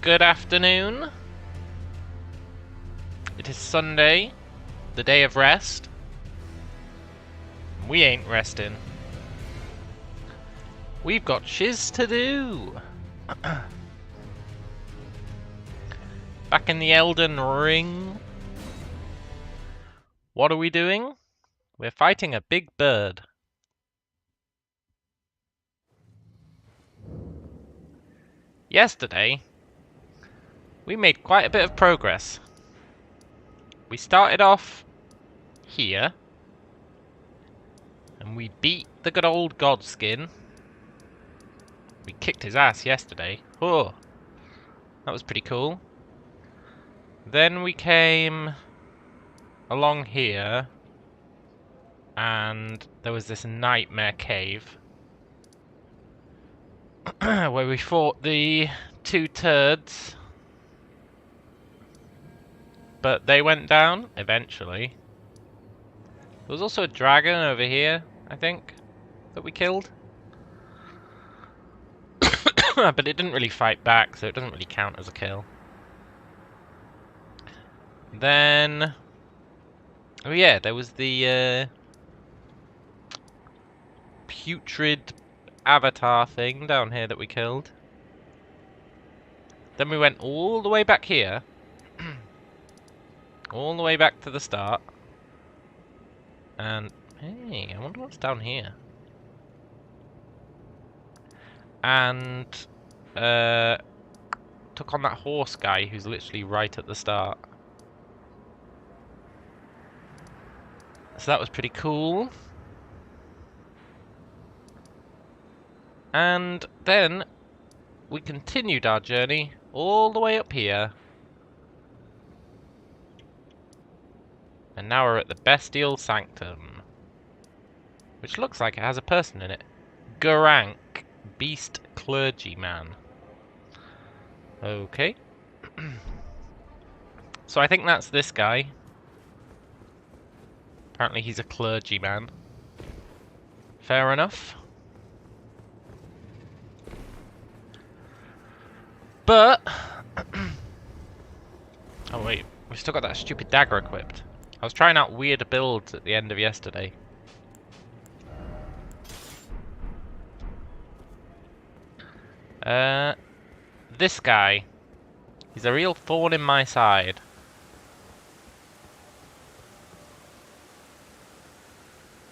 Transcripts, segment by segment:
Good afternoon. It is Sunday, the day of rest. We ain't resting. We've got shiz to do. Back in the Elden ring. What are we doing? We're fighting a big bird. Yesterday, we made quite a bit of progress. We started off here, and we beat the good old Godskin. We kicked his ass yesterday. Oh, that was pretty cool. Then we came along here, and there was this nightmare cave where we fought the two turds. But they went down, eventually. There was also a dragon over here, I think, that we killed. But it didn't really fight back, so it doesn't really count as a kill. Then... oh yeah, there was the putrid avatar thing down here that we killed. Then we went all the way back here. All the way back to the start. And, hey, I wonder what's down here. And, took on that horse guy who's literally right at the start. So that was pretty cool. And then, we continued our journey all the way up here. And now we're at the Bestial Sanctum, which looks like it has a person in it. Garank, Beast Clergyman. Okay. So I think that's this guy. Apparently he's a clergyman. Fair enough. But... oh wait, we've still got that stupid dagger equipped. I was trying out weird builds at the end of yesterday. This guy. He's a real thorn in my side.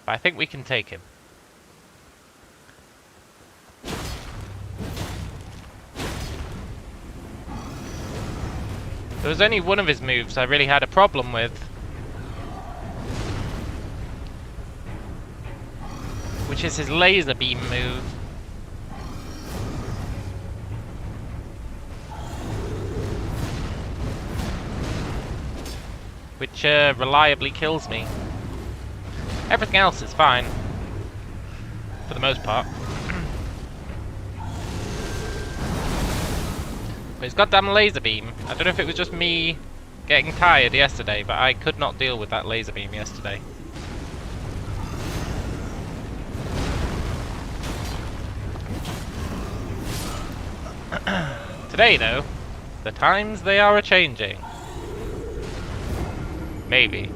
But I think we can take him. There was only one of his moves I really had a problem with. Which is his laser beam move. Which reliably kills me. Everything else is fine. For the most part. But his goddamn laser beam. I don't know if it was just me getting tired yesterday, but I could not deal with that laser beam yesterday. Today, though, the times they are a-changing. Maybe.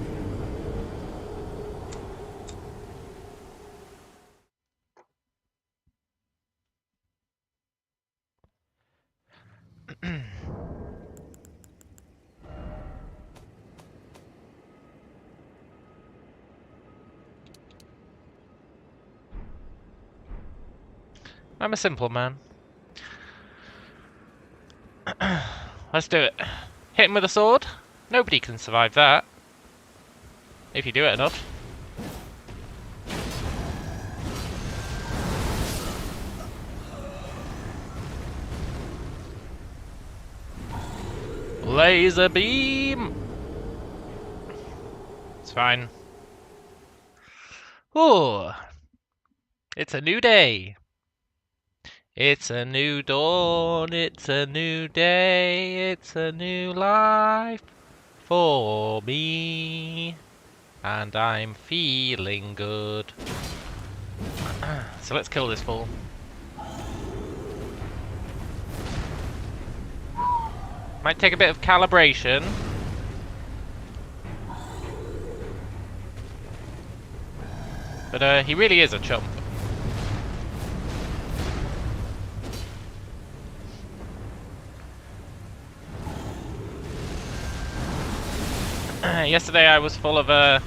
I'm a simple man. Let's do it. Hit him with a sword. Nobody can survive that. If you do it enough. Laser beam! It's fine. Ooh. It's a new day. It's a new dawn, it's a new day, it's a new life for me. And I'm feeling good. So let's kill this fool. Might take a bit of calibration. But he really is a chump. Yesterday I was full of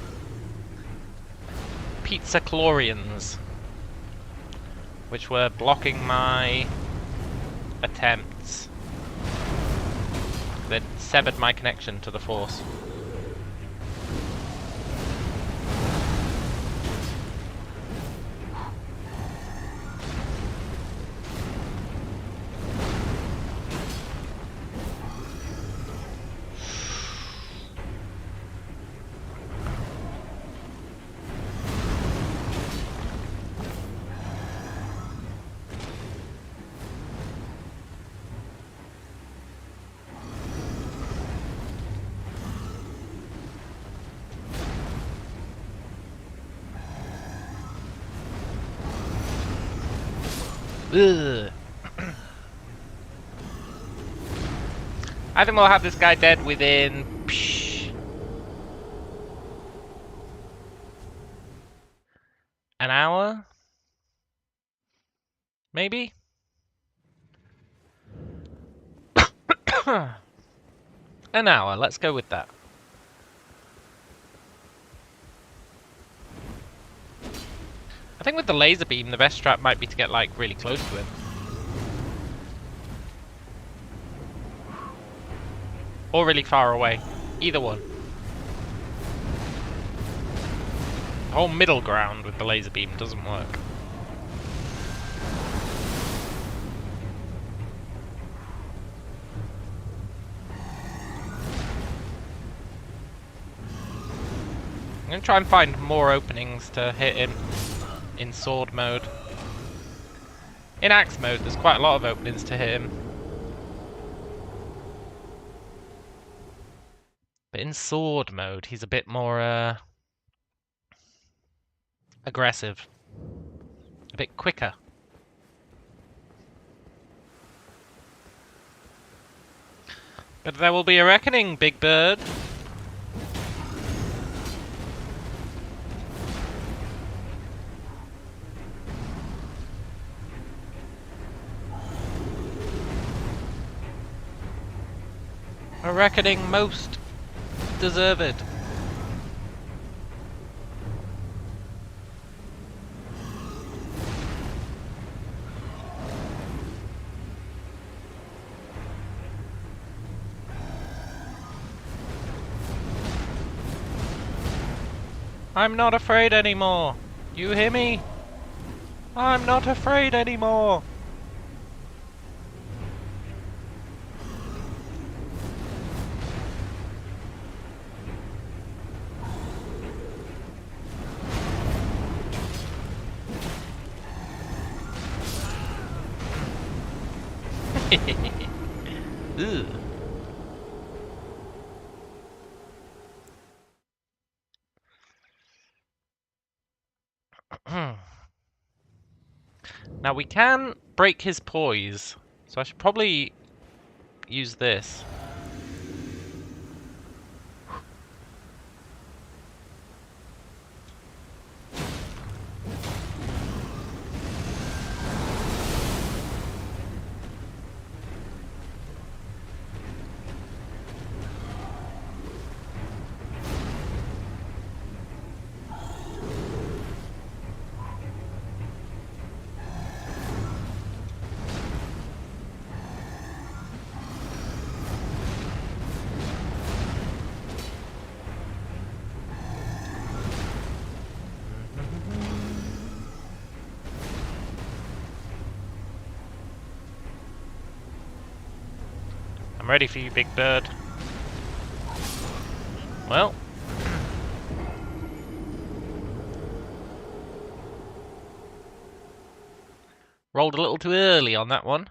pizza chlorians, which were blocking my attempts. They'd severed my connection to the Force. Ugh. I think we'll have this guy dead within an hour? Maybe? An hour, let's go with that. I think with the laser beam, the best strat might be to get, like, really close to him. Or really far away. Either one. The whole middle ground with the laser beam doesn't work. I'm gonna try and find more openings to hit him in sword mode. In axe mode, there's quite a lot of openings to hit him. But in sword mode, he's a bit more aggressive. A bit quicker. But there will be a reckoning, Big Bird. A reckoning most deserved. I'm not afraid anymore. You hear me? I'm not afraid anymore. Ugh. Now we can break his poise, so I should probably use this. I'm ready for you, Big Bird. Well. Rolled a little too early on that one.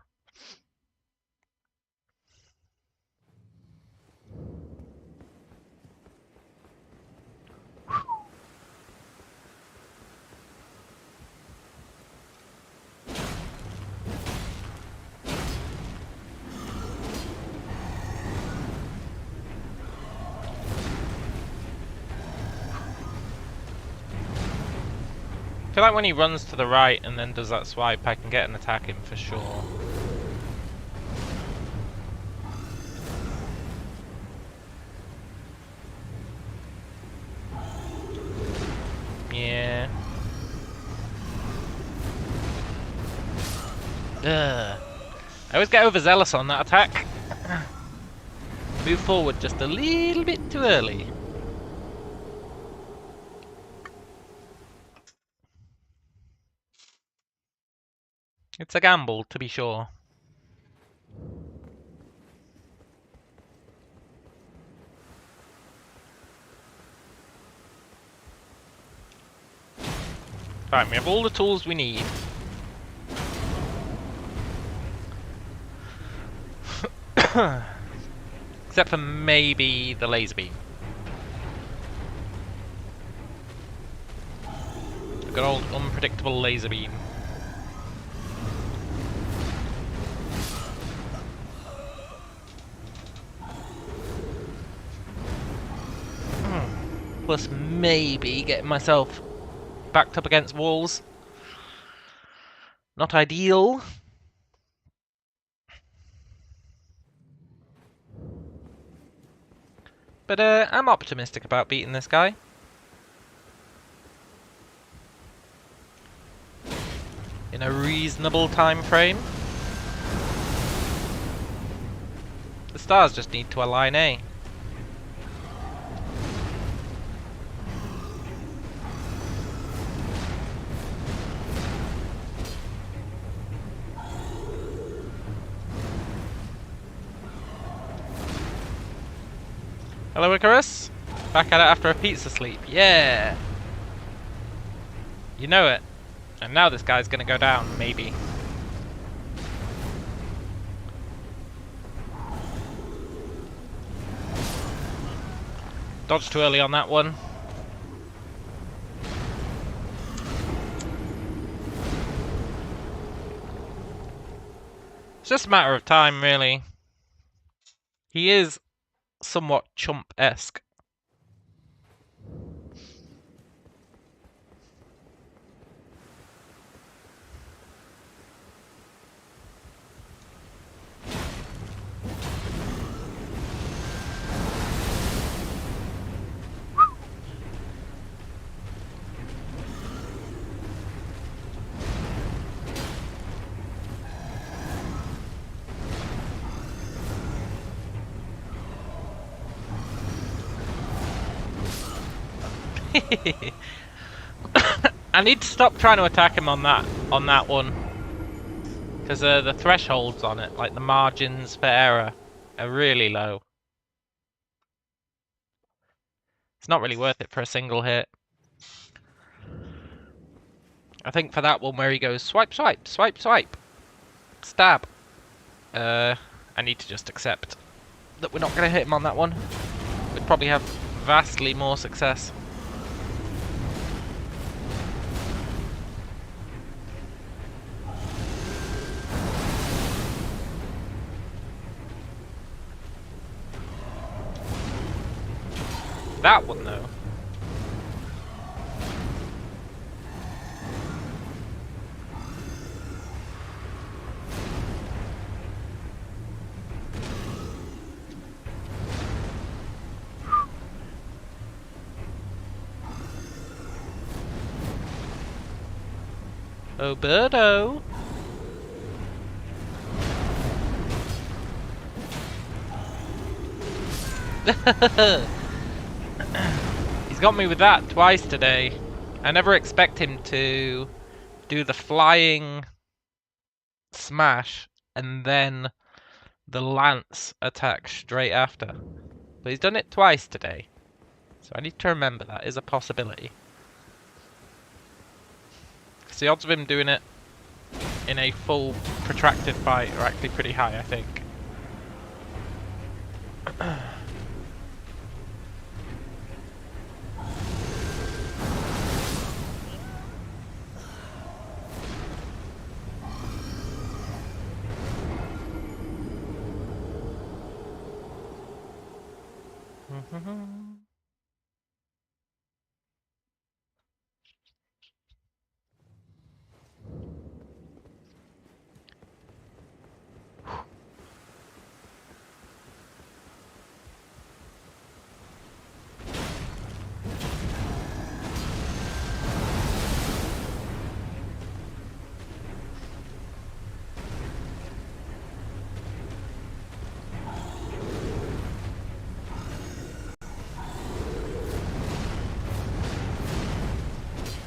feel like when he runs to the right and then does that swipe, I can get an attack in for sure. Yeah. Ugh. I always get overzealous on that attack. Move forward just a little bit too early. It's a gamble, to be sure. Fine, we have all the tools we need. Except for maybe the laser beam. The good old unpredictable laser beam. Plus maybe getting myself backed up against walls. Not ideal. But I'm optimistic about beating this guy. In a reasonable time frame. The stars just need to align, eh? Hello, Icarus. Back at it after a pizza sleep. Yeah! You know it. And now this guy's gonna go down, maybe. Dodged too early on that one. It's just a matter of time, really. He is somewhat chump-esque. I need to stop trying to attack him on that one, because the thresholds on it, like the margins for error, are really low. It's not really worth it for a single hit. I think for that one where he goes swipe, swipe, swipe, swipe, stab, I need to just accept that we're not going to hit him on that one. We'd probably have vastly more success. That one though. Oh, birdo. He's got me with that twice today. I never expect him to do the flying smash and then the lance attack straight after. But he's done it twice today. So I need to remember that is a possibility. Because the odds of him doing it in a full protracted fight are actually pretty high, I think.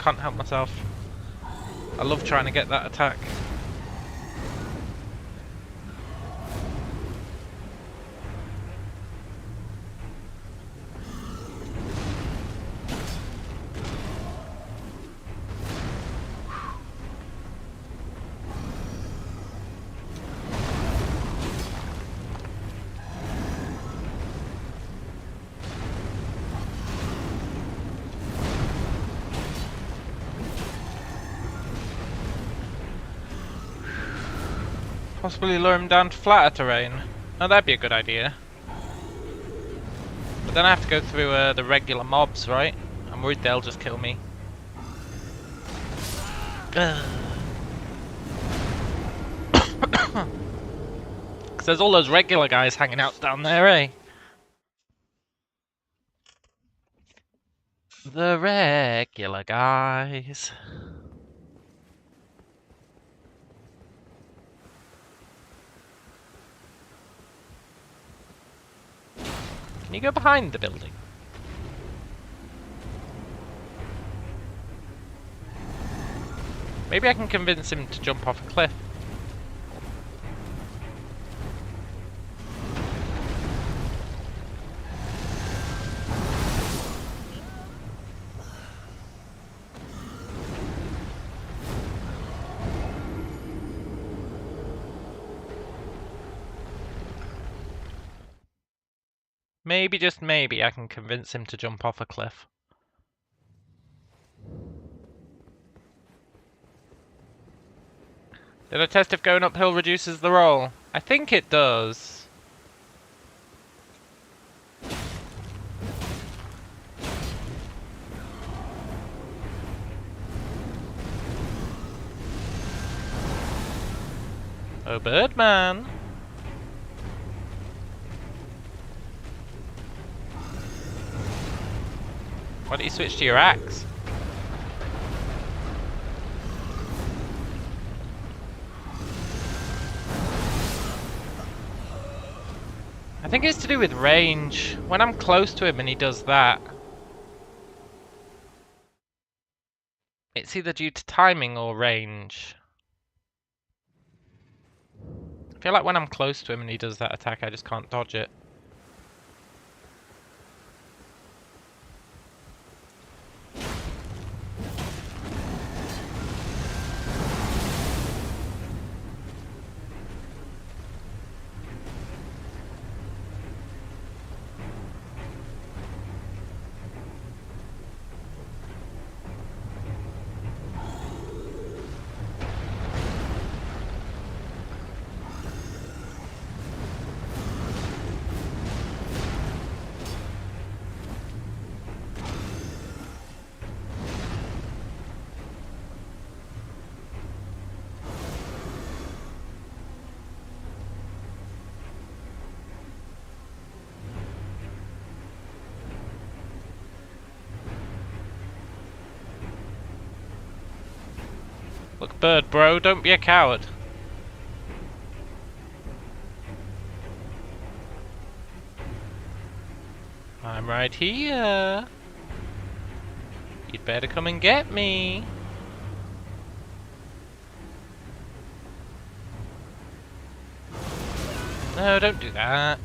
can't help myself. I love trying to get that attack. Possibly lure him down to flatter terrain. Oh, that'd be a good idea. But then I have to go through the regular mobs, right? I'm worried they'll just kill me. Because there's all those regular guys hanging out down there, eh? The regular guys. Can you go behind the building? Maybe I can convince him to jump off a cliff. Maybe, just maybe, I can convince him to jump off a cliff. Did I test if going uphill reduces the roll? I think it does. Oh, Birdman. Why don't you switch to your axe? I think it's to do with range. When I'm close to him and he does that, it's either due to timing or range. I feel like when I'm close to him and he does that attack, I just can't dodge it. Look, bird bro, don't be a coward. I'm right here. You'd better come and get me. No, don't do that.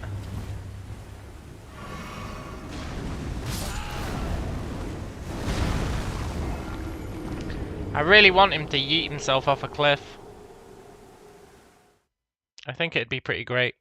I really want him to yeet himself off a cliff. I think it'd be pretty great.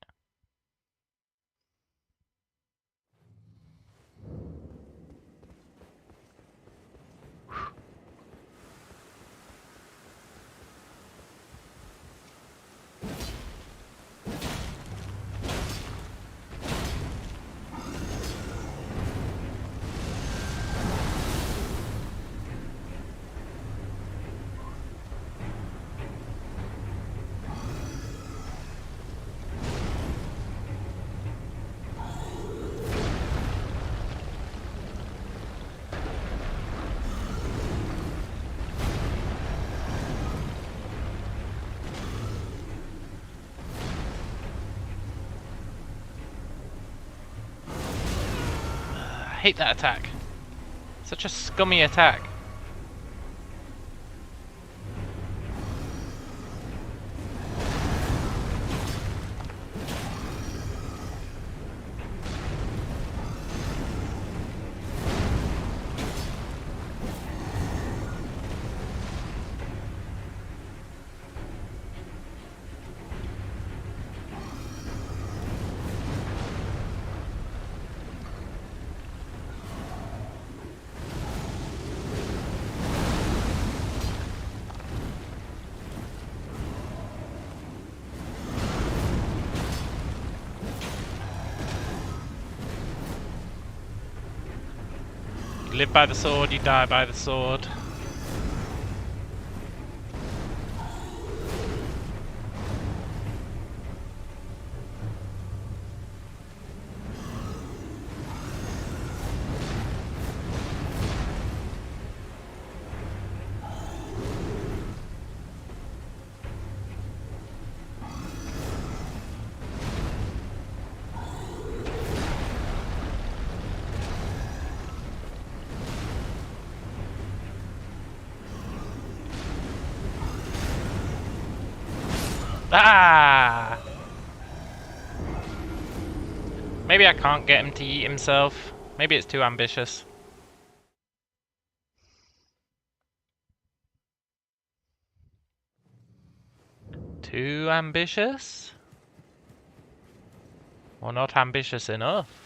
I hate that attack. Such a scummy attack. live by the sword, you die by the sword. Ah! Maybe I can't get him to eat himself. Maybe it's too ambitious. Too ambitious? Or not ambitious enough?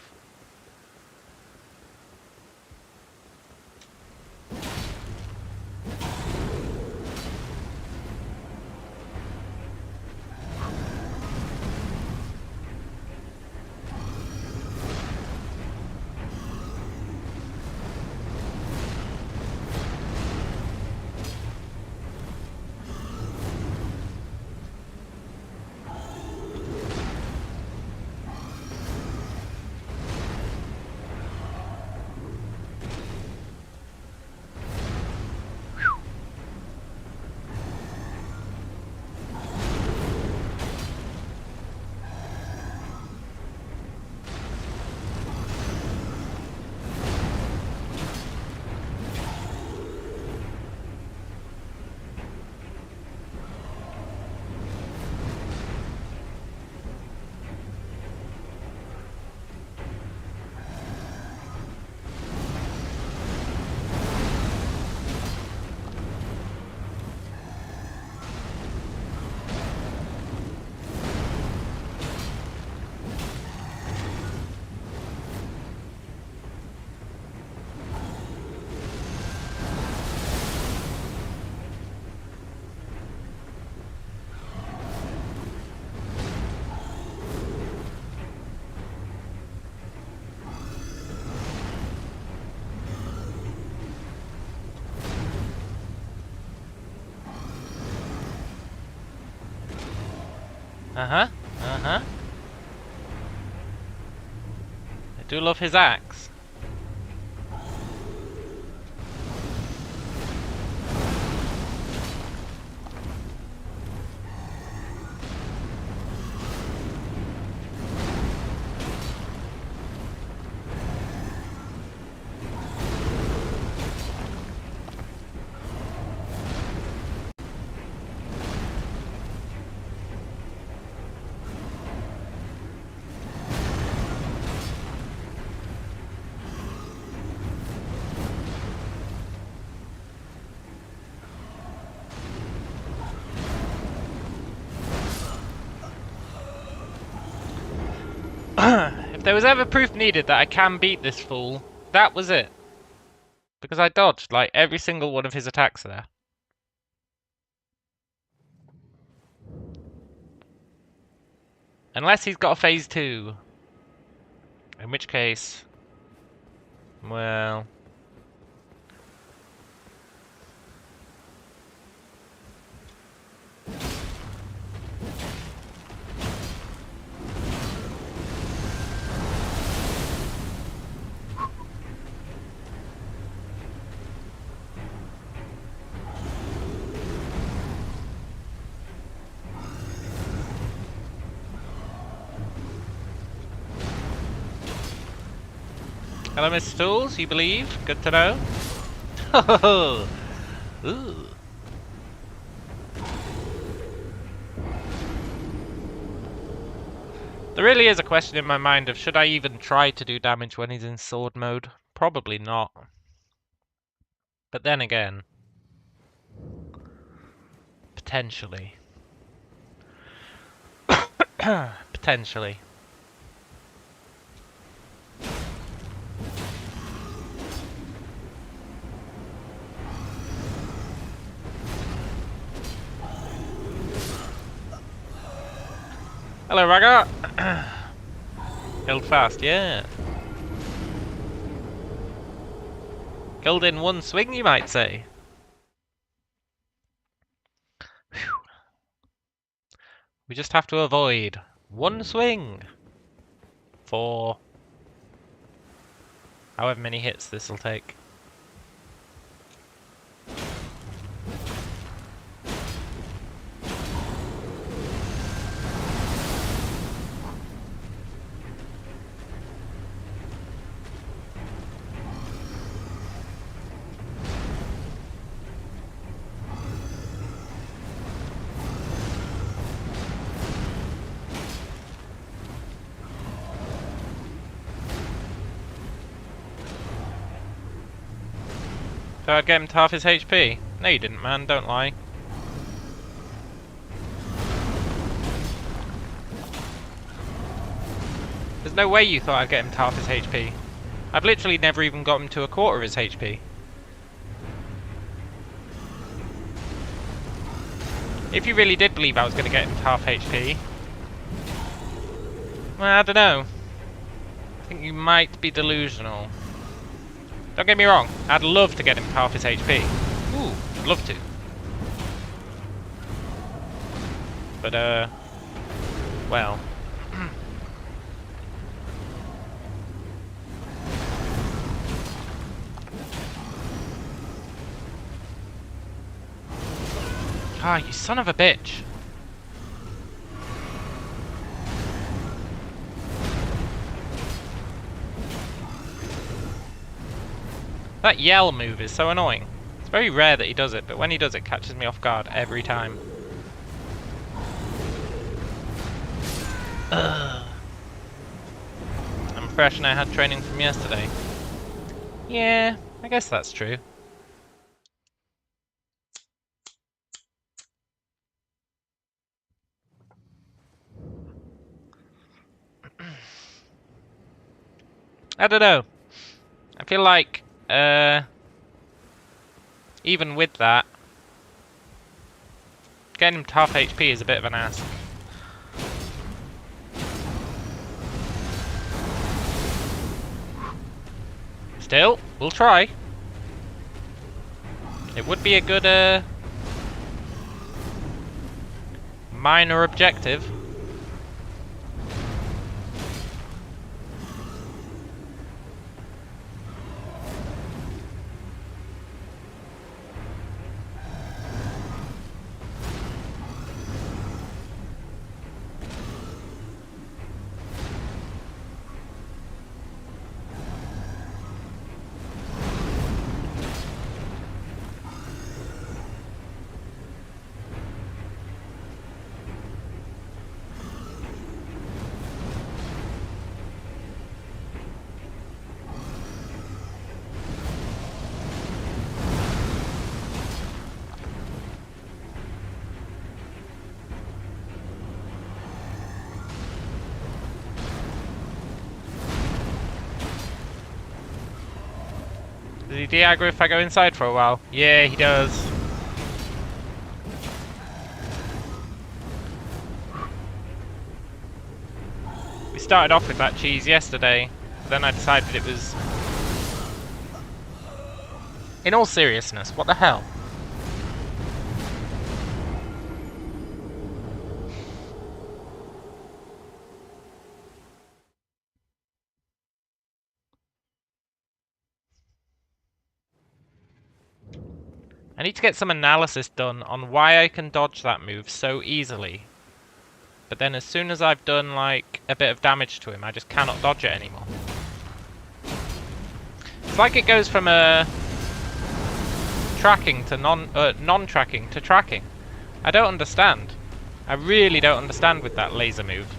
Uh-huh, uh-huh. I do love his axe. If there was ever proof needed that I can beat this fool, that was it. Because I dodged, like, every single one of his attacks there. Unless he's got a phase 2. In which case... well... Hello, Mr. Tools, you believe? Good to know. Oh, ooh. There really is a question in my mind of should I even try to do damage when he's in sword mode? Probably not. But then again, potentially. Potentially. Hello, Ragga! Held fast, yeah. Killed in one swing, you might say. Whew. We just have to avoid one swing for however many hits this will take. So I'd get him to half his HP? No you didn't, man, don't lie. There's no way you thought I'd get him to half his HP. I've literally never even got him to a quarter of his HP. If you really did believe I was going to get him to half HP, well, I don't know. I think you might be delusional. Don't get me wrong, I'd love to get him to half his HP. Ooh, I'd love to. But, well. Ah, you son of a bitch. That yell move is so annoying. It's very rare that he does it, but when he does it, catches me off guard every time. Ugh. I'm fresh and I had training from yesterday. Yeah, I guess that's true. I don't know. I feel like, even with that, getting him to half HP is a bit of an ask. Still, we'll try. It would be a good, minor objective. Does he de-aggro if I go inside for a while? Yeah, he does. We started off with that cheese yesterday, but then I decided it was... In all seriousness, what the hell? I need to get some analysis done on why I can dodge that move so easily. But then as soon as I've done like a bit of damage to him, I just cannot dodge it anymore. It's like it goes from tracking to non-tracking to tracking. I don't understand. I really don't understand with that laser move.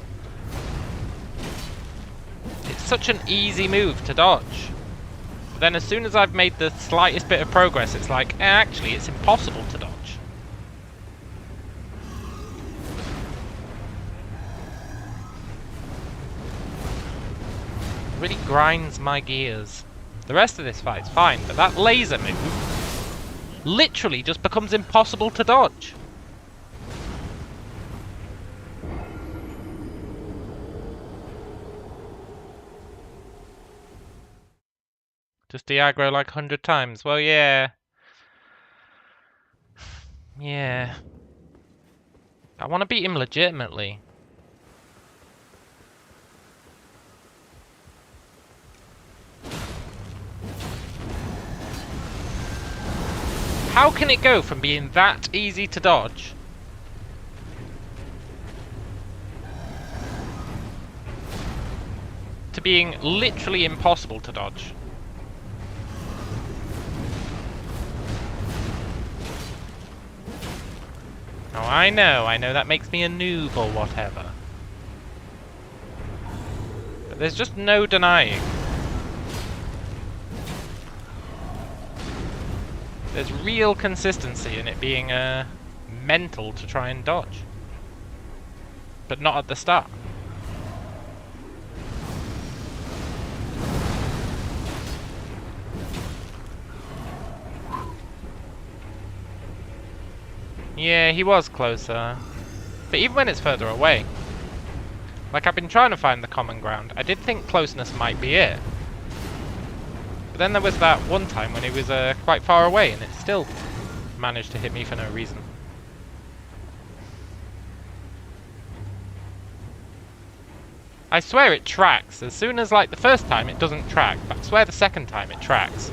It's such an easy move to dodge. But then as soon as I've made the slightest bit of progress, it's like, actually, it's impossible to dodge. It really grinds my gears. The rest of this fight's fine, but that laser move literally just becomes impossible to dodge. Just de-aggro like 100 times. Well, yeah. Yeah. I want to beat him legitimately. How can it go from being that easy to dodge to being literally impossible to dodge? Oh, I know that makes me a noob or whatever. But there's just no denying. There's real consistency in it being mental to try and dodge. But not at the start. Yeah, he was closer. But even when it's further away. Like, I've been trying to find the common ground. I did think closeness might be it. But then there was that one time when he was quite far away and it still managed to hit me for no reason. I swear it tracks. As soon as, like, the first time it doesn't track, but I swear the second time it tracks.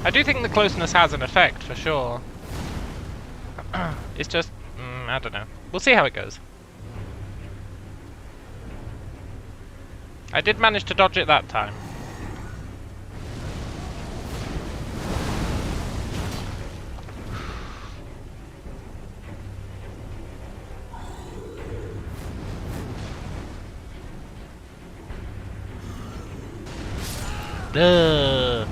I do think the closeness has an effect, for sure. It's just, I don't know. We'll see how it goes. I did manage to dodge it that time. Duh.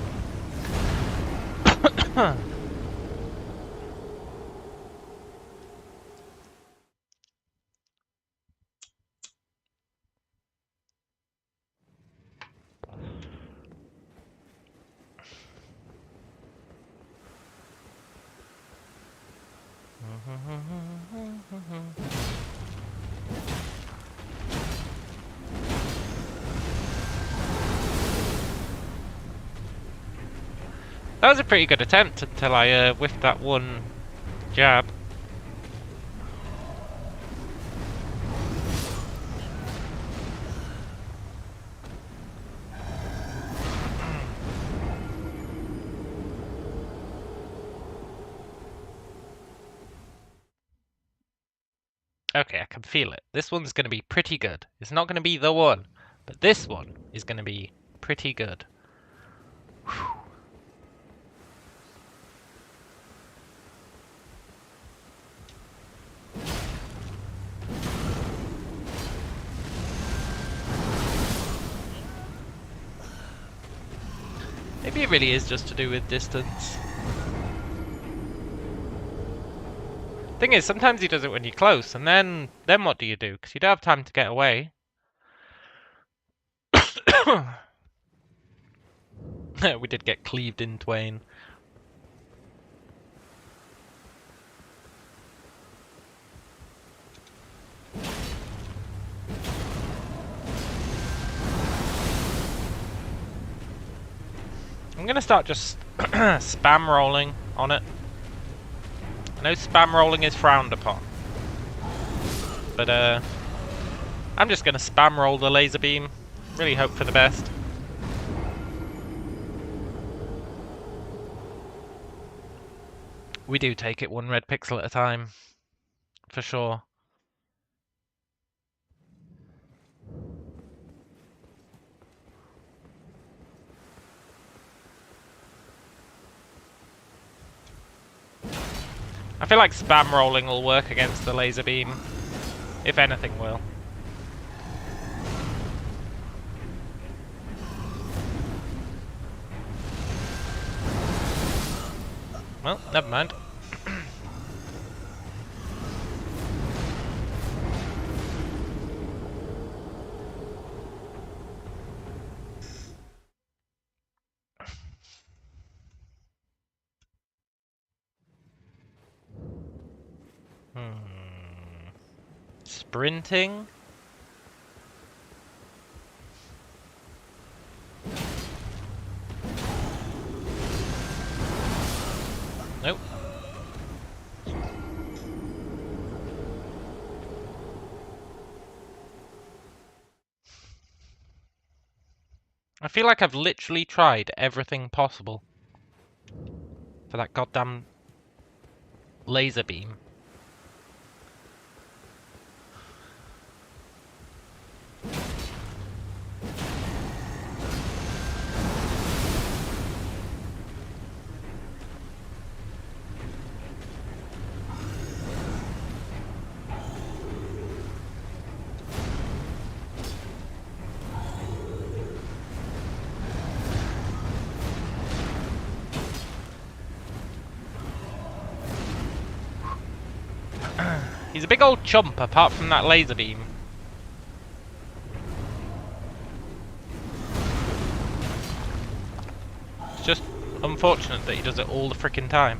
That was a pretty good attempt until I whiffed that one jab. Okay, I can feel it. This one's going to be pretty good. It's not going to be the one, but this one is going to be pretty good. Whew. Maybe it really is just to do with distance. Thing is, sometimes he does it when you're close, and then what do you do? Because you don't have time to get away. We did get cleaved in twain. I'm gonna start just spam rolling on it. I know spam rolling is frowned upon, but I'm just gonna spam roll the laser beam. Really hope for the best. We do take it one red pixel at a time, for sure. I feel like spam rolling will work against the laser beam, if anything will. Well, never mind. Sprinting? Nope. I feel like I've literally tried everything possible for that goddamn laser beam. He's a big old chump apart from that laser beam. It's just unfortunate that he does it all the frickin' time.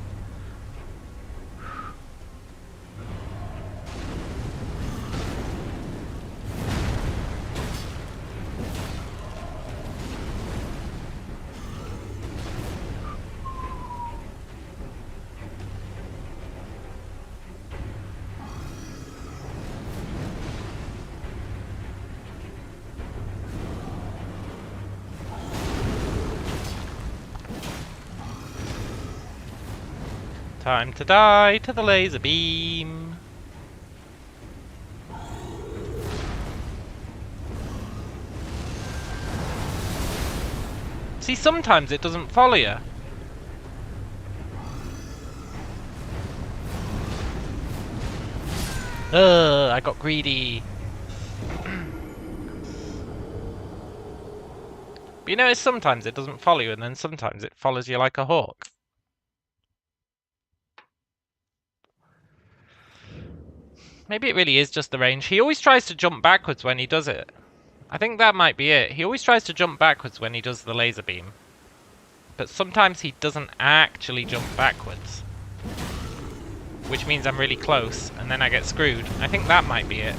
Time to die to the laser beam. See, sometimes it doesn't follow you. Ugh, I got greedy. But you know, sometimes it doesn't follow you, and then sometimes it follows you like a hawk. Maybe it really is just the range. He always tries to jump backwards when he does it. I think that might be it. He always tries to jump backwards when he does the laser beam. But sometimes he doesn't actually jump backwards. Which means I'm really close, and then I get screwed. I think that might be it.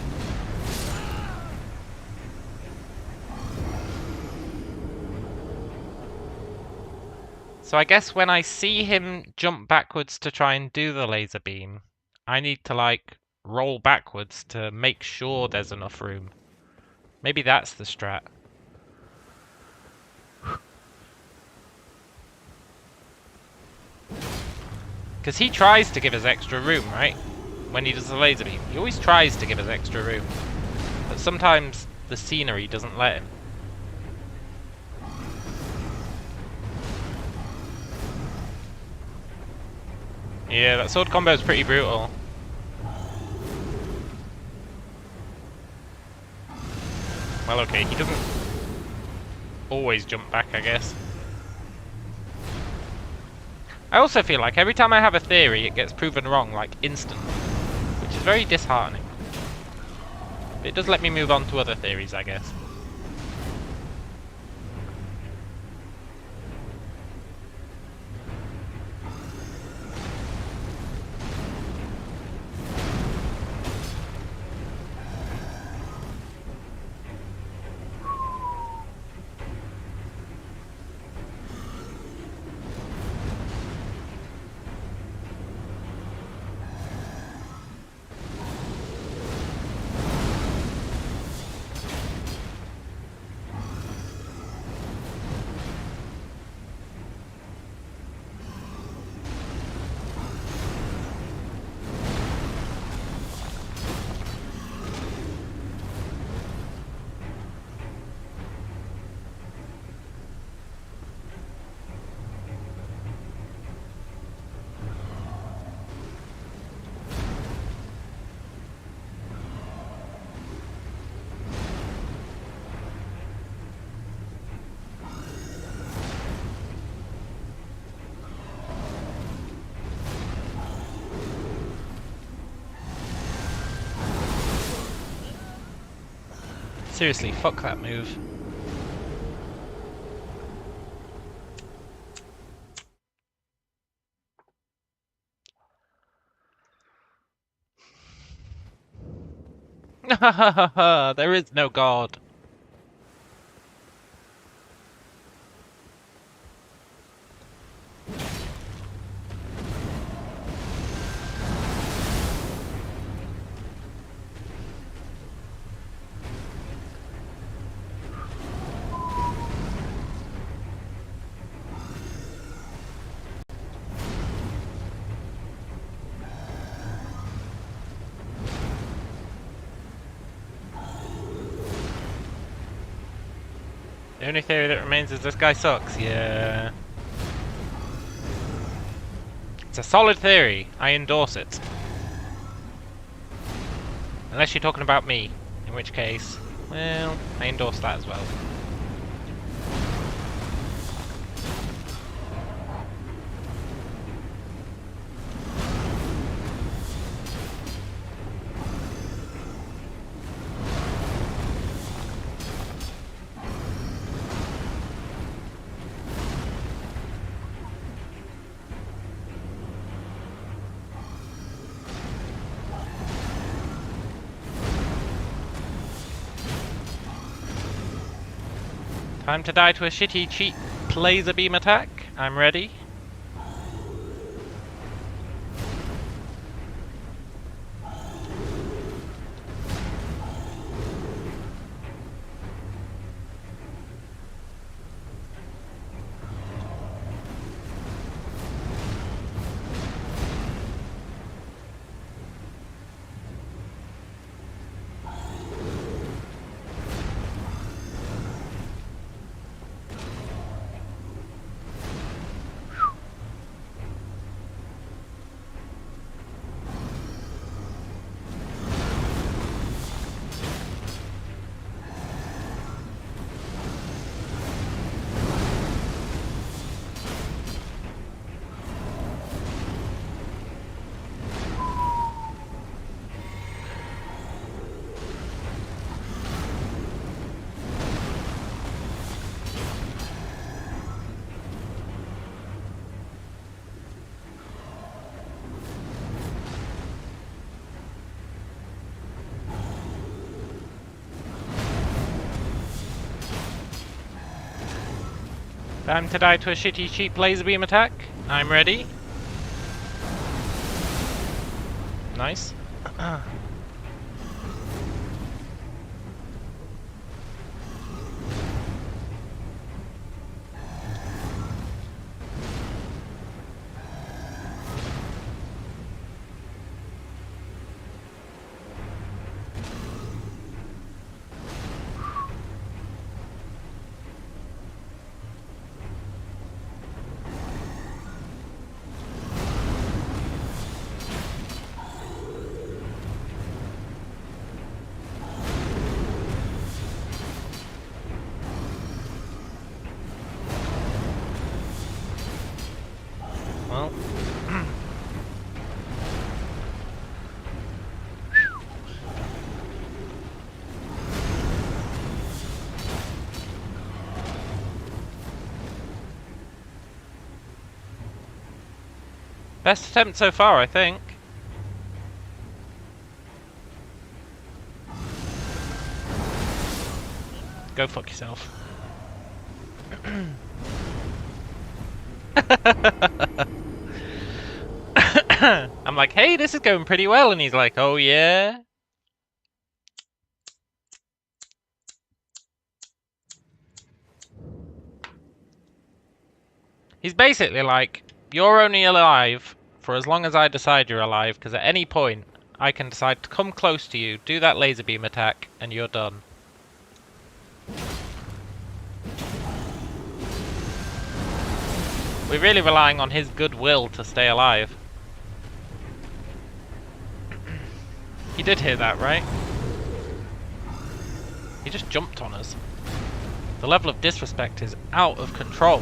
So I guess when I see him jump backwards to try and do the laser beam, I need to, like, roll backwards to make sure there's enough room. Maybe that's the strat. Because he tries to give us extra room, right? When he does the laser beam. He always tries to give us extra room. But sometimes the scenery doesn't let him. Yeah, that sword combo is pretty brutal. Well, okay, he doesn't always jump back, I guess. I also feel like every time I have a theory, it gets proven wrong, like, instantly. Which is very disheartening. But it does let me move on to other theories, I guess. Seriously, fuck that move. There is no God. The only theory that remains is this guy sucks. Yeah. It's a solid theory. I endorse it. Unless you're talking about me. In which case, well, I endorse that as well. Time to die to a shitty cheap laser beam attack. I'm ready. Time to die to a shitty cheap laser beam attack. I'm ready. Nice. Well. Best attempt so far, I think. Go fuck yourself. I'm like, hey, this is going pretty well, and he's like, oh yeah? He's basically like, you're only alive for as long as I decide you're alive, because at any point, I can decide to come close to you, do that laser beam attack, and you're done. We're really relying on his goodwill to stay alive. He did hear that, right? He just jumped on us. The level of disrespect is out of control.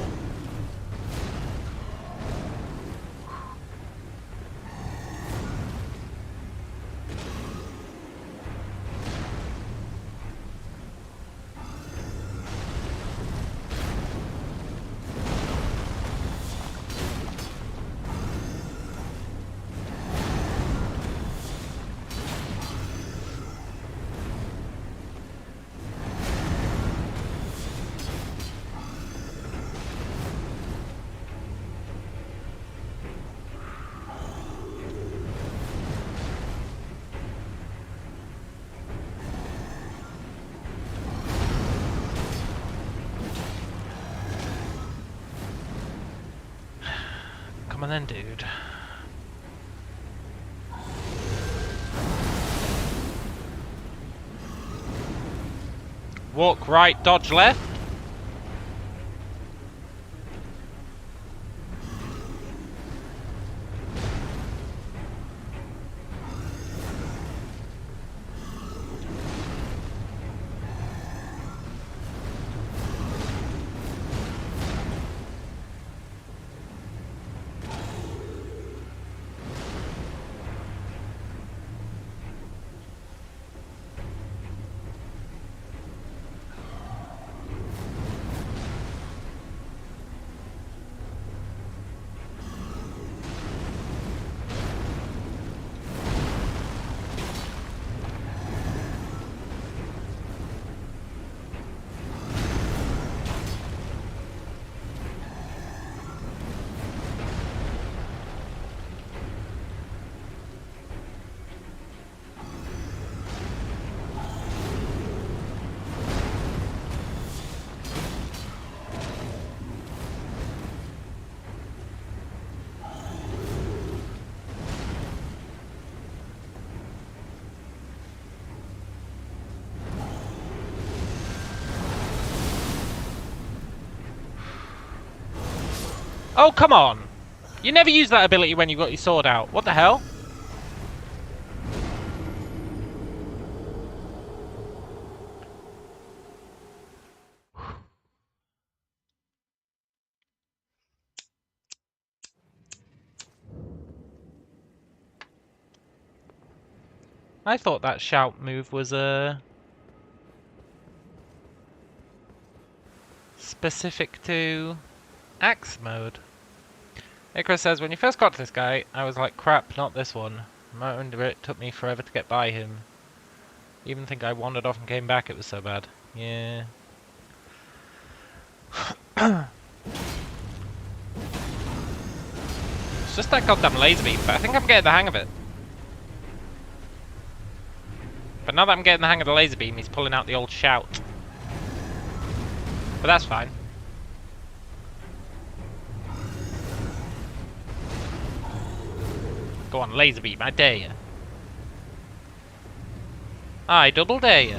Come on then, dude. Walk right, dodge left. Oh, come on! You never use that ability when you've got your sword out. What the hell? I thought that shout move was specific to axe mode. Icarus says, when you first got to this guy, I was like, crap, not this one. I wonder it took me forever to get by him. Even think I wandered off and came back, it was so bad. Yeah. It's just that goddamn laser beam, but I think I'm getting the hang of it. But now that I'm getting the hang of the laser beam, he's pulling out the old shout. But that's fine. Go on, laser beam, I dare you. I double dare you.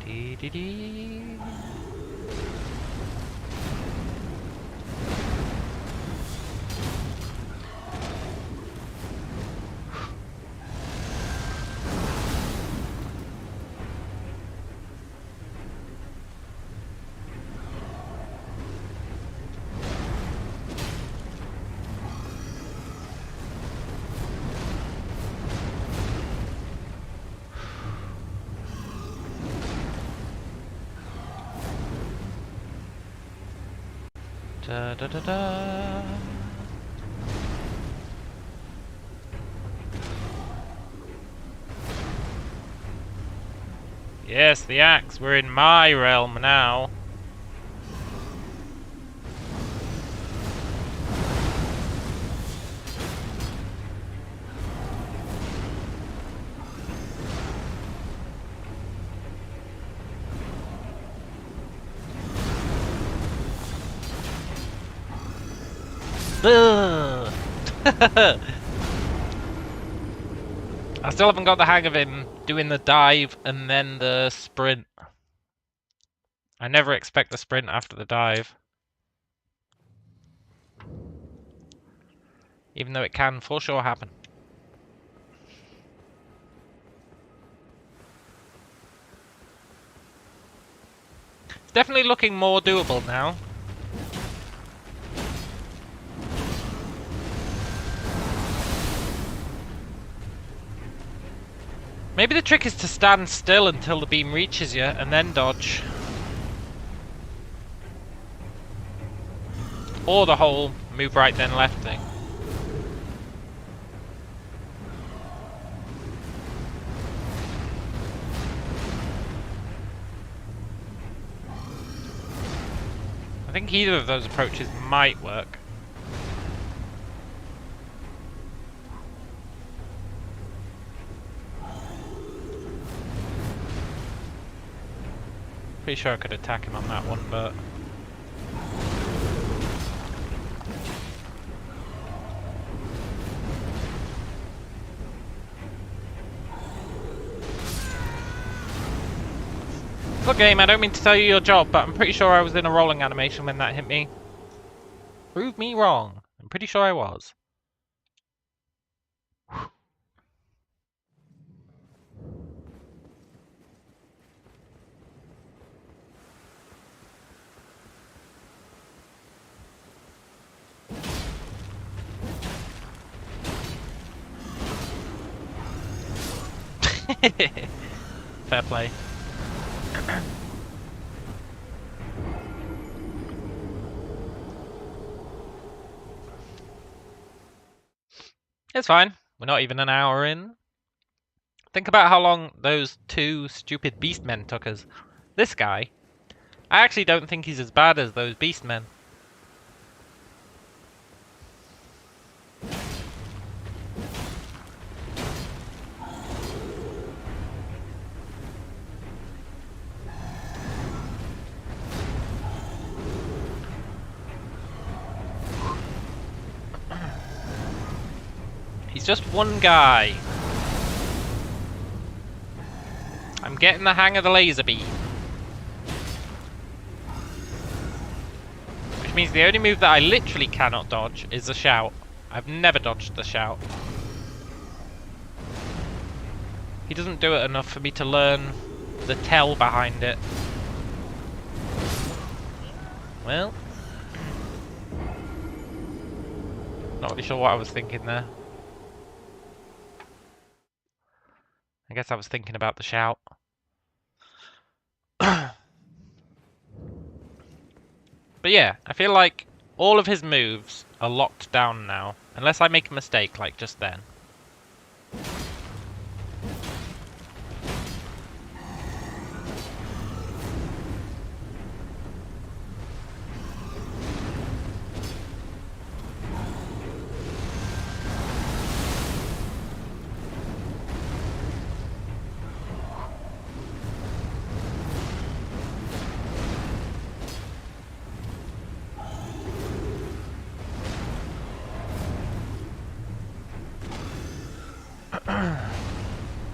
Dee-dee-dee. Da da da da. Yes, the axe. We're in my realm now. Ugh. I still haven't got the hang of him doing the dive and then the sprint. I never expect the sprint after the dive. Even though it can for sure happen. It's definitely looking more doable now. Maybe the trick is to stand still until the beam reaches you and then dodge. Or the whole move right then left thing. I think either of those approaches might work. Pretty sure I could attack him on that one, but... Look, game, I don't mean to tell you your job, but I'm pretty sure I was in a rolling animation when that hit me. Prove me wrong. I'm pretty sure I was. Fair play. It's fine. We're not even an hour in. Think about how long those two stupid beastmen took us. This guy, I actually don't think he's as bad as those beastmen. He's just one guy. I'm getting the hang of the laser beam. Which means the only move that I literally cannot dodge is the shout. I've never dodged the shout. He doesn't do it enough for me to learn the tell behind it. Well, not really sure what I was thinking there. I guess I was thinking about the shout. But yeah, I feel like all of his moves are locked down now, unless I make a mistake like just then.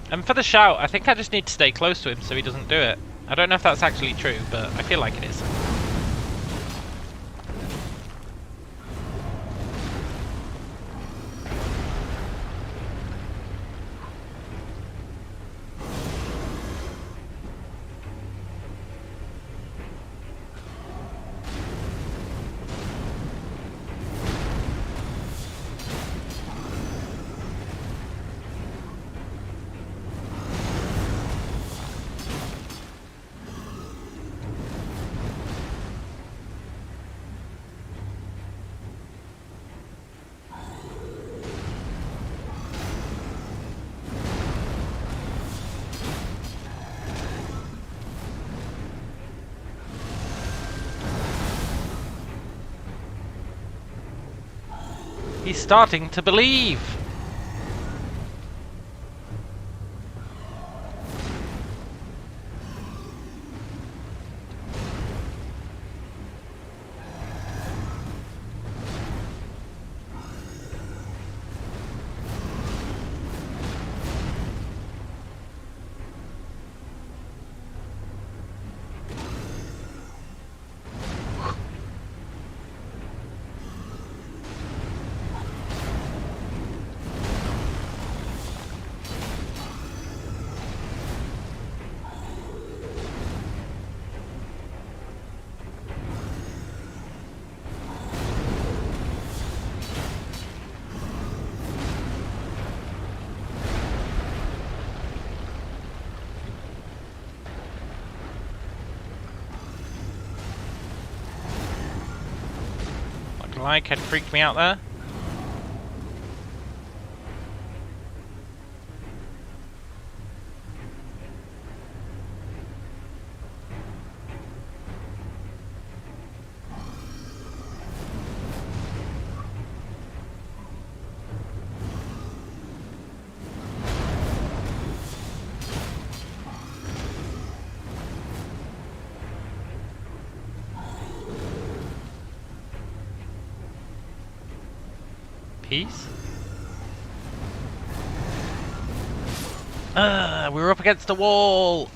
And for the shout, I think I just need to stay close to him so he doesn't do it. I don't know if that's actually true, but I feel like it is. He's starting to believe. like had freaked me out there. Peace. We're up against the wall.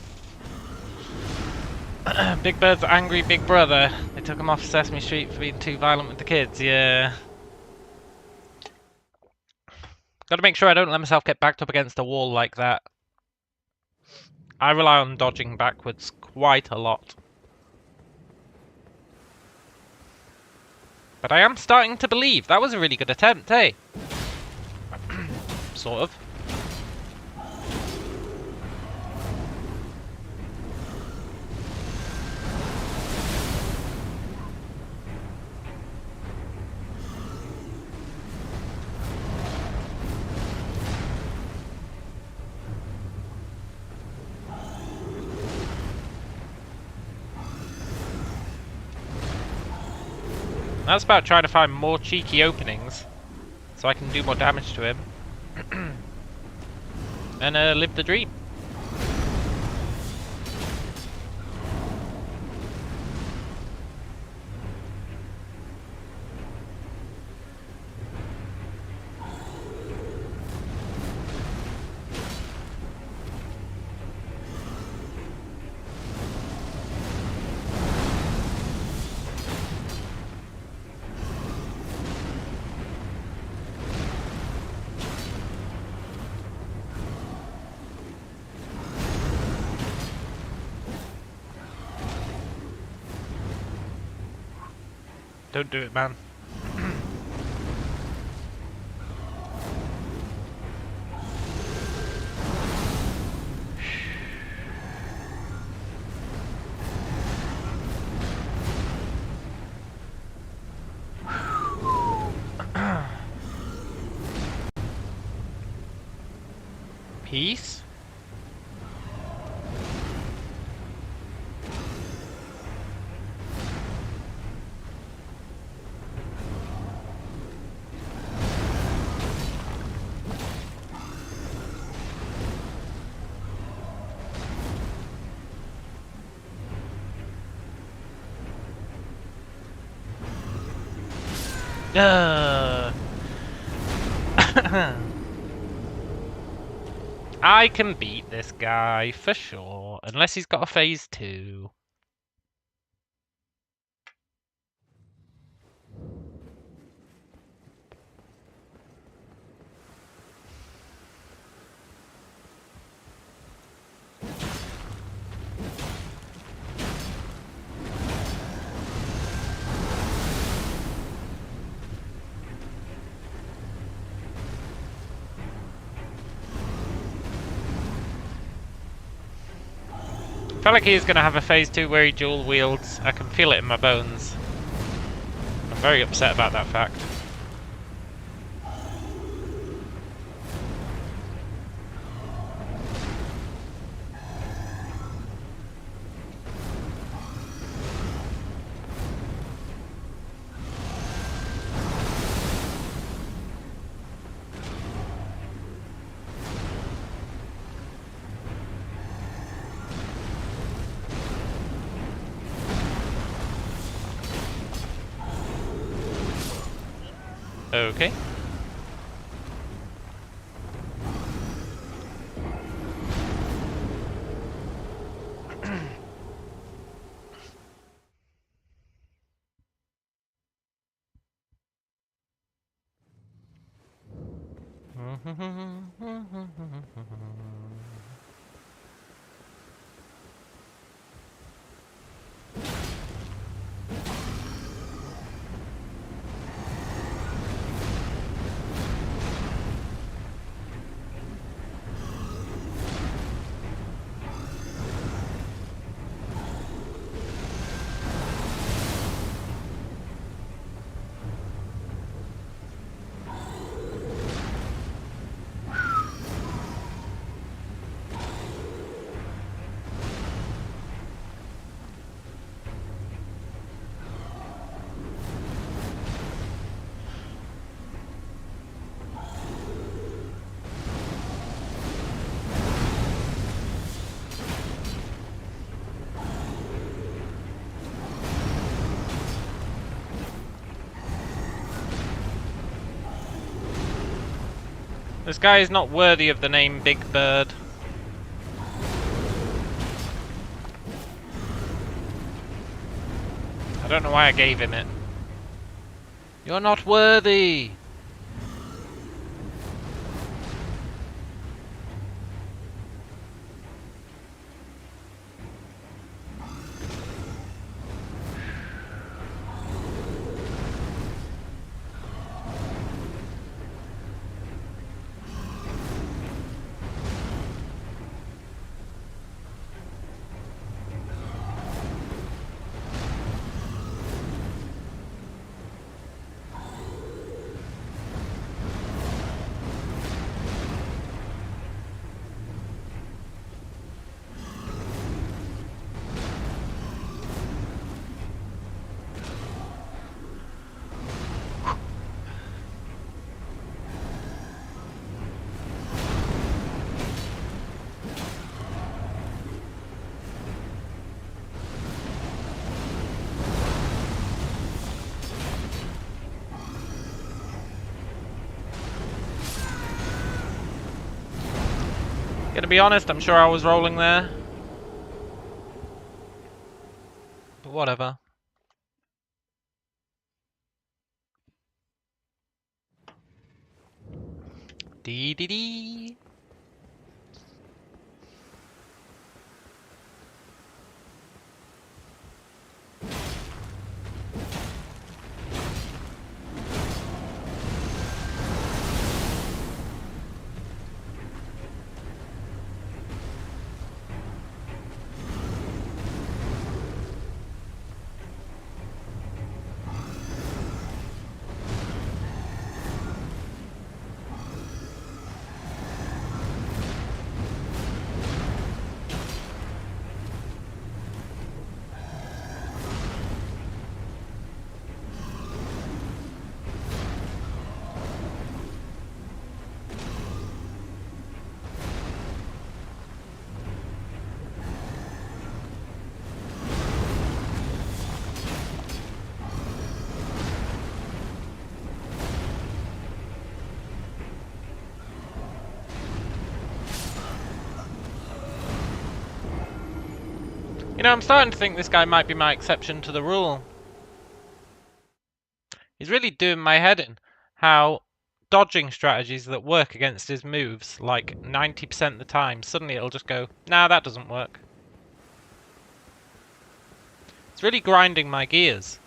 Big Bird's angry big brother. They took him off Sesame Street for being too violent with the kids. Yeah. Gotta make sure I don't let myself get backed up against the wall like that. I rely on dodging backwards quite a lot. But I am starting to believe that was a really good attempt, eh? Sort of. That's about trying to find more cheeky openings so I can do more damage to him and live the dream. Don't do it, man. Peace. I can beat this guy for sure, unless he's got a phase 2. I feel like he's going to have a phase 2 where he dual wields. I can feel it in my bones. I'm very upset about that fact. Okay. This guy is not worthy of the name Big Bird. I don't know why I gave him it. You're not worthy! Gonna be honest, I'm sure I was rolling there. But whatever. Dee dee dee. You know, I'm starting to think this guy might be my exception to the rule. He's really doing my head in. How dodging strategies that work against his moves, like 90% of the time, suddenly it'll just go, nah, that doesn't work. It's really grinding my gears.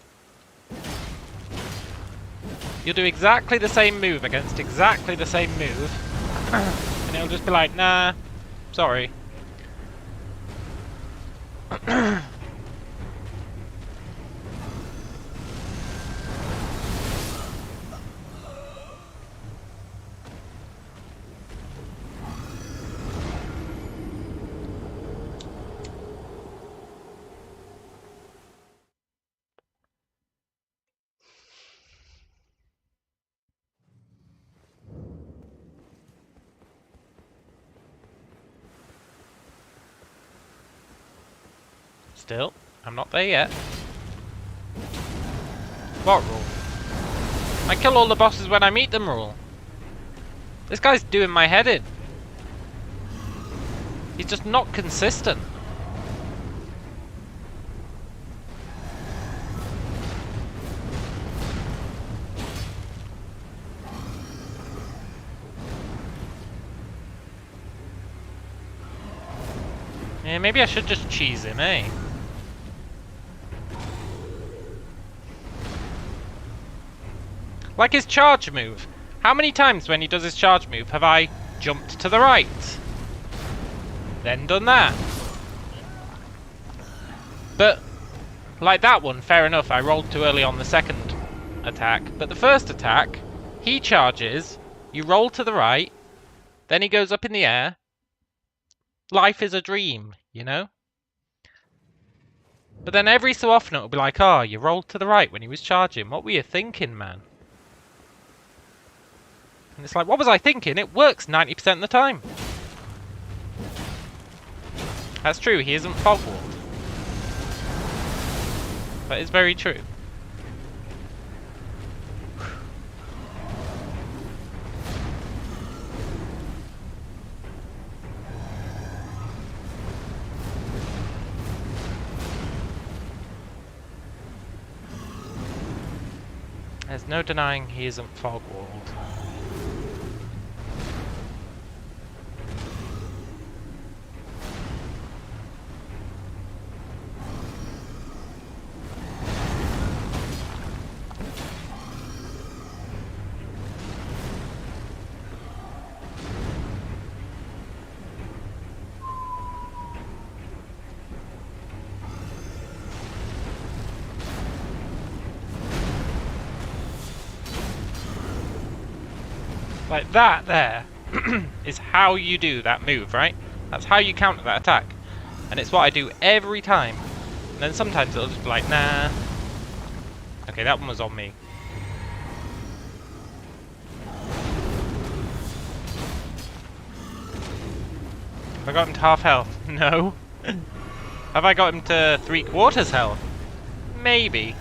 You'll do exactly the same move against exactly the same move, and it'll just be like, nah, sorry. Still, I'm not there yet. What rule? I kill all the bosses when I meet them rule. This guy's doing my head in. He's just not consistent. Yeah, maybe I should just cheese him, eh? Like his charge move. How many times when he does his charge move have I jumped to the right? Then done that. But, like that one, fair enough, I rolled too early on the second attack. But the first attack, he charges, you roll to the right, then he goes up in the air. Life is a dream, you know? But then every so often it'll be like, oh, you rolled to the right when he was charging. What were you thinking, man? And it's like, what was I thinking? It works 90% of the time. That's true, he isn't fog-walled. That is very true. There's no denying he isn't fog-walled. Like that there is how you do that move, right? That's how you counter that attack. And it's what I do every time. And then sometimes it'll just be like, nah. Okay, that one was on me. Have I got him to half health? No. Have I got him to 3/4 health? Maybe.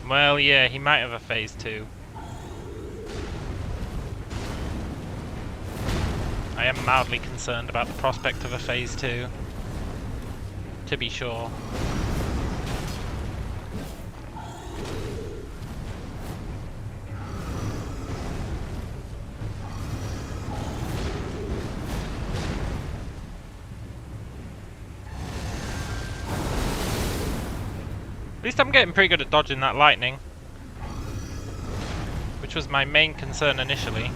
Well, yeah, he might have a phase 2. I am mildly concerned about the prospect of a phase 2. To be sure. At least I'm getting pretty good at dodging that lightning, which was my main concern initially.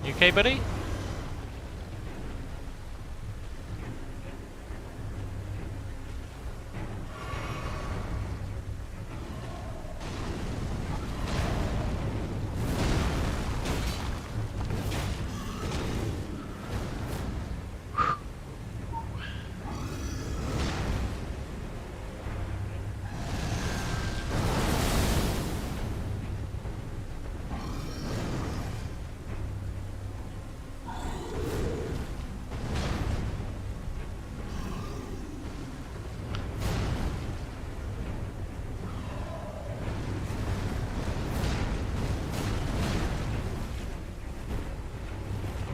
You okay, buddy?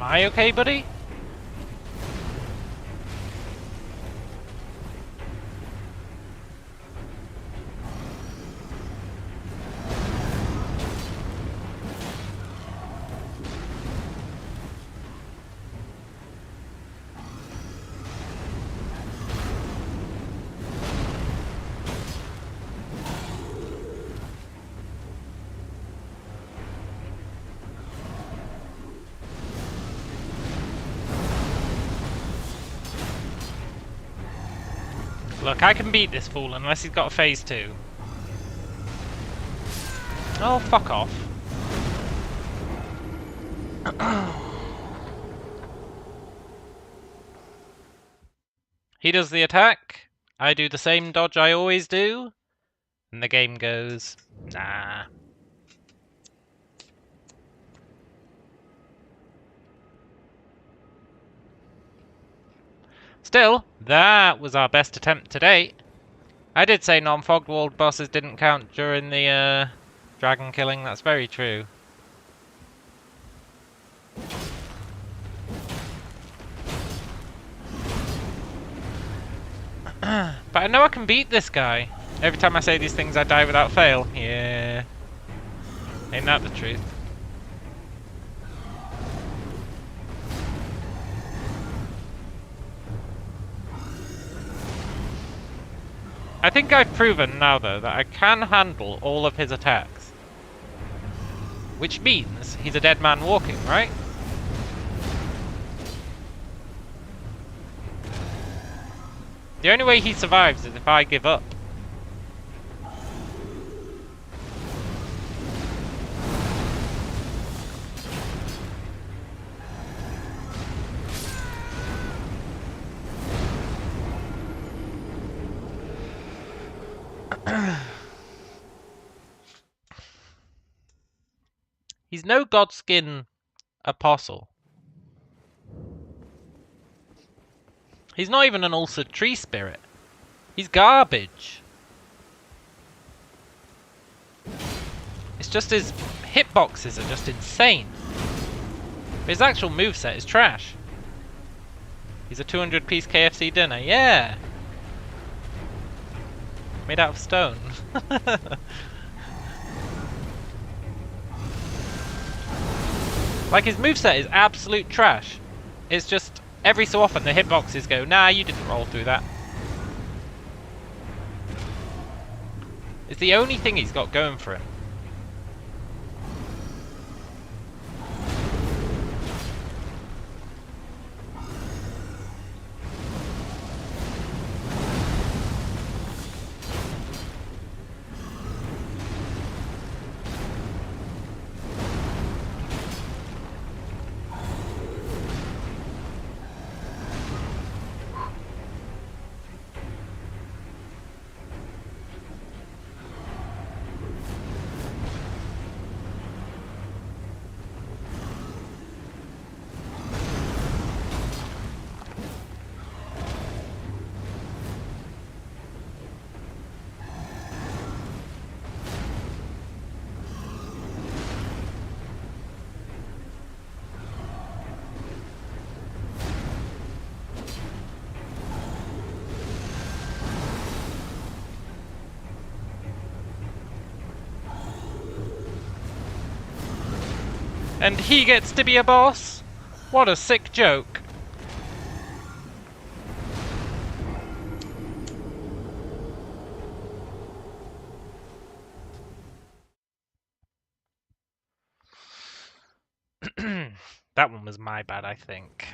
Am I okay, buddy? Look, I can beat this fool unless he's got a phase 2. Oh, fuck off. He does the attack, I do the same dodge I always do, and the game goes, nah. Still, that was our best attempt to date. I did say non-fogged walled bosses didn't count during the dragon killing. That's very true. But I know I can beat this guy. Every time I say these things, I die without fail. Yeah. Ain't that the truth? I think I've proven now, though, that I can handle all of his attacks. Which means he's a dead man walking, right? The only way he survives is if I give up. He's no Godskin Apostle. He's not even an Ulcered Tree Spirit. He's garbage. It's just his hitboxes are just insane. But his actual moveset is trash. He's a 200-piece KFC dinner, yeah! Made out of stone. Like, his moveset is absolute trash. It's just, every so often the hitboxes go, nah, you didn't roll through that. It's the only thing he's got going for him. And he gets to be a boss? What a sick joke. That one was my bad, I think.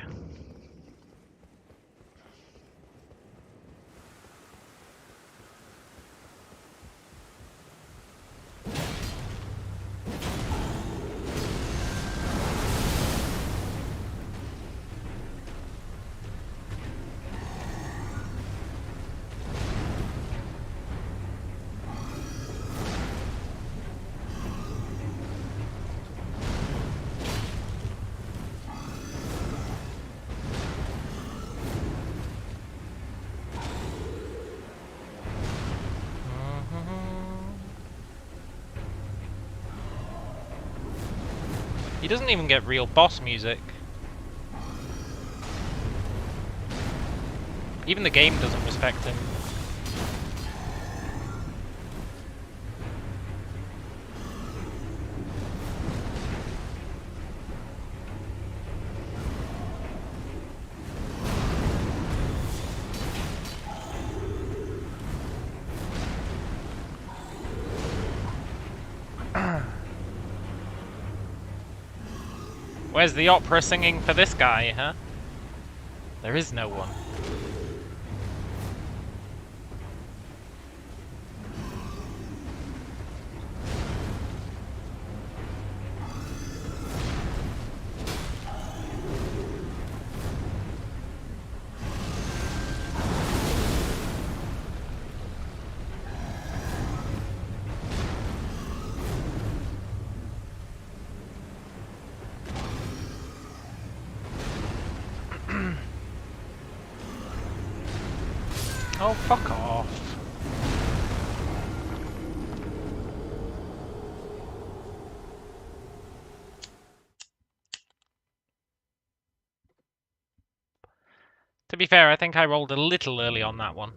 He doesn't even get real boss music. Even the game doesn't respect him. Where's the opera singing for this guy, huh? There is no one. Oh, fuck off. To be fair, I think I rolled a little early on that one.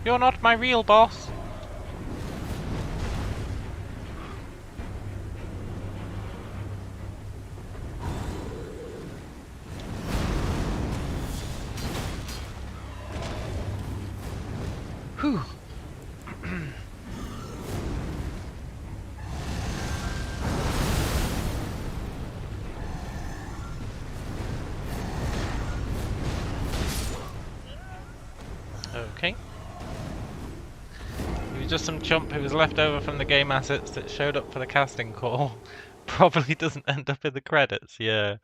You're not my real boss. Whew. Okay. He was just some chump who was left over from the game assets that showed up for the casting call. Probably doesn't end up in the credits, yeah.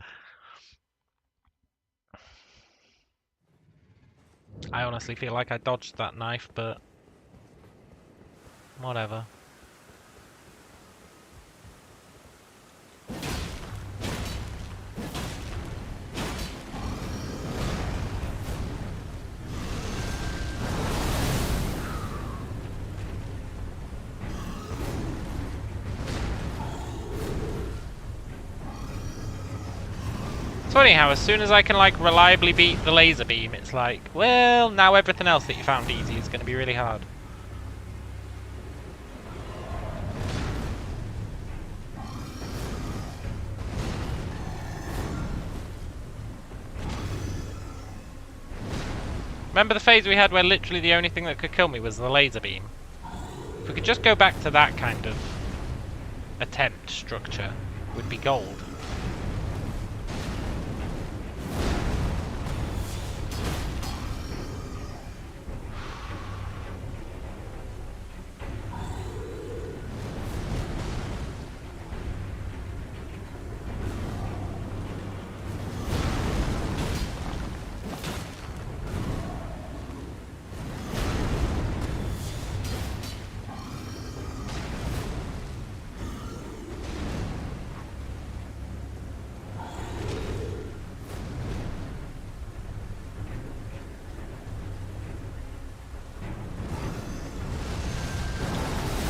I honestly feel like I dodged that knife, but whatever. It's funny how as soon as I can like reliably beat the laser beam, it's like, well, now everything else that you found easy is going to be really hard. Remember the phase we had where literally the only thing that could kill me was the laser beam? If we could just go back to that kind of attempt structure, would be gold.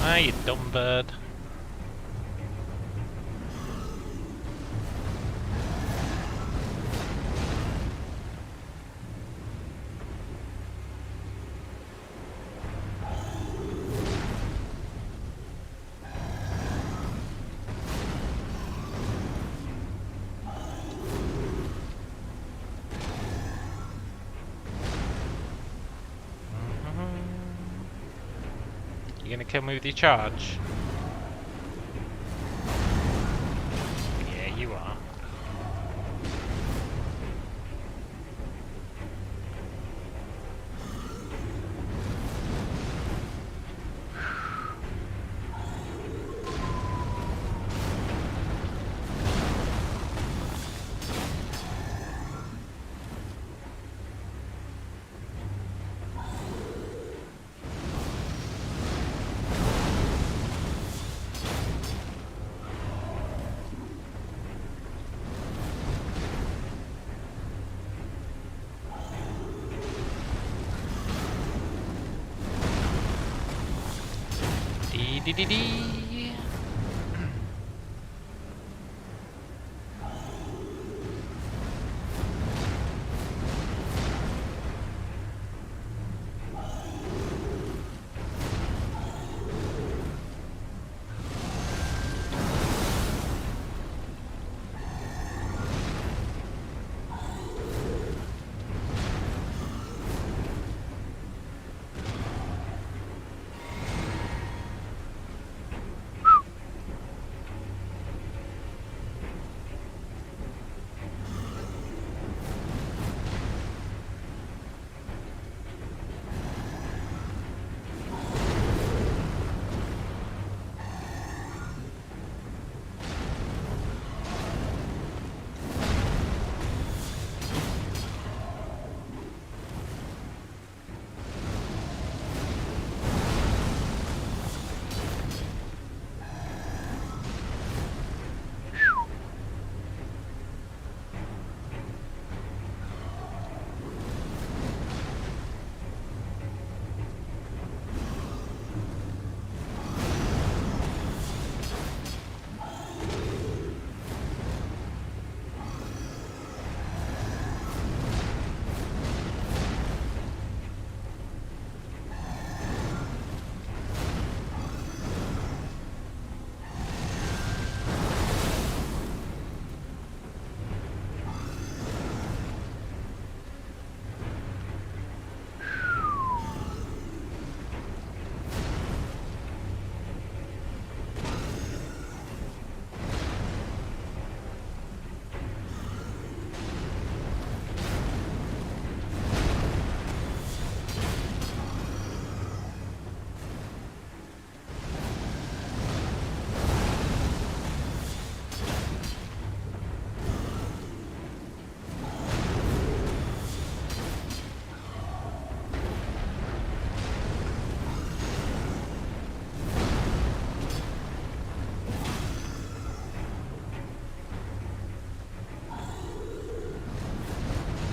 Ah, you dumb bird. You gonna kill me with your charge? Yeah, you are. Dee.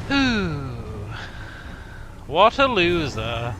Whew. What a loser.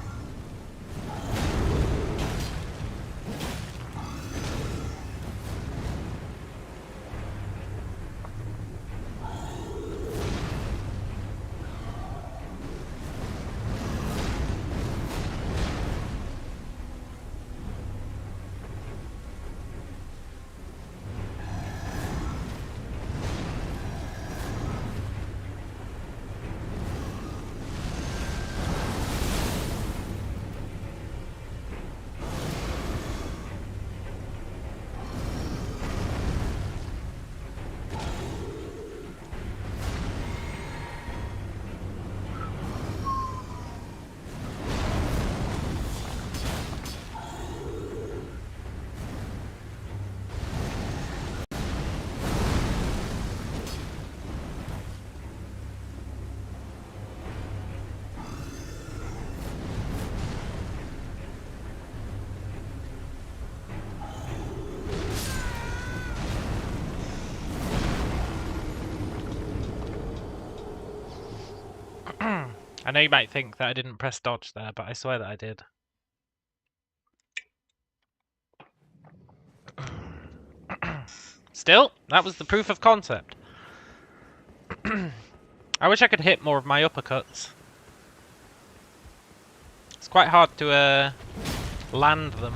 I know you might think that I didn't press dodge there, but I swear that I did. Still, that was the proof of concept. I wish I could hit more of my uppercuts. It's quite hard to land them.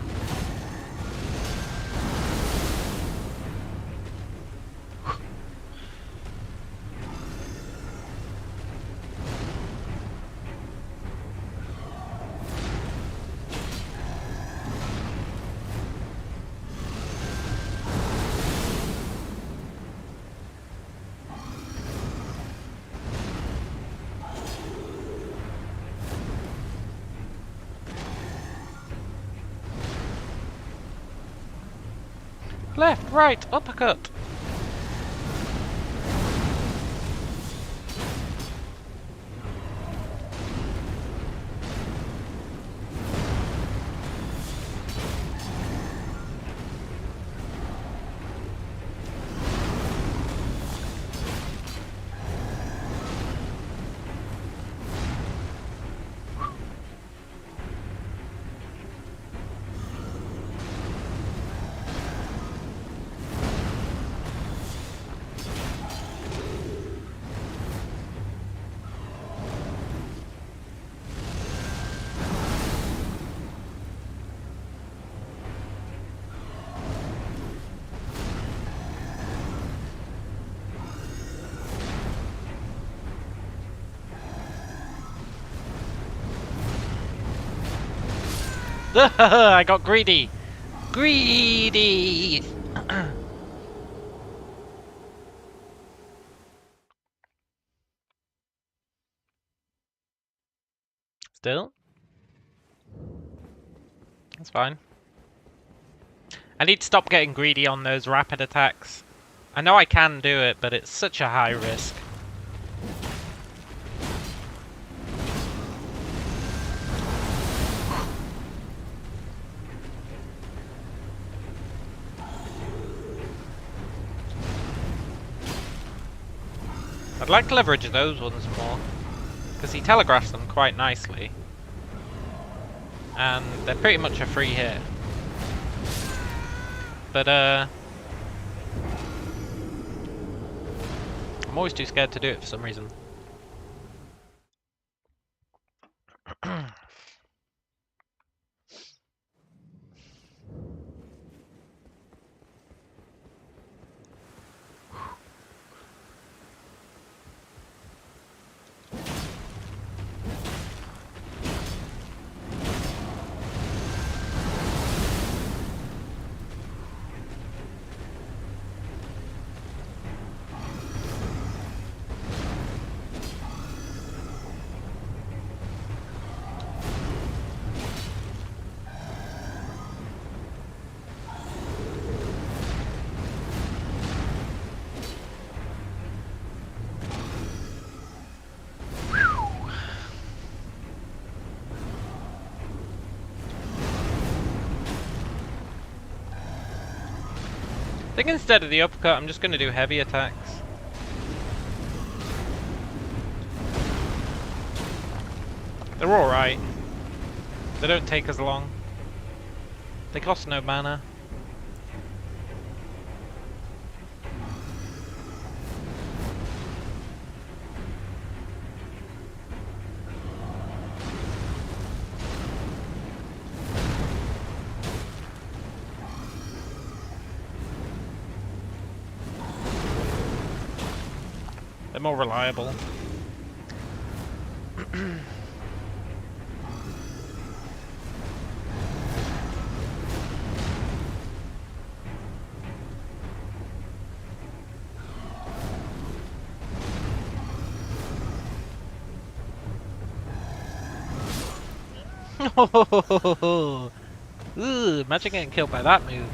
Left, right, uppercut. I got greedy! Greedy! Still? That's fine. I need to stop getting greedy on those rapid attacks. I know I can do it, but it's such a high risk. I'd like to leverage those ones more, because he telegraphs them quite nicely. And they're pretty much a free hit. But I'm always too scared to do it for some reason. I think instead of the uppercut, I'm just going to do heavy attacks. They're alright. They don't take as long. They cost no mana. They're more reliable. Ooh, imagine getting killed by that move.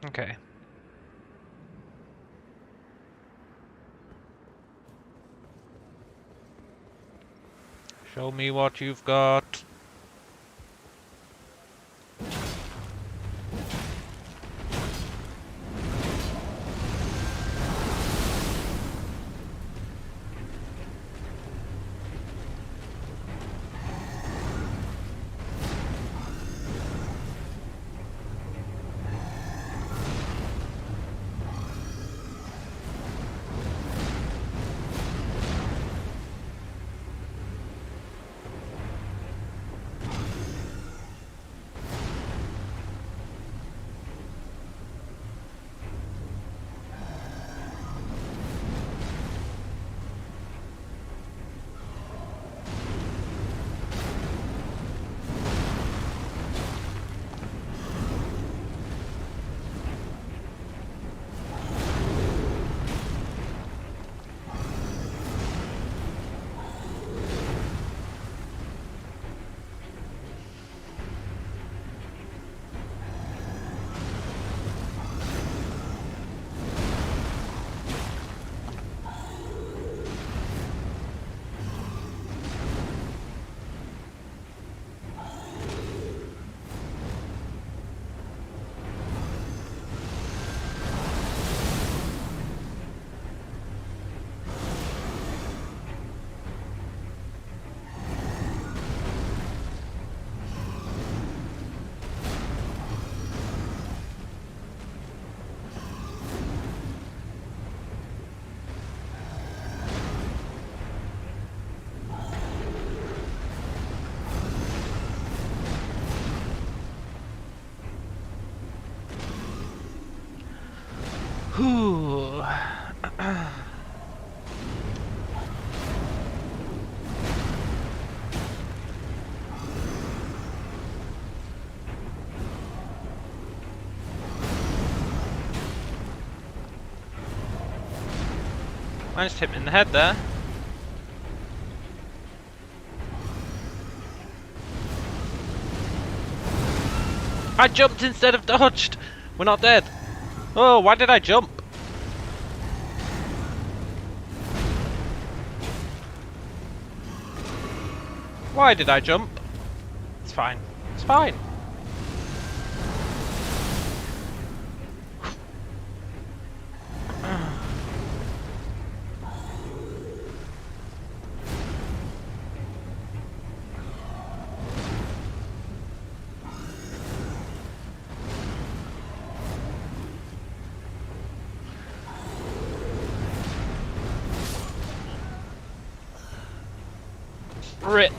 Okay. Show me what you've got. Whew. Managed to hit him in the head there. I jumped instead of dodged. We're not dead. Oh, why did I jump? Why did I jump? It's fine. It's fine. Rip.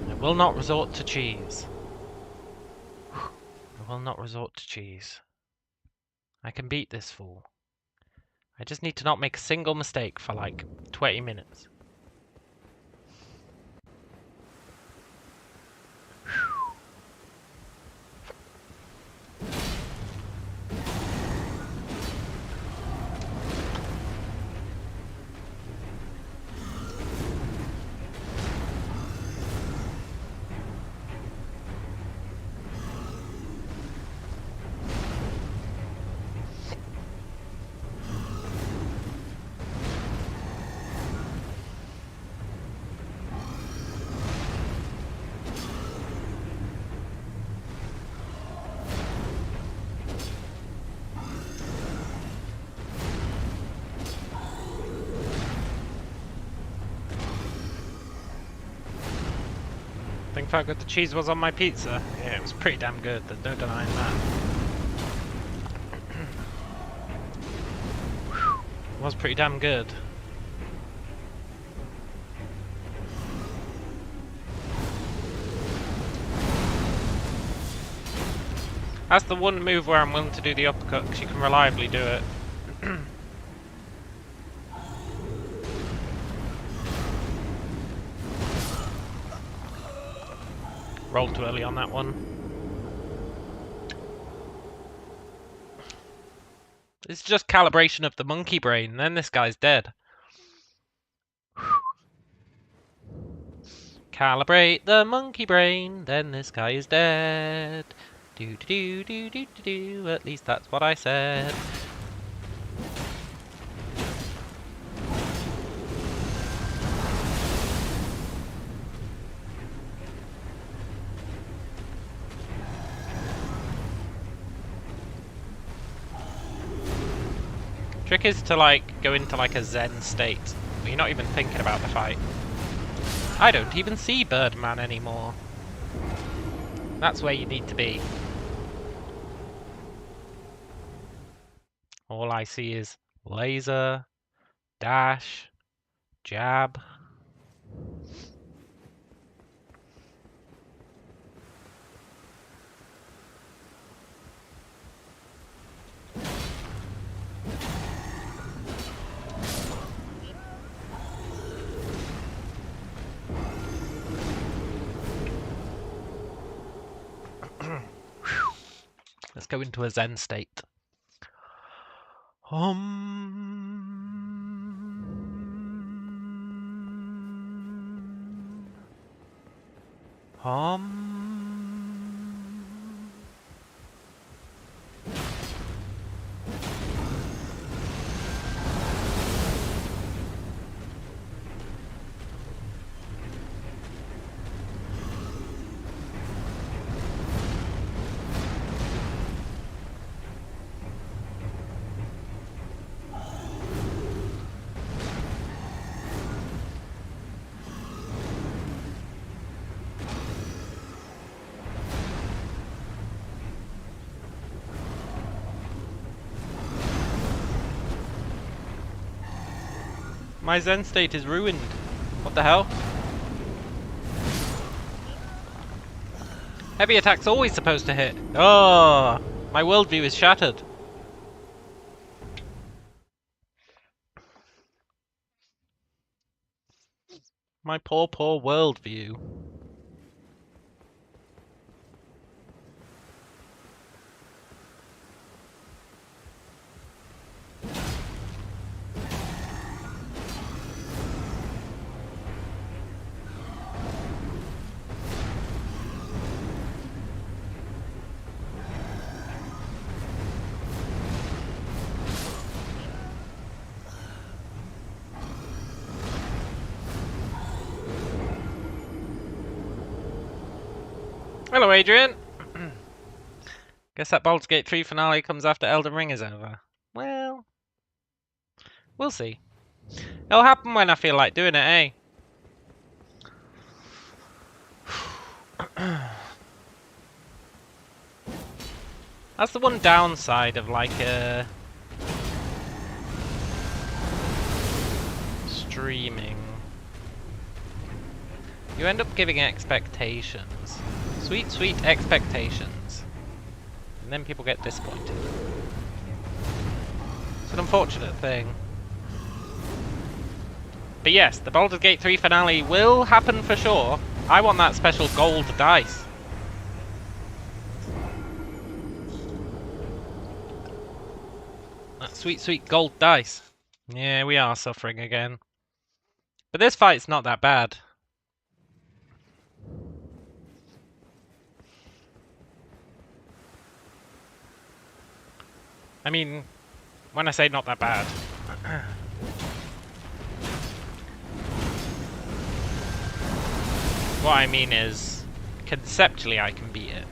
I will not resort to cheese. I will not resort to cheese. I can beat this fool. I just need to not make a single mistake for like 20 minutes. Think how good the cheese was on my pizza? Yeah, it was pretty damn good, there's no denying that. It was pretty damn good. That's the one move where I'm willing to do the uppercut, because you can reliably do it. Rolled too early on that one. It's just calibration of the monkey brain, then this guy's dead. Calibrate the monkey brain, then this guy is dead. Do do do do do do, at least that's what I said. Trick is to like go into like a zen state where you're not even thinking about the fight. I don't even see Birdman anymore. That's where you need to be. All I see is laser, dash, jab. Let's go into a zen state. My zen state is ruined. What the hell? Heavy attack's always supposed to hit. Oh, my worldview is shattered. My poor, poor worldview. Hello, Adrian. Guess that Baldur's Gate 3 finale comes after Elden Ring is over. Well, we'll see. It'll happen when I feel like doing it, eh? That's the one downside of like streaming. You end up giving expectations. Sweet, sweet expectations. And then people get disappointed. It's an unfortunate thing. But yes, the Baldur's Gate 3 finale will happen for sure. I want that special gold dice. That sweet, sweet gold dice. Yeah, we are suffering again. But this fight's not that bad. I mean, when I say not that bad... what I mean is, conceptually I can beat it.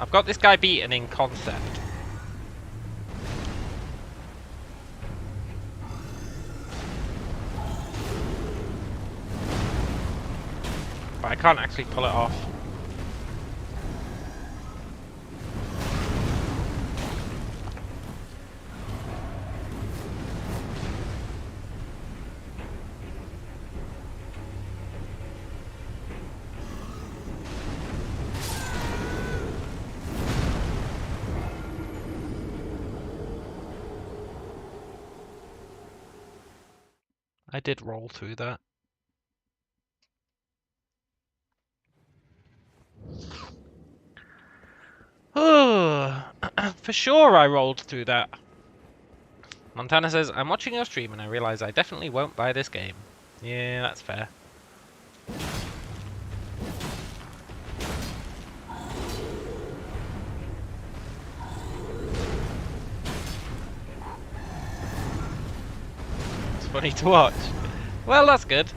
I've got this guy beaten in concept. But I can't actually pull it off. I did roll through that. Oh, for sure I rolled through that. Montana says, I'm watching your stream and I realise I definitely won't buy this game. Yeah, that's fair. It's funny to watch. Well, that's good.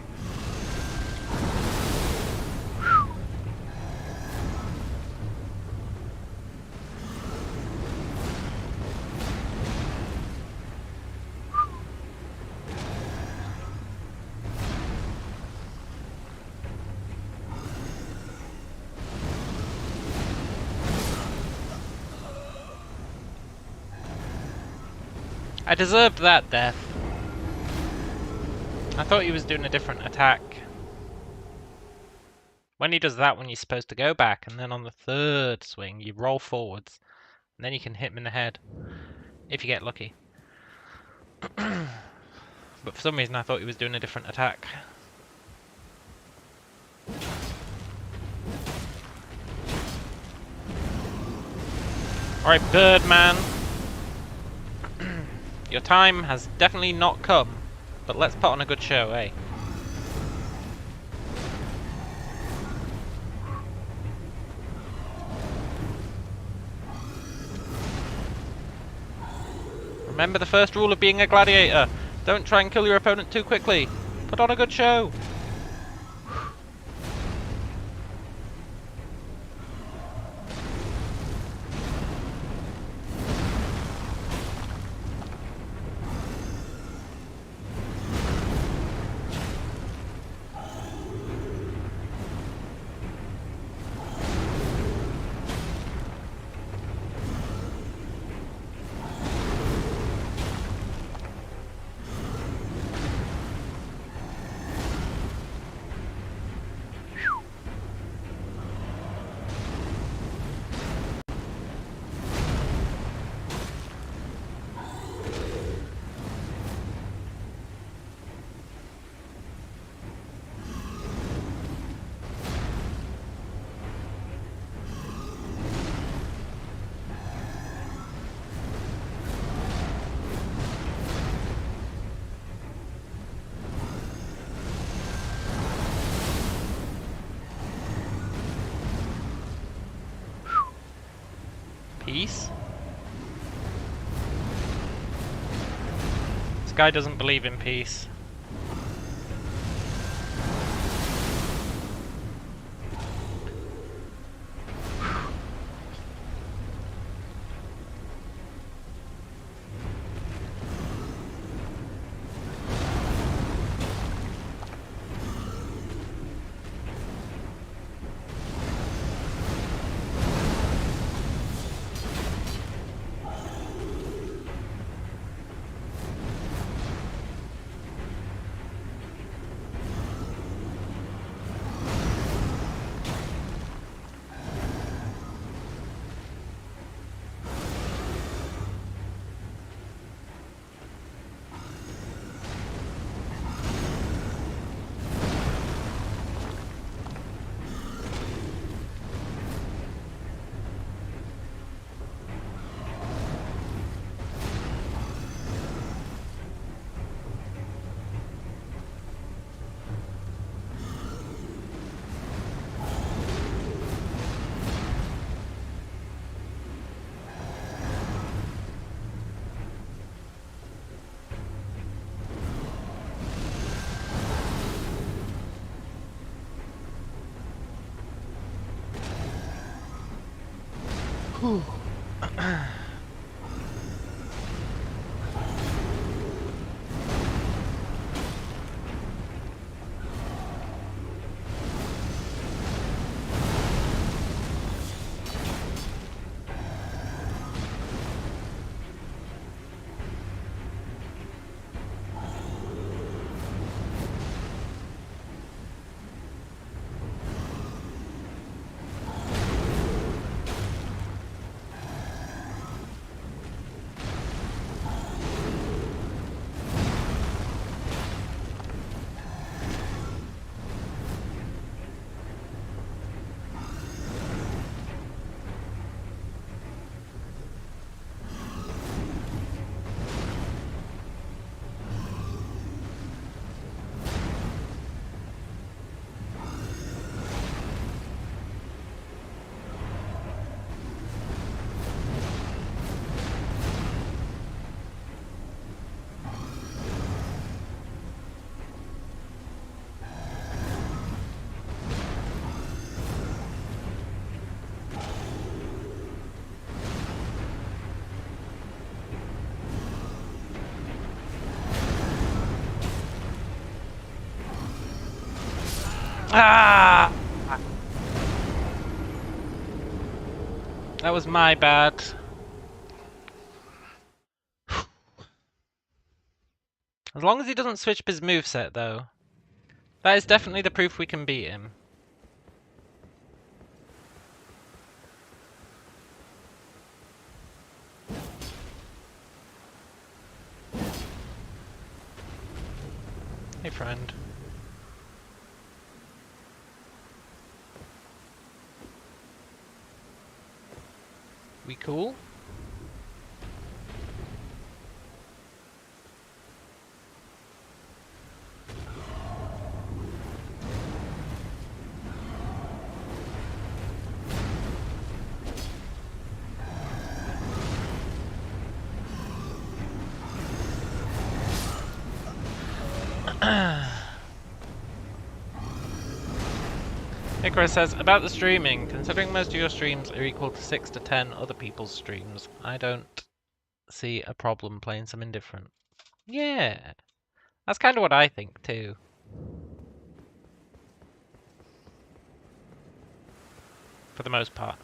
I deserved that death. I thought he was doing a different attack. When he does that, when you're supposed to go back, and then on the third swing, you roll forwards, and then you can hit him in the head, if you get lucky. But for some reason, I thought he was doing a different attack. Alright, Birdman. Your time has definitely not come, but let's put on a good show, eh? Remember the first rule of being a gladiator. Don't try and kill your opponent too quickly. Put on a good show. Peace? This guy doesn't believe in peace. Ah! That was my bad. As long as he doesn't switch up his moveset, though. That is definitely the proof we can beat him. Hey, friend. We cool? Icarus says, about the streaming, considering most of your streams are equal to 6 to 10 other people's streams, I don't see a problem playing something different. Yeah, that's kind of what I think too. For the most part.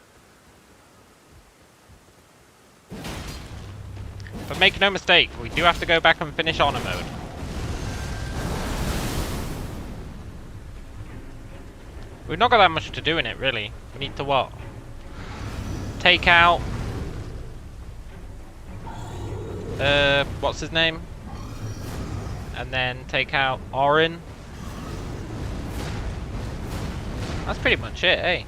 But make no mistake, we do have to go back and finish honor mode. We've not got that much to do in it, really. We need to what? Take out... what's his name? And then take out Orin. That's pretty much it, eh?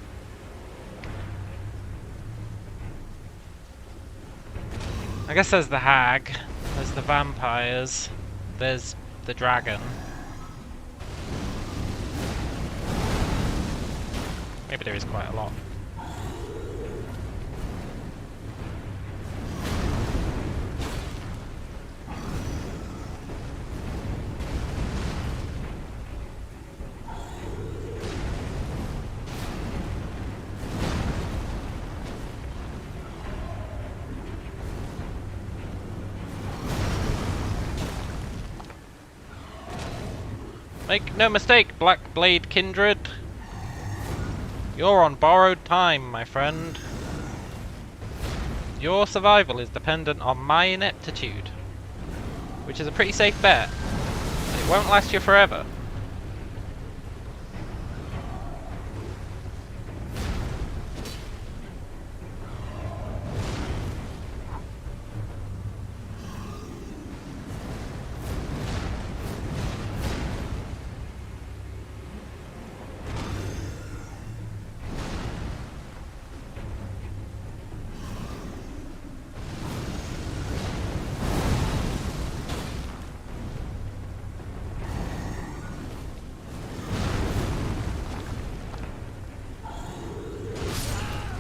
I guess there's the hag, there's the vampires, there's the dragon. Maybe there is quite a lot. Make no mistake, Black Blade Kindred. You're on borrowed time, my friend. Your survival is dependent on my ineptitude. Which is a pretty safe bet. It won't last you forever.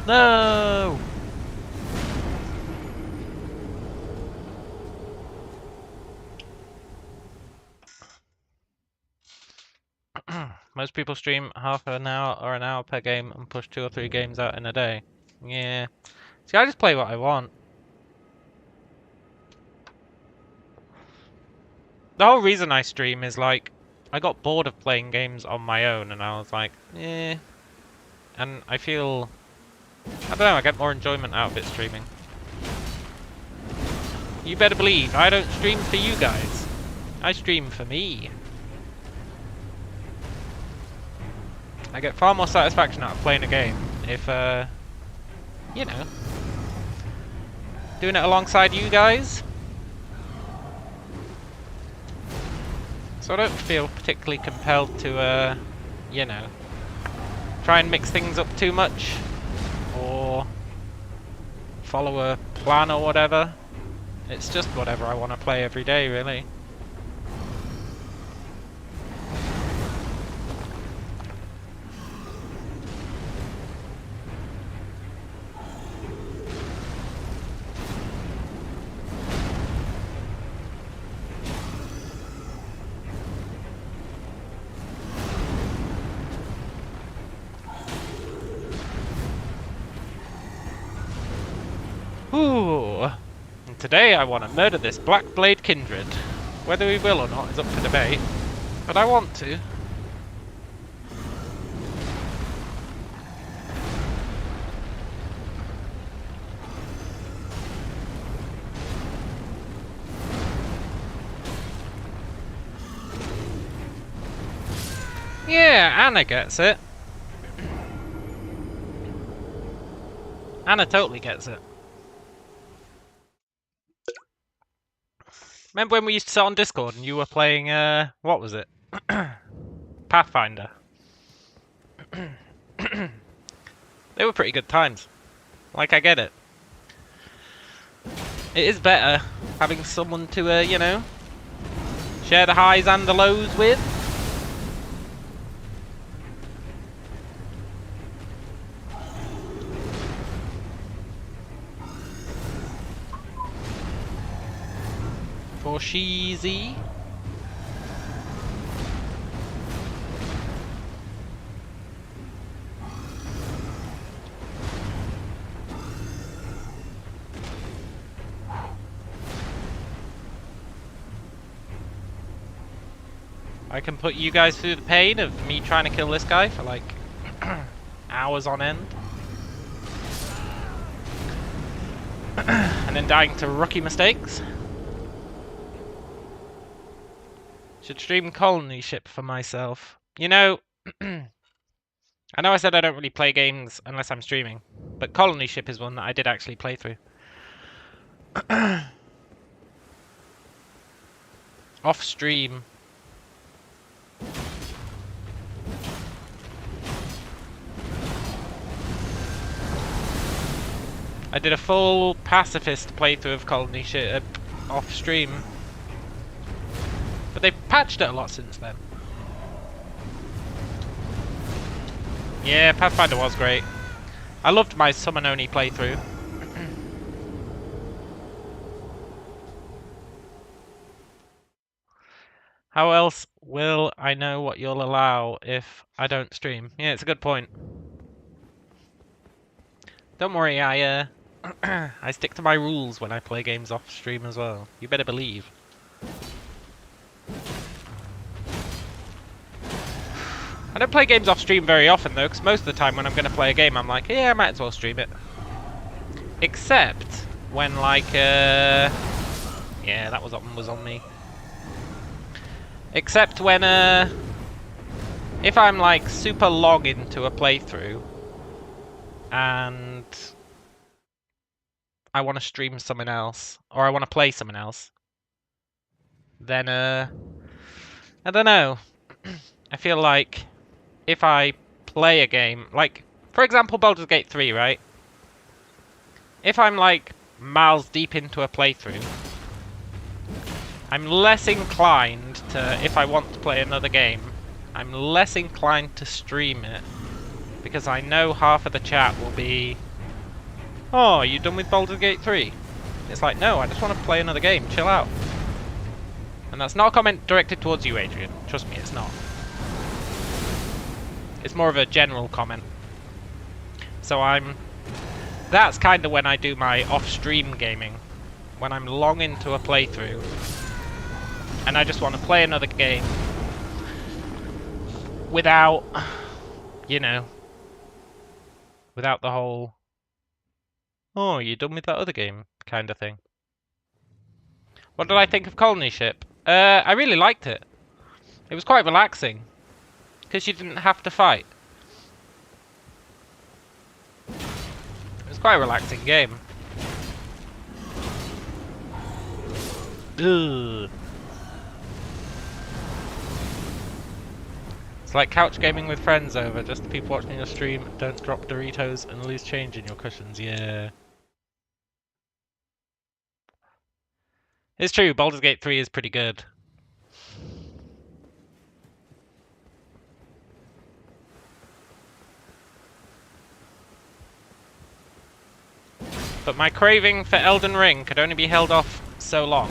No! Most people stream half an hour or an hour per game and push 2 or 3 games out in a day. Yeah. See, I just play what I want. The whole reason I stream is like, I got bored of playing games on my own and I was like, eh. And I feel, I don't know, I get more enjoyment out of it streaming. You better believe I don't stream for you guys. I stream for me. I get far more satisfaction out of playing a game if, you know, doing it alongside you guys. So I don't feel particularly compelled to, you know, try and mix things up too much or follow a plan or whatever. It's just whatever I want to play every day, really. Ooh. And today I want to murder this Black Blade Kindred. Whether we will or not is up for debate, but I want to. Yeah, Anna gets it. Anna totally gets it. Remember when we used to sit on Discord and you were playing, what was it? Pathfinder. They were pretty good times. Like, I get it. It is better having someone to, you know, share the highs and the lows with. For Sheezy. I can put you guys through the pain of me trying to kill this guy for like hours on end. And then dying to rookie mistakes. Should stream Colony Ship for myself. You know, I know I said I don't really play games unless I'm streaming, but Colony Ship is one that I did actually play through. Off stream. I did a full pacifist playthrough of Colony Ship off stream. But they've patched it a lot since then. Yeah, Pathfinder was great. I loved my summon-only playthrough. How else will I know what you'll allow if I don't stream? Yeah, it's a good point. Don't worry, I I stick to my rules when I play games off stream as well. You better believe. I don't play games off stream very often though, because most of the time when I'm going to play a game I'm like, yeah, I might as well stream it. Except when like, yeah, that was on me. Except when, if I'm like super long into a playthrough and I want to stream something else, or I want to play something else, then, I don't know. I feel like if I play a game, like, for example, Baldur's Gate 3, right? If I'm, like, miles deep into a playthrough, I'm less inclined to, if I want to play another game, I'm less inclined to stream it, because I know half of the chat will be, oh, are you done with Baldur's Gate 3? It's like, no, I just want to play another game, chill out. And that's not a comment directed towards you, Adrian. Trust me, it's not. It's more of a general comment. So I'm That's kind of when I do my off-stream gaming. When I'm long into a playthrough. And I just want to play another game. Without, you know, without the whole, oh, you done with that other game kind of thing. What did I think of Colony Ship? I really liked it. It was quite relaxing. Because you didn't have to fight. It was quite a relaxing game. Ugh. It's like couch gaming with friends over. Just the people watching your stream don't drop Doritos and lose change in your cushions. Yeah. It's true, Baldur's Gate 3 is pretty good. But my craving for Elden Ring could only be held off so long.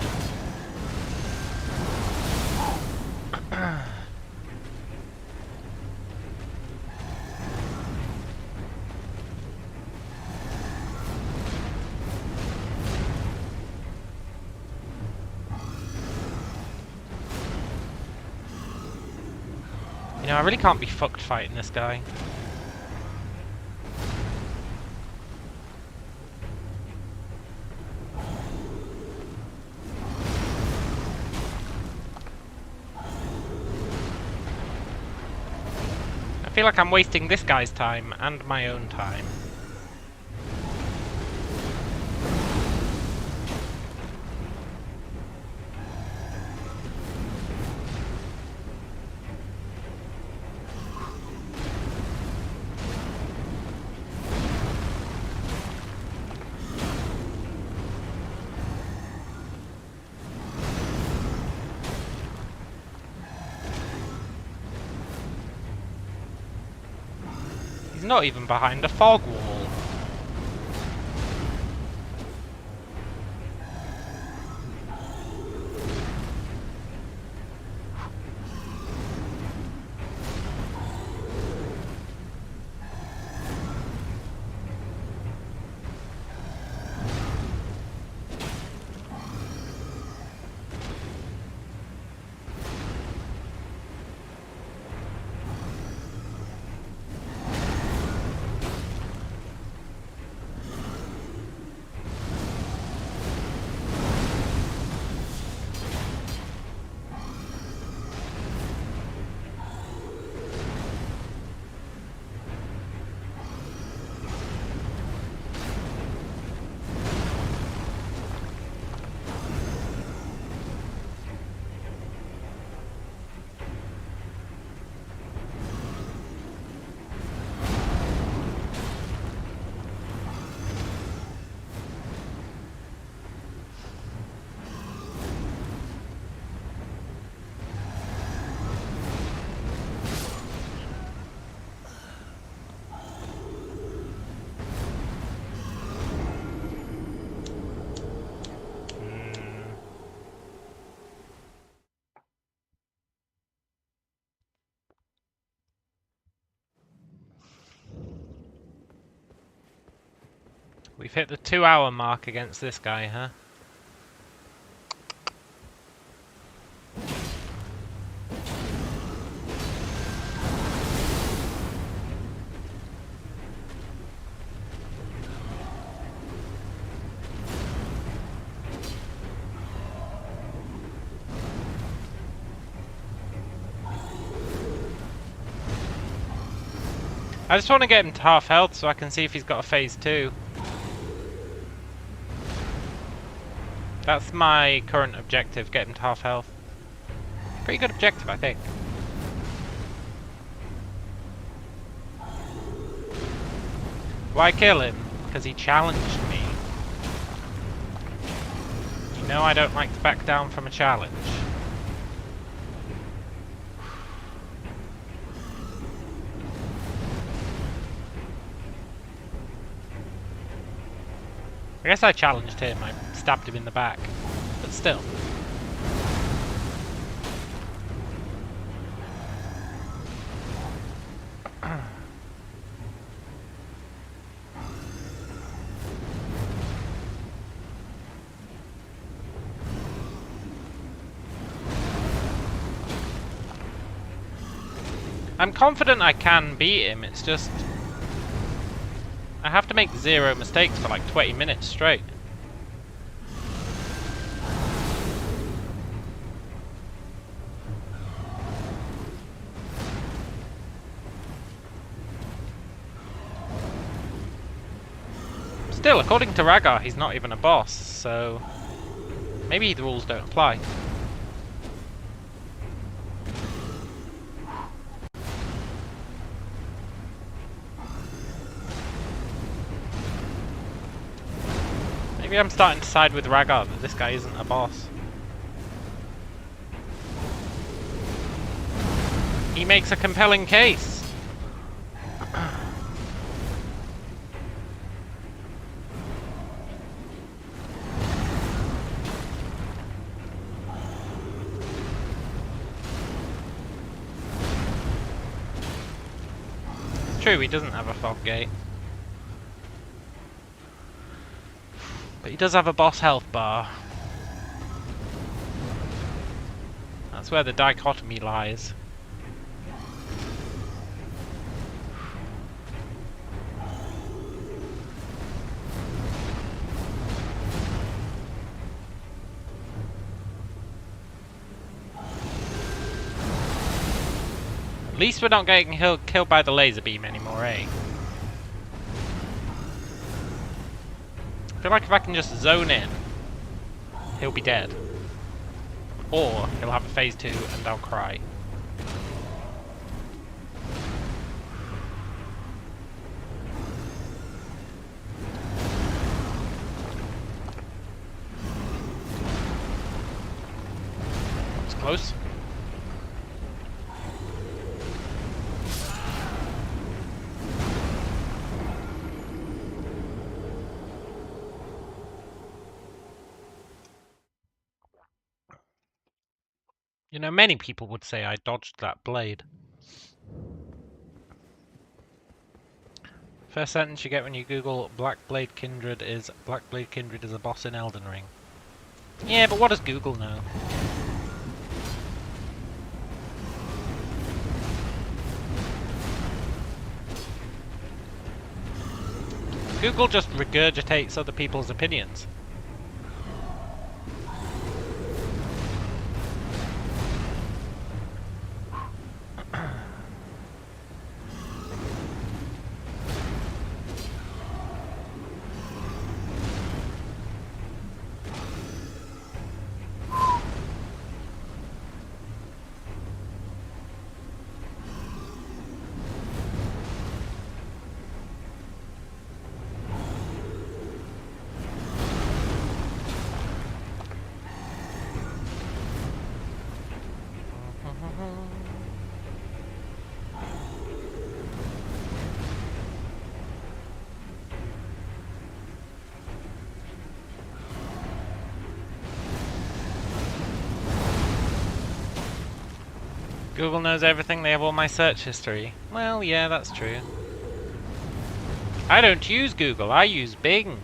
You know, I really can't be fucked fighting this guy. I feel like I'm wasting this guy's time and my own time. He's not even behind a fog wall. We've hit the 2-hour mark against this guy, huh? I just want to get him to half health so I can see if he's got a phase 2. That's my current objective, get him to half health. Pretty good objective, I think. Why kill him? Because he challenged me. You know I don't like to back down from a challenge. I guess I challenged him, I stabbed him in the back, but still. I'm confident I can beat him, it's just... I have to make 0 mistakes for like 20 minutes straight. Still, according to Rhaegar, he's not even a boss, so... maybe the rules don't apply. Maybe I'm starting to side with Rhaegar that this guy isn't a boss. He makes a compelling case. True, he doesn't have a fog gate. But he does have a boss health bar. That's where the dichotomy lies. At least we're not getting killed by the laser beam anymore, eh? I feel like if I can just zone in, he'll be dead. Or he'll have a phase 2 and I'll cry. It's close. You know, many people would say I dodged that blade. First sentence you get when you Google Blackblade Kindred is Blackblade Kindred is a boss in Elden Ring. Yeah, but what does Google know? Google just regurgitates other people's opinions. Google knows everything, they have all my search history. Well, yeah, that's true. I don't use Google, I use Bing.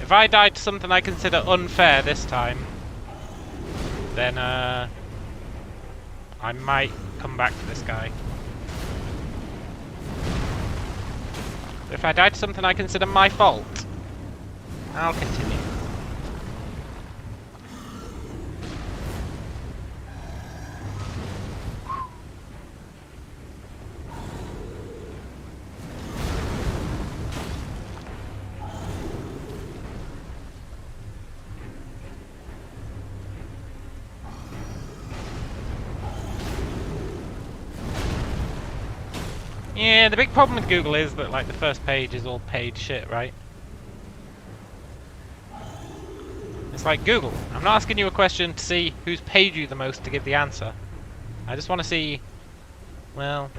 If I die to something I consider unfair this time, then I might come back to this guy. If I die to something I consider my fault, I'll continue. Yeah, the big problem with Google is that like the first page is all paid shit, right? It's like, Google, I'm not asking you a question to see who's paid you the most to give the answer. I just want to see, well,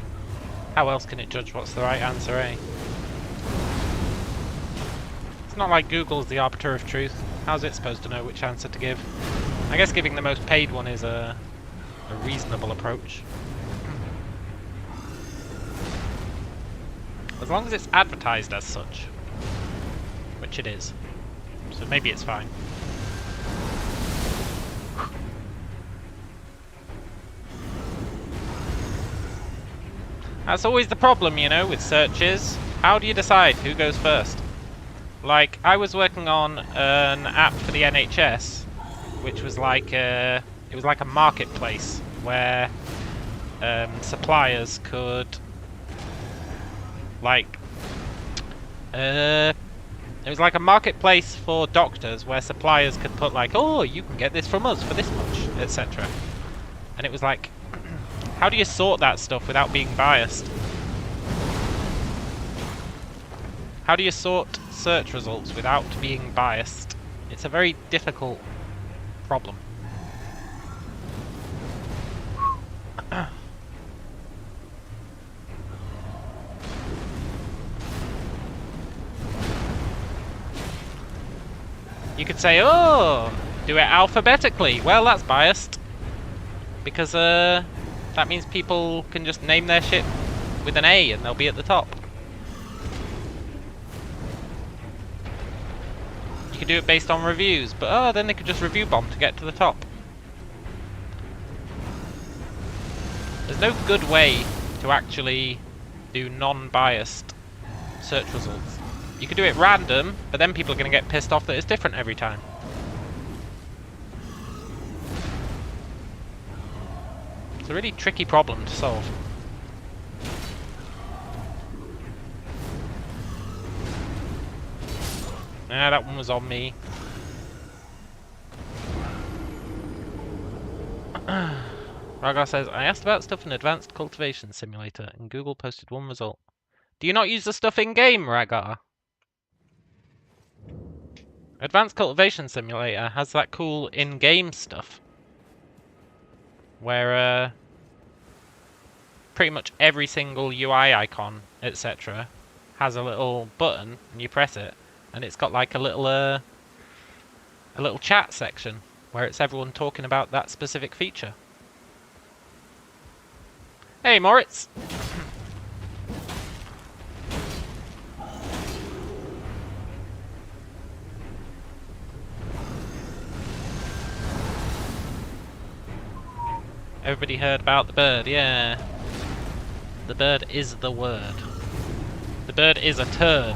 how else can it judge what's the right answer, eh? It's not like Google's the arbiter of truth. How's it supposed to know which answer to give? I guess giving the most paid one is a reasonable approach. As long as it's advertised as such. Which it is. So maybe it's fine. That's always the problem, you know, with searches. How do you decide who goes first? Like, I was working on an app for the NHS, which was like it was like a marketplace where suppliers could, like, it was like a marketplace for doctors where suppliers could put like, oh, you can get this from us for this much, etc. And it was like, how do you sort that stuff without being biased? How do you sort search results without being biased? It's a very difficult problem. You could say, oh, do it alphabetically. Well, that's biased. Because that means people can just name their shit with an A and they'll be at the top. You could do it based on reviews, but then they could just review bomb to get to the top. There's no good way to actually do non-biased search results. You could do it random, but then people are going to get pissed off that it's different every time. It's a really tricky problem to solve. Ah, that one was on me. Ragar says, I asked about stuff in Advanced Cultivation Simulator, and Google posted one result. Do you not use the stuff in-game, Ragar? Advanced Cultivation Simulator has that cool in-game stuff. Where, pretty much every single UI icon, etc., has a little button, and you press it, and it's got like a little chat section where it's everyone talking about that specific feature. Hey, Moritz! Everybody heard about the bird, yeah. The bird is the word. The bird is a turd.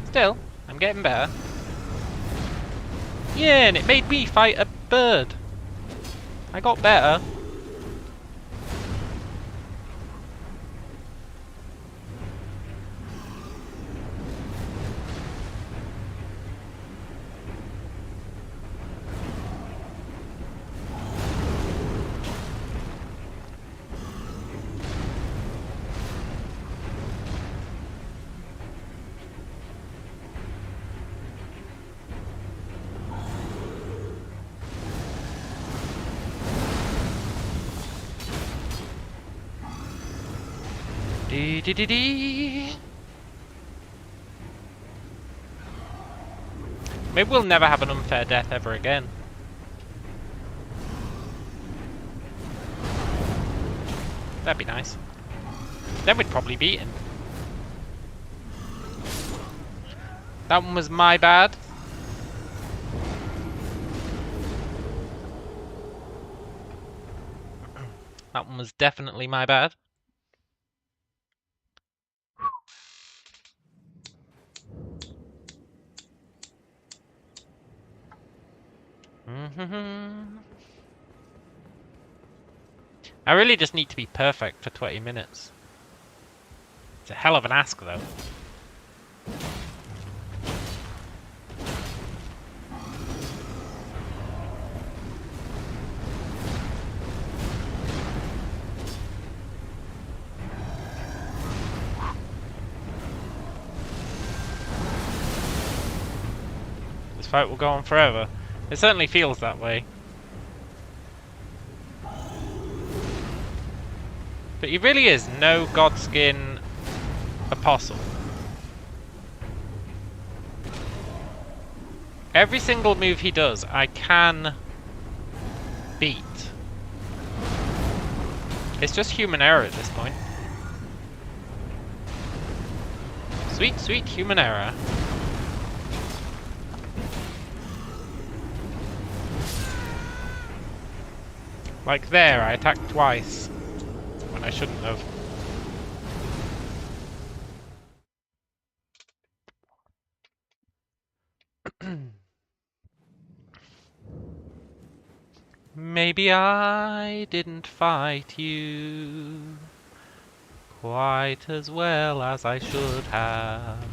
Still, I'm getting better. Yeah, and it made me fight a bird. I got better. Dee dee dee dee. Maybe we'll never have an unfair death ever again. That'd be nice. Then we'd probably beat him. That one was my bad. That one was definitely my bad. I really just need to be perfect for 20 minutes. It's a hell of an ask, though. This fight will go on forever. It certainly feels that way. But he really is no Godskin Apostle. Every single move he does, I can beat. It's just human error at this point. Sweet, sweet human error. Like there, I attacked twice when I shouldn't have. Maybe I didn't fight you quite as well as I should have.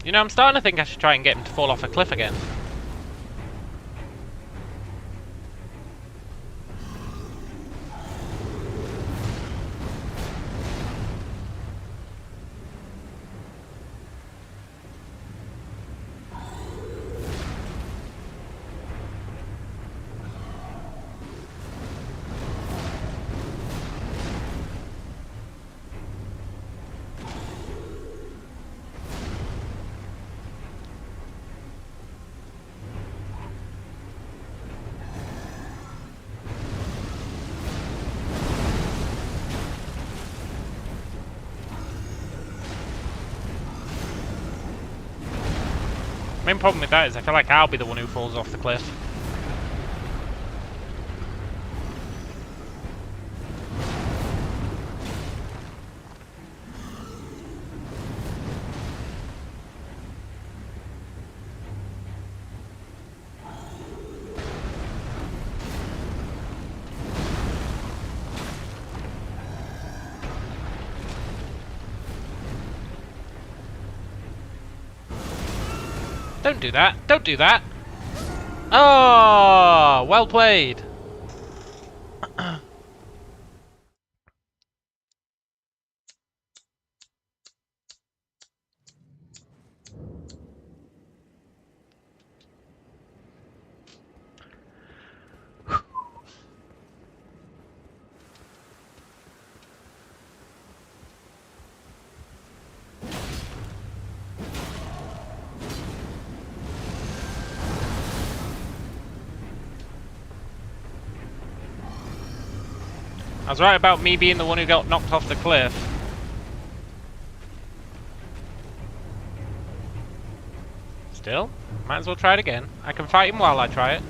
You know, I'm starting to think I should try and get him to fall off a cliff again. Main problem with that is I feel like I'll be the one who falls off the cliff. Don't do that! Don't do that! Oh, well played! I was right about me being the one who got knocked off the cliff. Still, might as well try it again. I can fight him while I try it.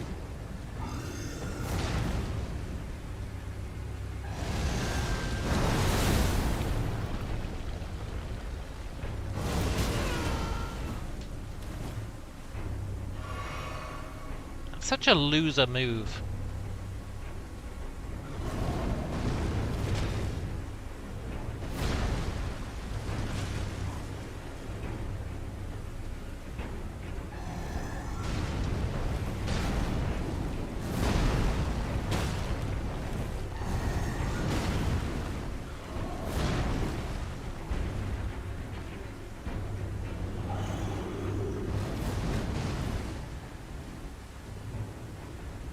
That's such a loser move.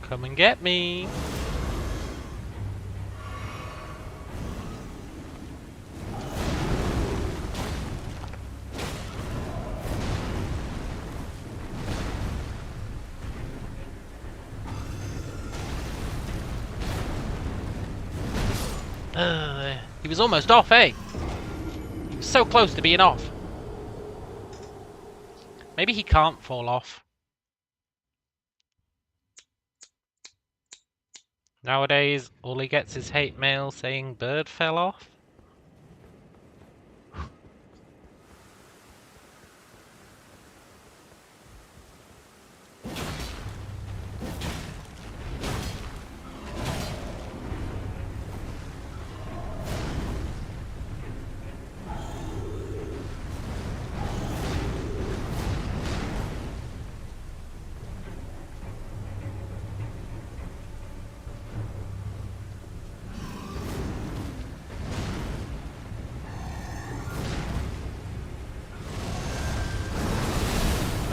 Come and get me. He was almost off, eh? He was so close to being off. Maybe he can't fall off. Nowadays, all he gets is hate mail saying bird fell off.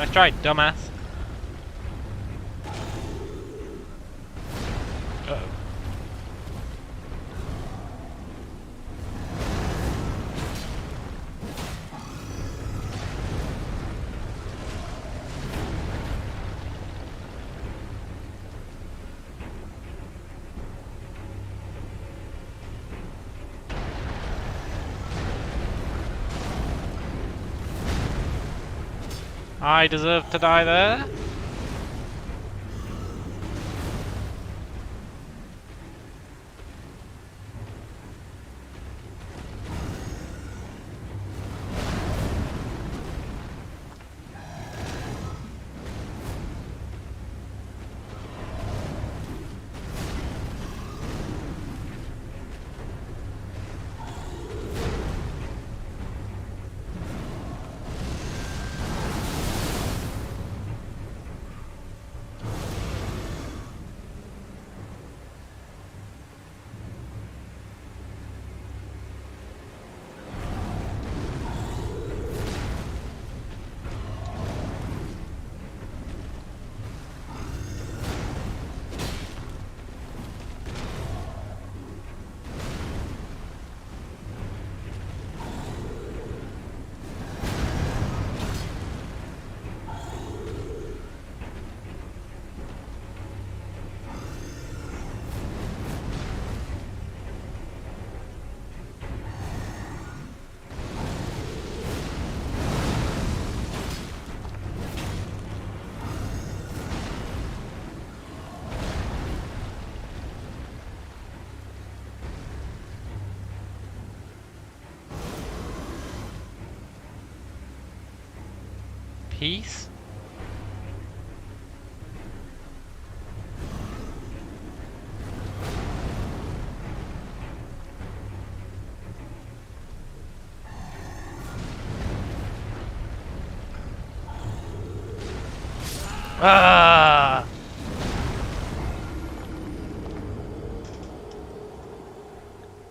Nice try, dumbass. Uh-oh. I deserve to die there. Peace? Ah!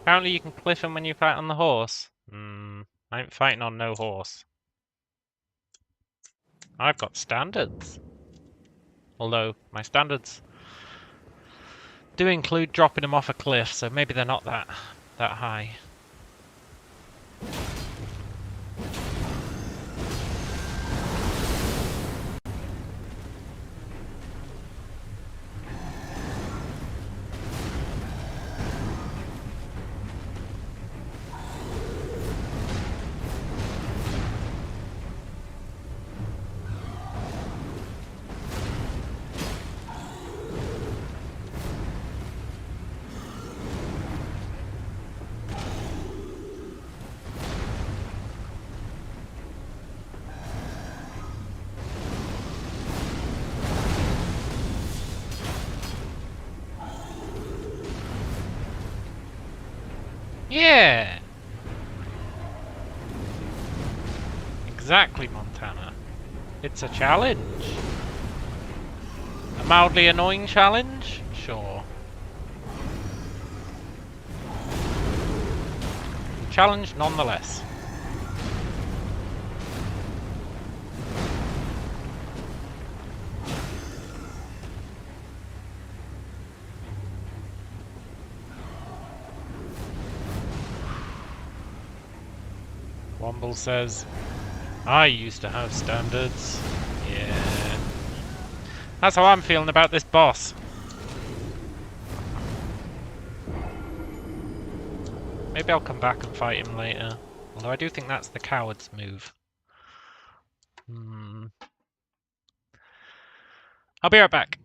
Apparently you can cliff him when you fight on the horse. I ain't fighting on no horse. I've got standards. Although, my standards do include dropping him off a cliff, so maybe they're not that high. Yeah! Exactly, Montana. It's a challenge. A mildly annoying challenge? Sure. Challenge nonetheless. Womble says, I used to have standards. Yeah. That's how I'm feeling about this boss. Maybe I'll come back and fight him later. Although I do think that's the coward's move. I'll be right back.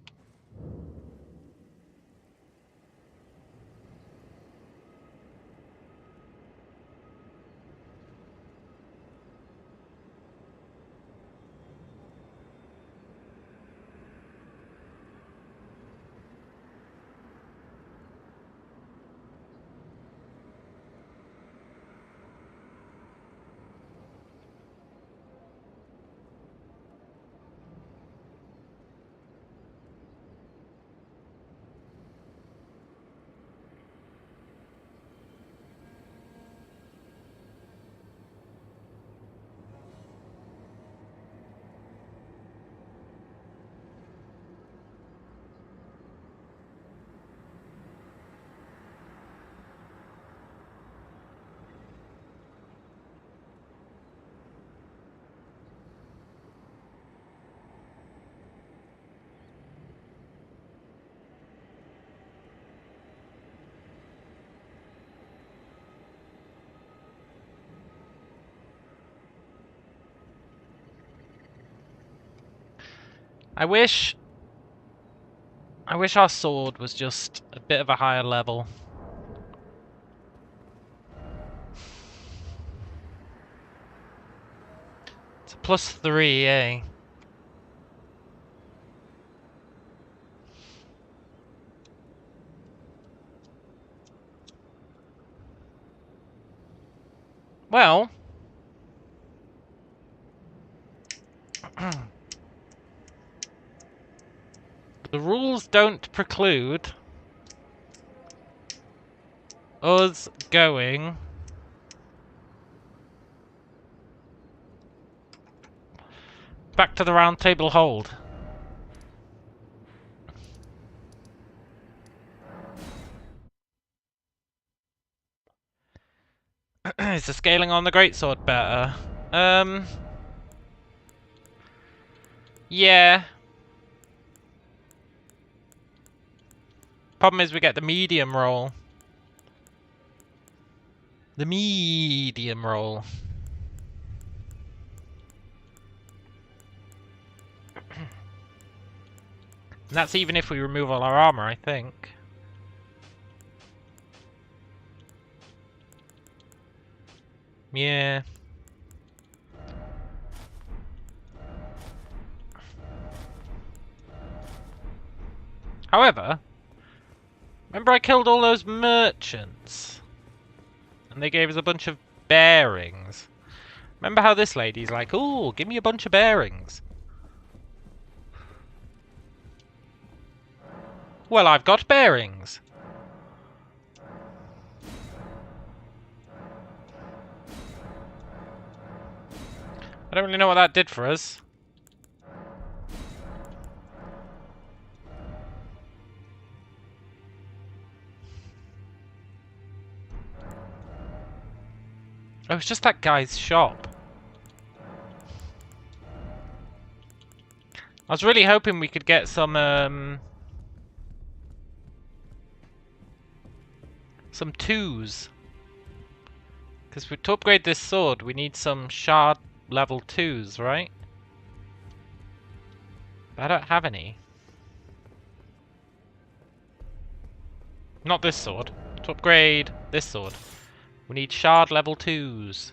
I wish our sword was just a bit of a higher level. It's a +3, eh? Well, the rules don't preclude us going back to the round table hold. Is the scaling on the greatsword better? Yeah. Problem is we get the medium roll. The medium roll. And that's even if we remove all our armor, I think. Yeah. However, remember I killed all those merchants? And they gave us a bunch of bearings. Remember how this lady's like, ooh, give me a bunch of bearings. Well, I've got bearings. I don't really know what that did for us. Oh, it's just that guy's shop. I was really hoping we could get some twos. Because to upgrade this sword, we need some shard level 2s, right? But I don't have any. Not this sword. To upgrade this sword, we need shard level 2s.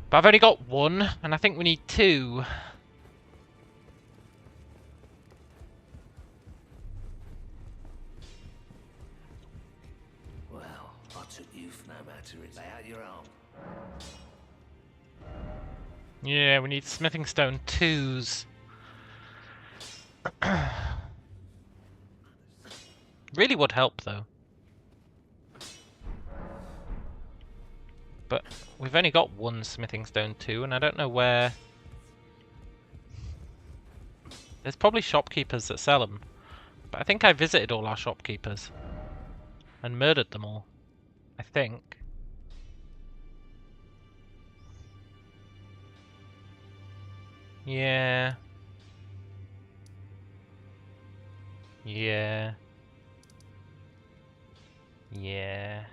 But I've only got one, and I think we need 2. Well, I took you for no matter it. Lay out your arm. Yeah, we need smithing stone 2s. Really would help, though. But we've only got one smithing stone 2, and I don't know where... There's probably shopkeepers that sell them. But I think I visited all our shopkeepers. And murdered them all. I think. Yeah. Yeah. Yeah.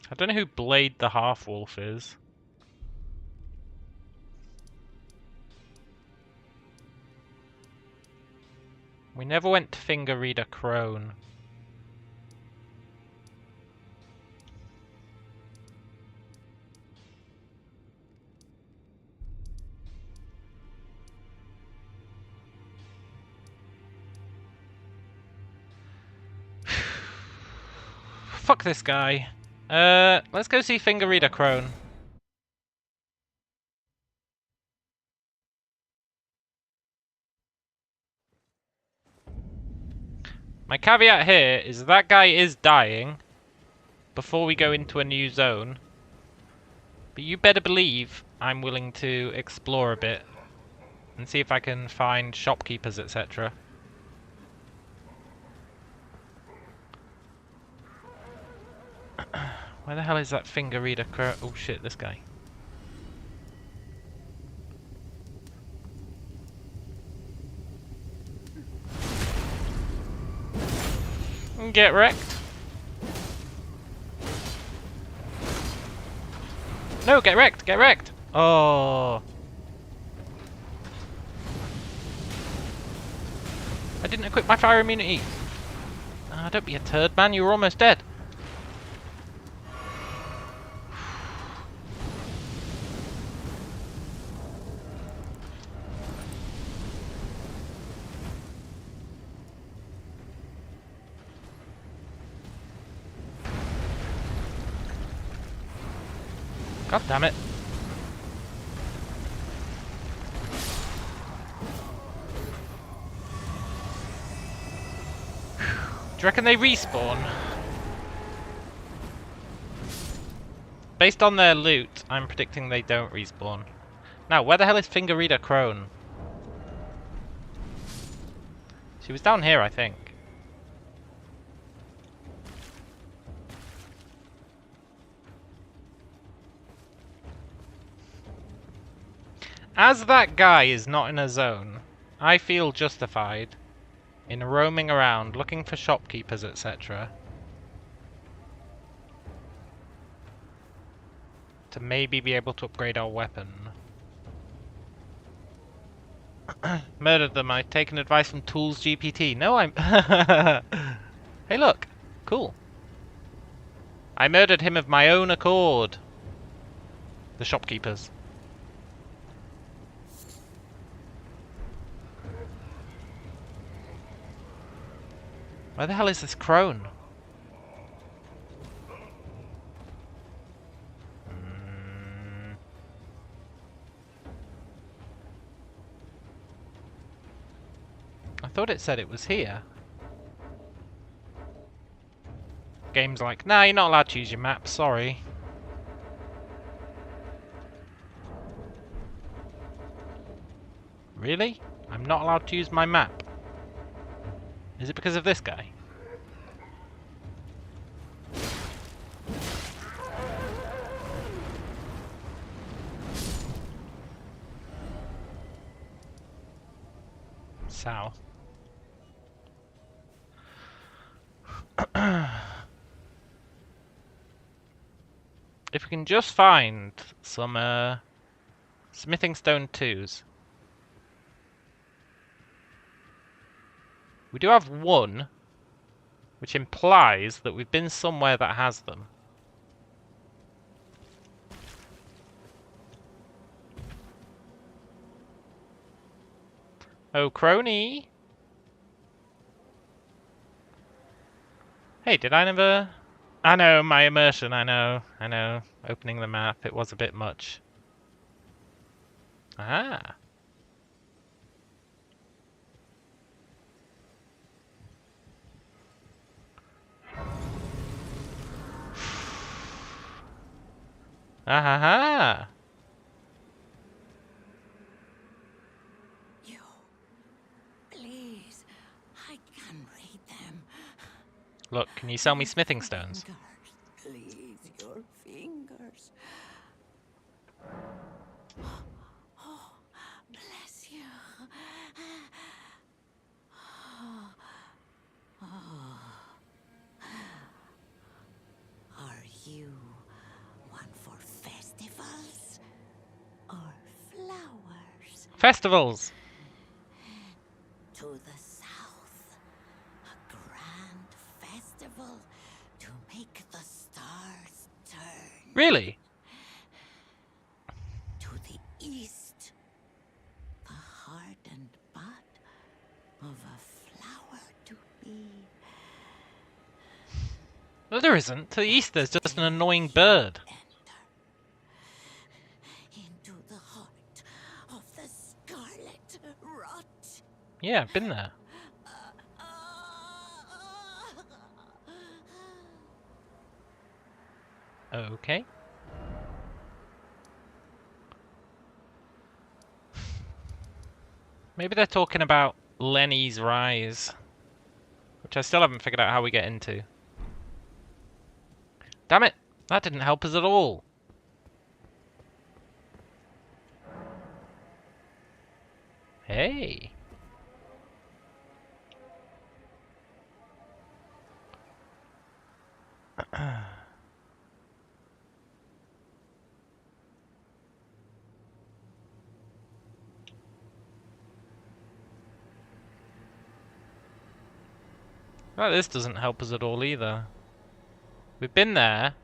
I don't know who Blade the Half-Wolf is. We never went to Finger Reader Crone. Fuck this guy. Let's go see Finger Reader Crone. My caveat here is that guy is dying before we go into a new zone. But you better believe I'm willing to explore a bit and see if I can find shopkeepers, etc. Where the hell is that Finger Reader Crone? Oh shit, this guy. Get wrecked. No, get wrecked, get wrecked. Oh. I didn't equip my fire immunity. Ah, don't be a turd, man. You were almost dead. God damn it. Do you reckon they respawn? Based on their loot, I'm predicting they don't respawn. Now, where the hell is Finger Reader Crone? She was down here, I think. As that guy is not in a zone, I feel justified in roaming around looking for shopkeepers, etc. to maybe be able to upgrade our weapon. Murdered them. I've taken advice from Tools GPT. No, I'm... Hey, look. Cool. I murdered him of my own accord. The shopkeepers. Where the hell is this crone? I thought it said it was here. Game's like, nah, you're not allowed to use your map, sorry. Really? I'm not allowed to use my map? Is it because of this guy? South. If we can just find some smithing stone 2s. We do have one, which implies that we've been somewhere that has them. Oh, crony! Hey, did I never... I know, my immersion, I know. Opening the map, it was a bit much. Ah. Ah ha ha! You, please, I can read them. Look, can you sell me smithing stones? Fingers, please, your fingers. Oh, bless you. Are you one for festivals or flowers? Festivals! To the south, a grand festival to make the stars turn. Really? To the east, the hardened bud of a flower to be. No, there isn't. To the east, there's just an annoying bird. Enter into the heart of the scarlet rot. Yeah, I've been there. Okay. Maybe they're talking about Lenny's Rise, which I still haven't figured out how we get into. Damn it! That didn't help us at all. Hey. Well, this doesn't help us at all either. We've been there.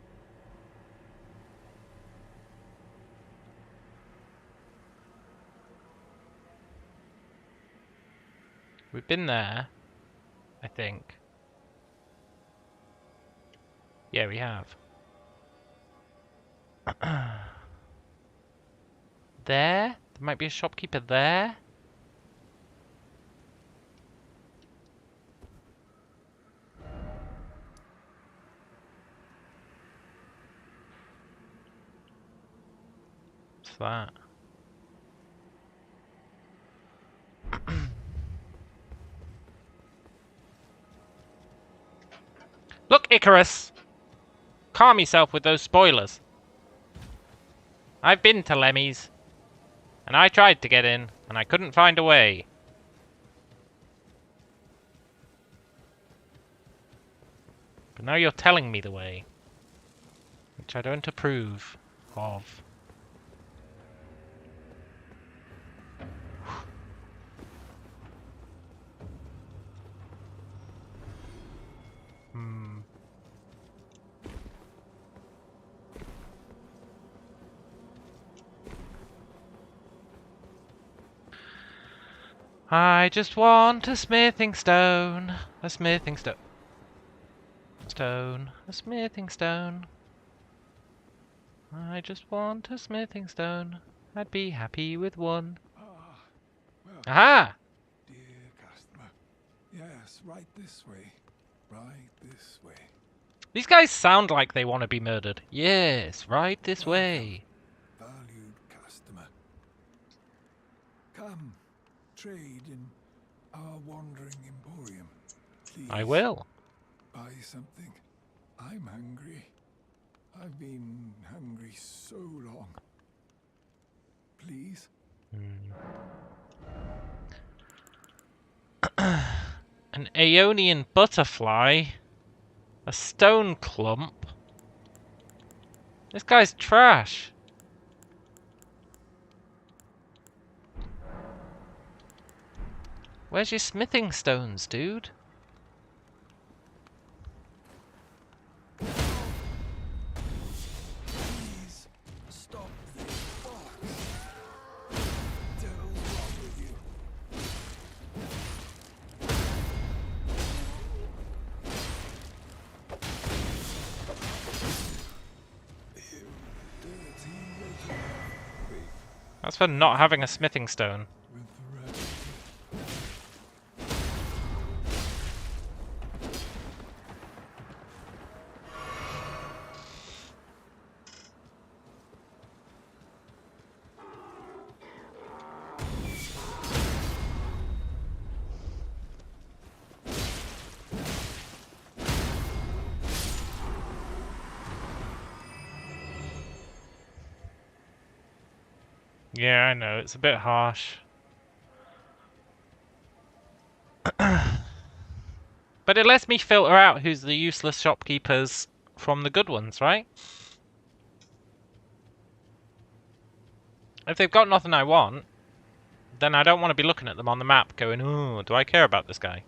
We've been there, I think. Yeah, we have. There? There might be a shopkeeper there? What's that? Look, Icarus! Calm yourself with those spoilers. I've been to Lemmy's, and I tried to get in, and I couldn't find a way. But now you're telling me the way, which I don't approve of. I just want a smithing stone, a smithing stone, a smithing stone. I just want a smithing stone. I'd be happy with one. Well, Aha! dear customer. Yes, right this way. Right this way. These guys sound like they want to be murdered. Yes, right this way. Valued customer. Come, trade in our wandering emporium. Please. I will. Buy something. I'm hungry. I've been hungry so long. Please? An Aeonian butterfly. A stone clump. This guy's trash. Where's your smithing stones, dude? Please stop this box. Tell wrong with you. You dirty little thief That's for not having a smithing stone. with the red. Yeah, I know, it's a bit harsh. But it lets me filter out who's the useless shopkeepers from the good ones, right? If they've got nothing I want, then I don't want to be looking at them on the map going, ooh, do I care about this guy?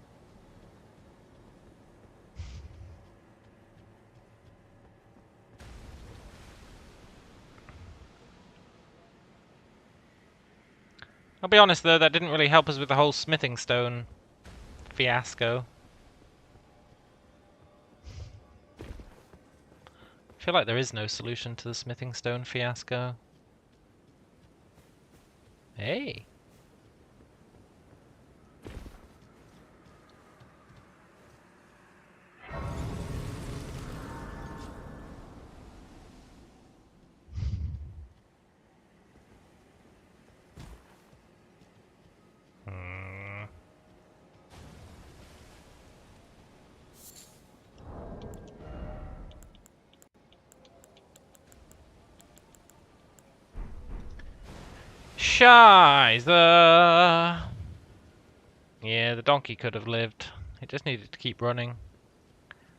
I'll be honest though, that didn't really help us with the whole smithing stone fiasco. I feel like there is no solution to the smithing stone fiasco. Hey. Shiza! Yeah, the donkey could have lived. It just needed to keep running.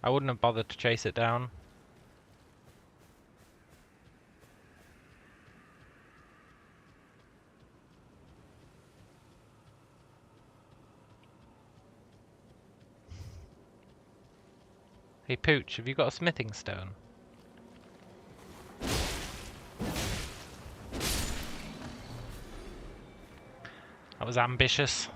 I wouldn't have bothered to chase it down. Hey Pooch, have you got a smithing stone? That was ambitious.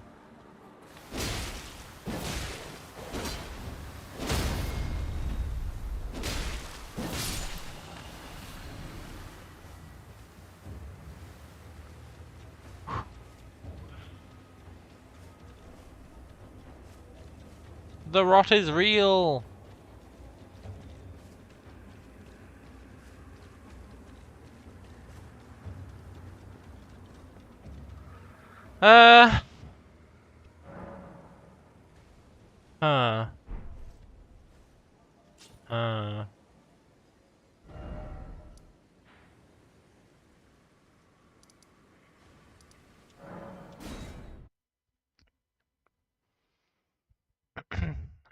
The rot is real! Huh.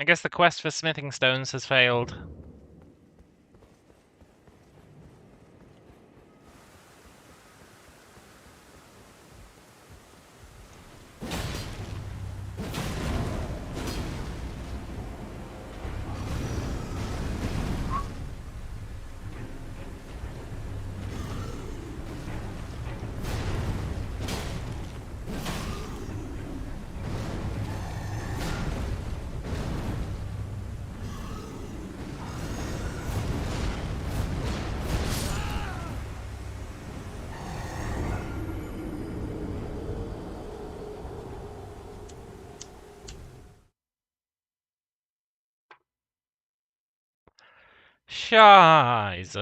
I guess the quest for smithing stones has failed. Scheiße.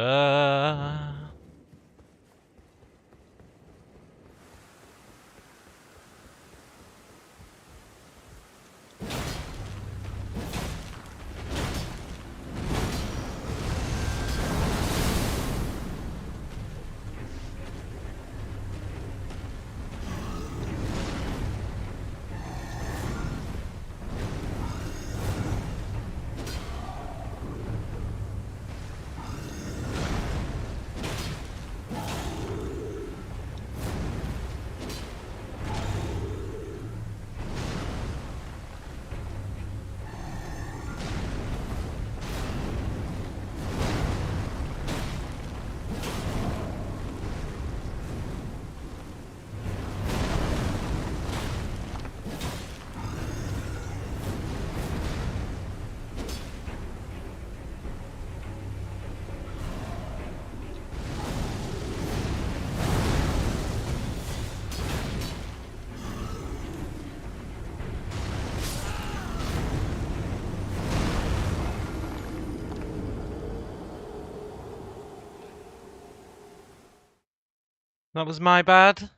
That was my bad.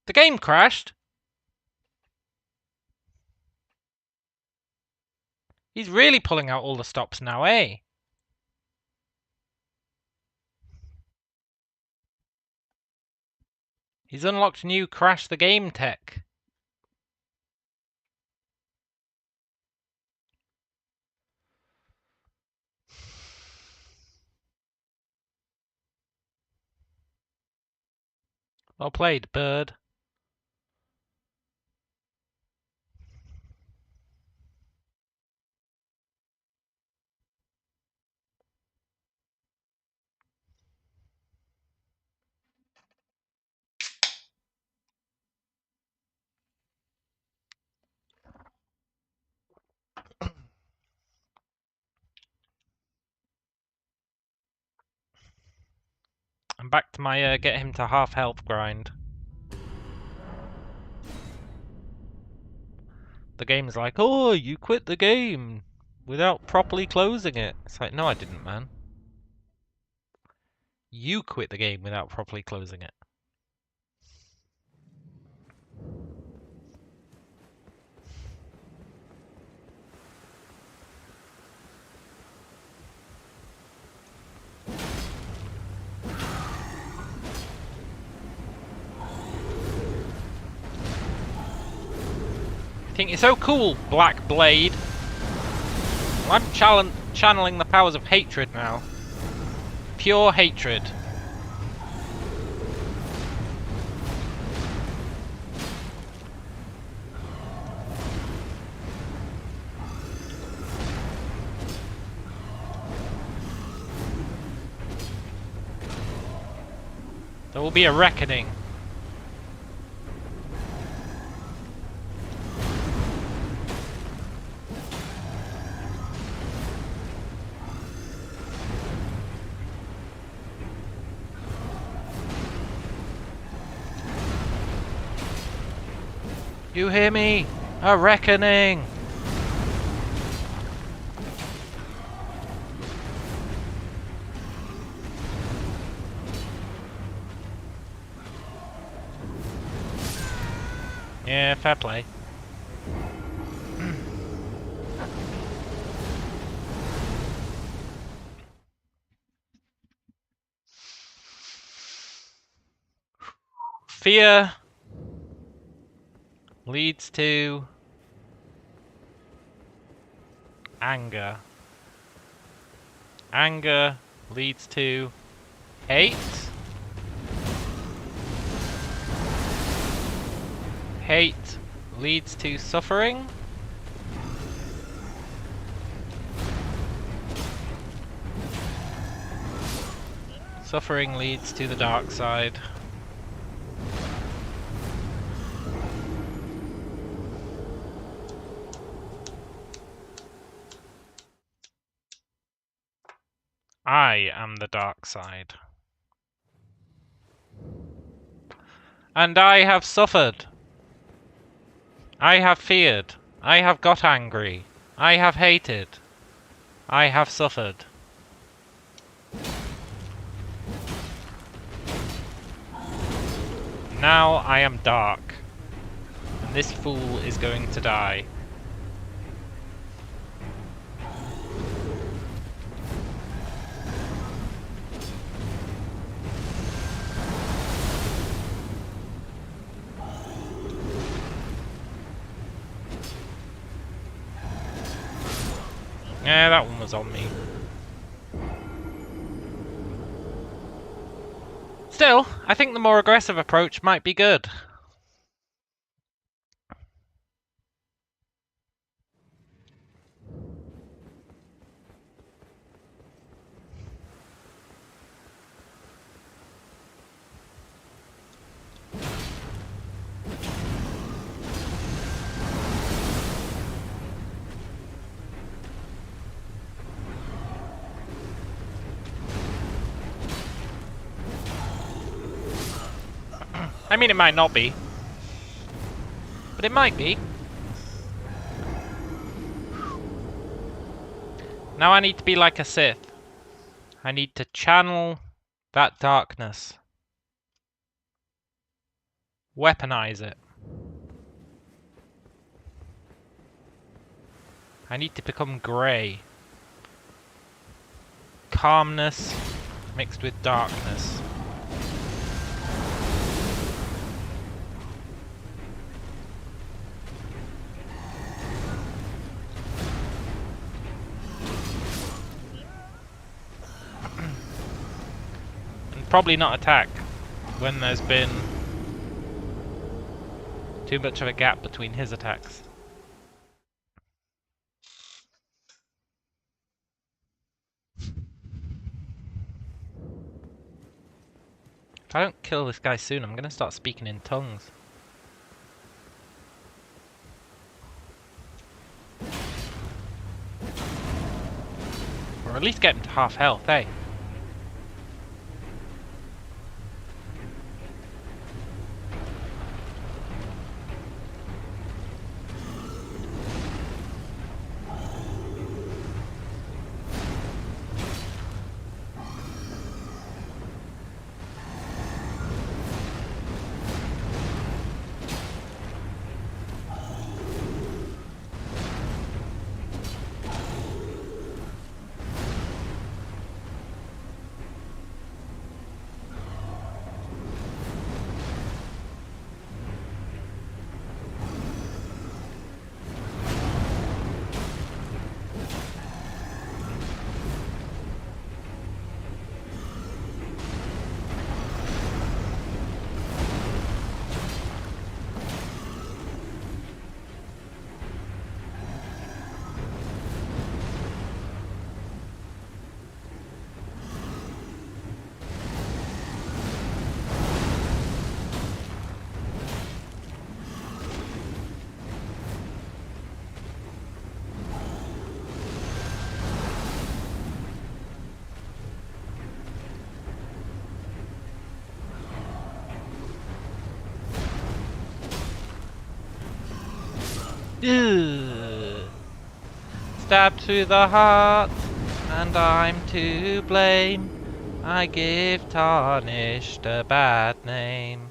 The game crashed. He's really pulling out all the stops now, eh? He's unlocked new crash the game tech. Well played, bird. I'm back to my get him to half health grind. The game's like, oh, you quit the game without properly closing it. It's like, no, I didn't, man. You quit the game without properly closing it. think you're so cool, Black Blade. I'm channeling the powers of hatred now. Pure hatred. There will be a reckoning. You hear me? A reckoning! Yeah, fair play. Fear leads to anger. Anger leads to hate. Hate leads to suffering. Suffering leads to the dark side. I am the dark side. And I have suffered. I have feared. I have got angry. I have hated. I have suffered. Now I am dark. And this fool is going to die. Yeah, that one was on me. Still, I think the more aggressive approach might be good. I mean, it might not be. But it might be. Now I need to be like a Sith. I need to channel that darkness. Weaponize it. I need to become grey. Calmness mixed with darkness. Probably not attack when there's been too much of a gap between his attacks. If I don't kill this guy soon, I'm gonna start speaking in tongues. Or at least get him to half health, eh? Ugh. Stabbed through the heart, and I'm to blame. I give Tarnished a bad name.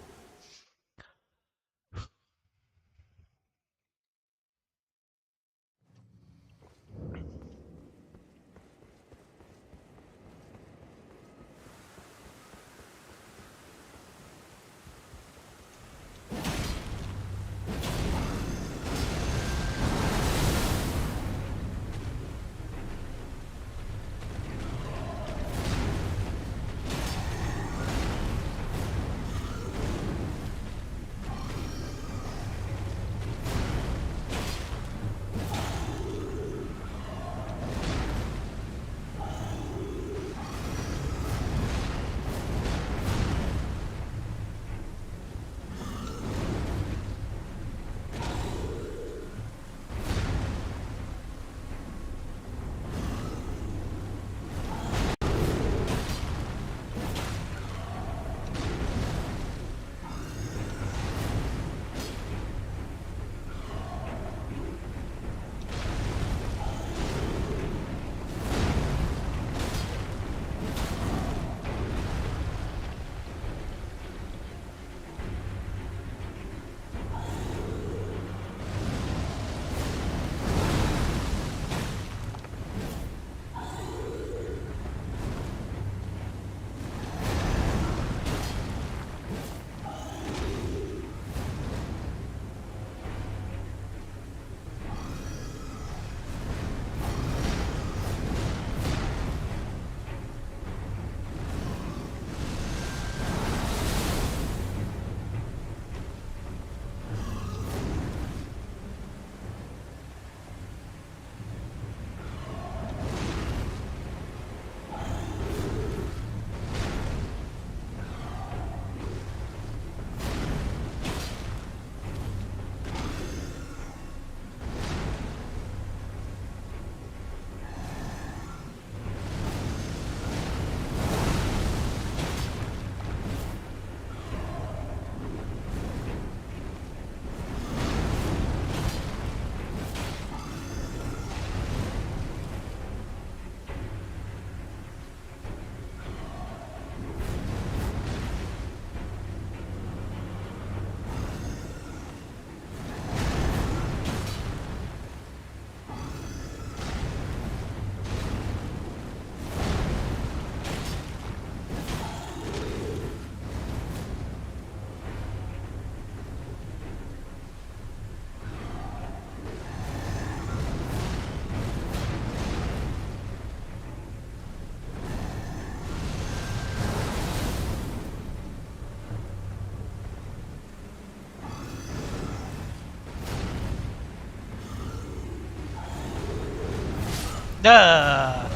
Duh.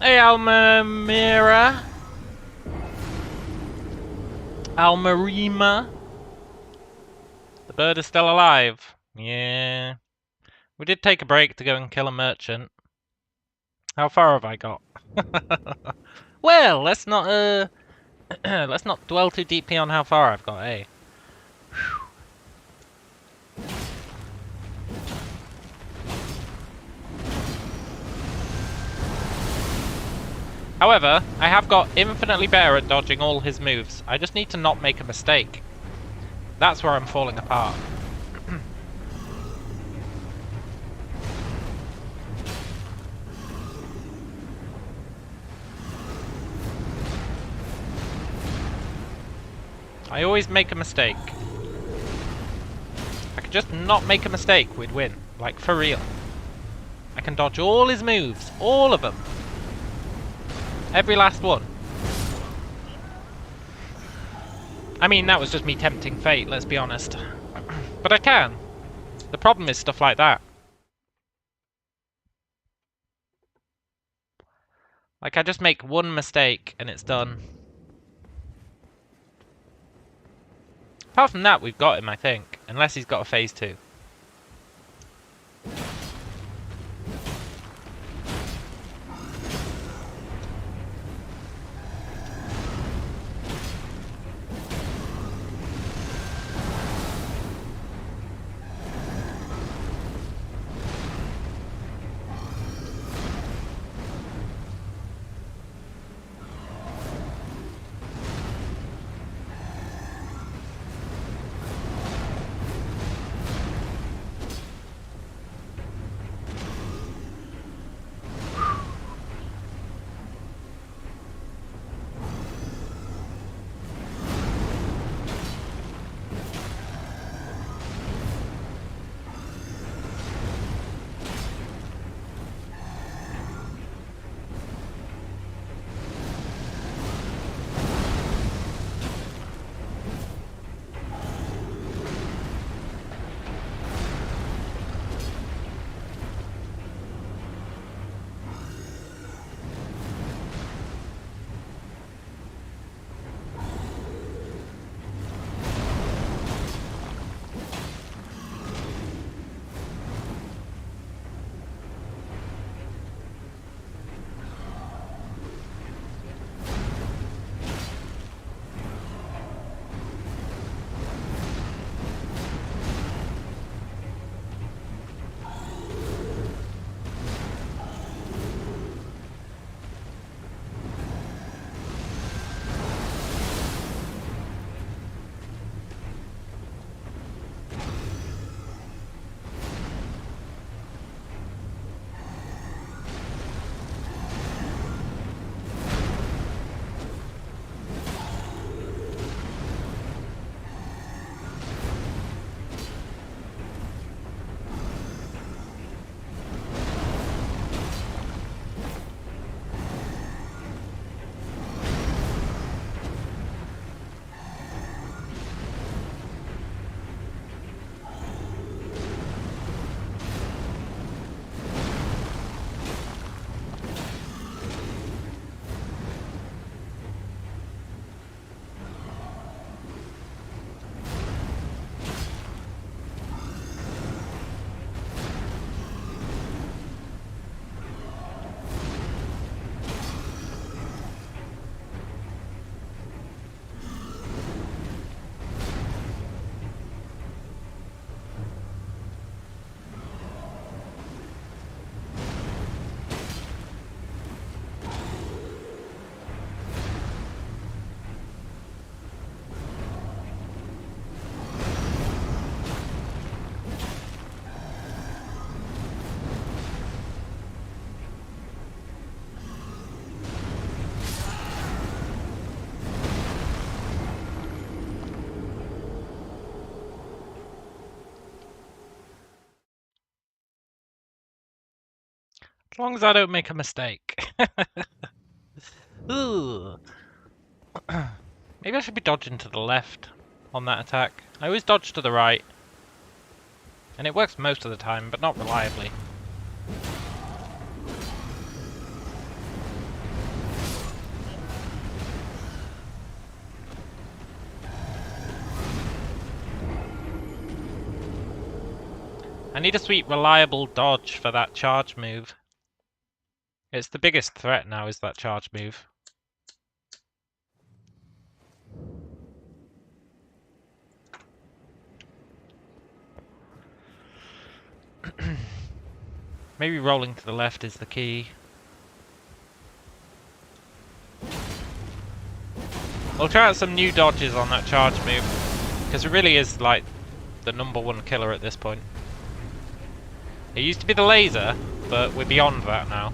Hey, Almira. Almarima. The bird is still alive. Yeah. We did take a break to go and kill a merchant. How far have I got? Well, let's not let's not dwell too deeply on how far I've got, eh? However, I have got infinitely better at dodging all his moves. I just need to not make a mistake. That's where I'm falling apart. I always make a mistake. If I could just not make a mistake, we'd win. Like, for real. I can dodge all his moves. All of them. Every last one. I mean, that was just me tempting fate, let's be honest. But I can. The problem is stuff like that. Like, I just make one mistake and it's done. Apart from that, we've got him, I think. Unless he's got a phase 2. As long as I don't make a mistake. Ooh. Maybe I should be dodging to the left on that attack. I always dodge to the right. And it works most of the time, but not reliably. I need a sweet, reliable dodge for that charge move. It's the biggest threat now, is that charge move. Maybe rolling to the left is the key. We'll try out some new dodges on that charge move, because it really is like the #1 killer at this point. It used to be the laser, but we're beyond that now.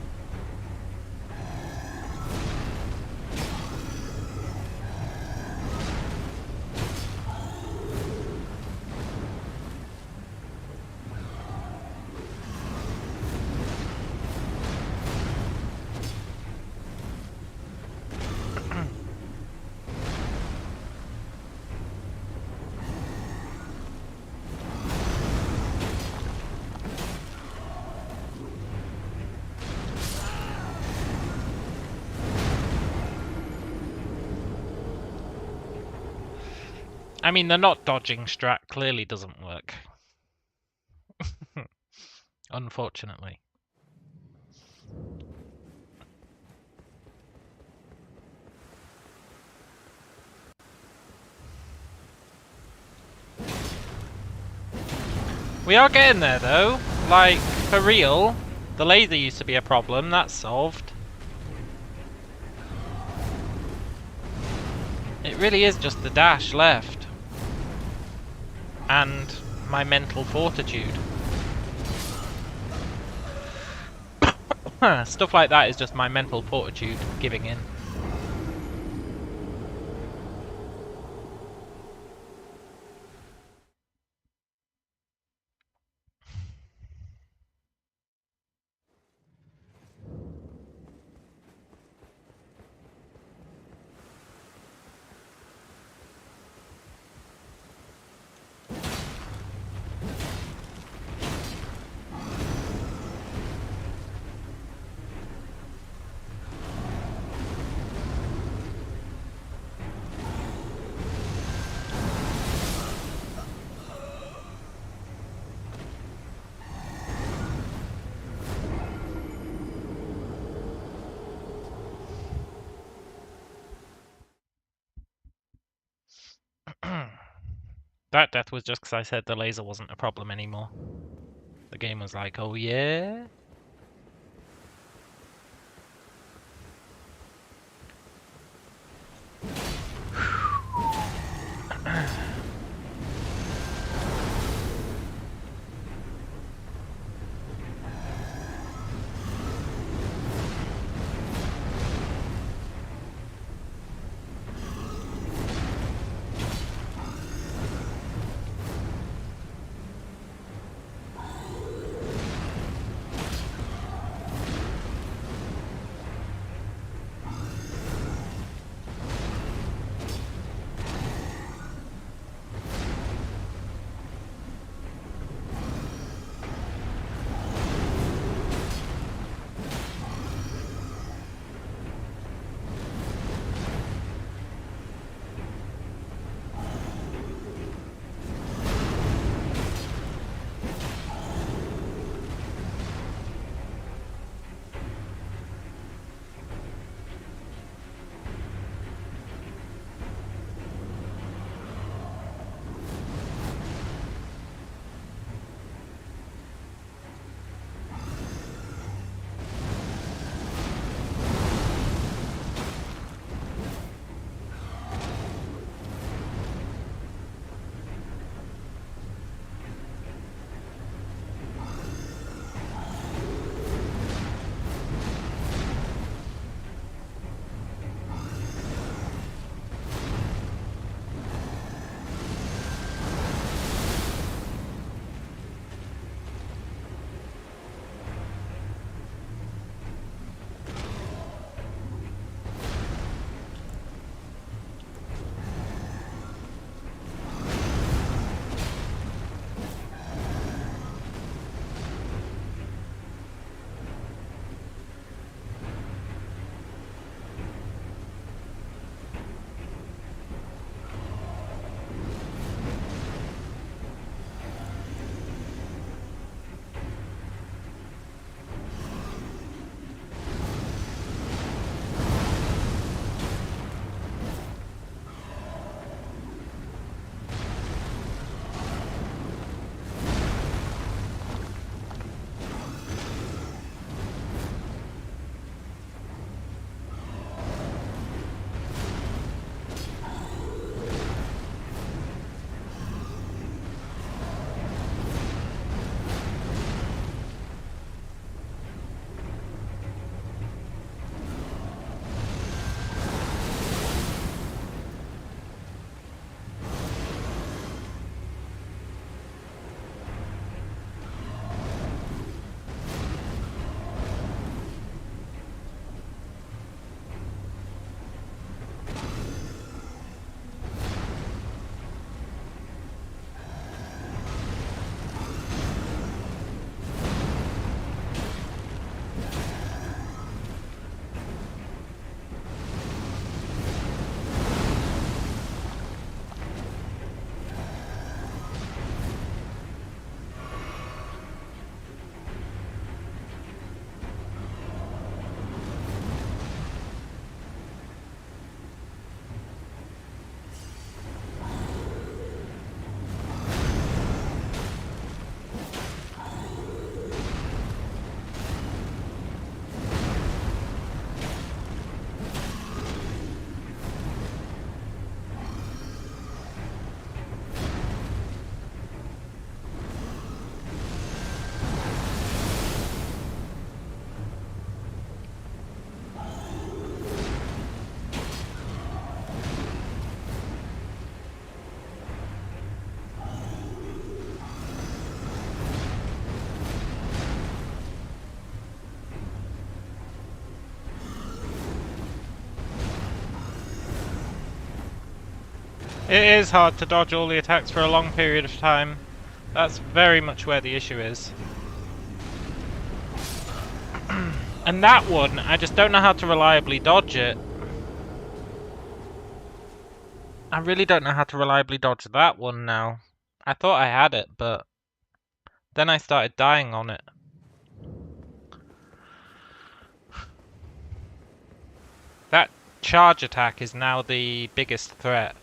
I mean, the not dodging strat clearly doesn't work. Unfortunately. We are getting there though. Like, for real. The laser used to be a problem, that's solved. It really is just the dash left. And my mental fortitude. Stuff like that is just my mental fortitude giving in. That death was just because I said the laser wasn't a problem anymore. The game was like, oh yeah? It is hard to dodge all the attacks for a long period of time. That's very much where the issue is. And that one, I just don't know how to reliably dodge it. I really don't know how to reliably dodge that one now. I thought I had it, but then I started dying on it. That charge attack is now the biggest threat.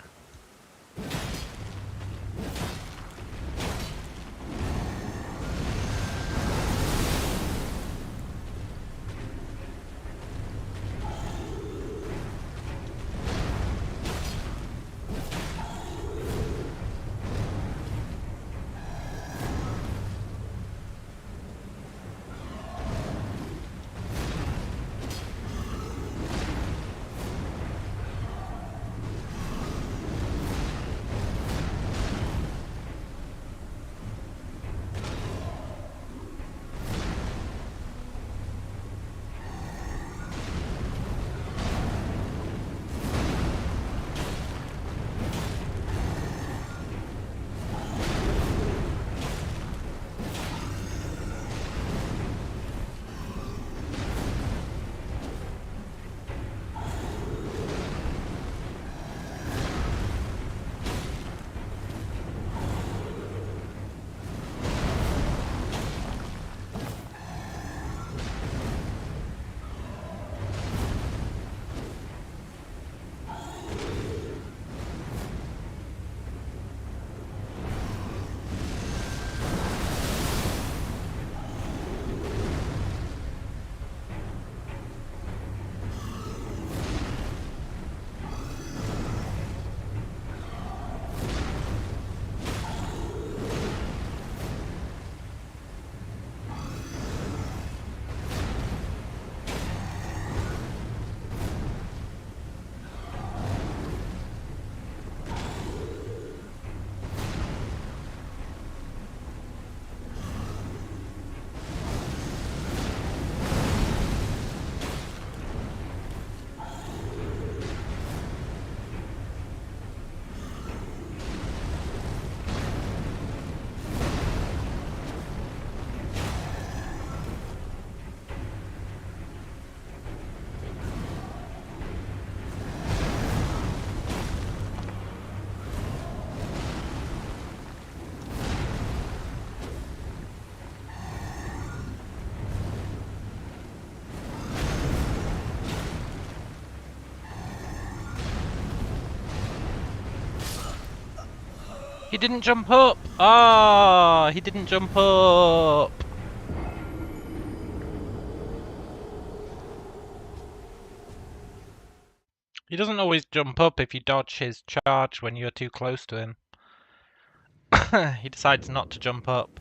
He didn't jump up! Ah, he didn't jump up! He doesn't always jump up if you dodge his charge when you're too close to him. He decides not to jump up.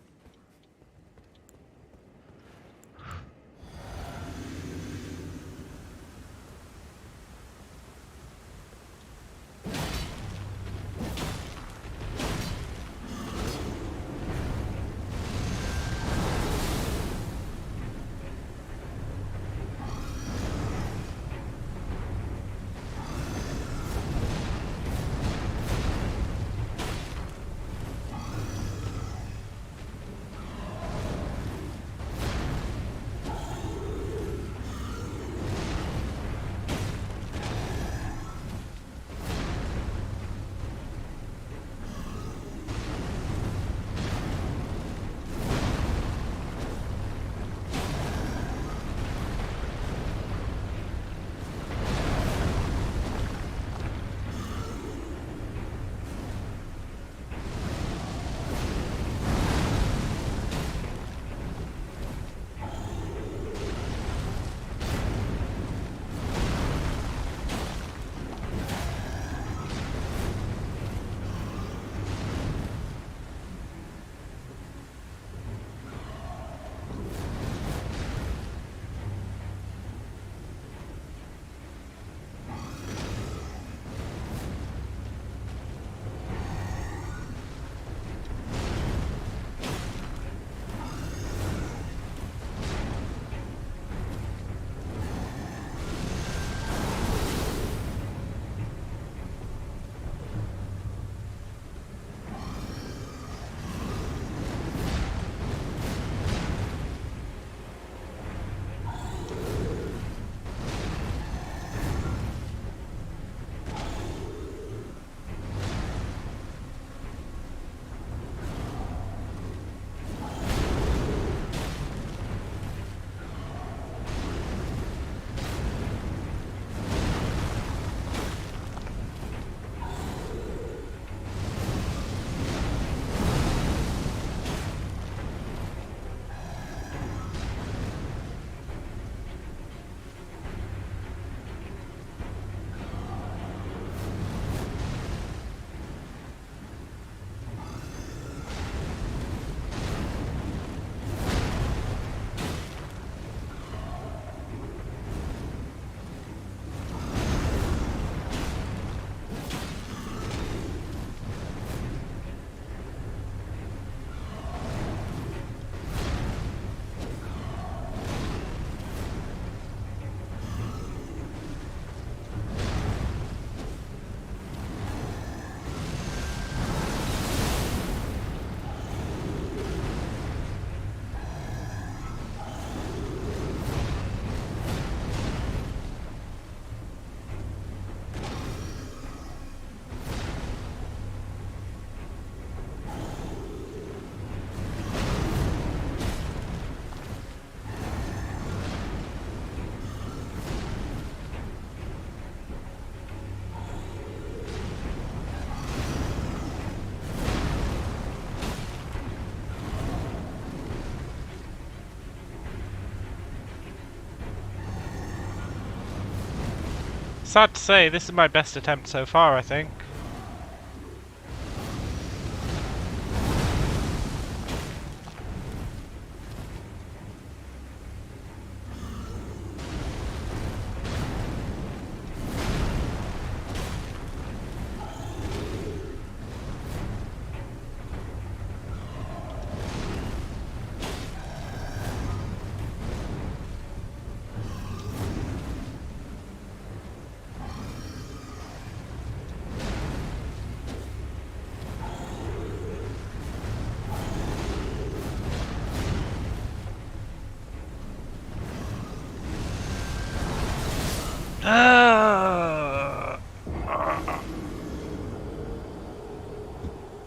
Sad to say, this is my best attempt so far, I think.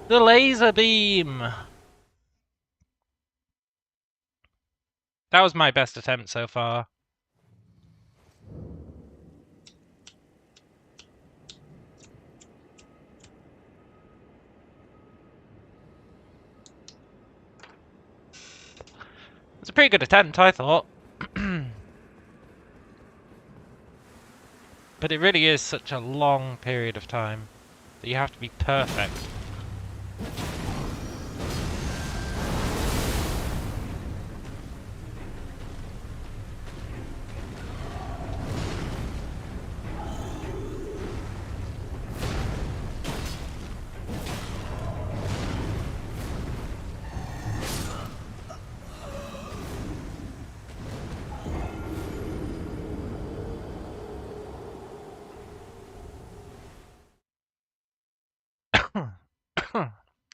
The laser beam! That was my best attempt so far. It was a pretty good attempt, I thought. But it really is such a long period of time that you have to be perfect.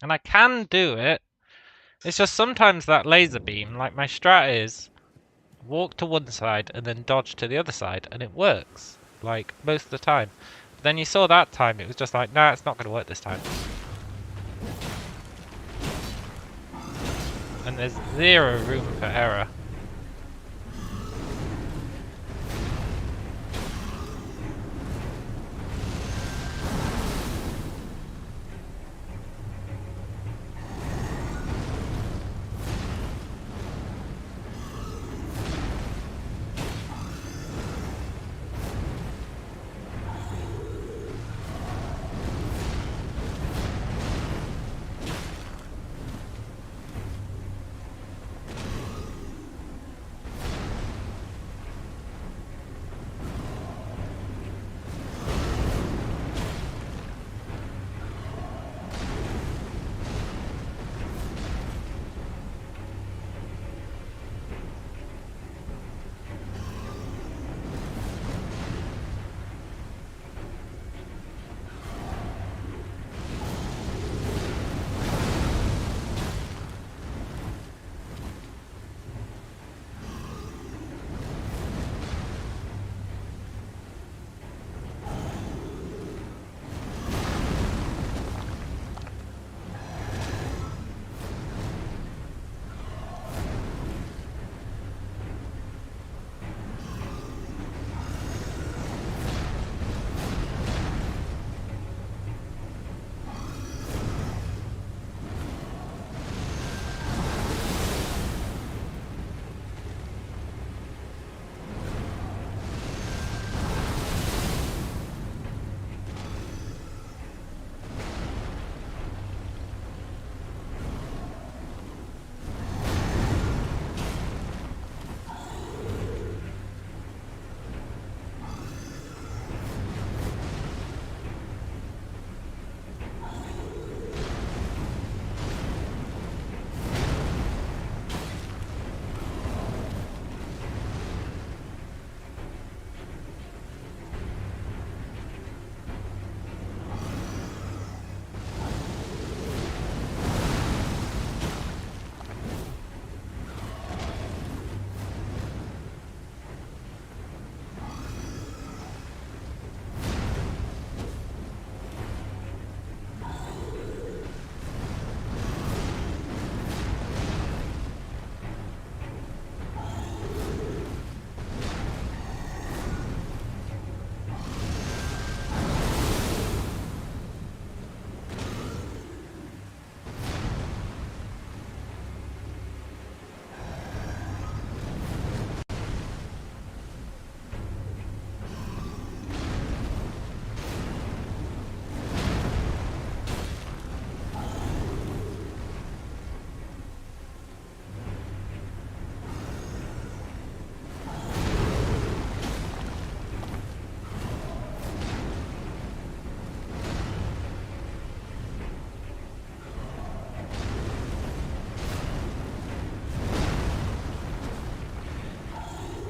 And I can do it. It's just sometimes that laser beam, like my strat is, walk to one side and then dodge to the other side, and it works, like, most of the time. But then you saw that time, it was just like, nah, it's not going to work this time. And there's zero room for error.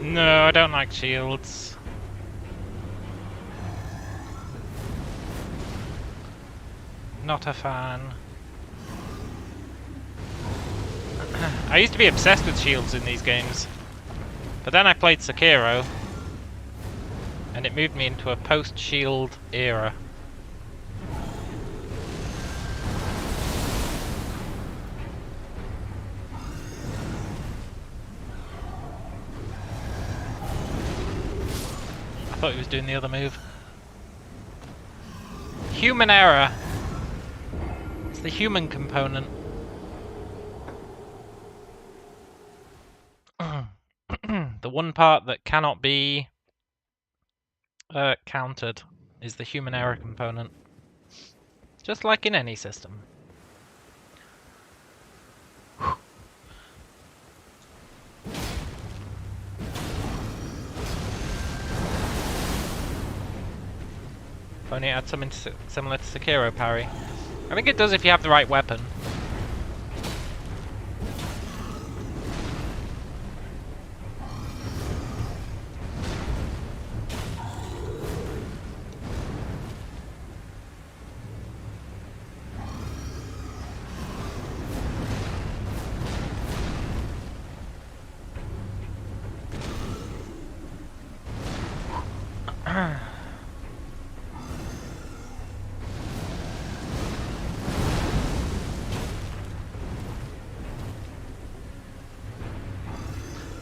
No, I don't like shields. Not a fan. I used to be obsessed with shields in these games. But then I played Sekiro. And it moved me into a post-shield era. I thought he was doing the other move. Human error. It's the human component. The one part that cannot be countered is the human error component. Just like in any system. If only it had something similar to Sekiro parry. I think it does if you have the right weapon.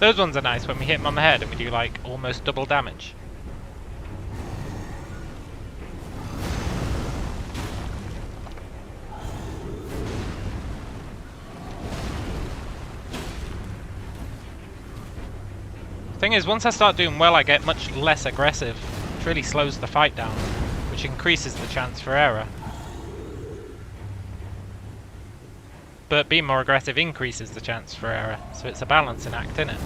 Those ones are nice when we hit them on the head and we do like almost double damage. Thing is, once I start doing well, I get much less aggressive. It really slows the fight down, which increases the chance for error. But being more aggressive increases the chance for error, so it's a balancing act, isn't it?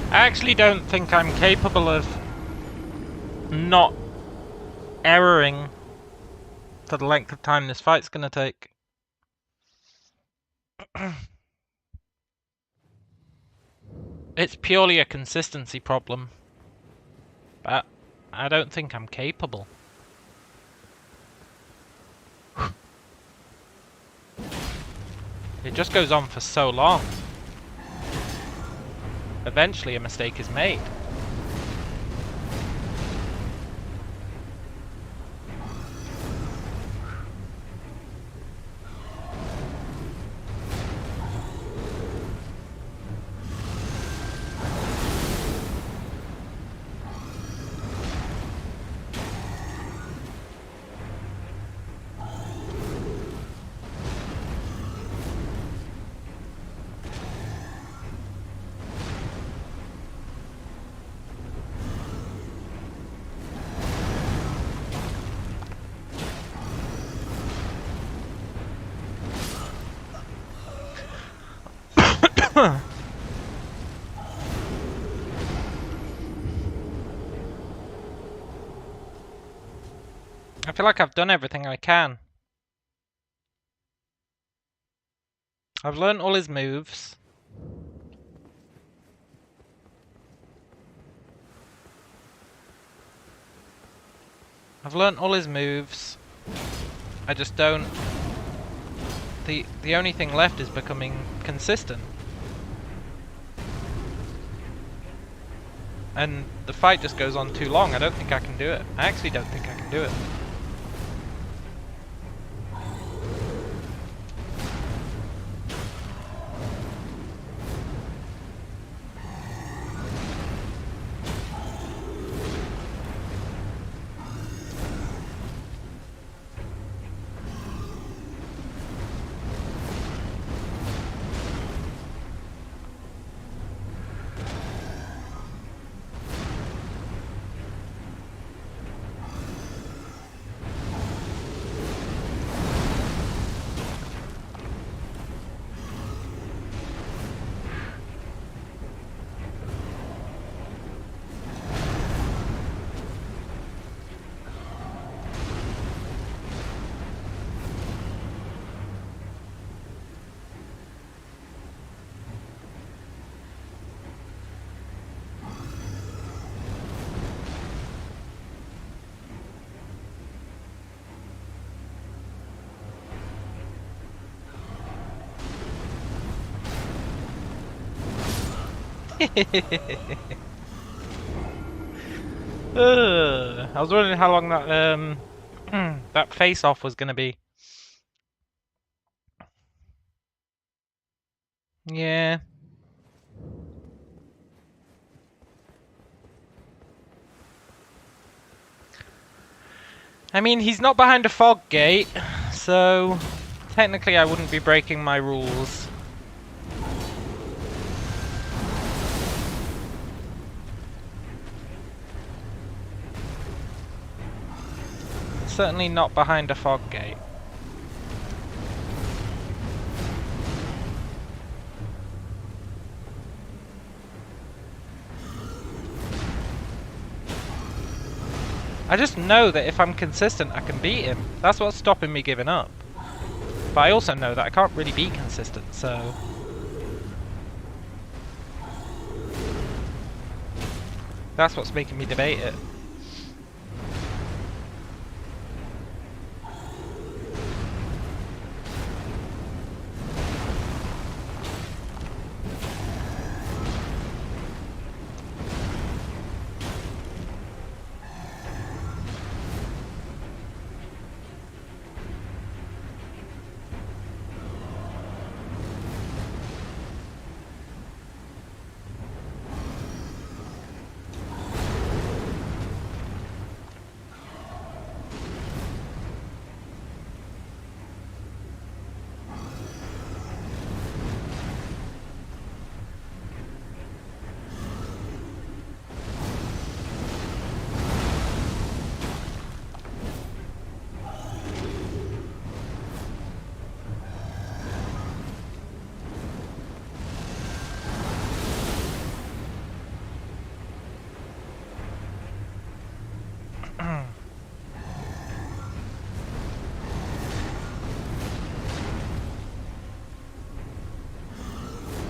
I actually don't think I'm capable of not erroring for the length of time this fight's gonna take. It's purely a consistency problem. But I don't think I'm capable. It just goes on for so long. Eventually a mistake is made. I feel like I've done everything I can. I've learned all his moves. I just don't... The only thing left is becoming consistent. And the fight just goes on too long. I don't think I can do it. I actually don't think I can do it. I was wondering how long that that face-off was gonna be. Yeah. I mean, he's not behind a fog gate, so technically I wouldn't be breaking my rules. Certainly not behind a fog gate. I just know that if I'm consistent, I can beat him. That's what's stopping me giving up. But I also know that I can't really be consistent, so... that's what's making me debate it.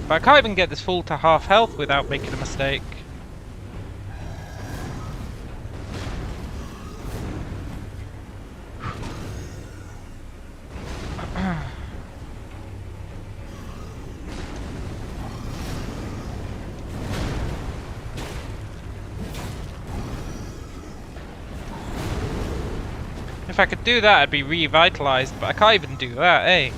But I can't even get this full to half health without making a mistake. If I could do that, I'd be revitalized, but I can't even do that, eh?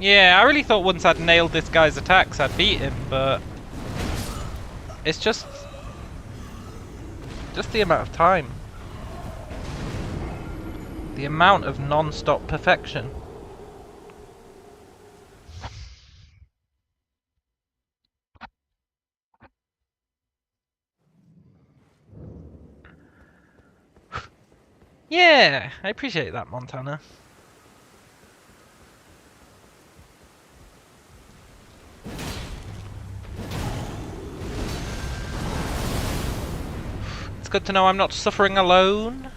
Yeah, I really thought once I'd nailed this guy's attacks I'd beat him, but it's just the amount of time. The amount of non-stop perfection. Yeah, I appreciate that, Montana. It's good to know I'm not suffering alone.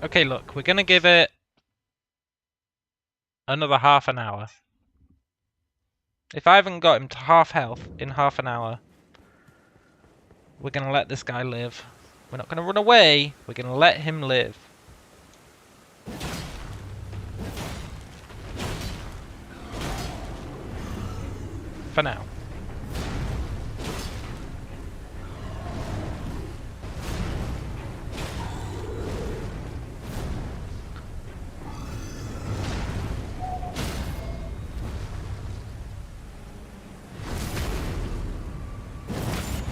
Okay, look, we're gonna give it another half an hour. If I haven't got him to half health in half an hour, we're gonna let this guy live. We're not gonna run away, we're gonna let him live. For now.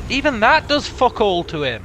Even that does fuck all to him.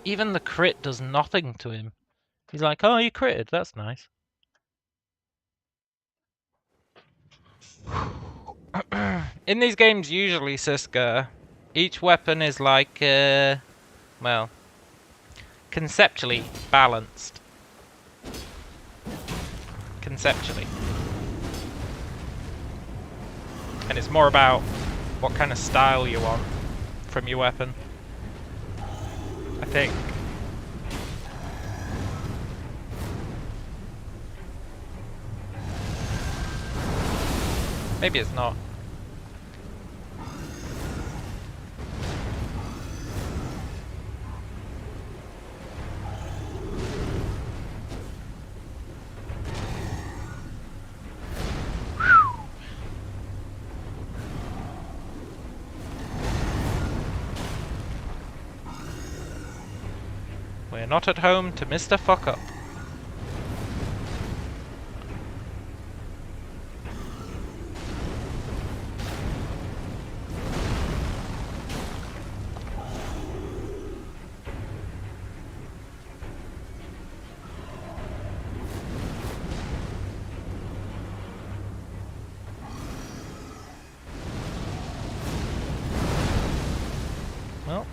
Even the crit does nothing to him. He's like, oh, you critted, that's nice. In these games, usually, Siska, each weapon is like, well, conceptually balanced. Conceptually. And it's more about what kind of style you want from your weapon, I think. Maybe it's not. You're not at home to Mr. Fuck Up. Well.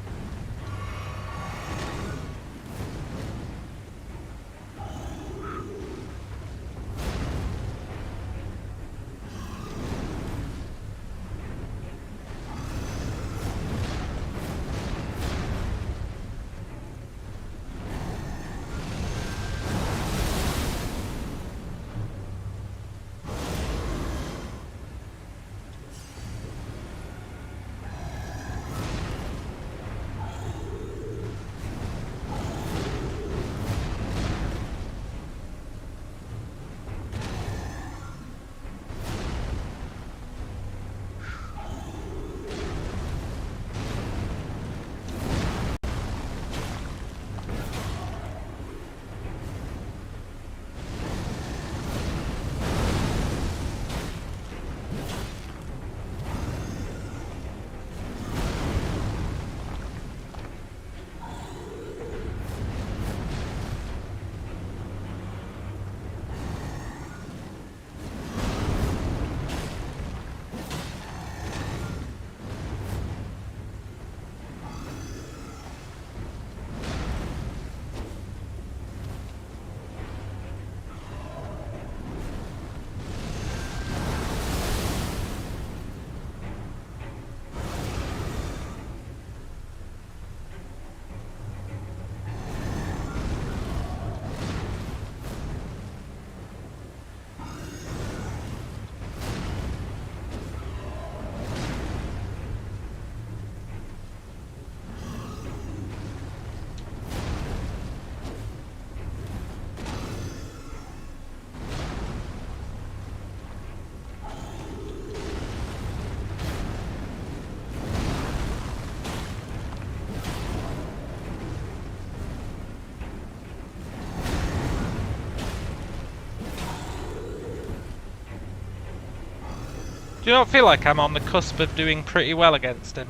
Do you not feel like I'm on the cusp of doing pretty well against him?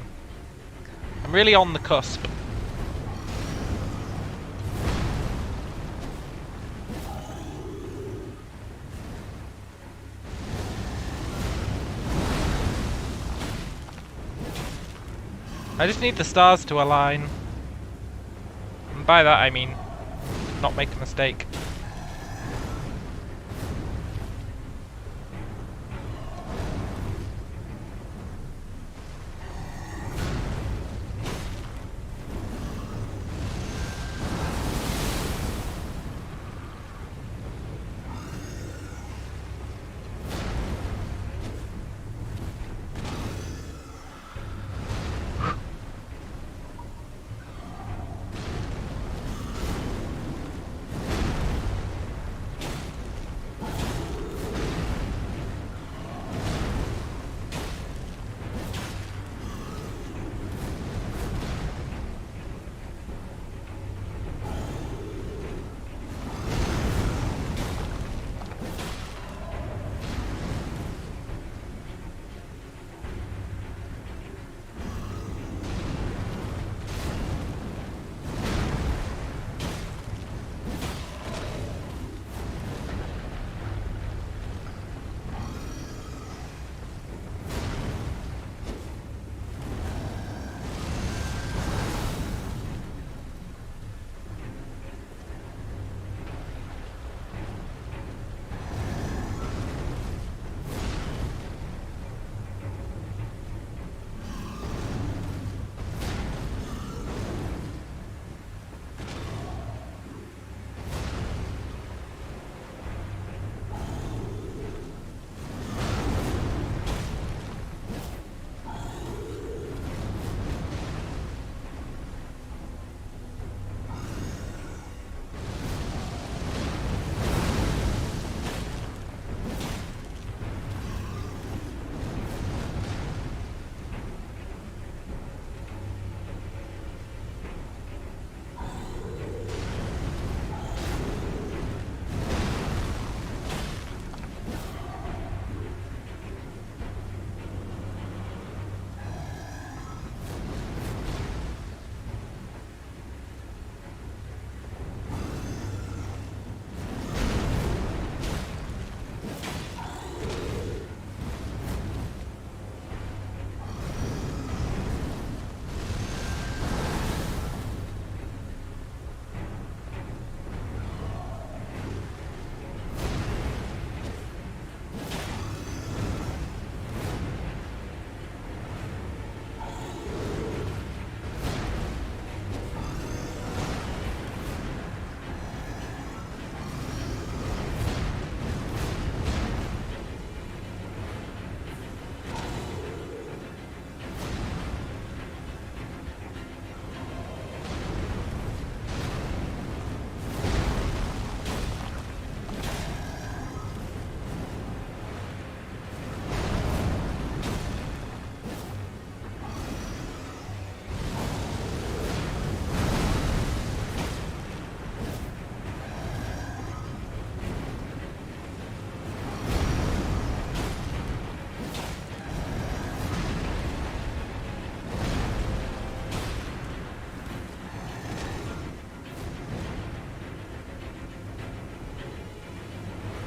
I'm really on the cusp. I just need the stars to align. And by that I mean not make a mistake.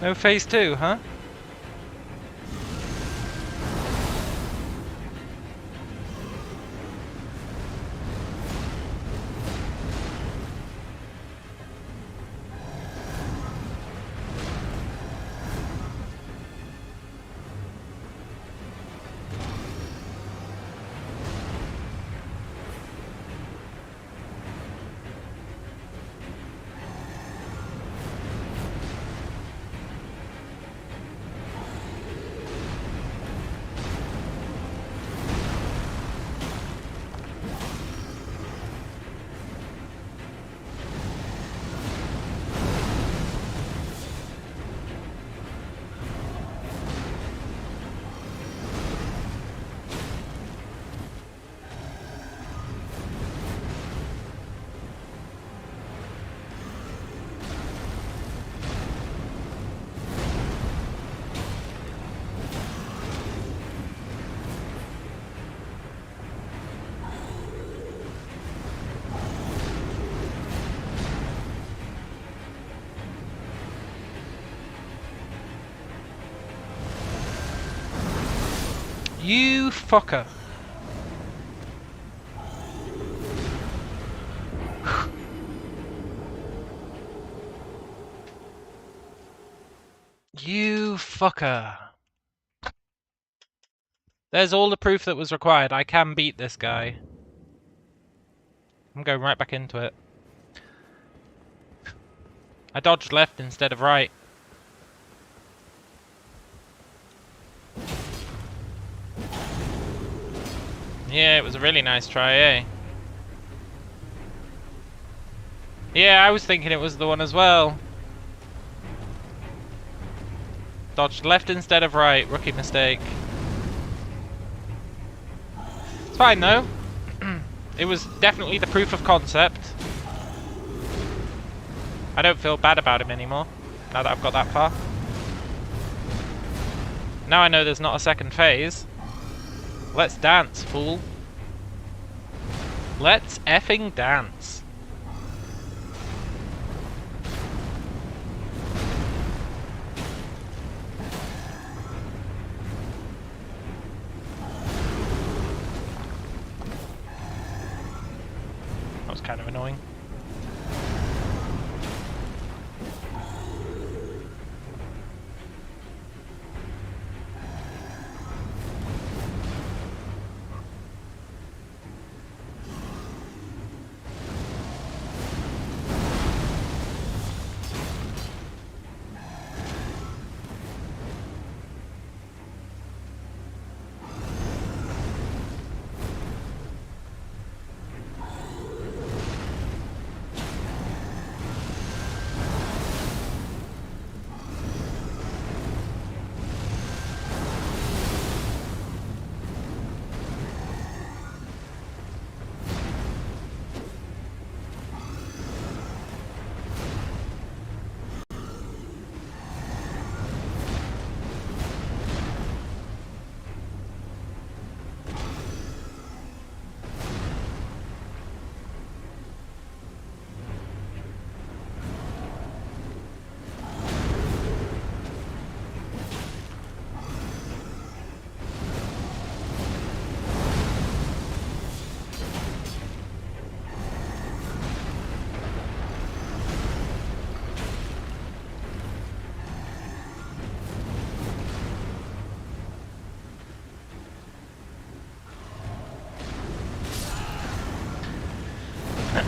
No phase 2, huh? You fucker. You fucker. There's all the proof that was required. I can beat this guy. I'm going right back into it. I dodged left instead of right. Yeah, it was a really nice try, eh? Yeah, I was thinking it was the one as well. Dodged left instead of right. Rookie mistake. It's fine though. It was definitely the proof of concept. I don't feel bad about him anymore, now that I've got that far. Now I know there's not a second phase. Let's dance, fool. Let's effing dance. That was kind of annoying.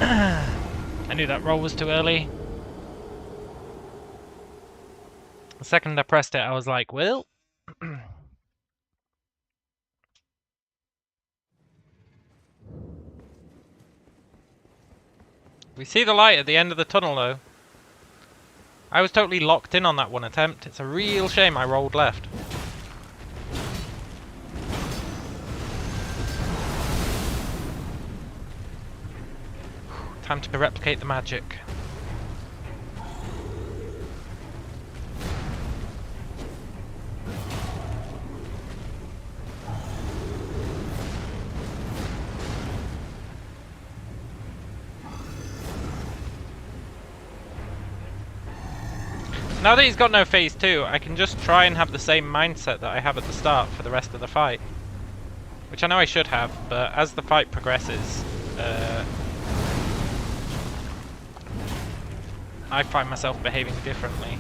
I knew that roll was too early. The second I pressed it, I was like, well... We see the light at the end of the tunnel, though. I was totally locked in on that one attempt. It's a real shame I rolled left. Time to replicate the magic. Now that he's got no phase 2, I can just try and have the same mindset that I have at the start for the rest of the fight. Which I know I should have, but as the fight progresses, I find myself behaving differently.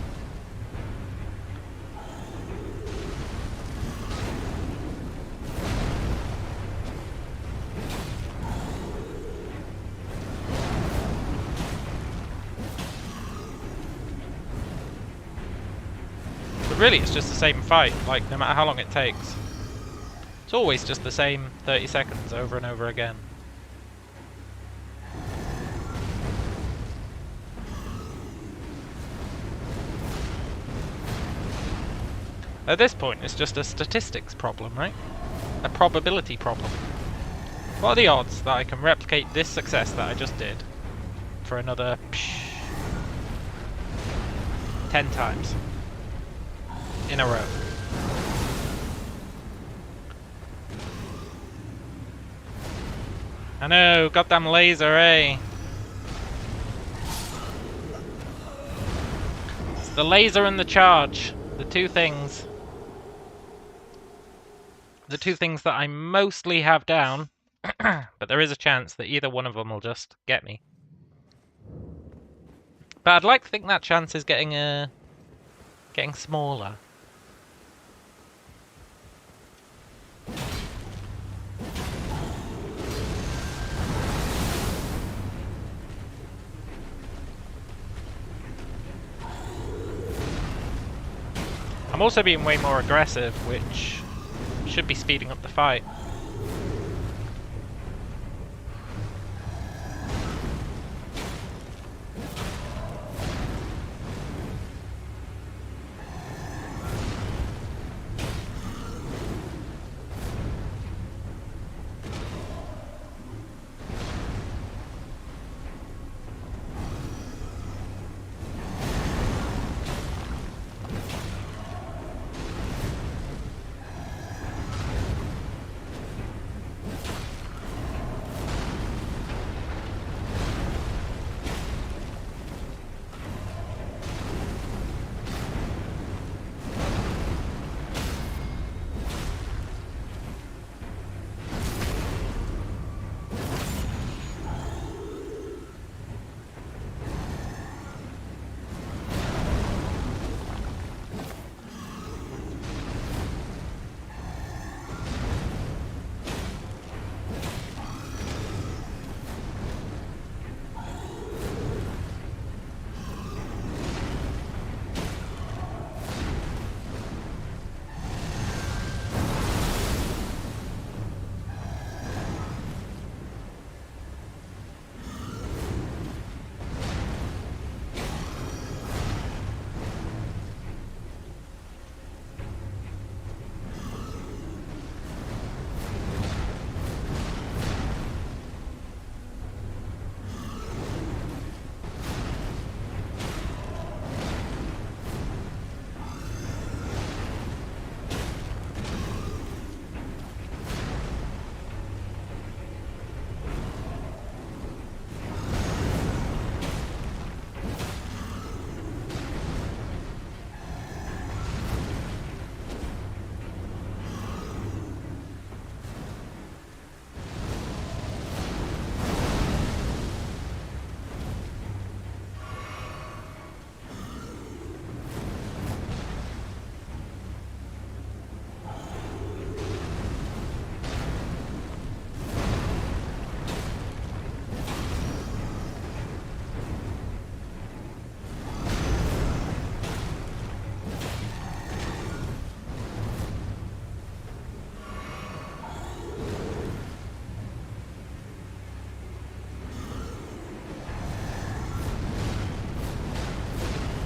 But really, it's just the same fight, like, no matter how long it takes. It's always just the same 30 seconds over and over again. At this point, it's just a statistics problem, right? A probability problem. What are the odds that I can replicate this success that I just did for another 10 times in a row? I know, goddamn laser, eh? It's the laser and the charge, the two things. The two things that I mostly have down, but there is a chance that either one of them will just get me. But I'd like to think that chance is getting smaller. I'm also being way more aggressive, which should be speeding up the fight.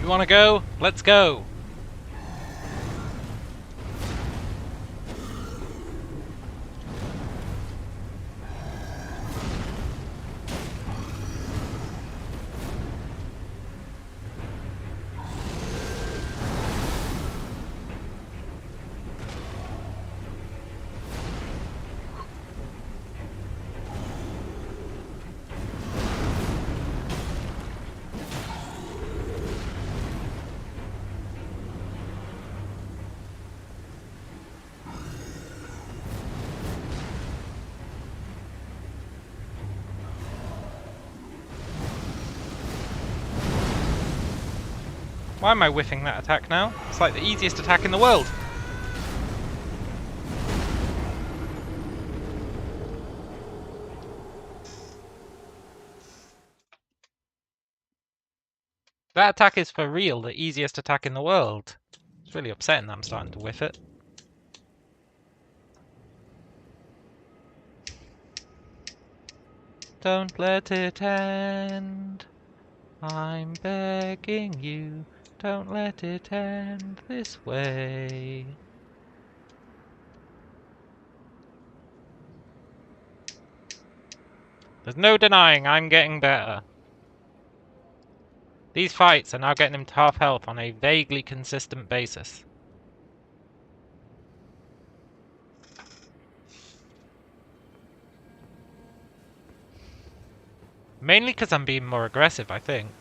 You wanna go? Let's go! Why am I whiffing that attack now? It's like the easiest attack in the world. That attack is for real the easiest attack in the world. It's really upsetting that I'm starting to whiff it. Don't let it end. I'm begging you. Don't let it end this way. There's no denying I'm getting better. These fights are now getting him to half health on a vaguely consistent basis. Mainly because I'm being more aggressive, I think.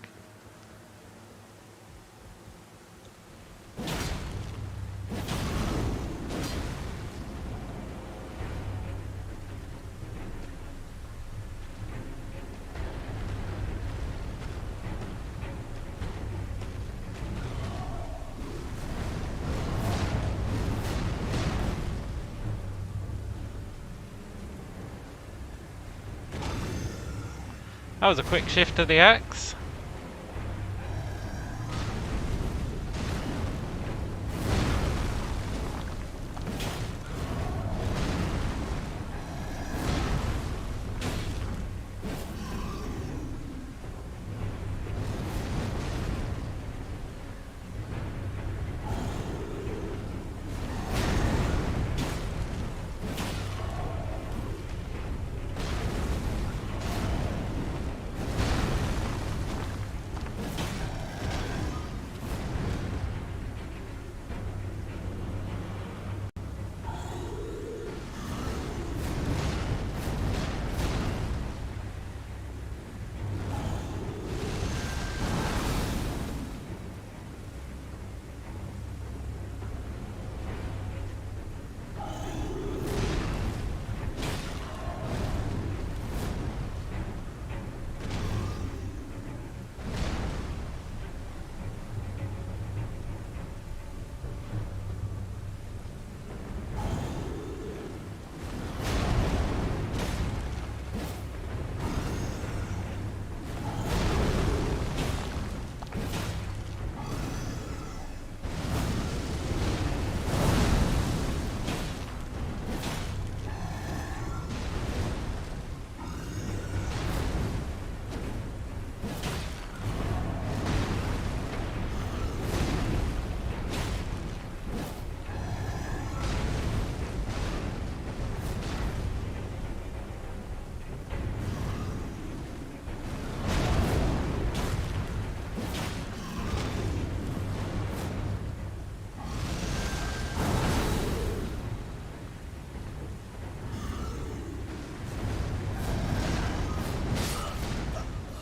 That was a quick shift to the axe.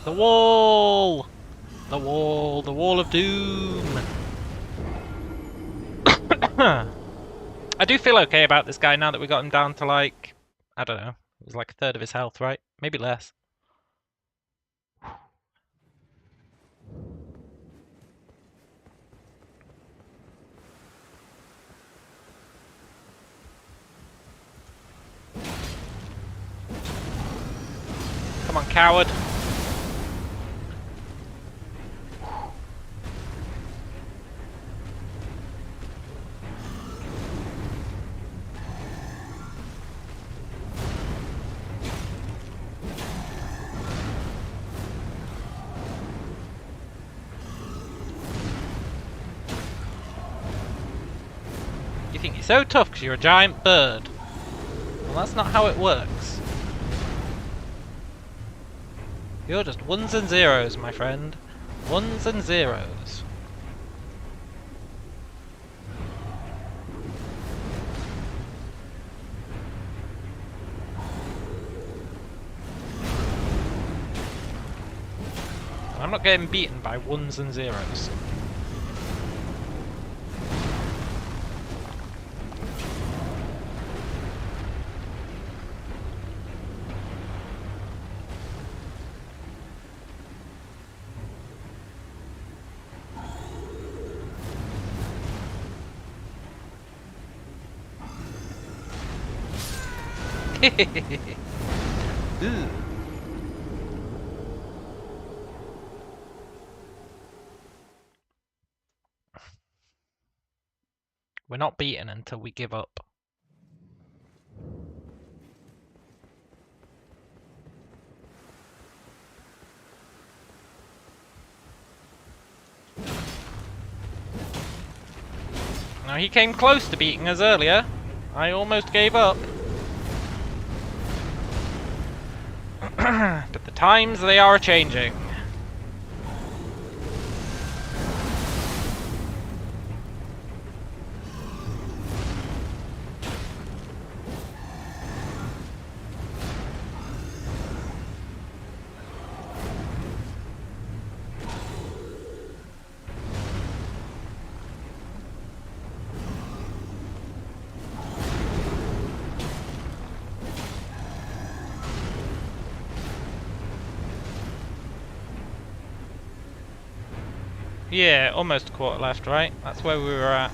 The wall! The wall! The wall of doom! I do feel okay about this guy now that we got him down to like, I don't know, it was like a third of his health, right? Maybe less. Come on, coward! You think you're so tough because you're a giant bird. Well, that's not how it works. You're just ones and zeros, my friend. Ones and zeros. I'm not getting beaten by ones and zeros. Ooh. We're not beaten until we give up. Now he came close to beating us earlier. I almost gave up. But the times, they are changing. Yeah, almost a quarter left, right? That's where we were at.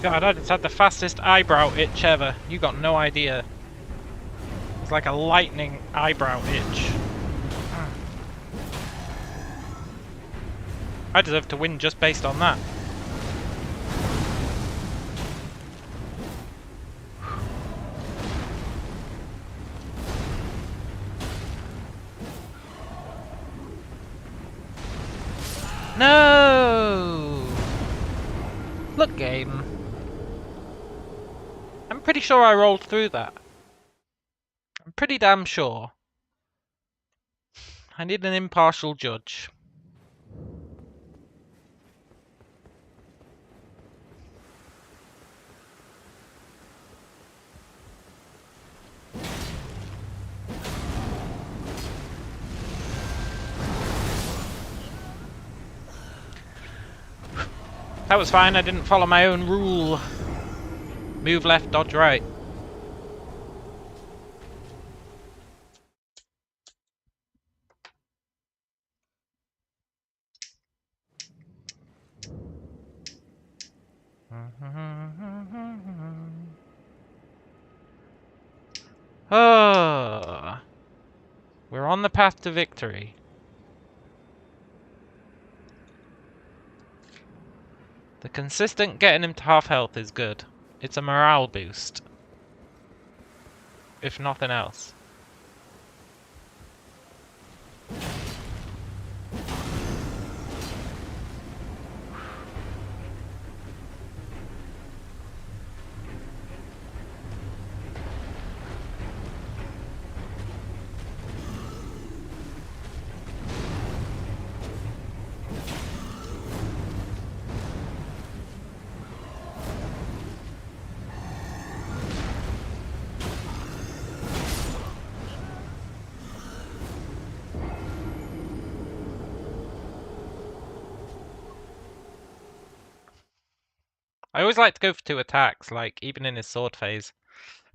God, I just had the fastest eyebrow itch ever. You got no idea. It's like a lightning eyebrow itch. I deserve to win just based on that. No! Look, game. I'm pretty sure I rolled through that. I'm pretty damn sure. I need an impartial judge. That was fine, I didn't follow my own rule. Move left, dodge right. Oh, we're on the path to victory. The consistent getting him to half health is good. It's a morale boost, if nothing else. I always like to go for 2 attacks, like, even in his sword phase.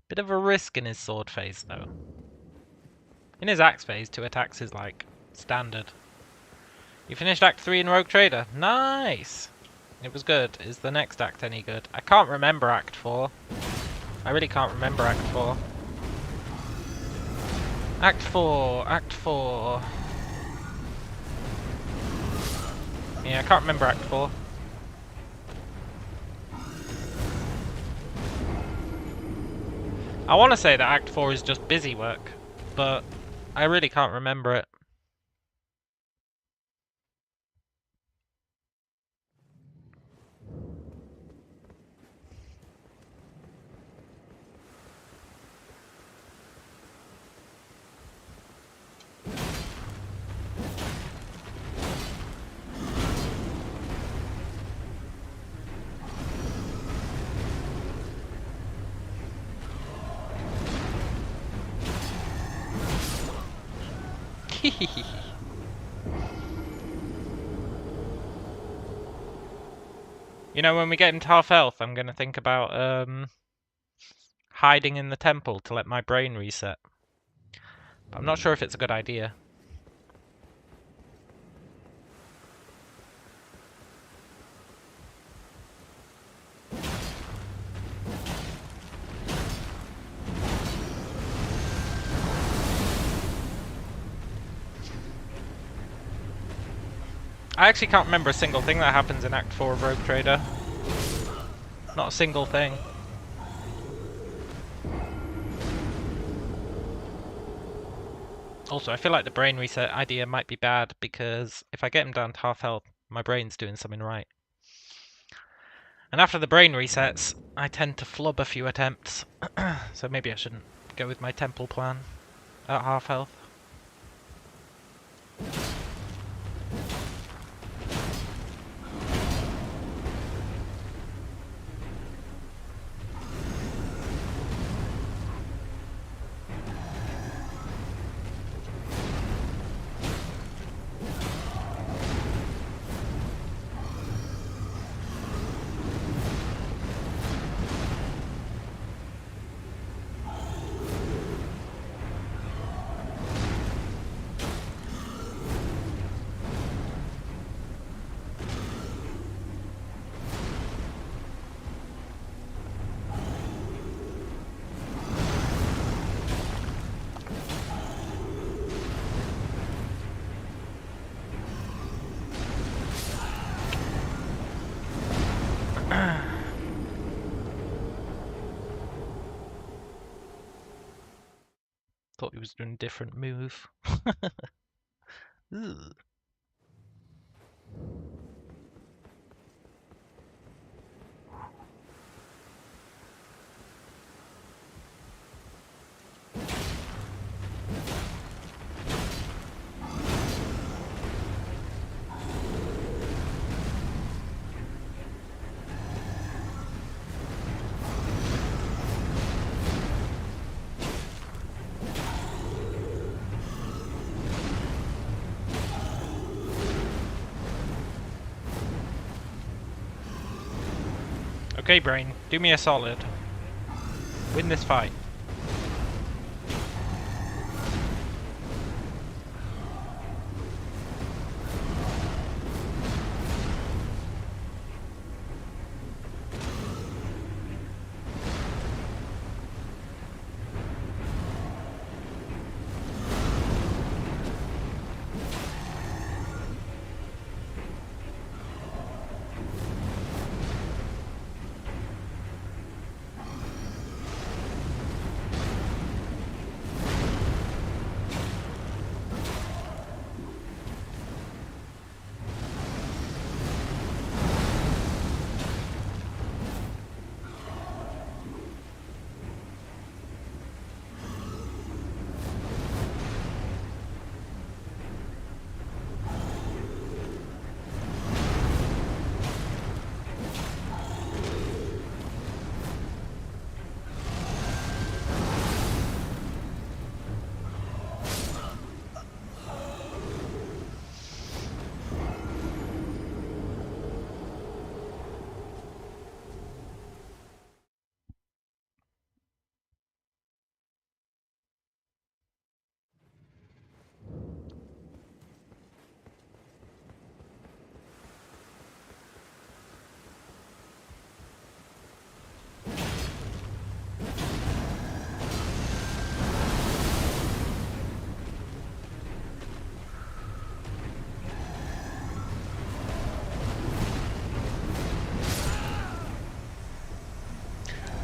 Bit of a risk in his sword phase, though. In his axe phase, 2 attacks is, like, standard. You finished Act 3 in Rogue Trader. Nice! It was good. Is the next act any good? I can't remember Act 4. I really can't remember Act 4. Act 4, Act 4. Yeah, I can't remember Act 4. I want to say that Act 4 is just busy work, but I really can't remember it. You know, when we get into half health, I'm going to think about hiding in the temple to let my brain reset. But I'm not sure if it's a good idea. I actually can't remember a single thing that happens in Act 4 of Rogue Trader. Not a single thing. Also, I feel like the brain reset idea might be bad, because if I get him down to half health, my brain's doing something right. And after the brain resets, I tend to flub a few attempts. So maybe I shouldn't go with my temple plan at half health. Thought he was doing a different move. Ugh. Okay, brain, do me a solid. Win this fight.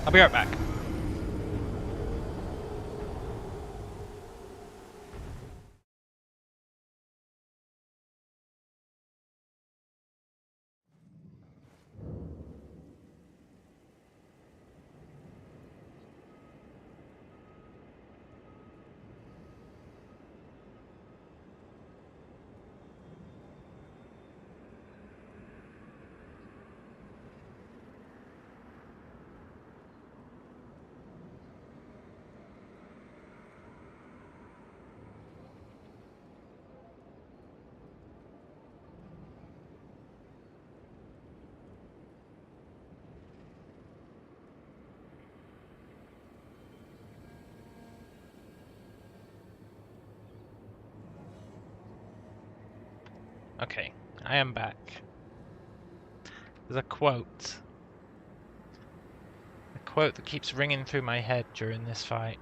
I'll be right back. Okay, I am back. There's a quote. A quote that keeps ringing through my head during this fight.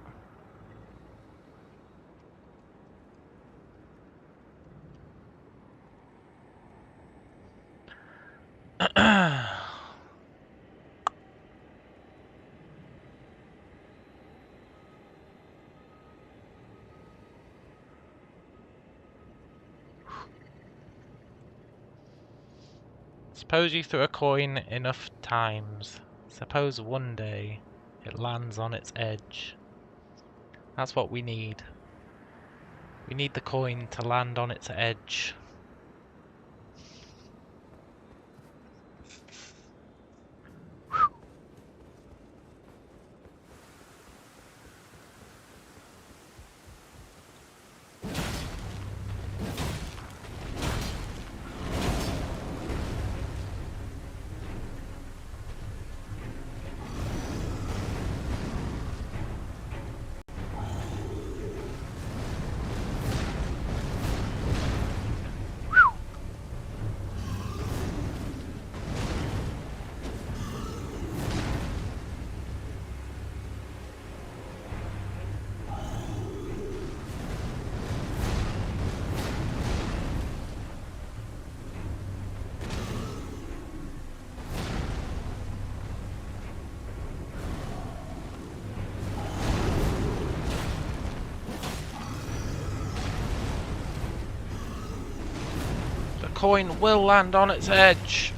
Suppose you threw a coin enough times. Suppose one day it lands on its edge. That's what we need. We need the coin to land on its edge. The coin will land on its edge.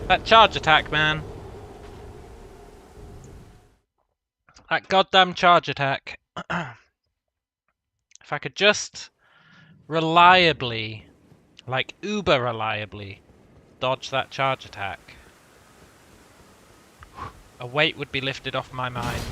That charge attack, man. That goddamn charge attack. If I could just reliably, like uber reliably, dodge that charge attack, a weight would be lifted off my mind.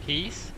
Peace.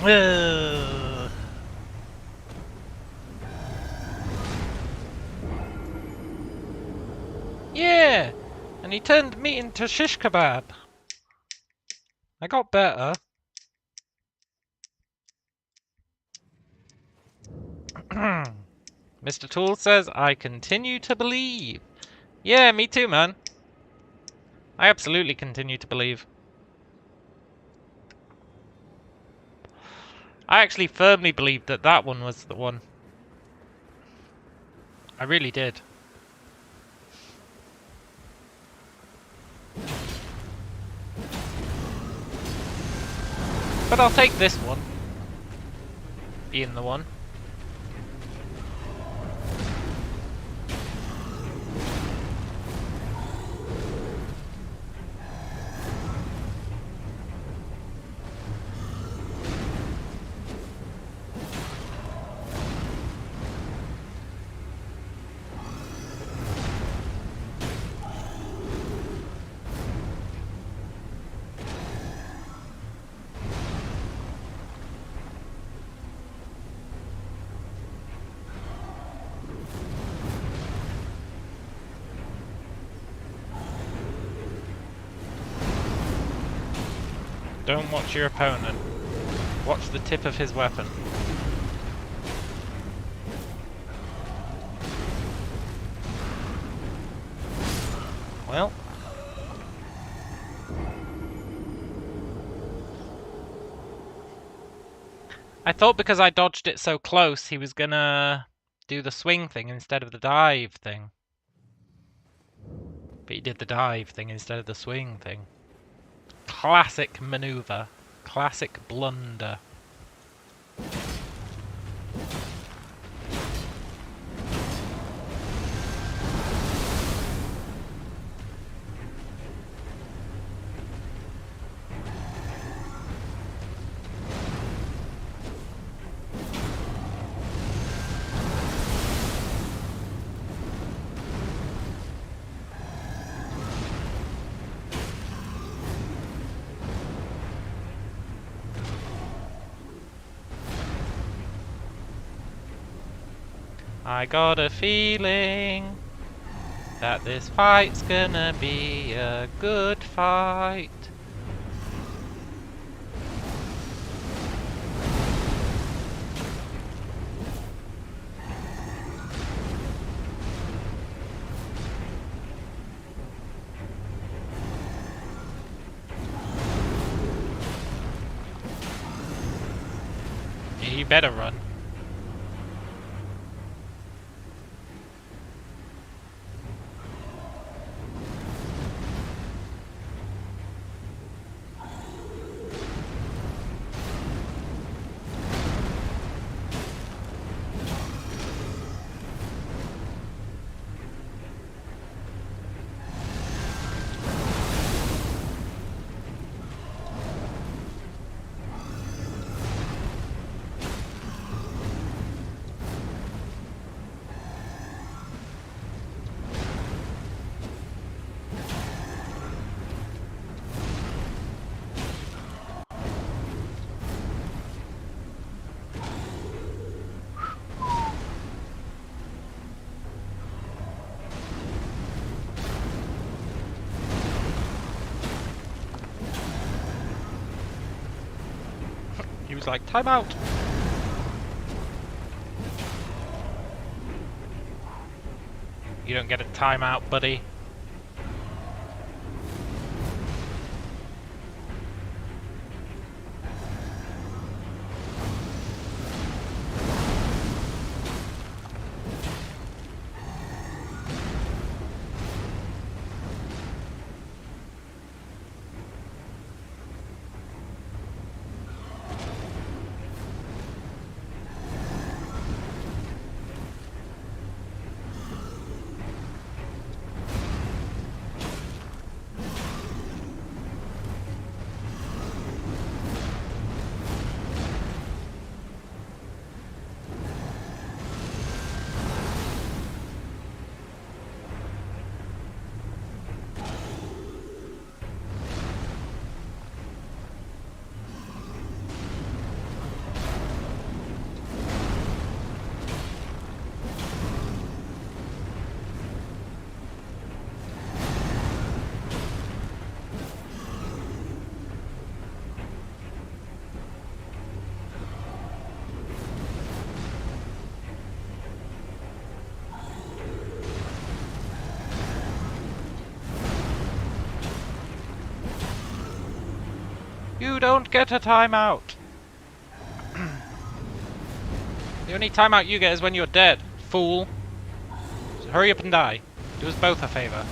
Ugh. Yeah, and he turned me into shish kebab. I got better. Mr. Tool says, I continue to believe. Yeah, me too, man. I absolutely continue to believe. I actually firmly believed that that one was the one. I really did. But I'll take this one. Being the one. Don't watch your opponent. Watch the tip of his weapon. Well. I thought because I dodged it so close, he was gonna do the swing thing instead of the dive thing. But he did the dive thing instead of the swing thing. Classic maneuver. Classic blunder. I got a feeling that this fight's gonna be a good fight. You better run. He was like, time out! You don't get a timeout, buddy. You don't get a timeout! The only timeout you get is when you're dead, fool. So hurry up and die. Do us both a favour.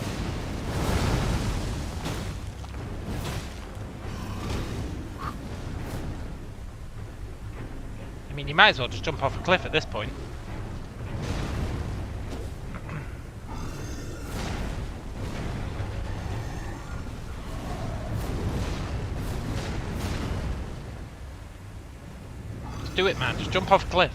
I mean, you might as well just jump off a cliff at this point. Just do it, man. Just jump off a cliff.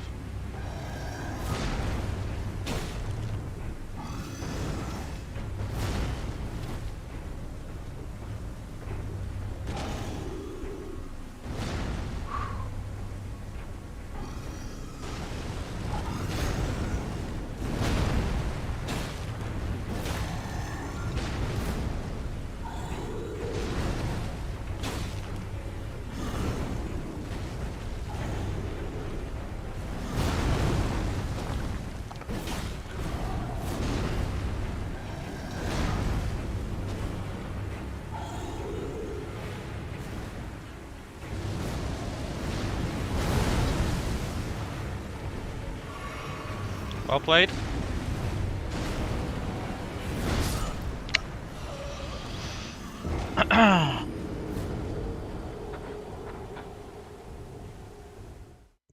Well played.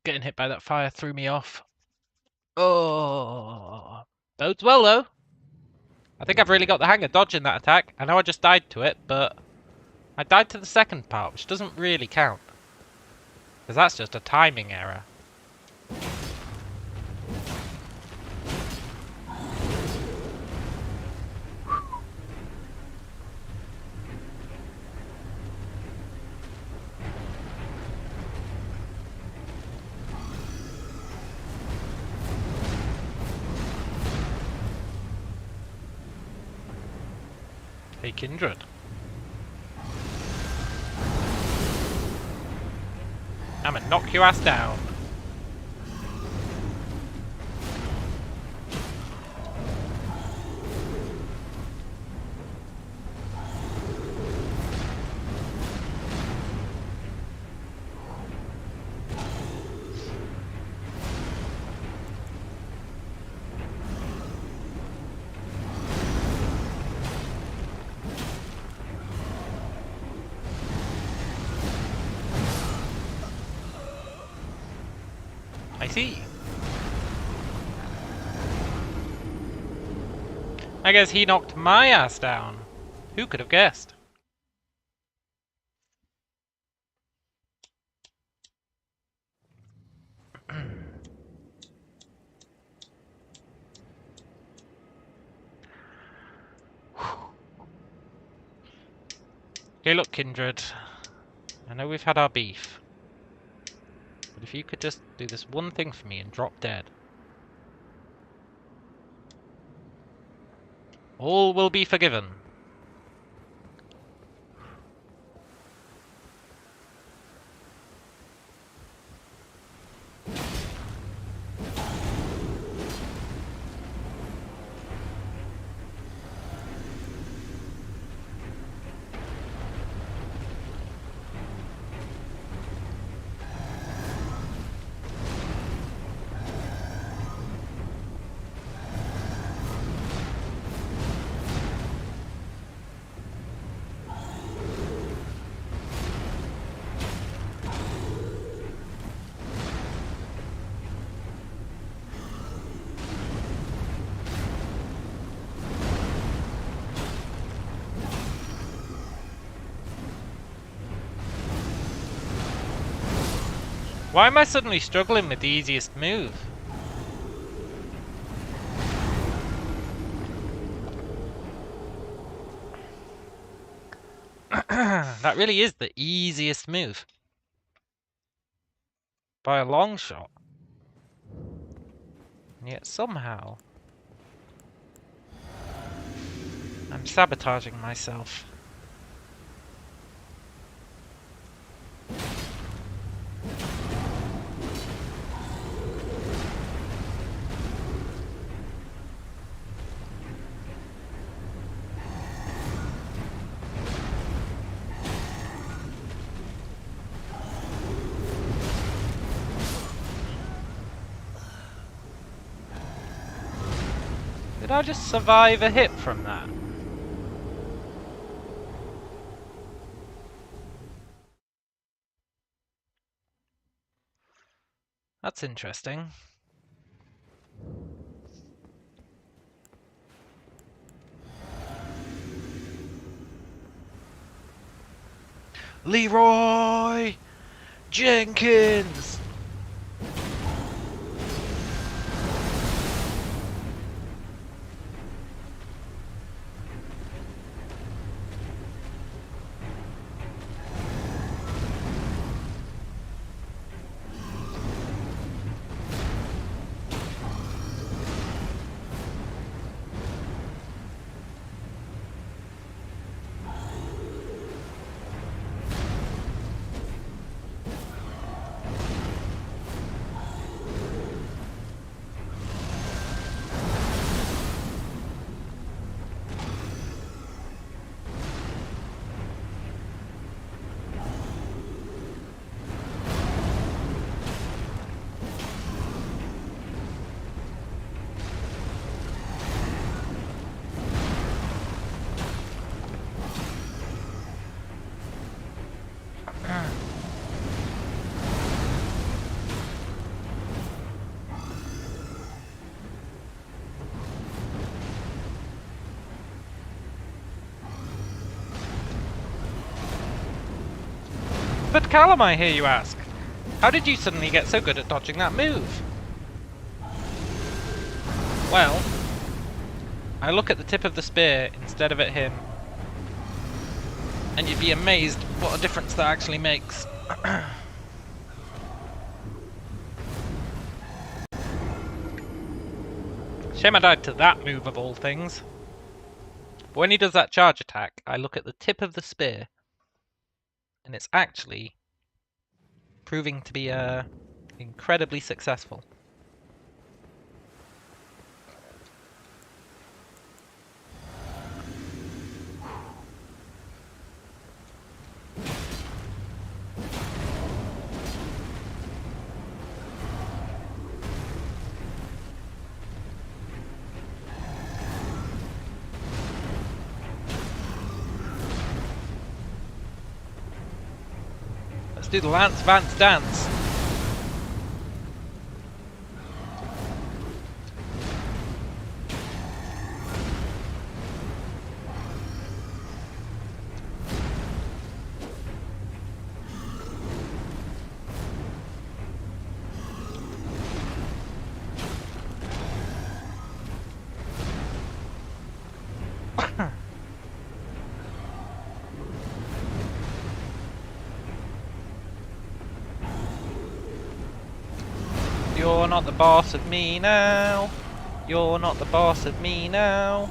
Getting hit by that fire threw me off. Oh, bodes well though. I think I've really got the hang of dodging that attack. I know I just died to it, but I died to the second part, which doesn't really count. Because that's just a timing error. Hey, Kindred. I'm gonna knock your ass down. I see. I guess he knocked my ass down. Who could have guessed? Okay, look, Kindred. I know we've had our beef. But if you could just do this one thing for me and drop dead. All will be forgiven. Why am I suddenly struggling with the easiest move? That really is the easiest move. By a long shot. And yet somehow I'm sabotaging myself. Did I just survive a hit from that? That's interesting. Leroy Jenkins! Severed Callum, I hear you ask? How did you suddenly get so good at dodging that move? Well, I look at the tip of the spear instead of at him, and you'd be amazed what a difference that actually makes. Shame I died to that move of all things. But when he does that charge attack, I look at the tip of the spear, and it's actually proving to be incredibly successful. Let's do the Lance Vance dance. You're not the boss of me now. You're not the boss of me now.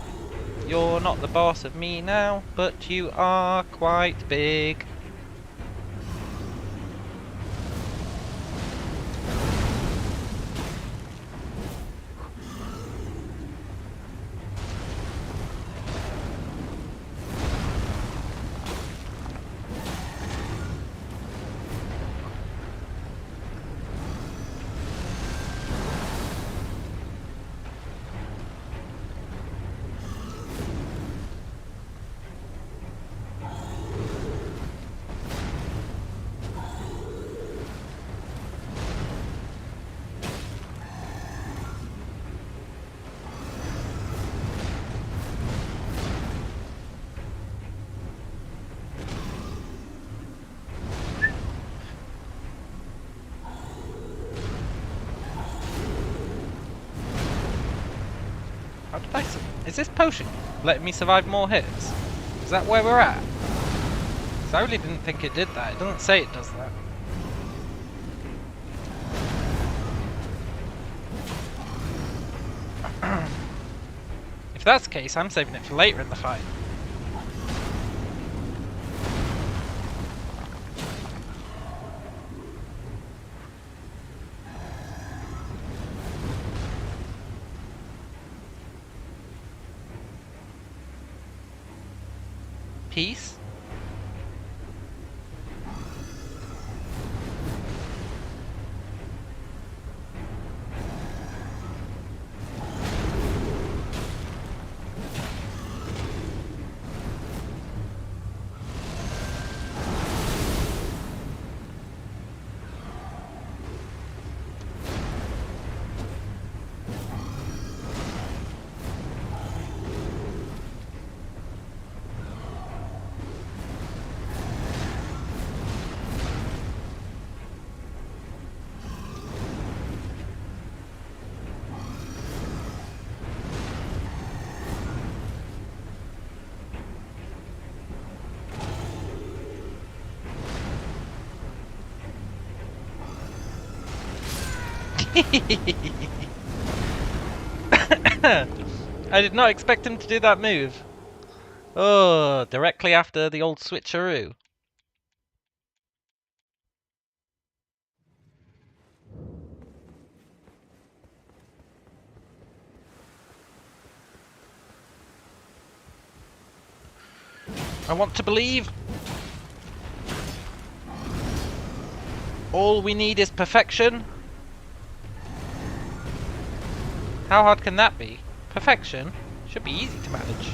You're not the boss of me now, but you are quite big. How did I... Is this potion letting me survive more hits? Is that where we're at? 'Cause I really didn't think it did that. It doesn't say it does that. If that's the case, I'm saving it for later in the fight. Peace. I did not expect him to do that move. Oh, directly after the old switcheroo. I want to believe. All we need is perfection. How hard can that be? Perfection should be easy to manage.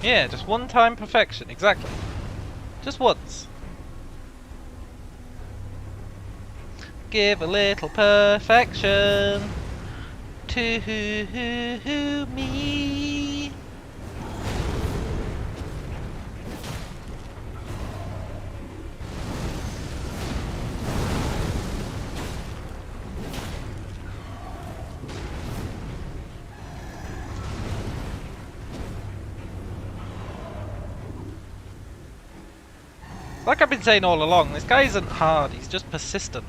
Yeah, just one time perfection, exactly. Just once. Give a little perfection to me. Like I've been saying all along, this guy isn't hard, he's just persistent.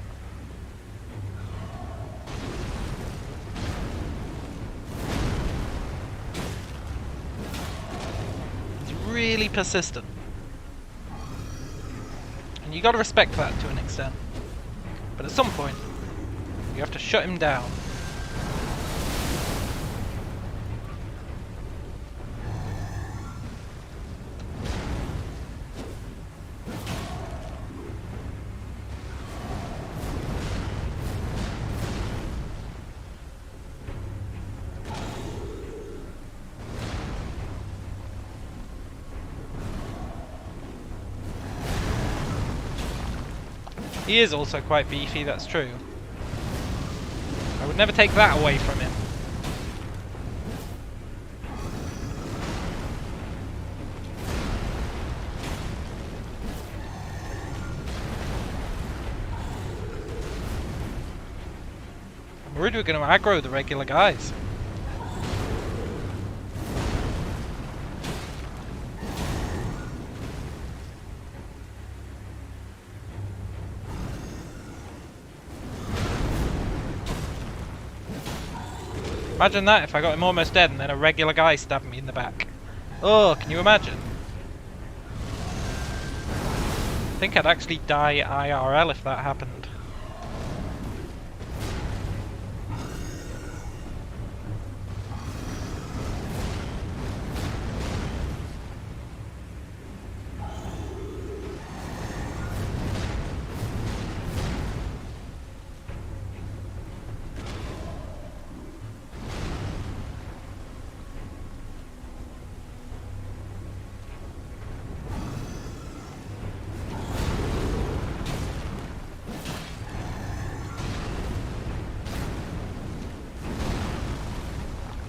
He's really persistent. And you gotta respect that to an extent. But at some point, you have to shut him down. He is also quite beefy, that's true. I would never take that away from him. I'm worried we're going to aggro the regular guys. Imagine that if I got him almost dead and then a regular guy stabbed me in the back. Oh, can you imagine? I think I'd actually die IRL if that happened.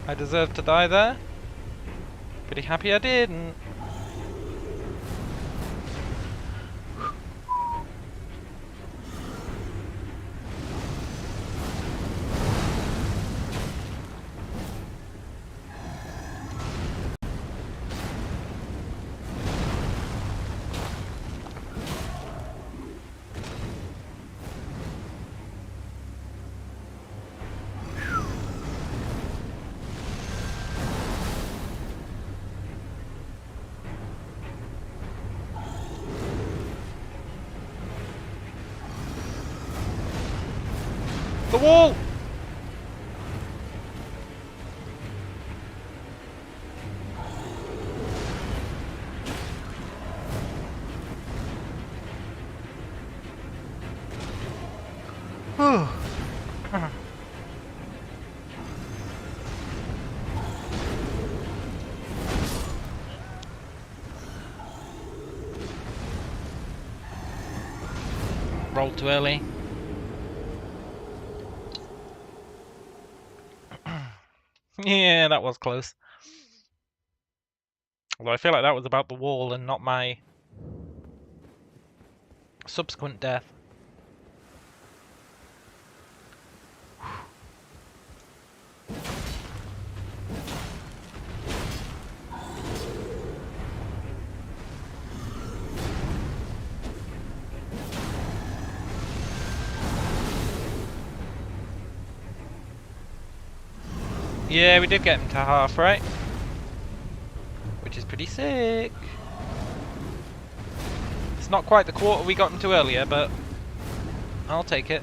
I deserved to die there. Pretty happy I didn't. The wall! Rolled too early. Yeah, that was close. Although I feel like that was about the wall and not my subsequent death. Yeah, we did get him to half, right? Which is pretty sick. It's not quite the quarter we got him to earlier, but I'll take it.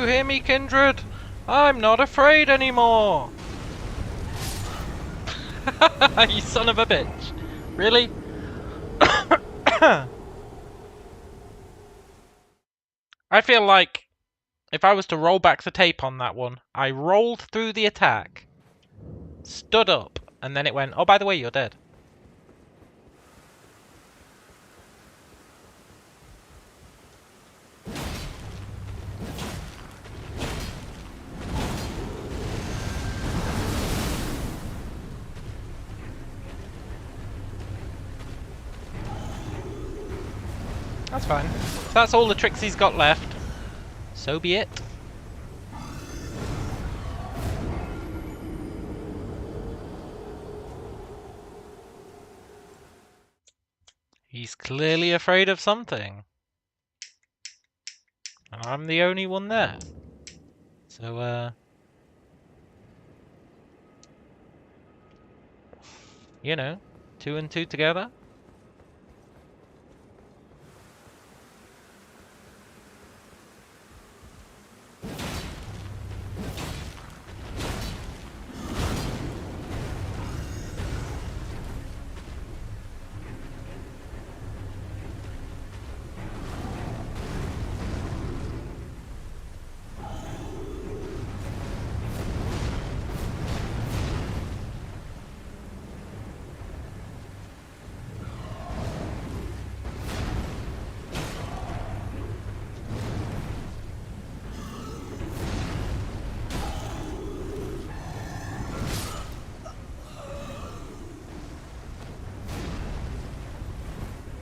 you hear me, kindred? I'm not afraid anymore! You son of a bitch! Really? I feel like if I was to roll back the tape on that one, I rolled through the attack, stood up, and then it went, oh, by the way, you're dead. That's fine. If that's all the tricks he's got left, so be it. He's clearly afraid of something. And I'm the only one there. So, you know, 2 and 2 together.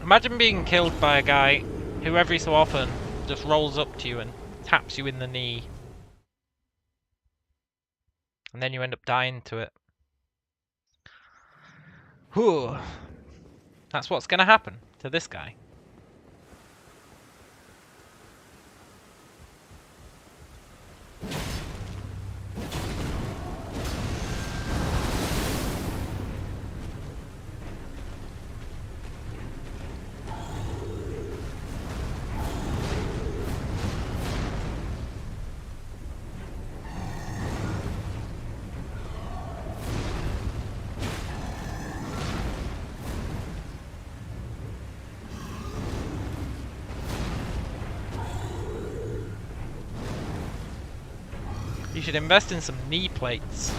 Imagine being killed by a guy who every so often just rolls up to you and taps you in the knee. And then you end up dying to it. Whew. That's what's gonna happen to this guy. You should invest in some knee plates.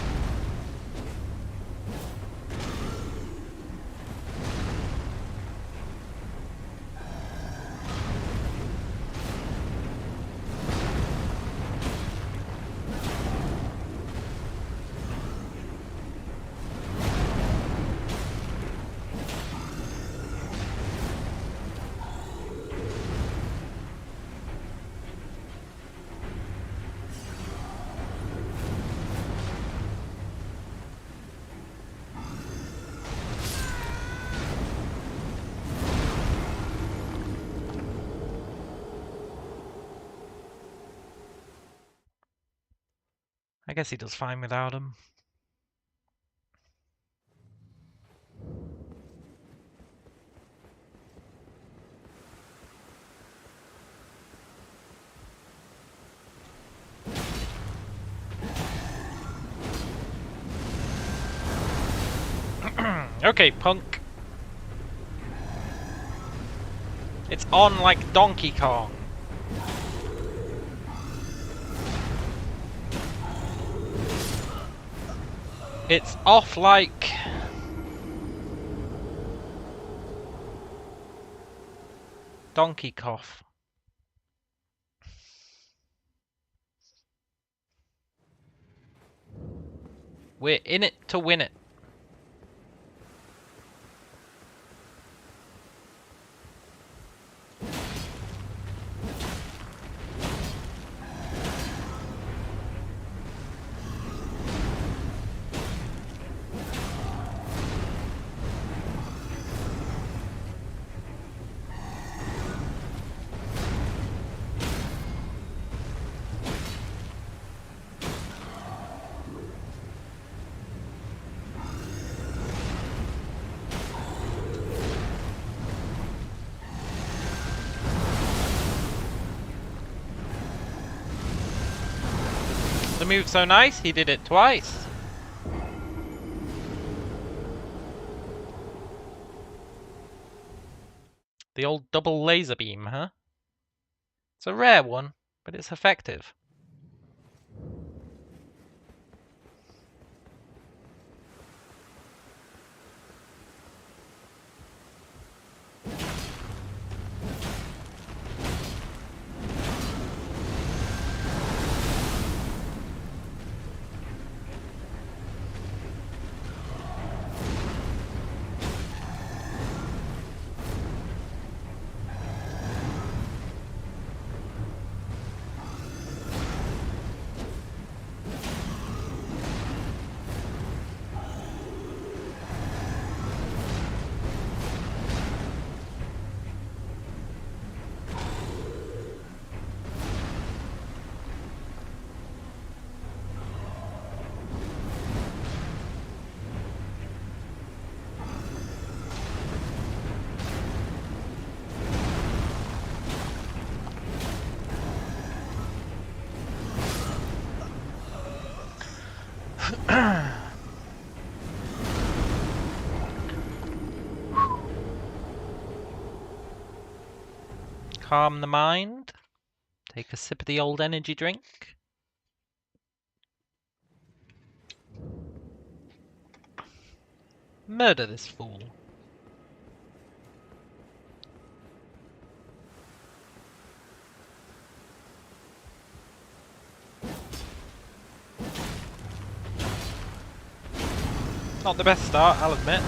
I guess he does fine without him. Okay, punk. It's on like Donkey Kong. It's off like... Donkey Cough. We're in it to win it. move so nice, he did it twice. The old double laser beam, huh? It's a rare one, but it's effective. Calm the mind. Take a sip of the old energy drink. Murder this fool. Not the best start, I'll admit.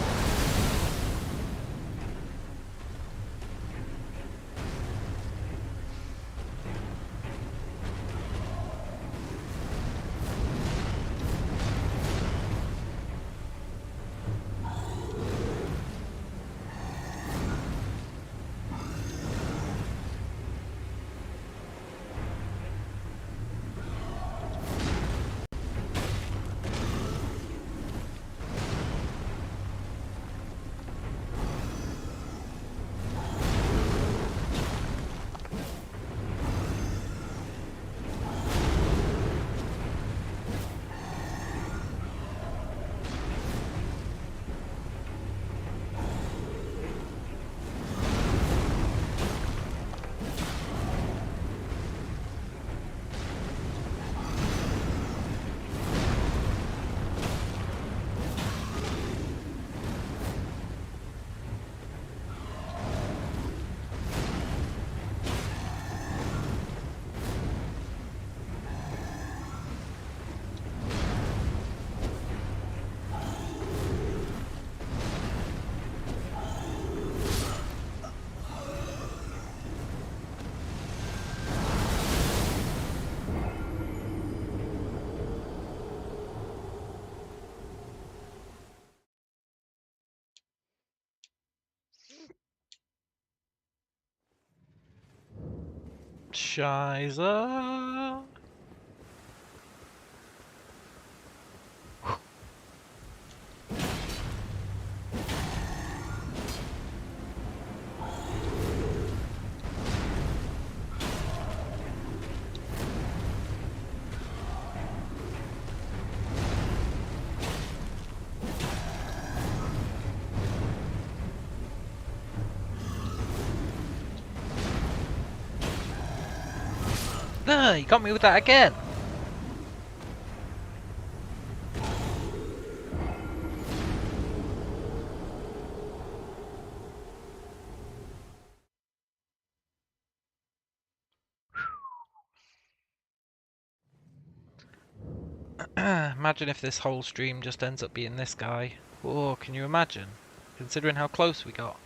Shiza. No, you got me with that again. Imagine if this whole stream just ends up being this guy. Oh, can you imagine? Considering how close we got.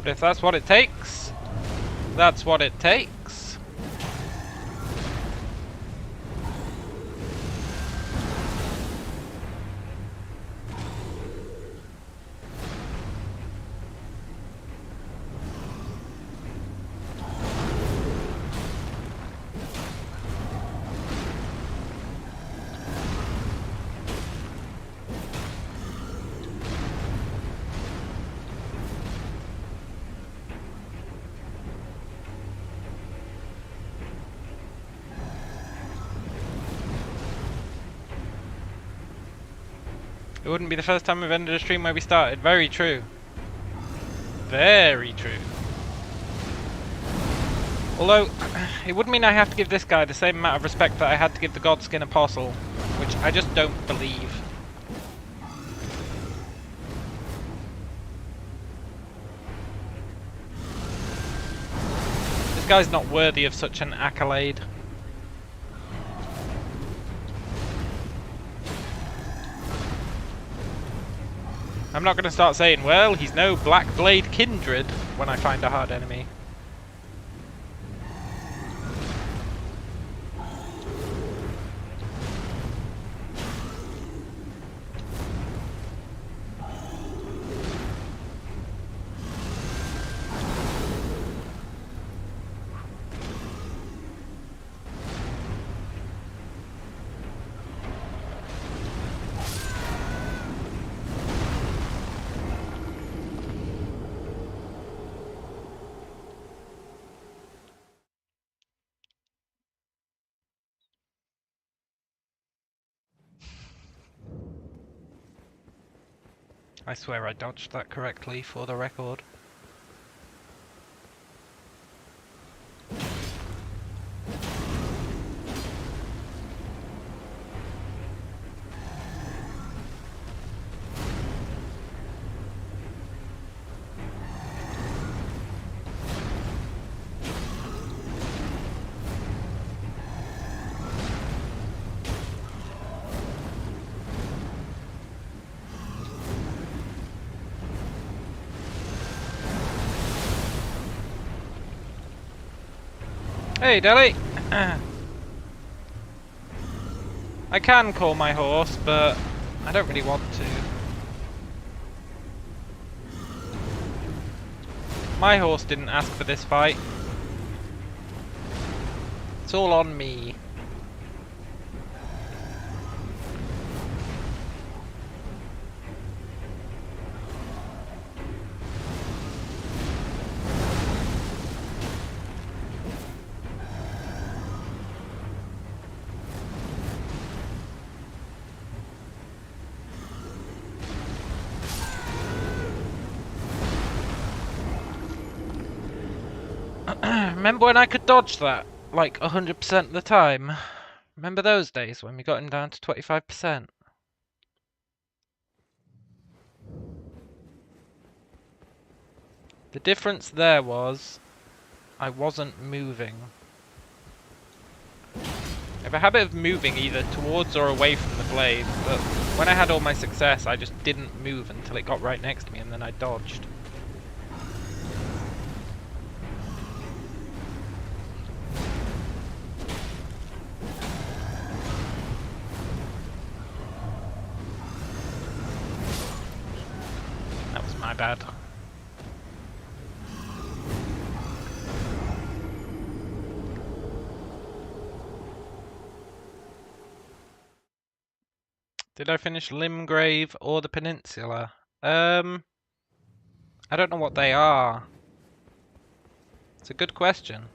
But if that's what it takes, that's what it takes. wouldn't be the first time we've ended a stream where we started. Very true. Very true. Although, it would mean I have to give this guy the same amount of respect that I had to give the Godskin Apostle, which I just don't believe. This guy's not worthy of such an accolade. I'm not going to start saying, well, he's no Black Blade Kindred when I find a hard enemy. I swear I dodged that correctly for the record. Hey, Deli! I can call my horse, but I don't really want to. My horse didn't ask for this fight. It's all on me. Remember when I could dodge that, like 100% of the time? Remember those days when we got him down to 25%? The difference there was, I wasn't moving. I have a habit of moving either towards or away from the blade, but when I had all my success, I just didn't move until it got right next to me and then I dodged. That was my bad. Did I finish Limgrave or the Peninsula? I don't know what they are. It's a good question.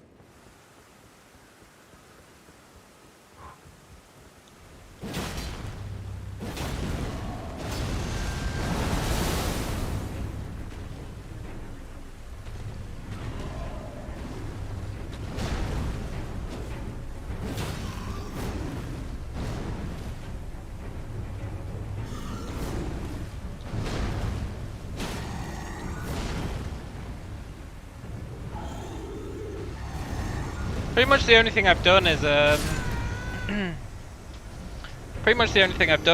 Pretty much the only thing I've done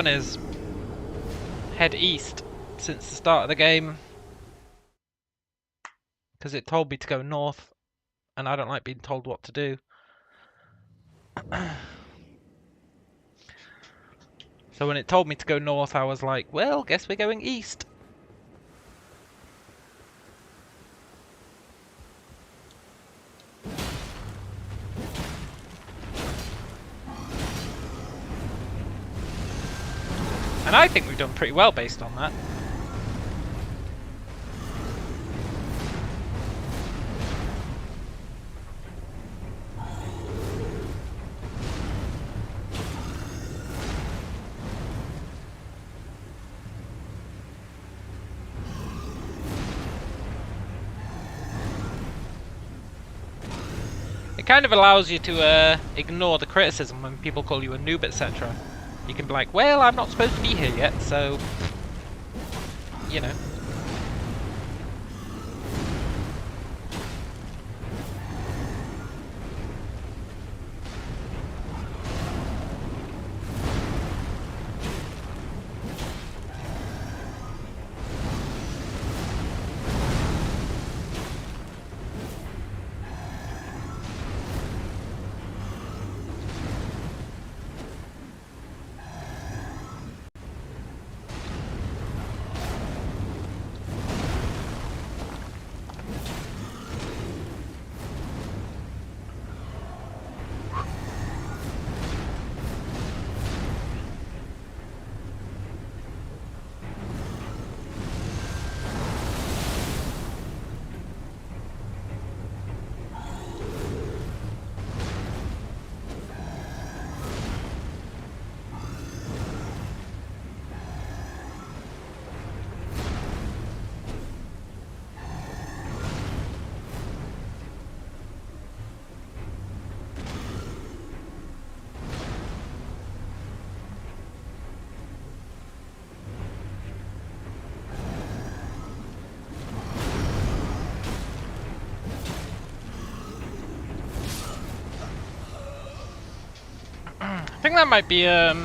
is head east since the start of the game, because it told me to go north and I don't like being told what to do. So when it told me to go north, I was like, well, guess we're going east. And I think we've done pretty well based on that. kind of allows you to ignore the criticism when people call you a noob, etc. You can be like, well, I'm not supposed to be here yet, so, you know. I think that might be the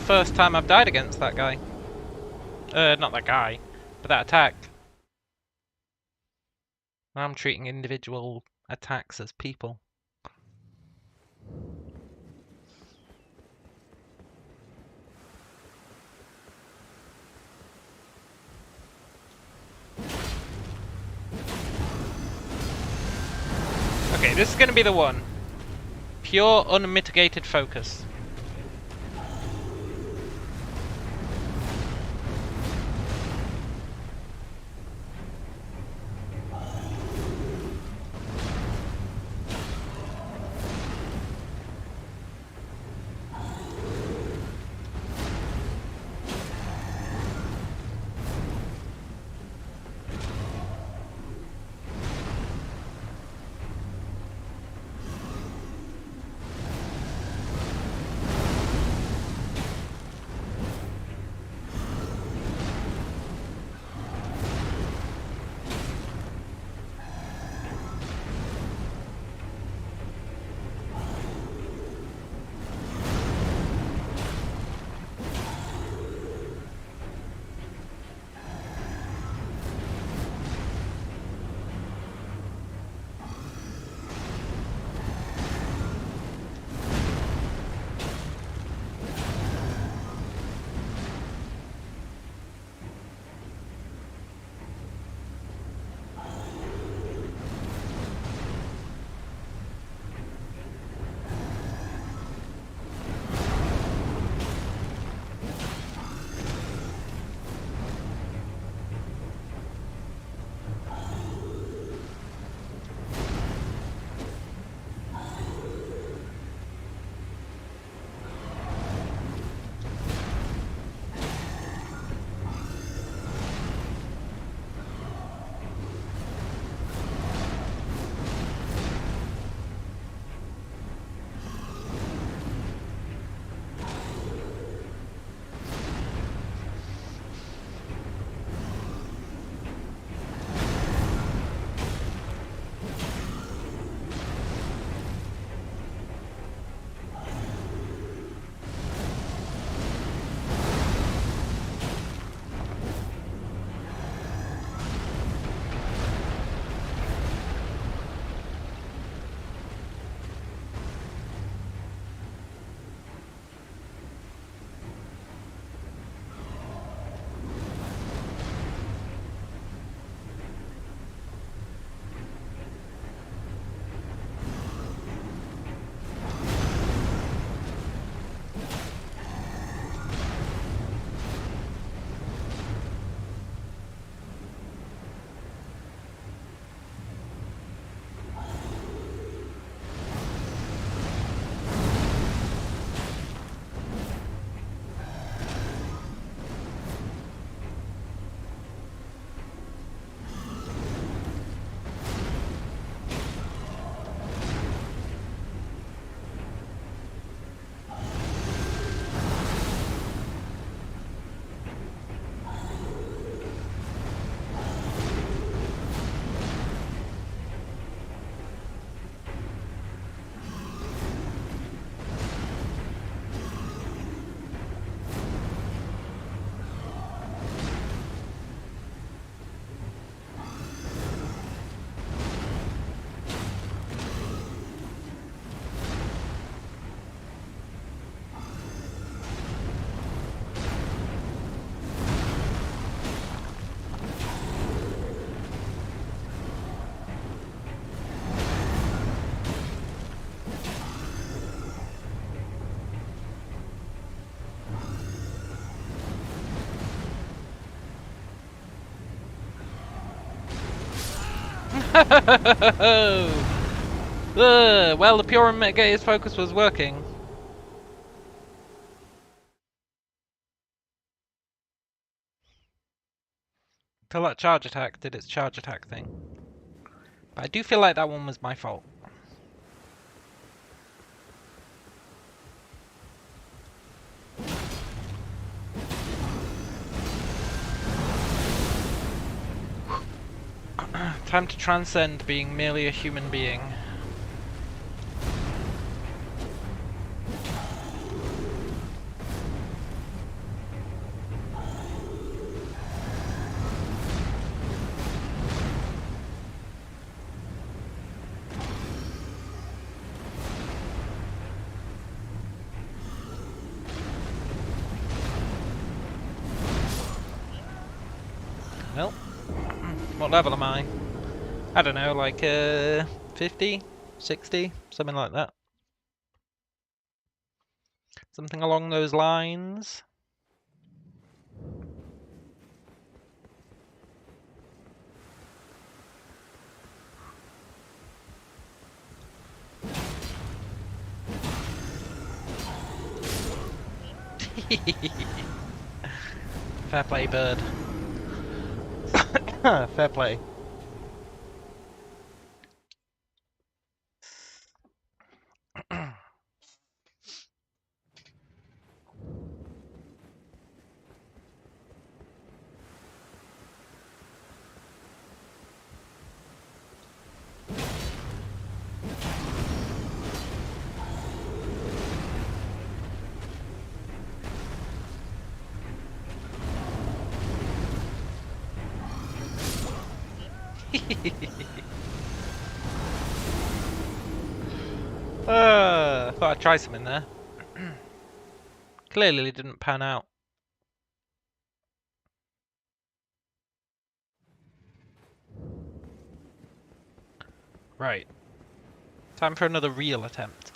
first time I've died against that guy. Not that guy, but that attack. I'm treating individual attacks as people. Okay, this is going to be the one. Pure, unmitigated focus. Well, the pure and mitigated focus was working. Till that charge attack did its charge attack thing. But I do feel like that one was my fault. Time to transcend being merely a human being. Well, what level am I? I don't know, like 50, 60, something like that. Something along those lines. Fair play, bird. Fair play. Thought I'd try something there. Clearly didn't pan out. Right. Time for another real attempt.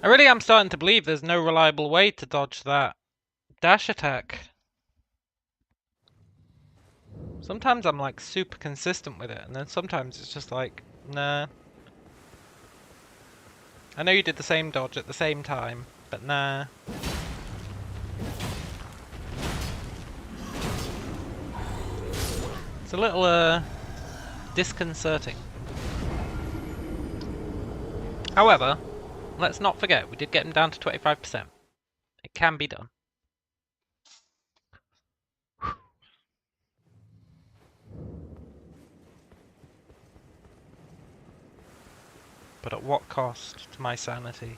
I really am starting to believe there's no reliable way to dodge that dash attack. Sometimes I'm like super consistent with it, and then sometimes it's just like, nah. I know you did the same dodge at the same time, but nah. It's a little disconcerting. However, let's not forget, we did get him down to 25%. It can be done. But at what cost to my sanity?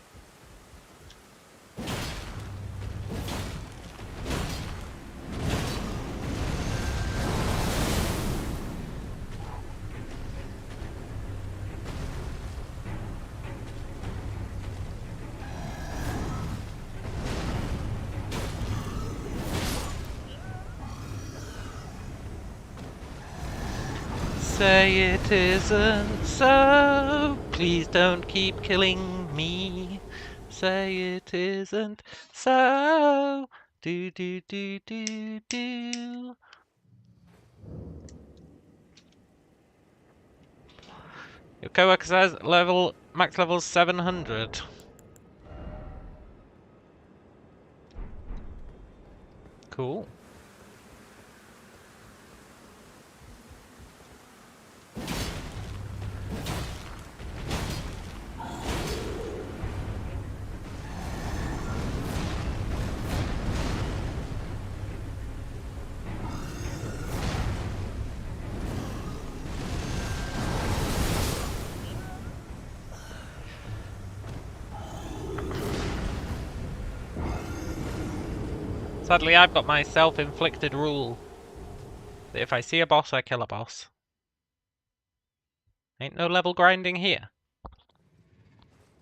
Say it isn't so. Please don't keep killing me. Say it isn't so. Do do do do do. Your coworker says max level 700. Cool. Sadly, I've got my self-inflicted rule that if I see a boss, I kill a boss. Ain't no level grinding here.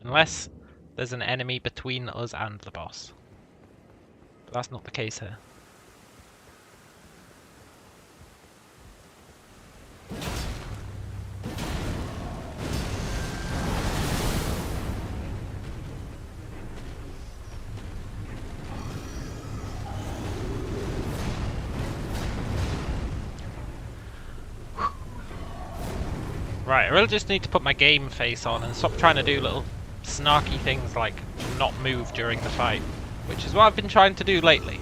Unless there's an enemy between us and the boss. But that's not the case here. Right, I really just need to put my game face on and stop trying to do little snarky things like not move during the fight, which is what I've been trying to do lately.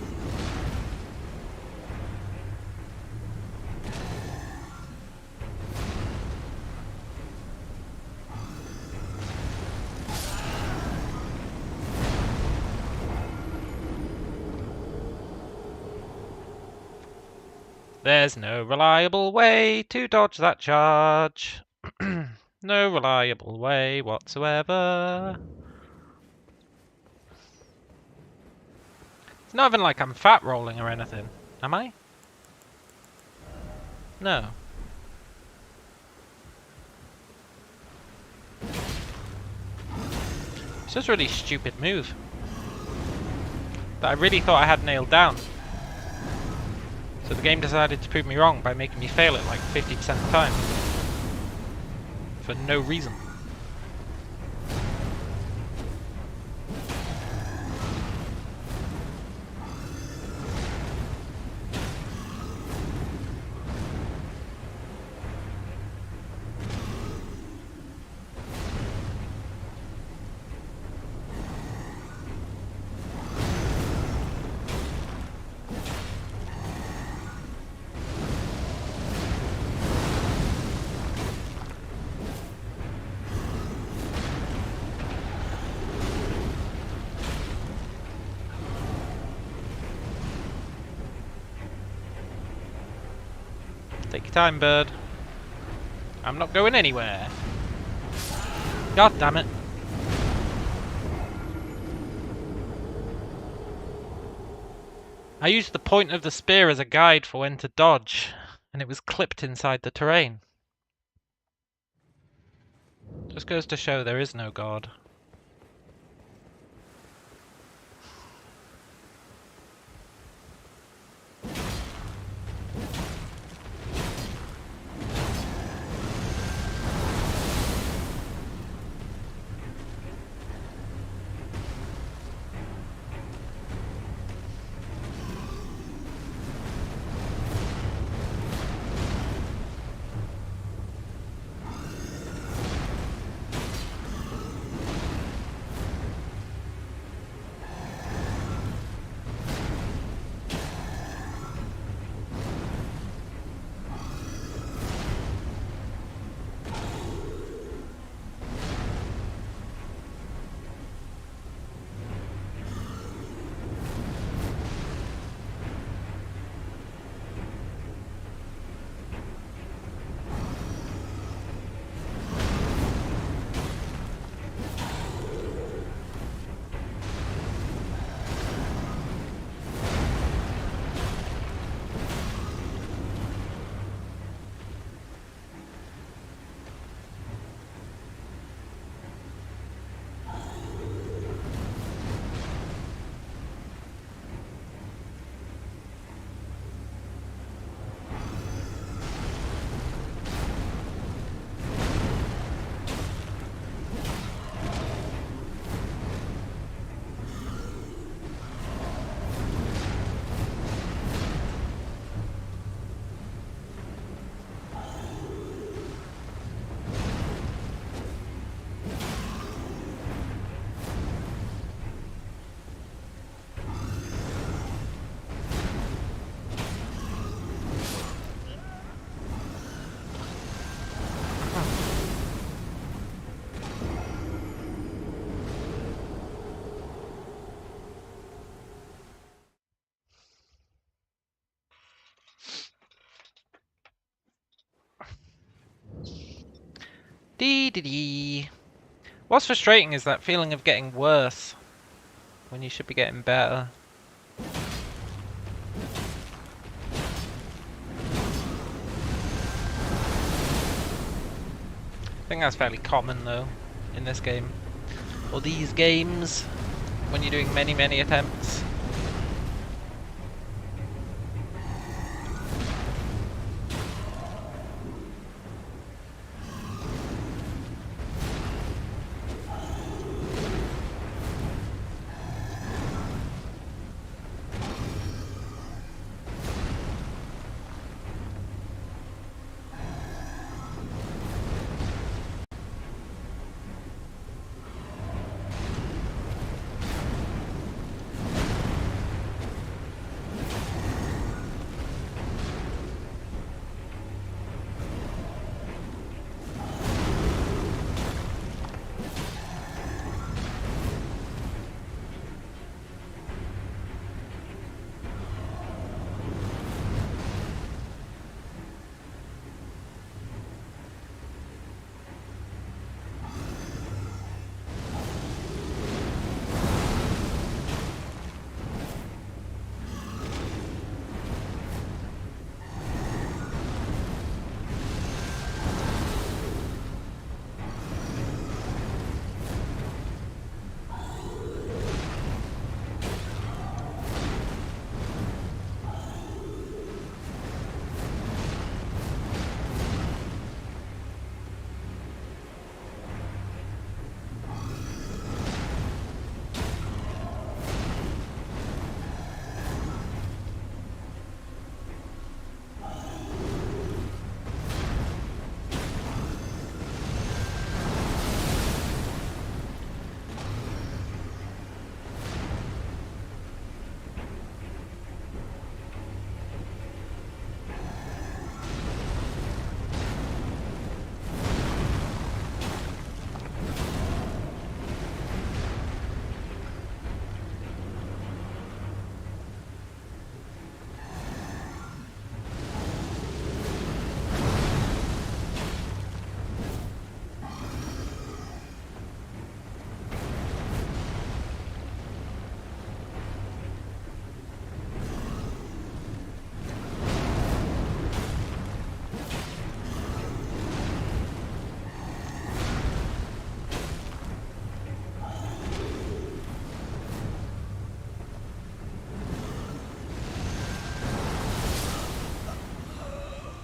There's no reliable way to dodge that charge. No reliable way whatsoever. It's not even like I'm fat rolling or anything, am I? No. It's just a really stupid move that I really thought I had nailed down. So the game decided to prove me wrong by making me fail it like 50% of the time. For no reason. Take your time, bird. I'm not going anywhere. God damn it. I used the point of the spear as a guide for when to dodge, and it was clipped inside the terrain. Just goes to show there is no God. Dee dee dee. What's frustrating is that feeling of getting worse when you should be getting better. I think that's fairly common though in this game, or these games, when you're doing many attempts.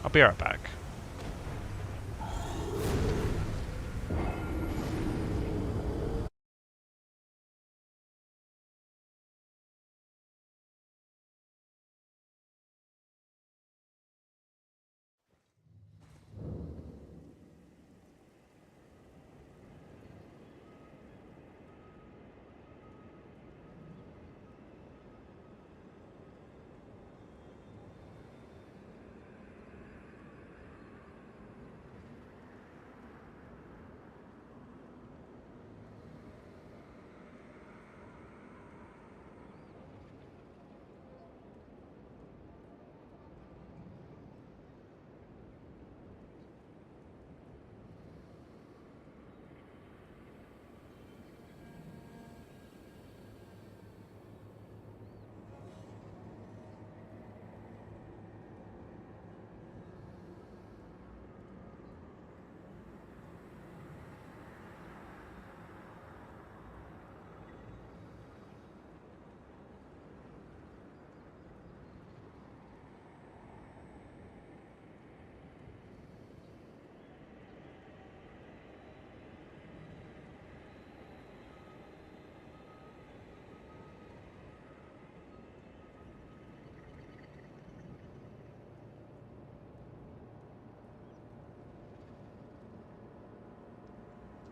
I'll be right back.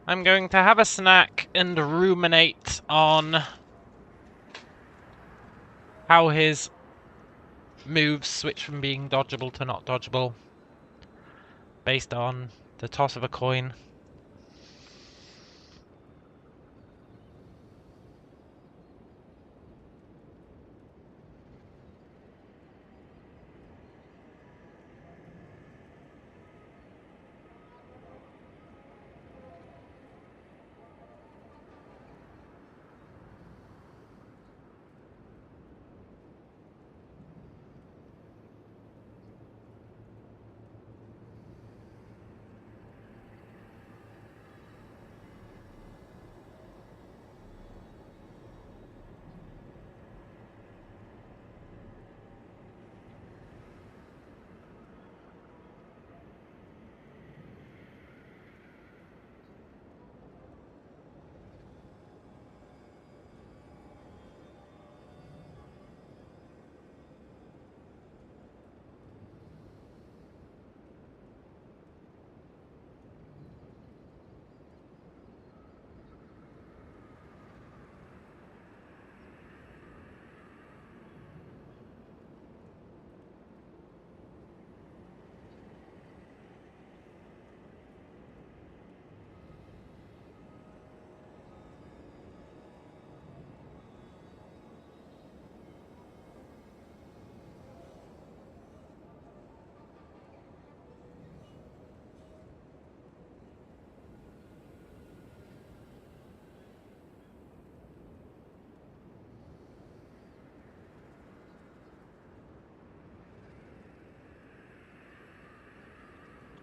I'm going to have a snack and ruminate on how his moves switch from being dodgeable to not dodgeable based on the toss of a coin.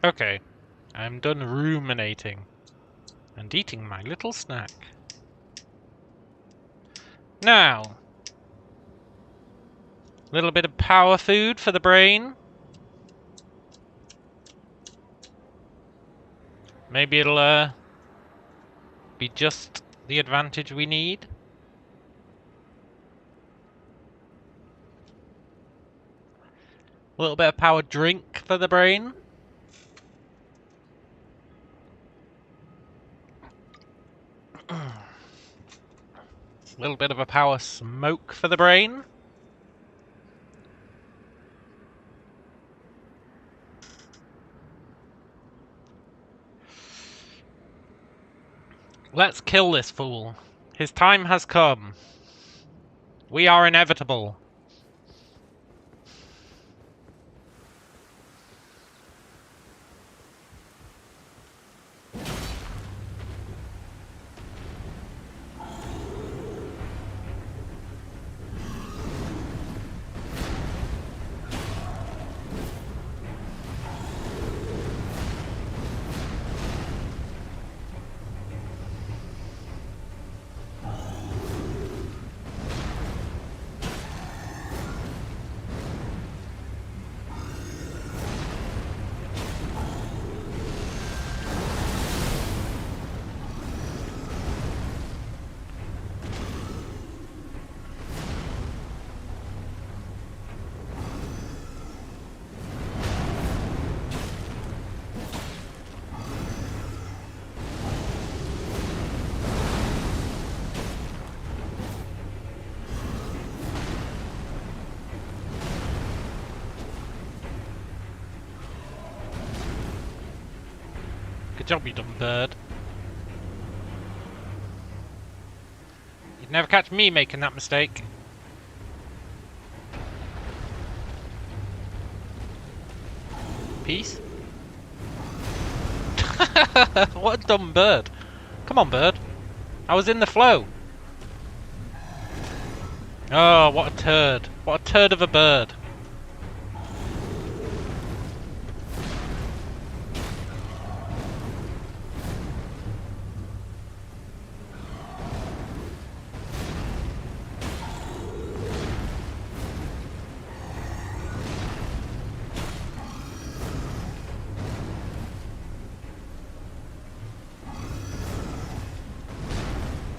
Okay, I'm done ruminating and eating my little snack. Now, a little bit of power food for the brain. Maybe it'll be just the advantage we need. A little bit of power drink for the brain. A little bit of a power smoke for the brain. Let's kill this fool. His time has come. We are inevitable. Good job, you dumb bird. You'd never catch me making that mistake. Peace? What a dumb bird. Come on, bird. I was in the flow. Oh, what a turd. What a turd of a bird.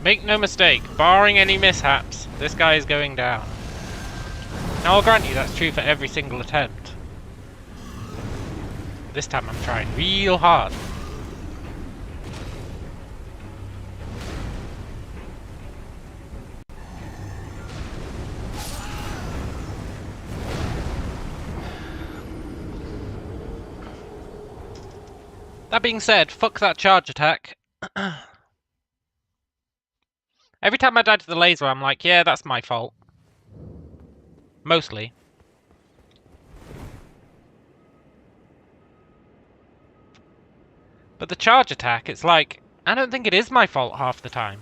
Make no mistake, barring any mishaps, this guy is going down. Now I'll grant you that's true for every single attempt. This time I'm trying real hard. That being said, fuck that charge attack. Every time I die to the laser, I'm like, yeah, that's my fault. Mostly. But the charge attack, it's like, I don't think it is my fault half the time.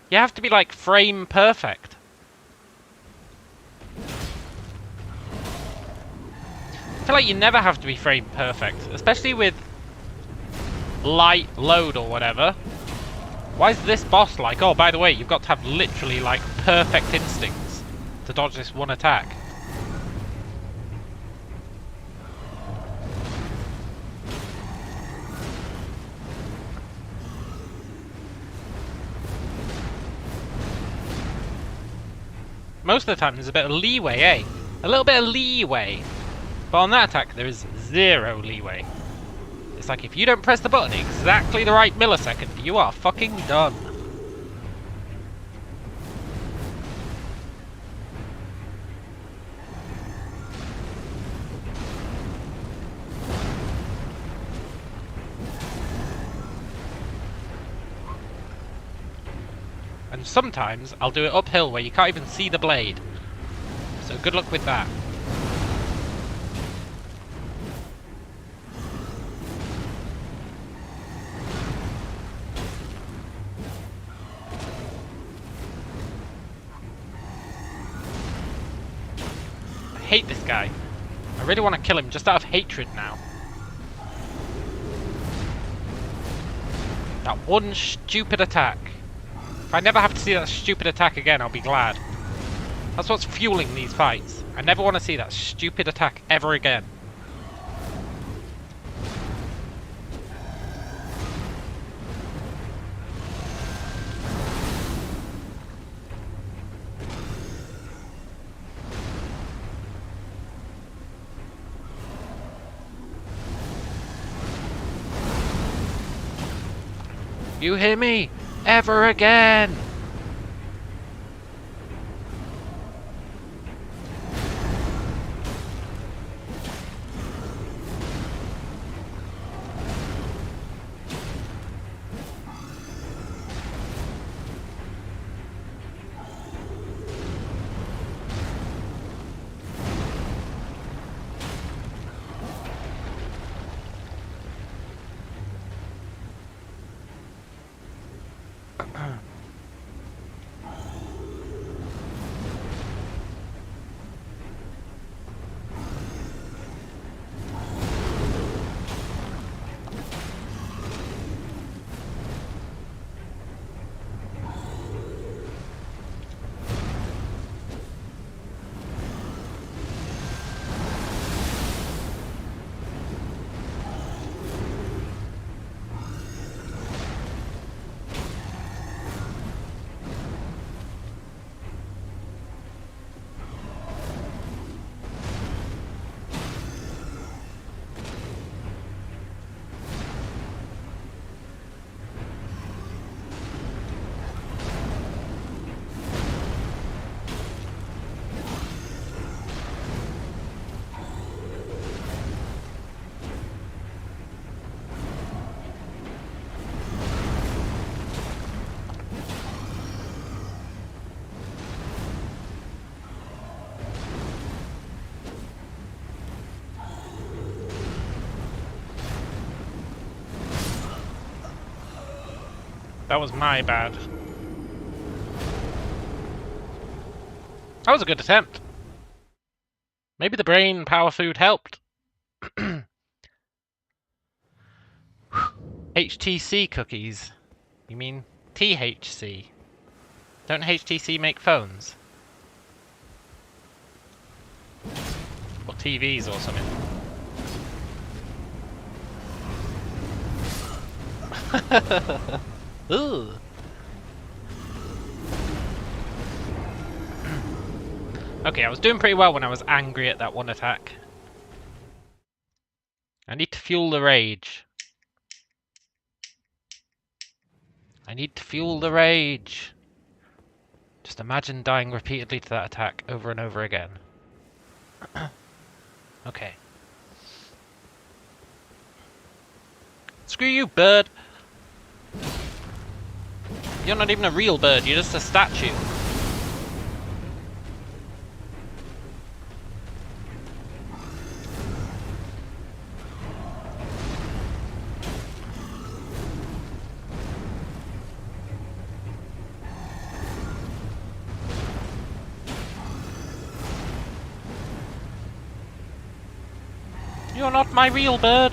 You have to be like frame perfect. I feel like you never have to be frame perfect, especially with light load or whatever. Why is this boss like, oh, by the way, you've got to have literally, like, perfect instincts to dodge this one attack? Most of the time there's a bit of leeway, eh? A little bit of leeway. But on that attack, there is zero leeway. It's like, if you don't press the button exactly the right millisecond, you are fucking done. And sometimes I'll do it uphill where you can't even see the blade. So good luck with that. I hate this guy. I really want to kill him just out of hatred now. That one stupid attack. If I never have to see that stupid attack again, I'll be glad. That's what's fueling these fights. I never want to see that stupid attack ever again. You hear me? Ever again! That was my bad. That was a good attempt. Maybe the brain power food helped. HTC cookies. You mean THC? Don't HTC make phones? Or TVs or something? Ooh. Okay, I was doing pretty well when I was angry at that one attack. I need to fuel the rage. I need to fuel the rage. Just imagine dying repeatedly to that attack over and over again. Okay. Screw you, bird! You're not even a real bird, you're just a statue. You're not my real bird.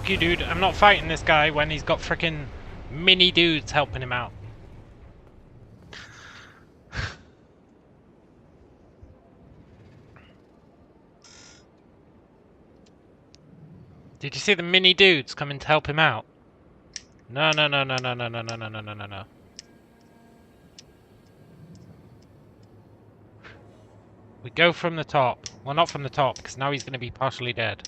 fuck you, dude. I'm not fighting this guy when he's got frickin' mini dudes helping him out. Did you see the mini dudes coming to help him out? No, no, no, no, no, no, no, no, no, no, no, no, no. We go from the top. Well, not from the top, because now he's going to be partially dead.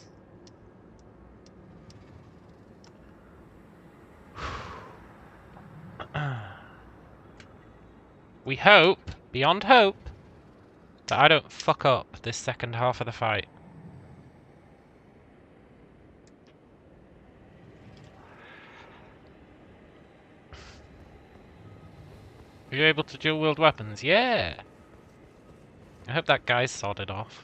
We hope, beyond hope, that I don't fuck up this second half of the fight. Are you able to dual wield weapons? Yeah! I hope that guy's sodded off.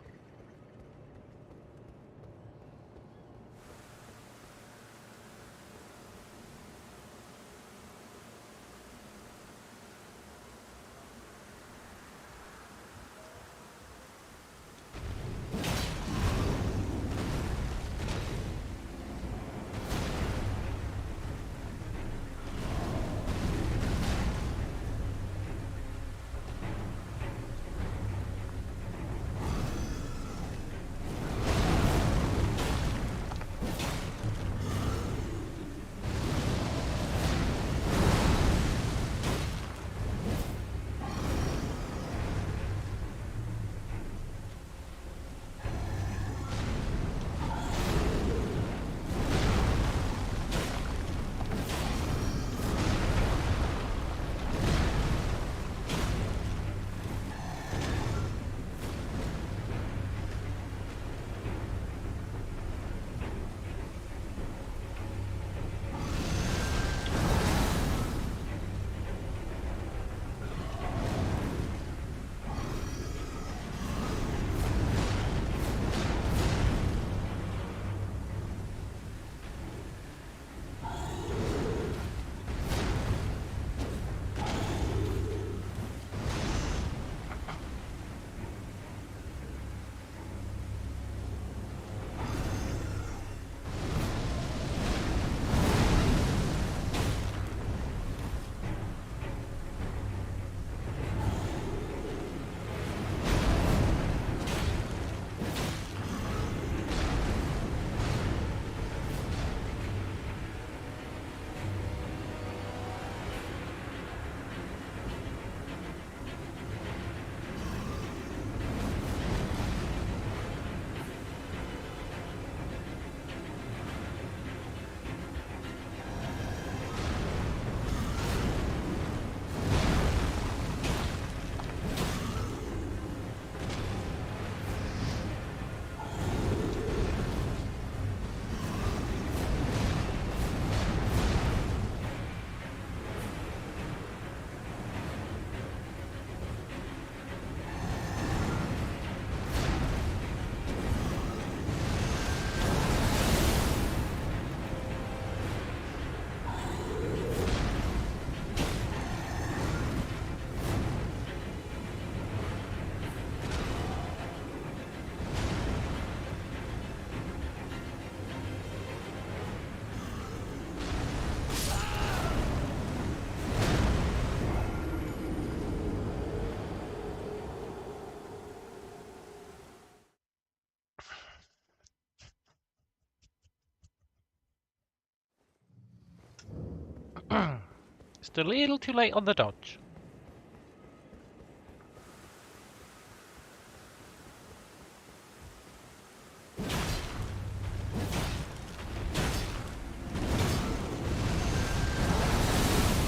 Just a little too late on the dodge.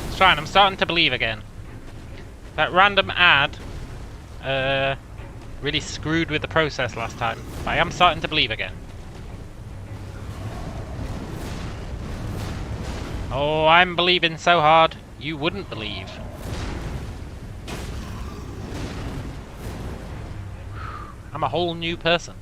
It's fine, I'm starting to believe again. That random ad really screwed with the process last time. But I am starting to believe again. Oh, I'm believing so hard, you wouldn't believe. I'm a whole new person.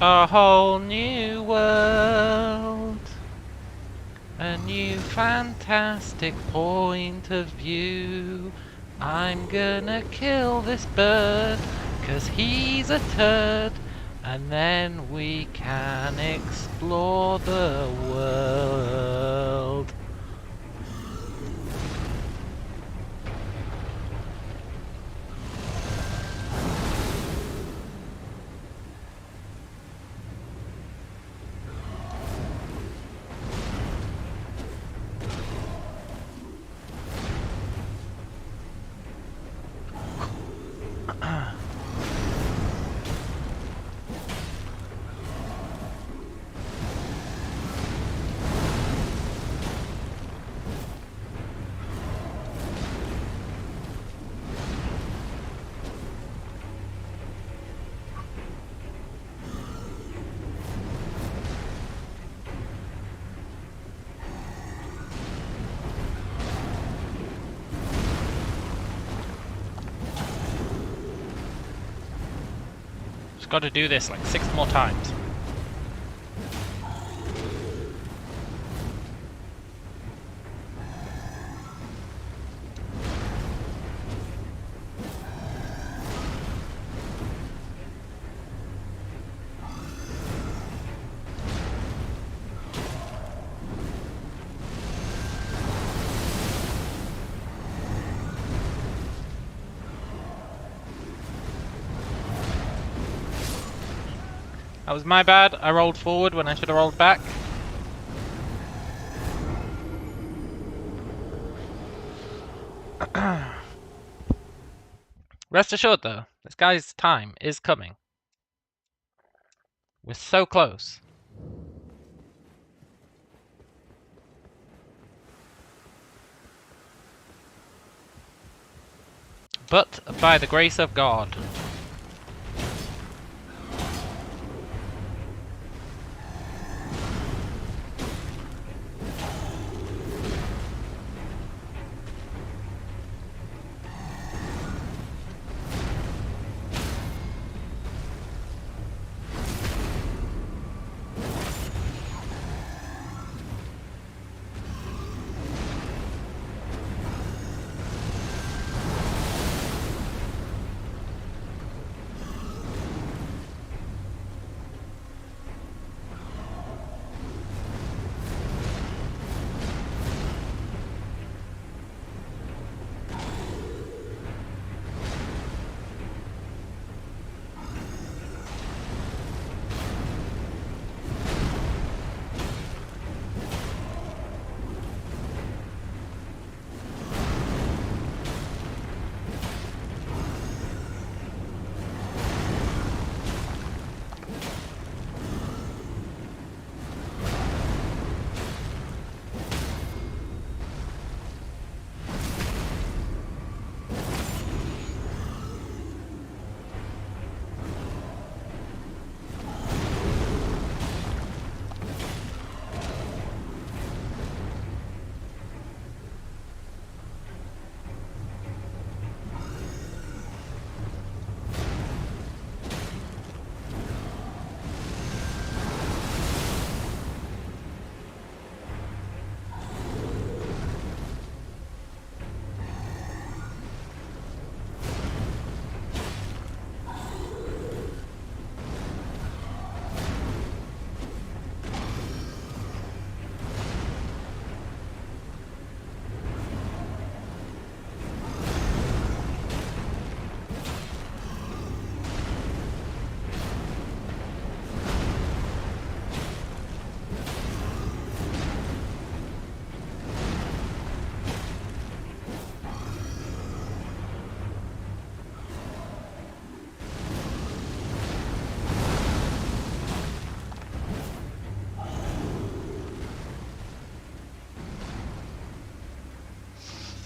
A whole new world. A new fantastic point of view. I'm gonna kill this bird, 'cause he's a turd. And then we can explore the world. Just gotta do this like 6 more times. That was my bad. I rolled forward when I should have rolled back. Rest assured though, this guy's time is coming. We're so close. But by the grace of God.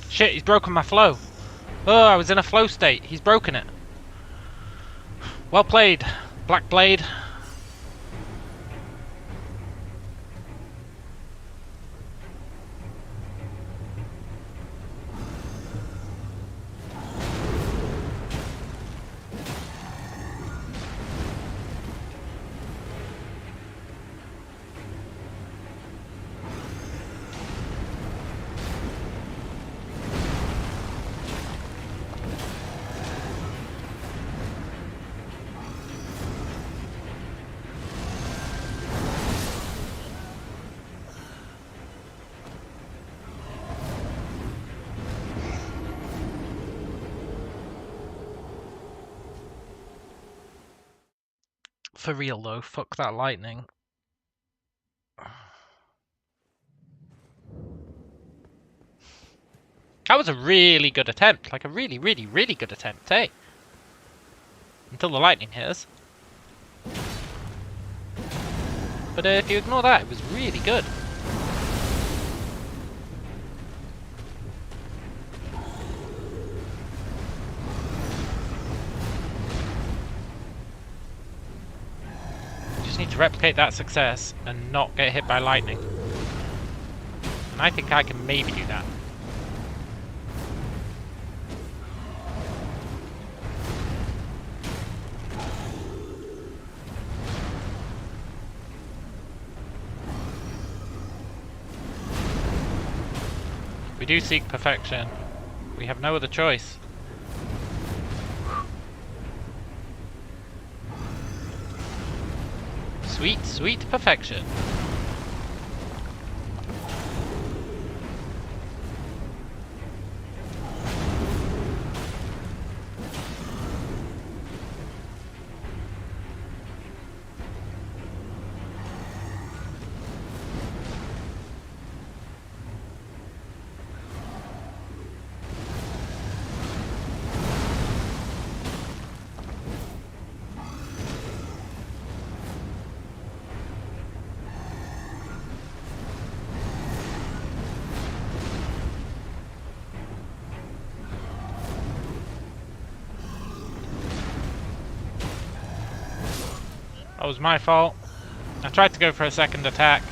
Shit, he's broken my flow. Oh, I was in a flow state. He's broken it. Well played, Black Blade. For real though, fuck that lightning. That was a really good attempt. Like a really, really, really good attempt, eh? Until the lightning hit us. But if you ignore that, it was really good. You just need to replicate that success and not get hit by lightning. And I think I can maybe do that. We do seek perfection. We have no other choice. Sweet, sweet perfection. That was my fault. I tried to go for a second attack.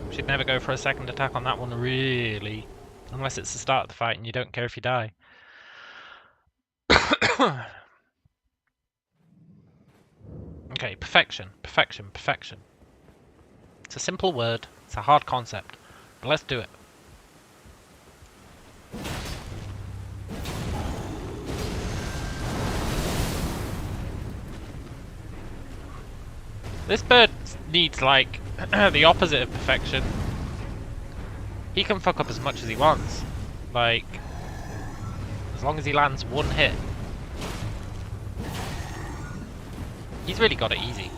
Should never go for a second attack on that one, really. Unless it's the start of the fight and you don't care if you die. Okay, perfection, perfection, perfection. It's a simple word, it's a hard concept, but let's do it. This bird needs, like, the opposite of perfection. He can fuck up as much as he wants. Like, as long as he lands one hit. He's really got it easy.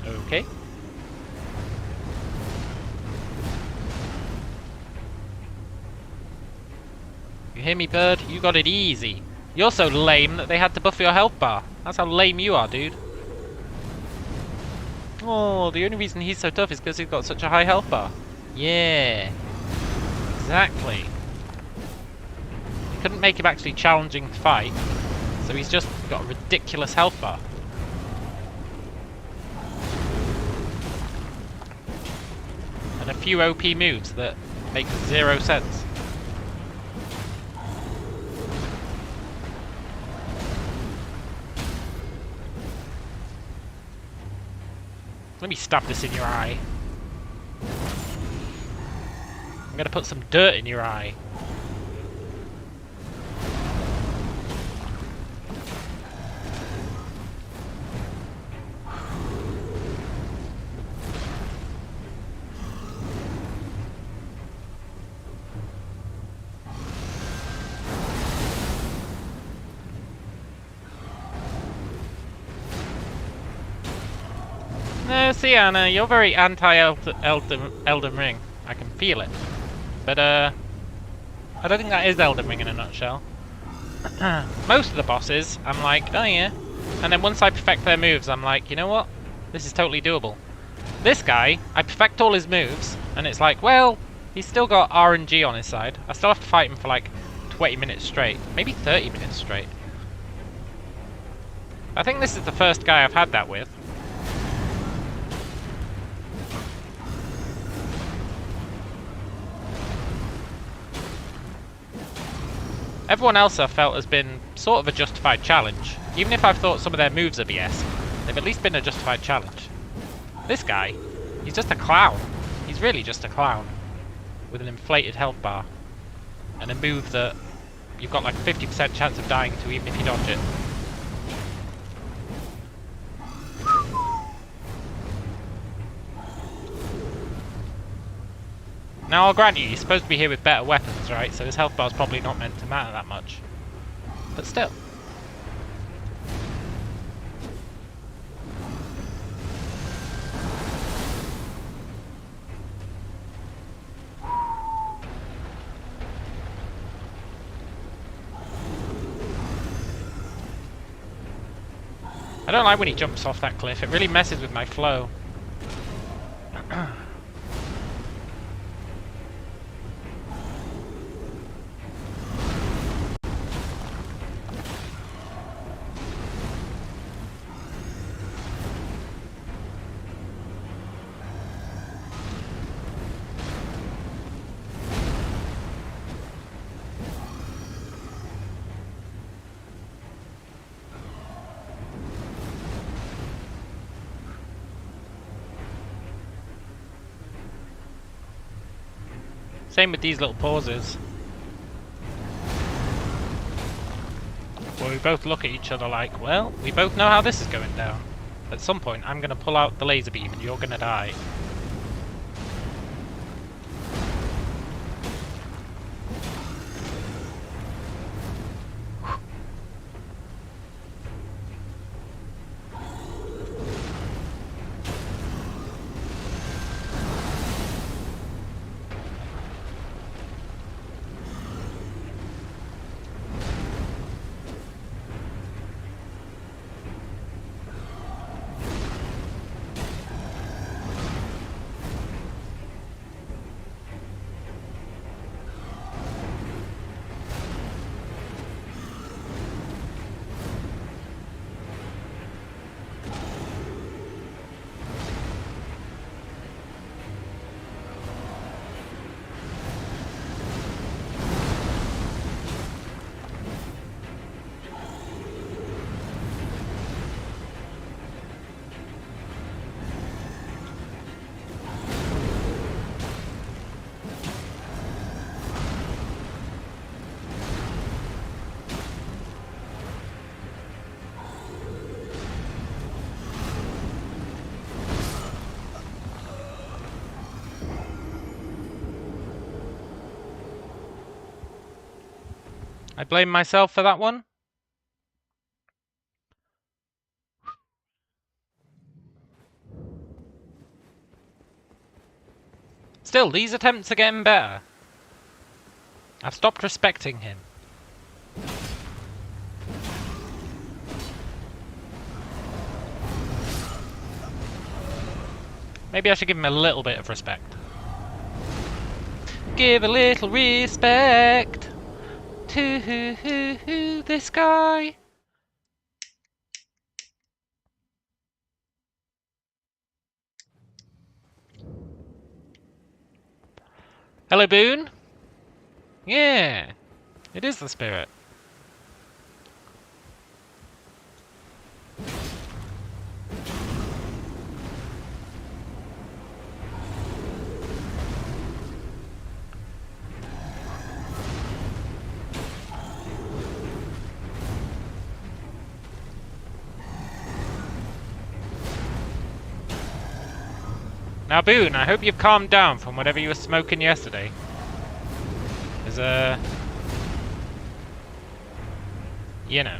Okay. You hear me, bird? You got it easy. You're so lame that they had to buff your health bar. That's how lame you are, dude. Oh, the only reason he's so tough is because he's got such a high health bar. Yeah. Exactly. You couldn't make him actually challenging to fight, so he's just got a ridiculous health bar. And a few OP moves that make zero sense. Let me stab this in your eye. I'm gonna put some dirt in your eye. No, see Anna, you're very anti-Elden Ring. I can feel it. But, I don't think that is Elden Ring in a nutshell. Most of the bosses, I'm like, oh yeah. And then once I perfect their moves, I'm like, you know what? This is totally doable. This guy, I perfect all his moves, and it's like, well, he's still got RNG on his side. I still have to fight him for like 20 minutes straight. Maybe 30 minutes straight. I think this is the first guy I've had that with. Everyone else I've felt has been sort of a justified challenge. Even if I've thought some of their moves are BS, they've at least been a justified challenge. This guy, he's just a clown. He's really just a clown. With an inflated health bar. And a move that you've got like a 50% chance of dying to even if you dodge it. Now I'll grant you, he's supposed to be here with better weapons, right? So his health bar's probably not meant to matter that much. but still. I don't like when he jumps off that cliff, it really messes with my flow. Same with these little pauses. Where we both look at each other like, well, we both know how this is going down. At some point, I'm going to pull out the laser beam and you're going to die. I blame myself for that one. Still, these attempts are getting better. I've stopped respecting him. Maybe I should give him a little bit of respect. Give a little respect to this guy. Hello, Boone. Yeah, it is the spirit. Now, Boone, I hope you've calmed down from whatever you were smoking yesterday. There's you know.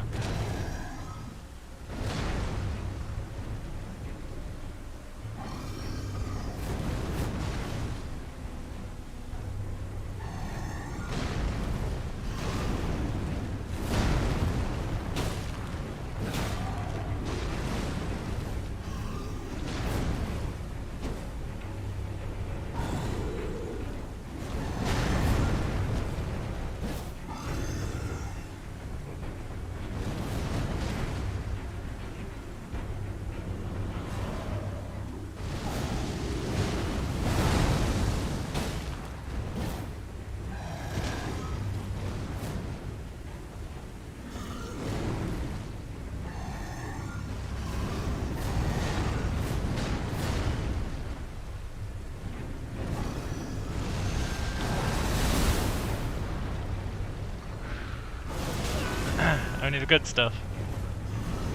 Only the good stuff.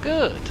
Good.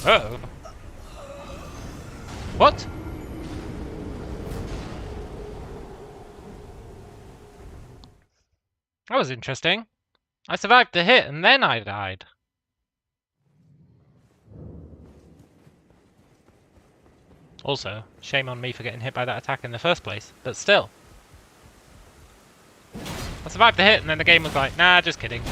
Oh. What? That was interesting. I survived the hit and then I died. Also, shame on me for getting hit by that attack in the first place, but still. I survived the hit and then the game was like, nah, just kidding.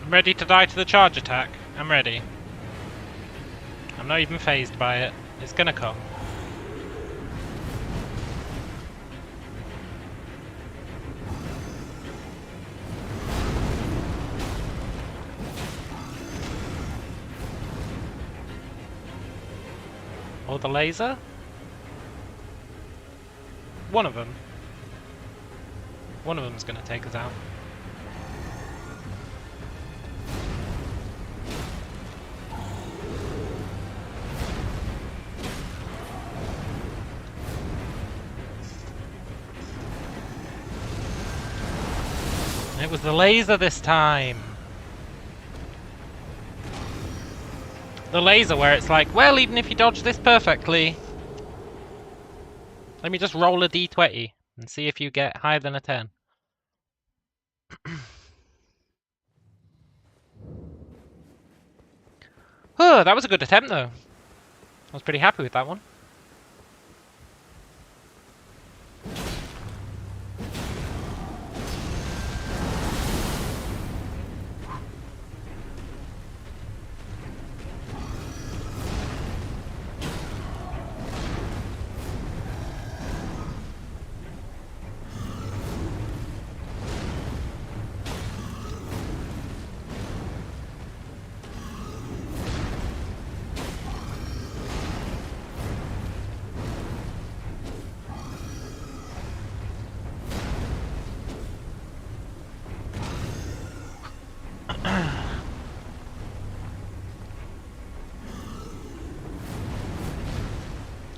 I'm ready to die to the charge attack. I'm ready. I'm not even phased by it. It's gonna come. Or the laser? One of them. One of them's gonna take us out. It was the laser this time. The laser where it's like, well, even if you dodge this perfectly, let me just roll a d20 and see if you get higher than a 10. Oh, that was a good attempt though. I was pretty happy with that one.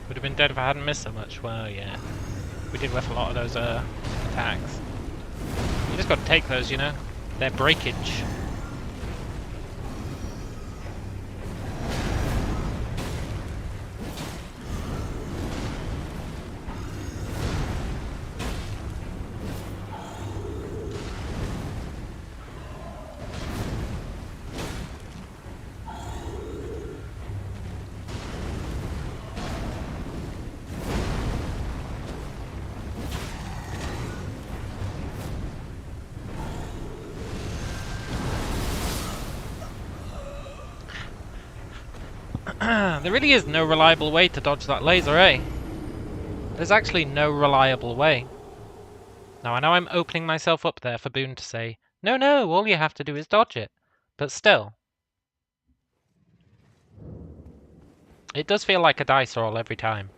Would have been dead if I hadn't missed so much. Well, yeah. We did whiff a lot of those attacks. You just got to take those, you know? They're breakage. There really is no reliable way to dodge that laser, eh? There's actually no reliable way. Now, I know I'm opening myself up there for Boone to say, no, no, all you have to do is dodge it. But still. It does feel like a dice roll every time.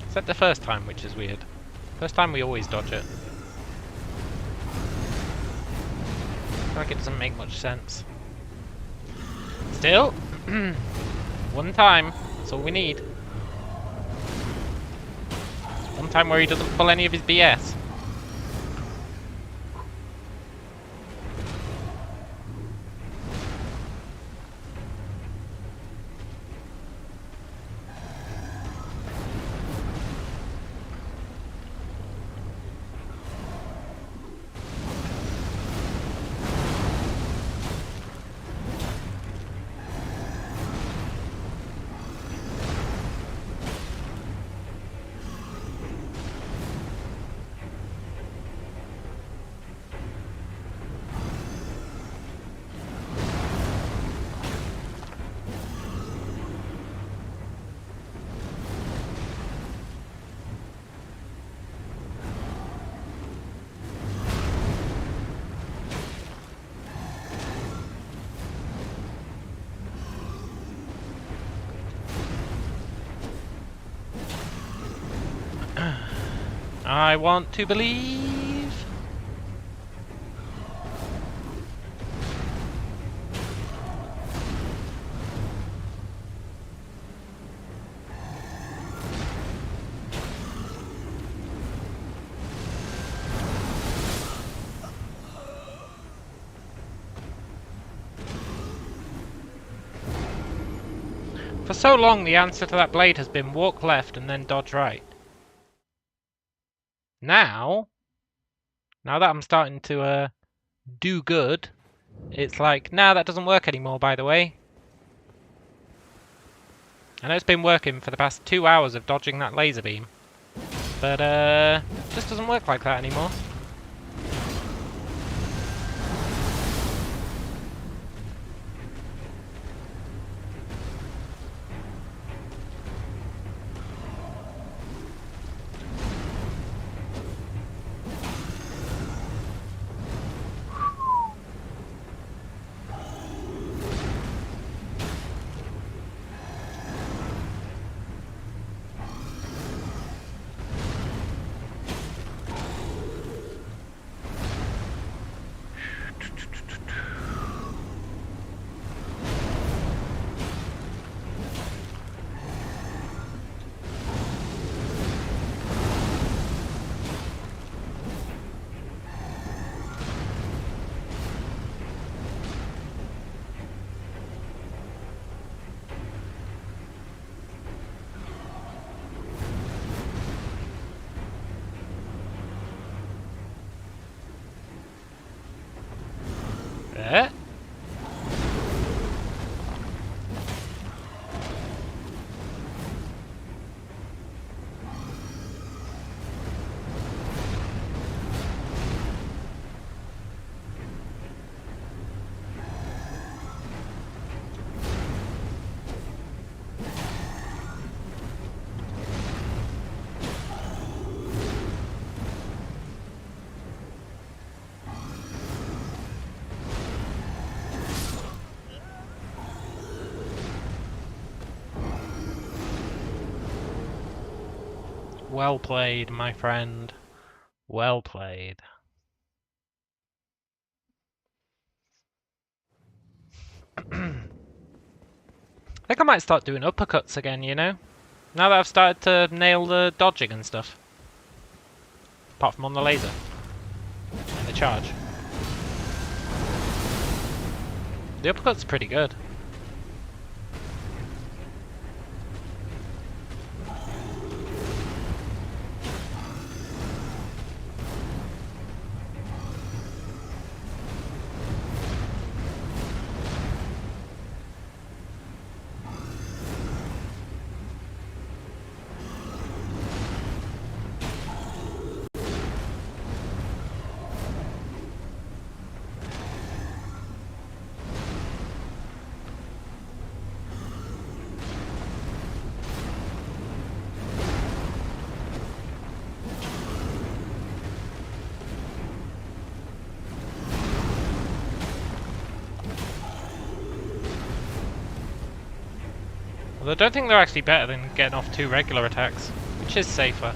Except the first time, which is weird. First time we always dodge it. I feel like it doesn't make much sense. Still, one time, that's all we need. One time where he doesn't pull any of his BS. I want to believe. For so long, the answer to that blade has been walk left and then dodge right. Now that I'm starting to do good, it's like, nah, that doesn't work anymore, by the way. I know it's been working for the past 2 hours of dodging that laser beam. But, it just doesn't work like that anymore. Eh? Well played, my friend. Well played. I think I might start doing uppercuts again, you know? Now that I've started to nail the dodging and stuff. Apart from on the laser. And the charge. The uppercut's pretty good. Although I don't think they're actually better than getting off 2 regular attacks, which is safer.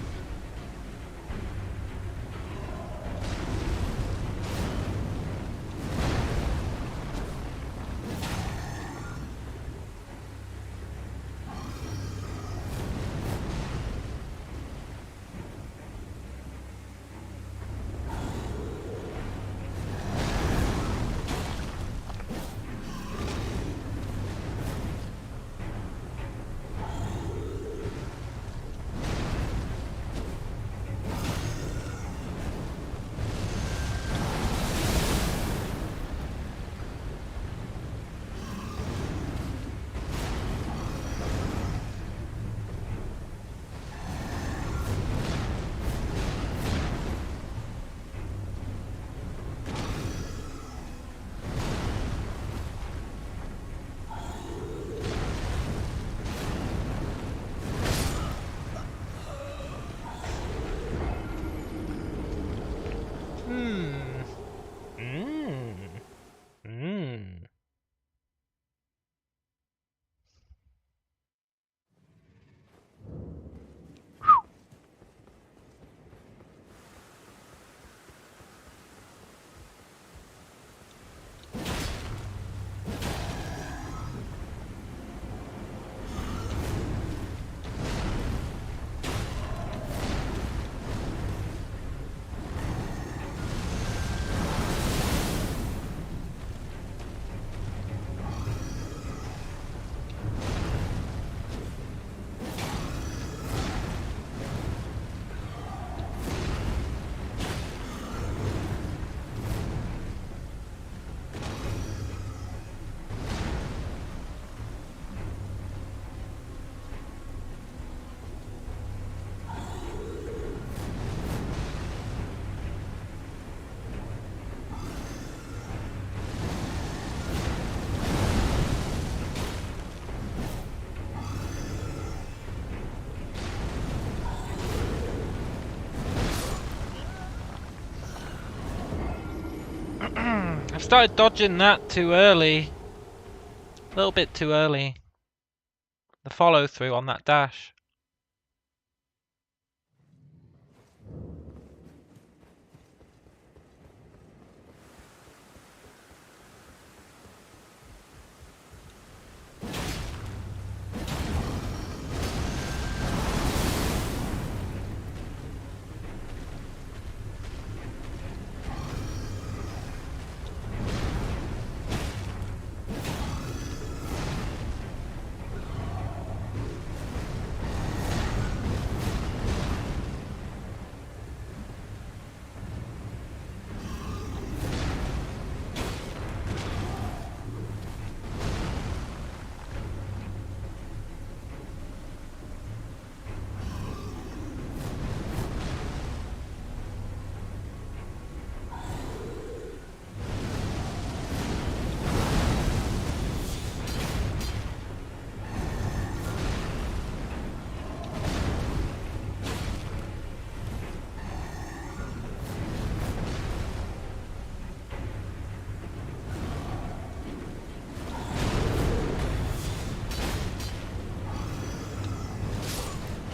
I've started dodging that too early. A little bit too early. The follow through on that dash.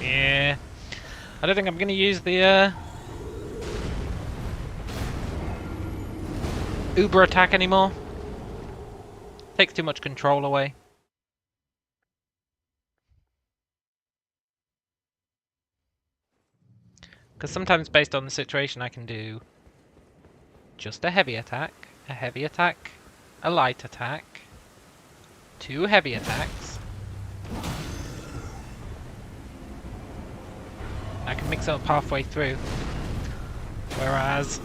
Yeah. I don't think I'm going to use the Uber attack anymore. Takes too much control away. Because sometimes based on the situation I can do just a heavy attack, a light attack, 2 heavy attacks. I can mix it up halfway through. Whereas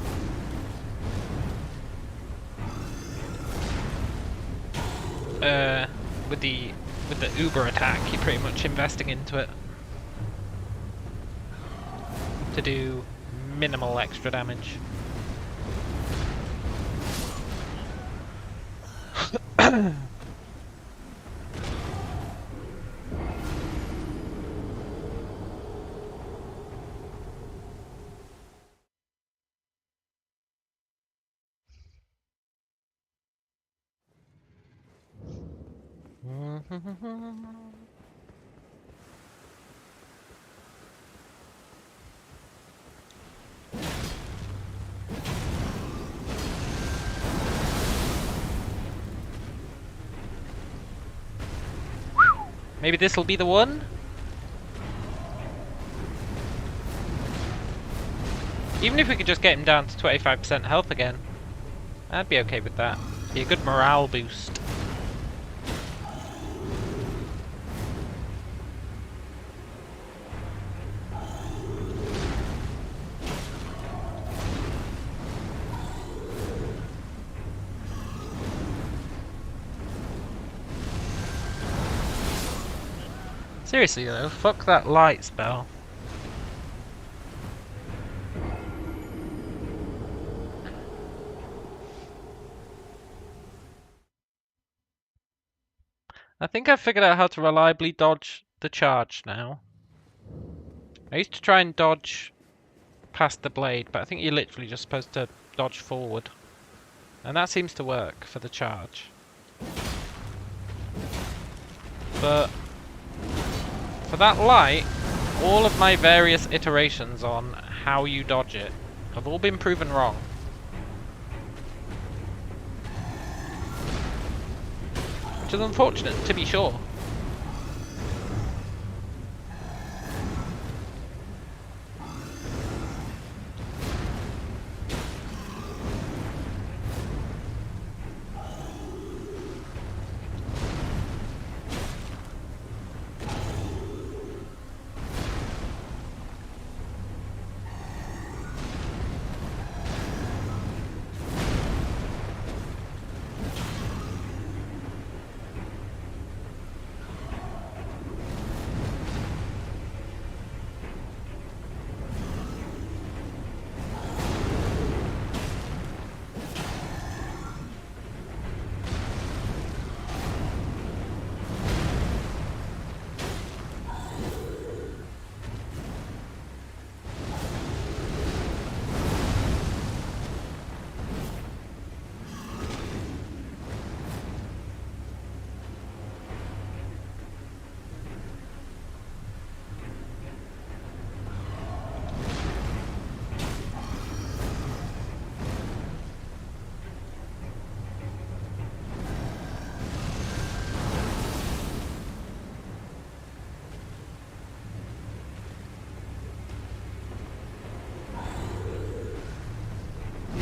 with the Uber attack, you're pretty much investing into it to do minimal extra damage. Maybe this will be the one? Even if we could just get him down to 25% health again, I'd be okay with that. Be a good morale boost. Seriously though, fuck that light spell. I think I've figured out how to reliably dodge the charge now. I used to try and dodge past the blade, but I think you're literally just supposed to dodge forward. And that seems to work for the charge. But for that light, all of my various iterations on how you dodge it have all been proven wrong. Which is unfortunate, to be sure.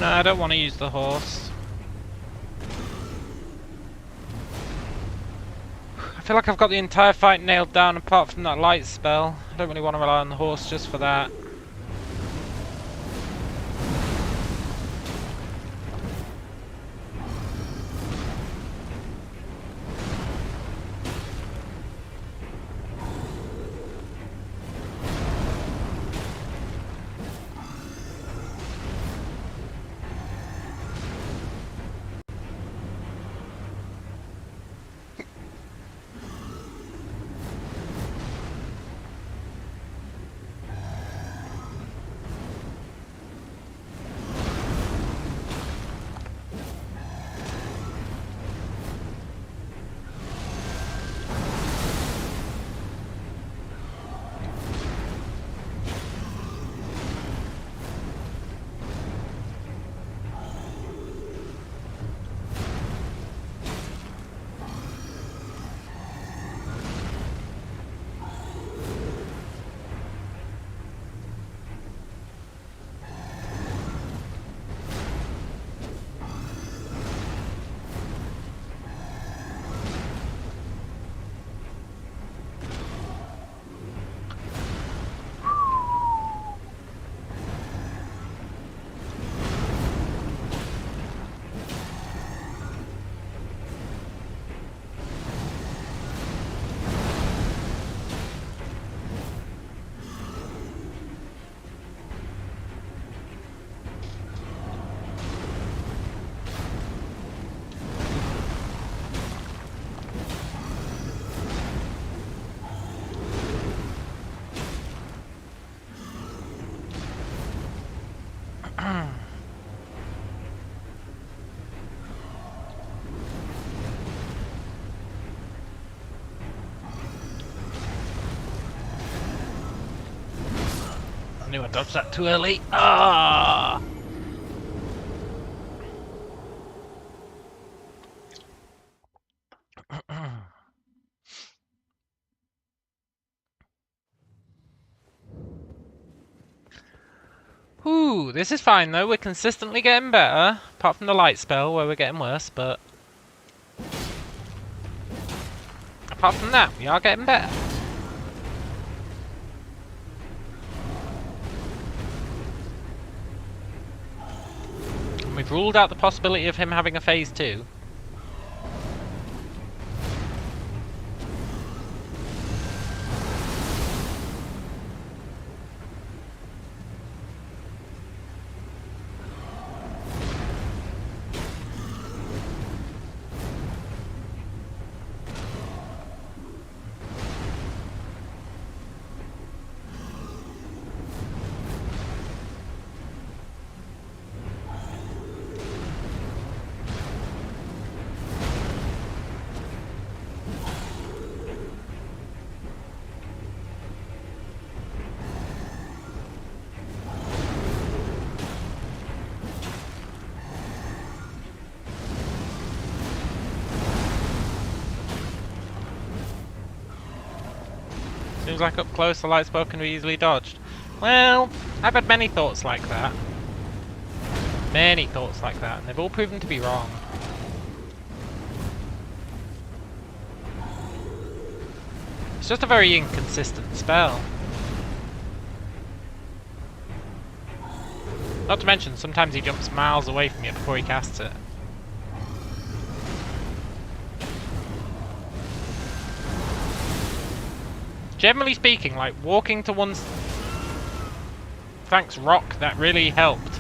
No, I don't want to use the horse. I feel like I've got the entire fight nailed down apart from that light spell. I don't really want to rely on the horse just for that. I knew I dodged that too early. Ah! Ooh, this is fine though. We're consistently getting better, apart from the light spell where we're getting worse. But apart from that, we are getting better. And we've ruled out the possibility of him having a phase 2. Seems like up close the light spell can be easily dodged. Well, I've had many thoughts like that. Many thoughts like that, and they've all proven to be wrong. It's just a very inconsistent spell. Not to mention, sometimes he jumps miles away from you before he casts it. Generally speaking, like, walking to one's... Thanks, Rock, that really helped.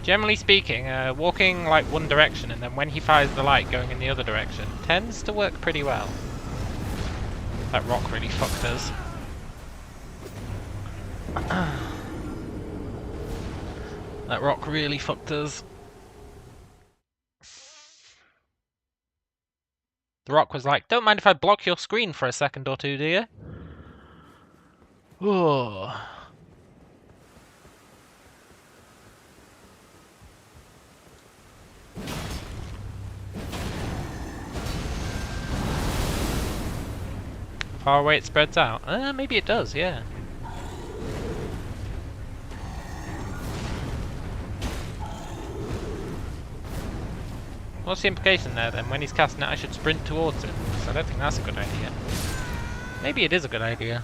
Generally speaking, walking, like, one direction, and then when he fires the light, going in the other direction, tends to work pretty well. That Rock really fucked us. That Rock really fucked us. The Rock was like, don't mind if I block your screen for a second or two, do you? Oh. Far away it spreads out. Maybe it does, yeah. What's the implication there then? When he's casting it, I should sprint towards him. So I don't think that's a good idea. Maybe it is a good idea.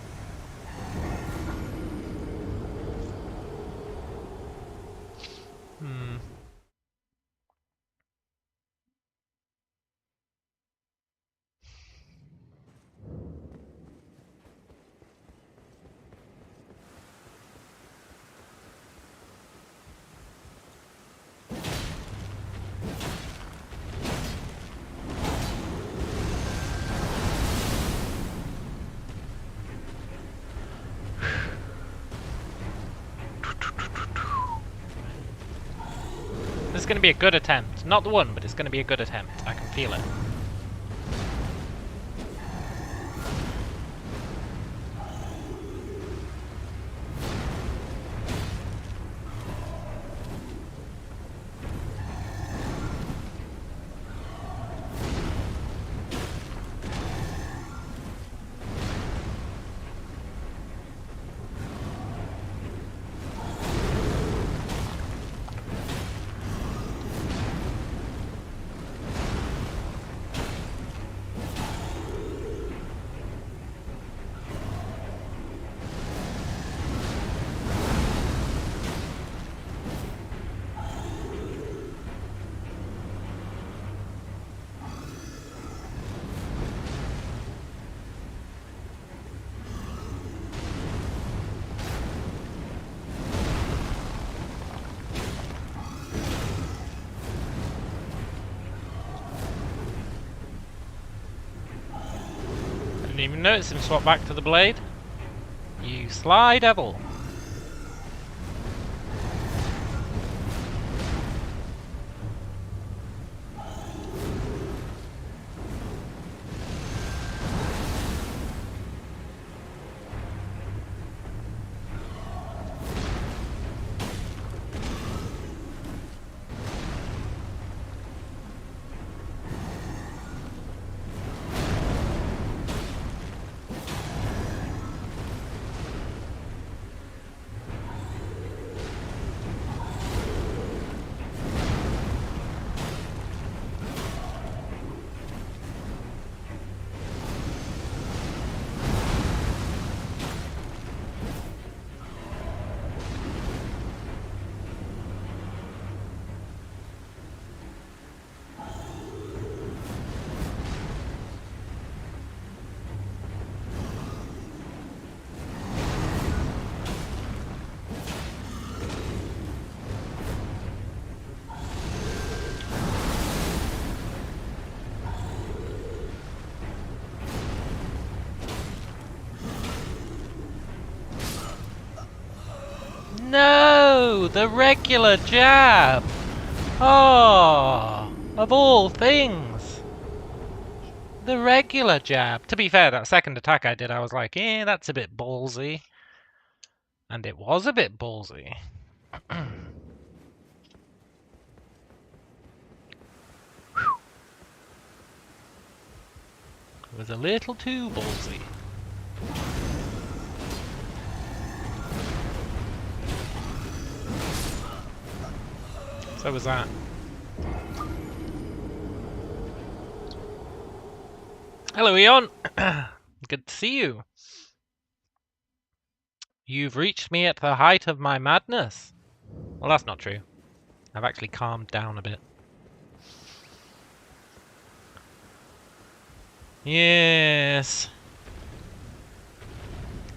This is going to be a good attempt. Not the one, but it's going to be a good attempt. I can feel it. Didn't even notice him swap back to the blade. You sly devil. No! The regular jab! Oh! Of all things! The regular jab. To be fair, that second attack I did, I was like, eh, that's a bit ballsy. And it was a bit ballsy. It was a little too ballsy. So was that. Hello, Eon. Good to see you. You've reached me at the height of my madness. Well, that's not true. I've actually calmed down a bit. Yes.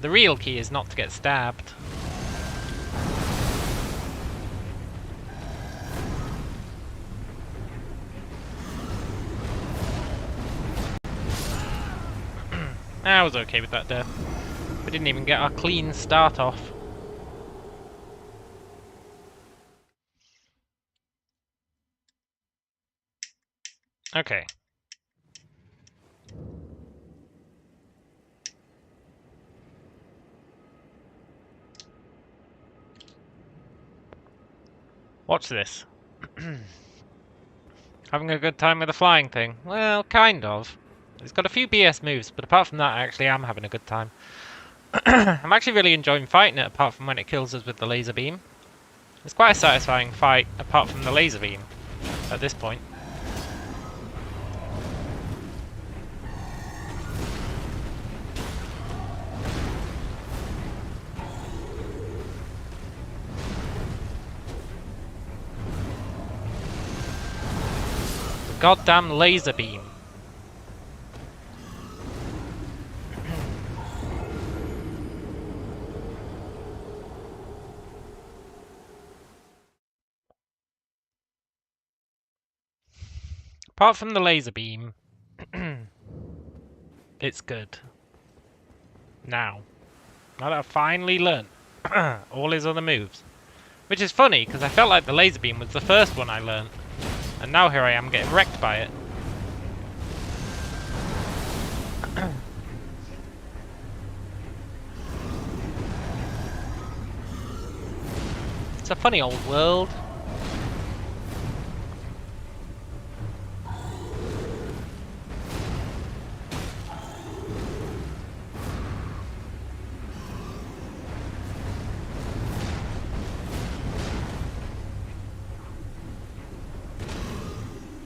The real key is not to get stabbed. I was okay with that death. We didn't even get our clean start off. Okay. Watch this. Having a good time with the flying thing? Well, kind of. It's got a few BS moves, but apart from that, I actually am having a good time. I'm actually really enjoying fighting it, apart from when it kills us with the laser beam. It's quite a satisfying fight, apart from the laser beam, at this point. goddamn laser beam. Apart from the laser beam, it's good. Now that I've finally learnt all his other moves. Which is funny, because I felt like the laser beam was the first one I learnt. And now here I am getting wrecked by it. It's a funny old world.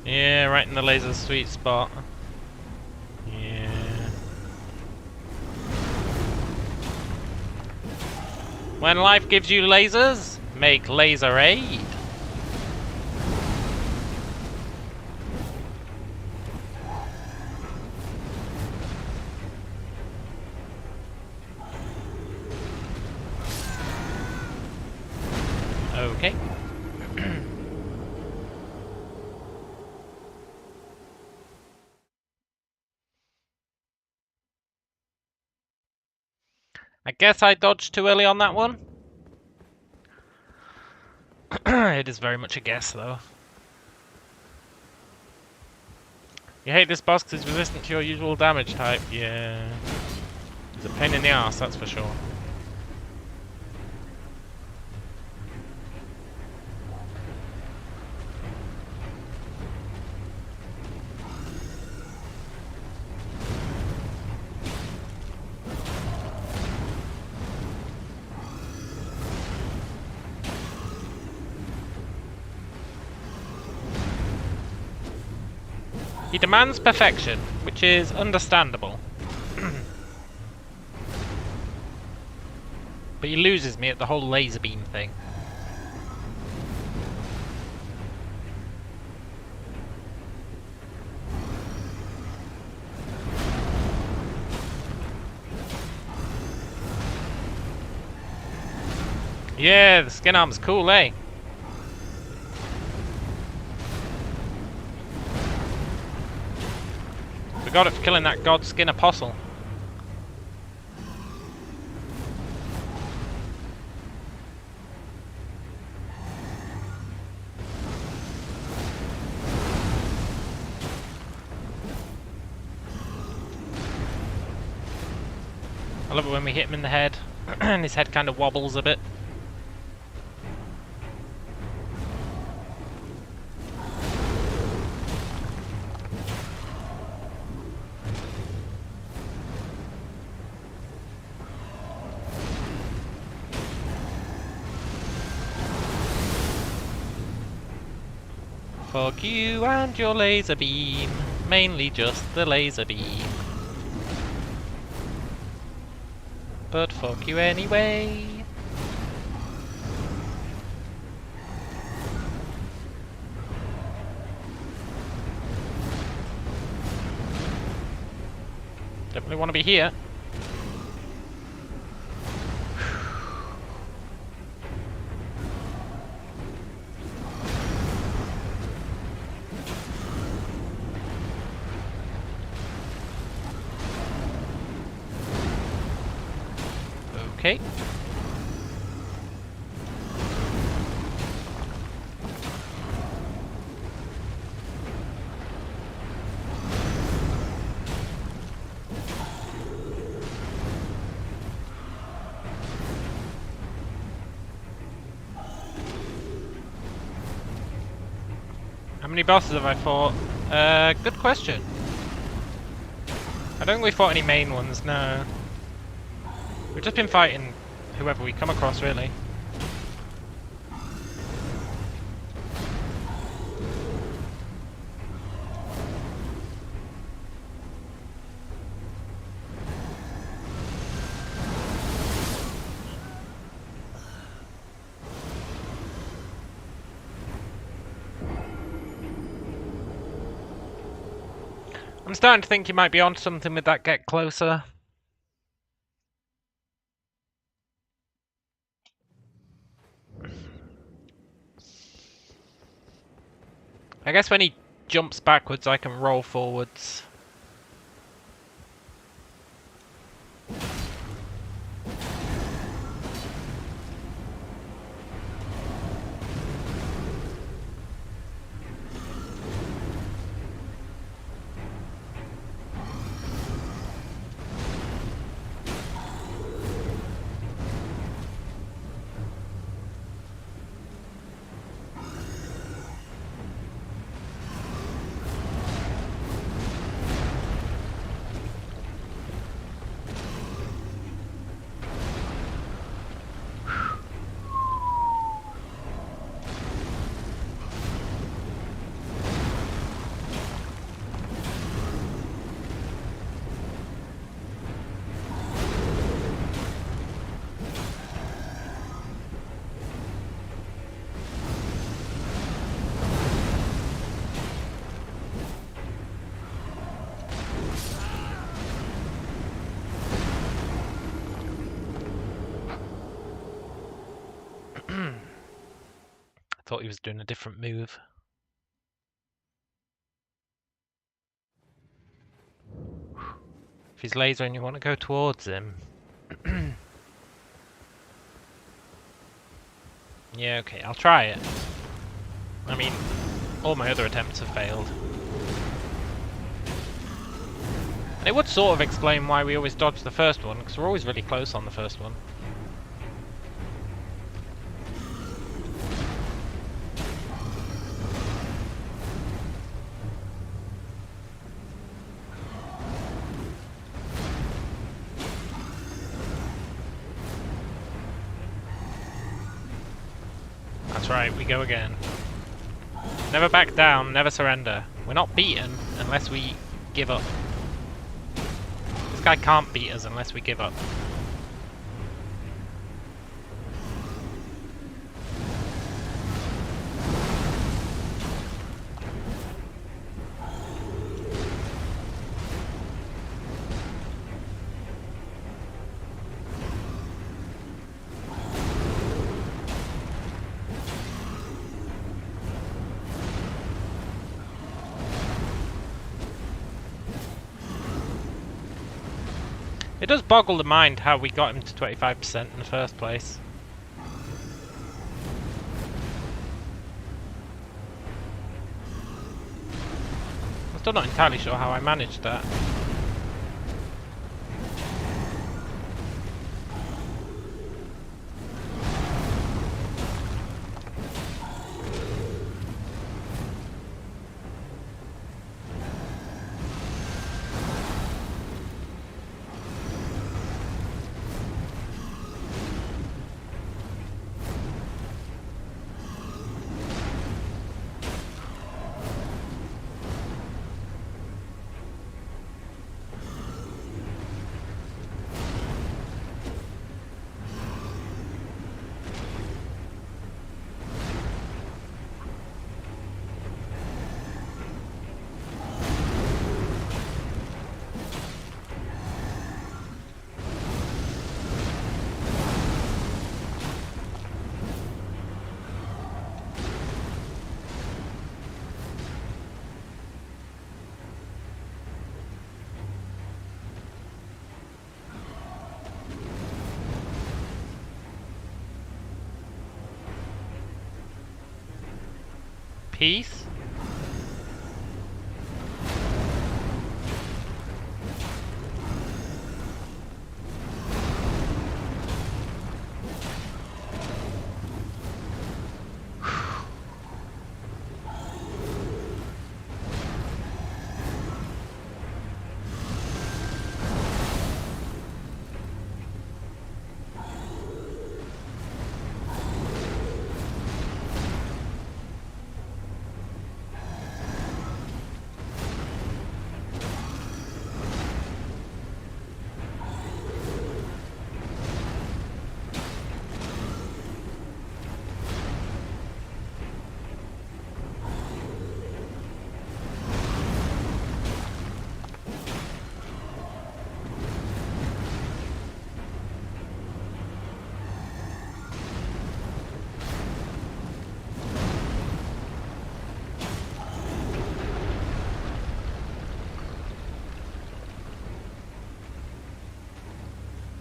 Yeah, right in the laser sweet spot. Yeah. When life gives you lasers, make laser aid. Okay. I guess I dodged too early on that one. It is very much a guess, though. You hate this boss because he's resistant to your usual damage type. Yeah. He's a pain in the ass, that's for sure. He demands perfection, which is understandable. But he loses me at the whole laser beam thing. Yeah, the skin arm's cool, eh? We got it for killing that Godskin Apostle. I love it when we hit him in the head, and his head kind of wobbles a bit. Fuck you and your laser beam, mainly just the laser beam. But fuck you anyway. Definitely want to be here. Okay. How many bosses have I fought? Good question. I don't think we fought any main ones, no. We've just been fighting whoever we come across, really. I'm starting to think you might be onto something with that get closer. I guess when he jumps backwards, I can roll forwards. Thought he was doing a different move. If he's lasering, you want to go towards him. Yeah, okay, I'll try it. I mean, all my other attempts have failed. And it would sort of explain why we always dodge the first one, because we're always really close on the first one. That's right, we go again. Never back down, never surrender. We're not beaten unless we give up. This guy can't beat us unless we give up. It does boggle the mind how we got him to 25% in the first place. I'm still not entirely sure how I managed that. Peace?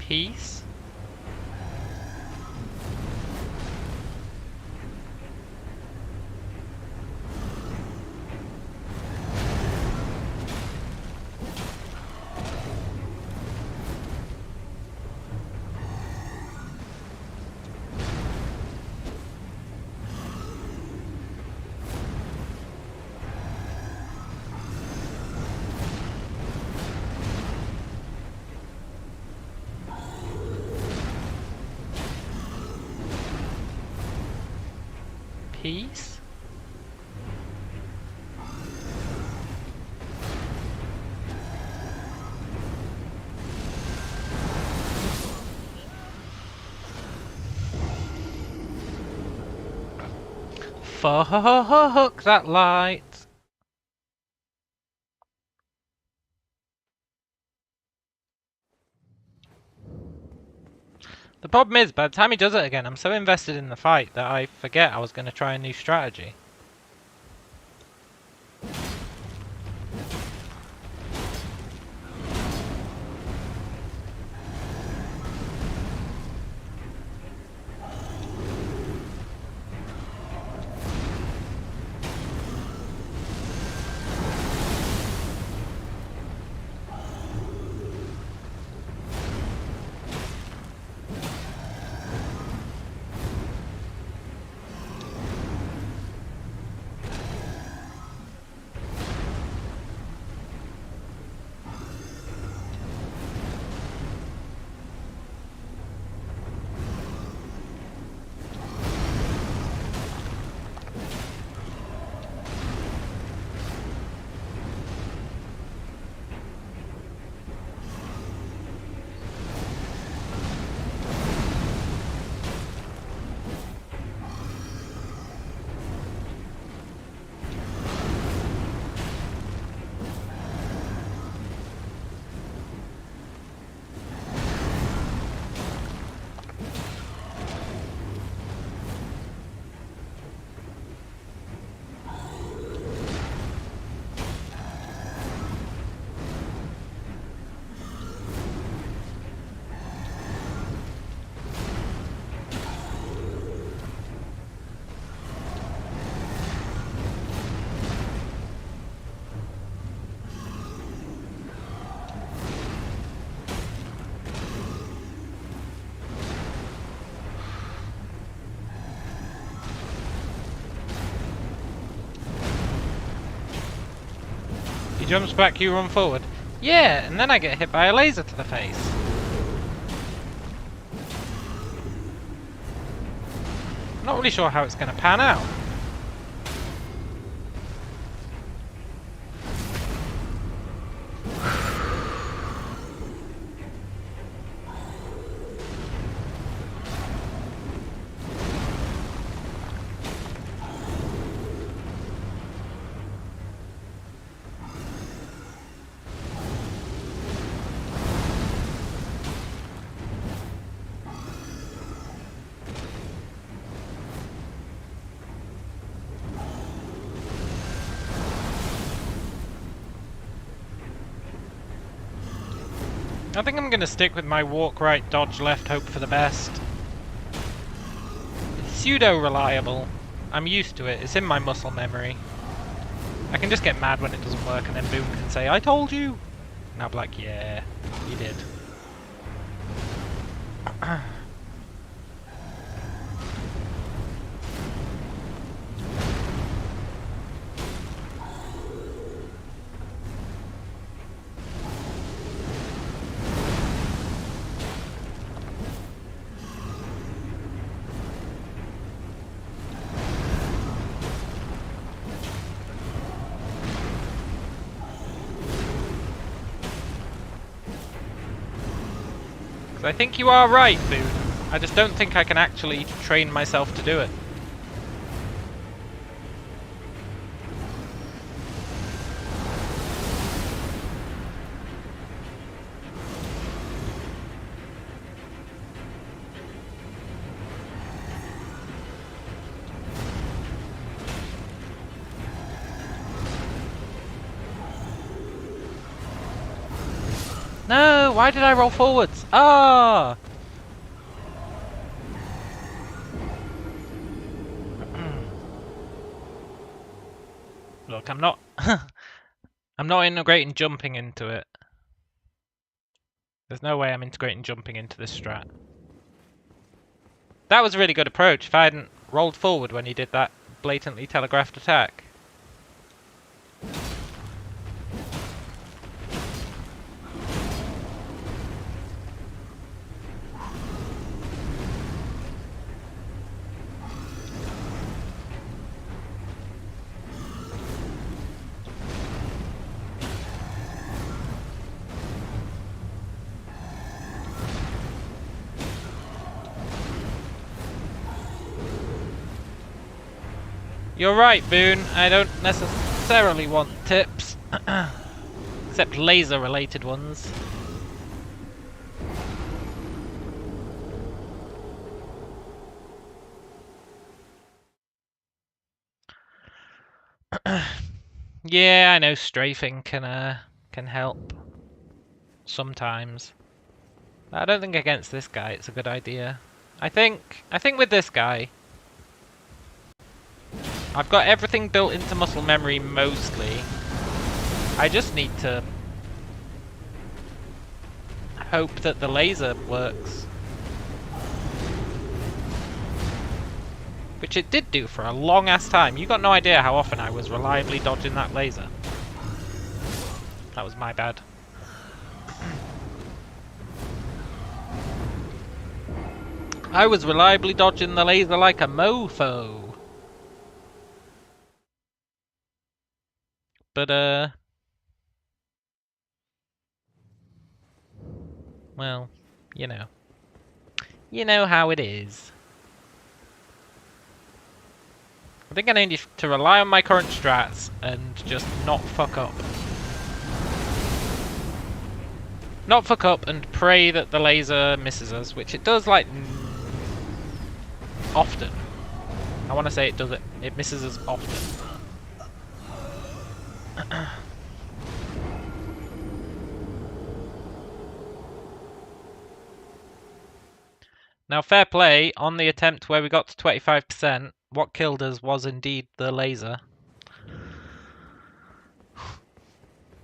Peace. Peace. Fuck that light. The problem is, by the time he does it again, I'm so invested in the fight that I forget I was going to try a new strategy. He jumps back, you run forward. Yeah, and then I get hit by a laser to the face. Not really sure how it's going to pan out. I think I'm going to stick with my walk right, dodge left, hope for the best. It's pseudo-reliable. I'm used to it, it's in my muscle memory. I can just get mad when it doesn't work and then Boom can say, I told you! And I'll be like, yeah, you did. I think you are right, Boone. I just don't think I can actually train myself to do it. No, why did I roll forwards? Ah! Look, I'm not... I'm not integrating jumping into it. There's no way I'm integrating jumping into this strat. That was a really good approach if I hadn't rolled forward when he did that blatantly telegraphed attack. You're right, Boone. I don't necessarily want tips. Except laser-related ones. Yeah, I know strafing can help. Sometimes. I don't think against this guy it's a good idea. I think with this guy, I've got everything built into muscle memory mostly. I just need to hope that the laser works. Which it did do for a long ass time. You got no idea how often I was reliably dodging that laser. That was my bad. I was reliably dodging the laser like a mofo. But, well, you know. You know how it is. I think I need to rely on my current strats and just not fuck up. Not fuck up and pray that the laser misses us, which it does, like, often. I want to say it does it. It misses us often. Now, fair play, on the attempt where we got to 25%, what killed us was indeed the laser.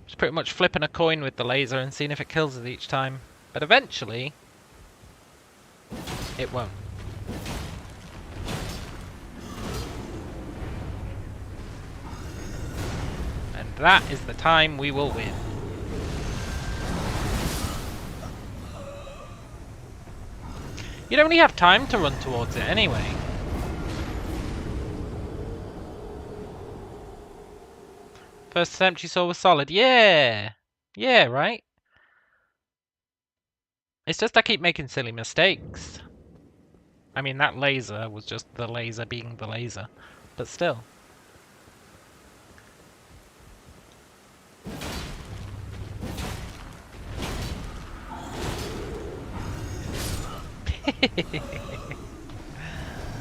Just pretty much flipping a coin with the laser and seeing if it kills us each time. But eventually, it won't. And that is the time we will win. You'd only have time to run towards it anyway. First attempt you saw was solid. Yeah! Yeah, right? It's just I keep making silly mistakes. I mean, that laser was just the laser being the laser. But still.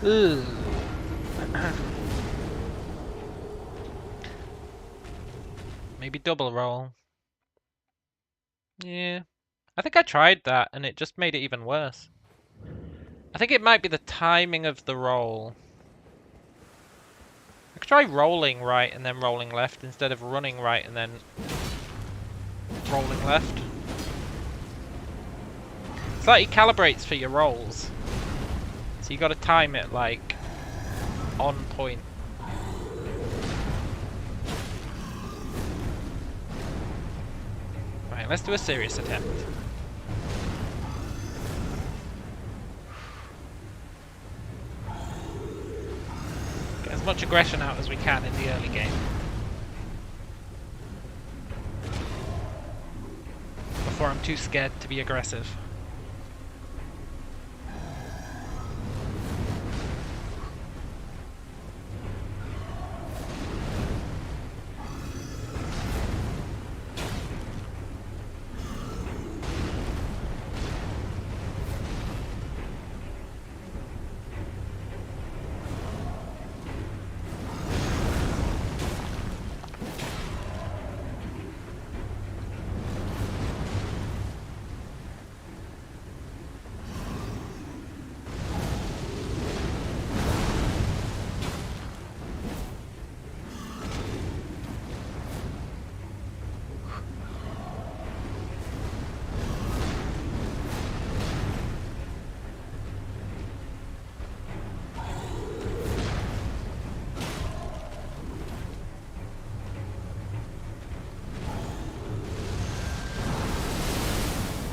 Ooh. Maybe double roll. Yeah. I think I tried that and it just made it even worse. I think it might be the timing of the roll. I could try rolling right and then rolling left instead of running right and then rolling left. It's like he calibrates for your rolls. So you gotta time it like on point. Right, let's do a serious attempt. Get as much aggression out as we can in the early game. Before I'm too scared to be aggressive.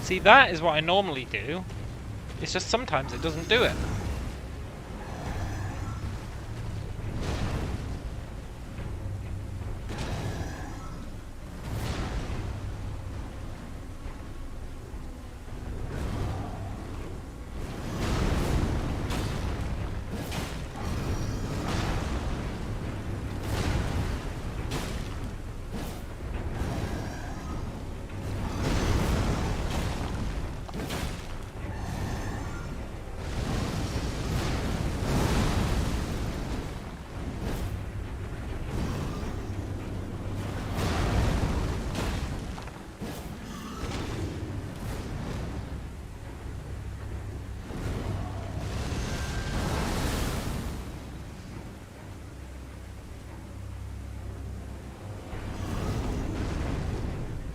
See, that is what I normally do. It's just sometimes it doesn't do it.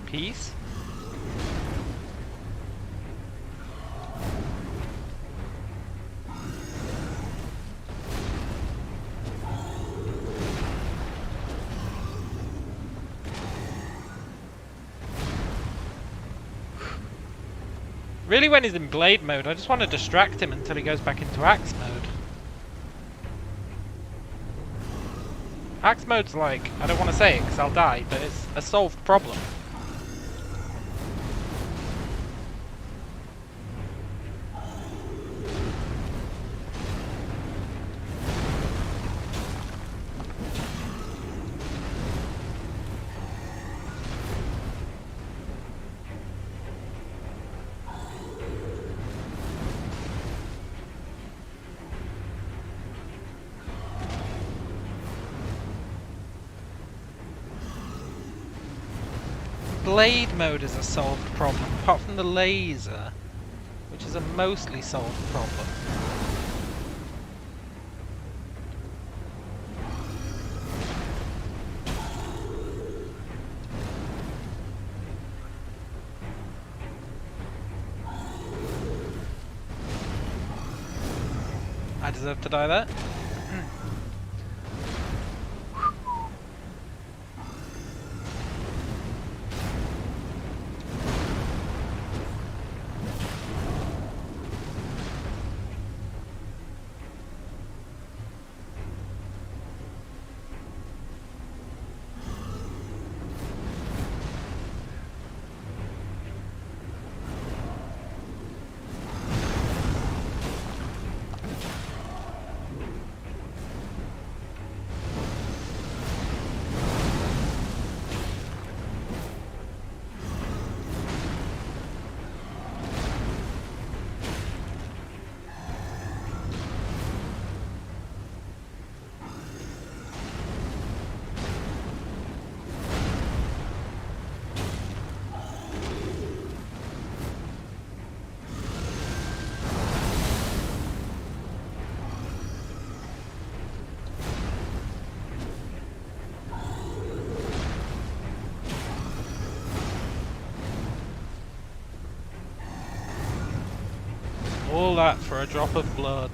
Peace? Really, when he's in blade mode, I just want to distract him until he goes back into axe mode. Axe mode's like, I don't want to say it because I'll die, but it's a solved problem. Blade mode is a solved problem, apart from the laser, which is a mostly solved problem. I deserve to die there. All that for a drop of blood.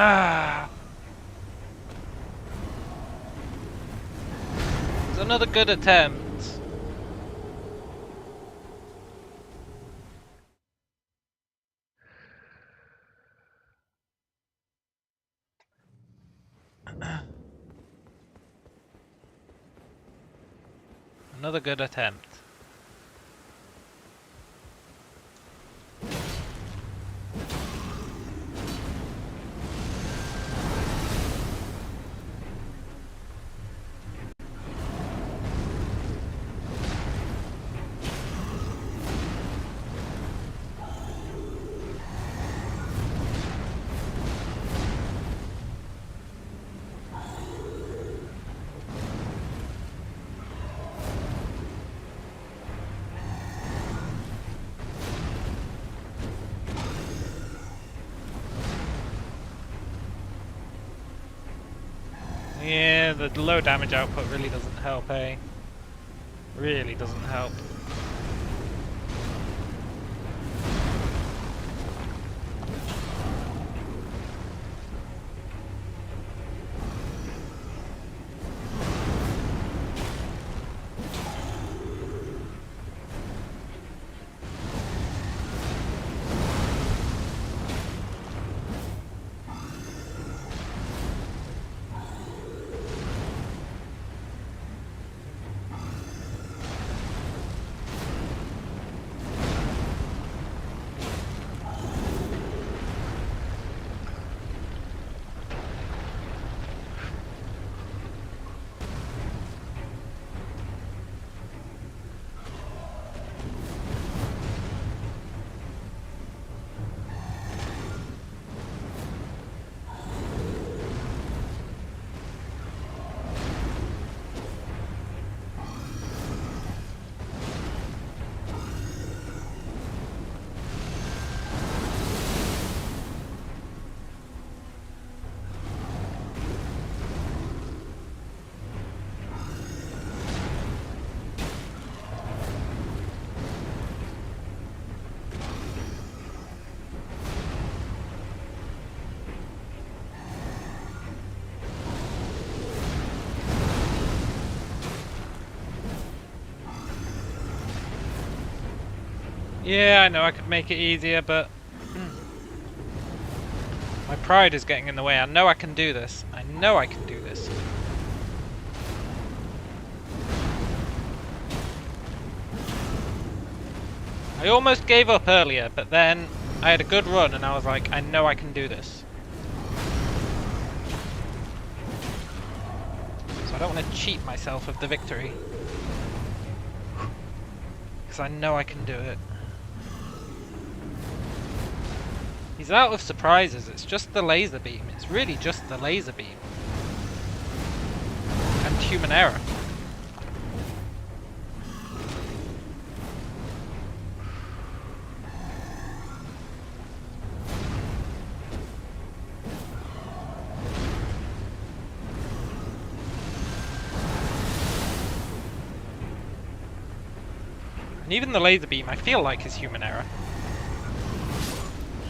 Ah! It's another good attempt. Another good attempt. Yeah, the low damage output really doesn't help, eh? Really doesn't help. Yeah, I know I could make it easier, but my pride is getting in the way. I know I can do this. I know I can do this. I almost gave up earlier, but then I had a good run and I was like, I know I can do this. So I don't want to cheat myself of the victory. Because I know I can do it. He's out of surprises, it's just the laser beam. It's really just the laser beam. And human error. And even the laser beam I feel like is human error.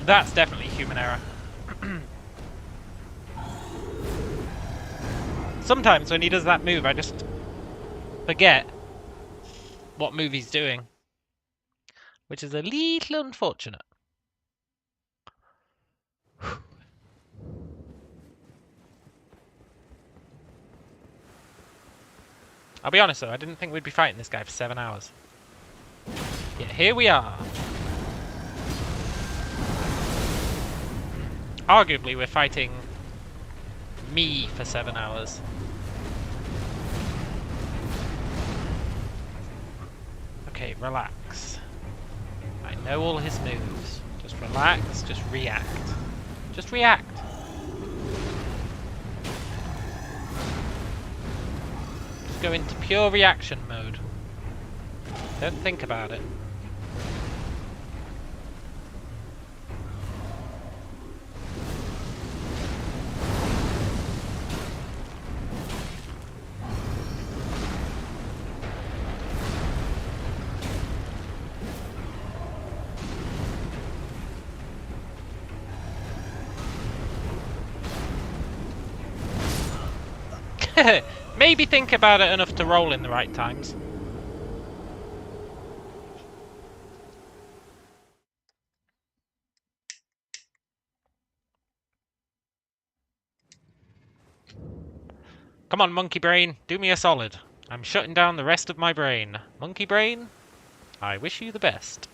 That's definitely human error. Sometimes when he does that move, I just forget what move he's doing. Which is a little unfortunate. I'll be honest though, I didn't think we'd be fighting this guy for 7 hours. Yet here we are. Arguably, we're fighting me for 7 hours. Okay, relax. I know all his moves. Just relax, just react. Just react. Just go into pure reaction mode. Don't think about it. Maybe think about it enough to roll in the right times. Come on, monkey brain, do me a solid. I'm shutting down the rest of my brain. Monkey brain, I wish you the best.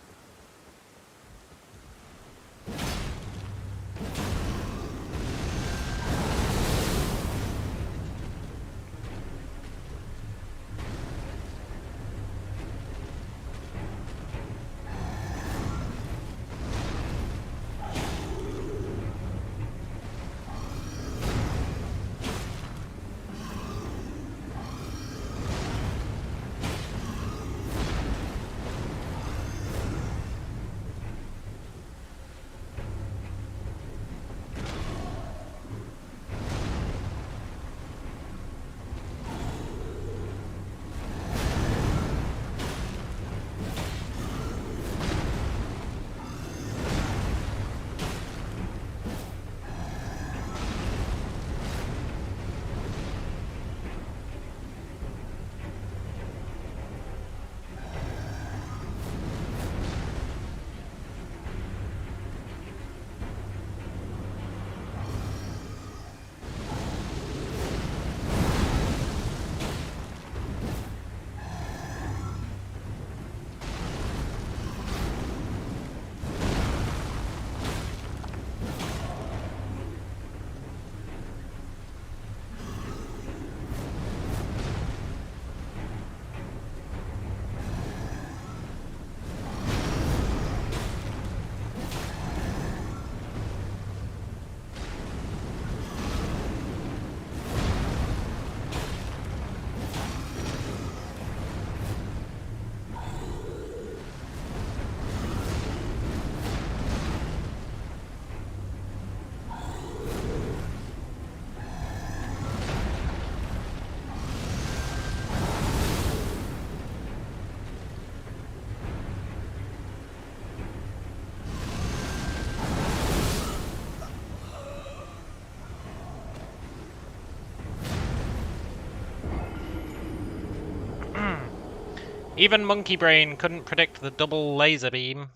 Even Monkey Brain couldn't predict the double laser beam.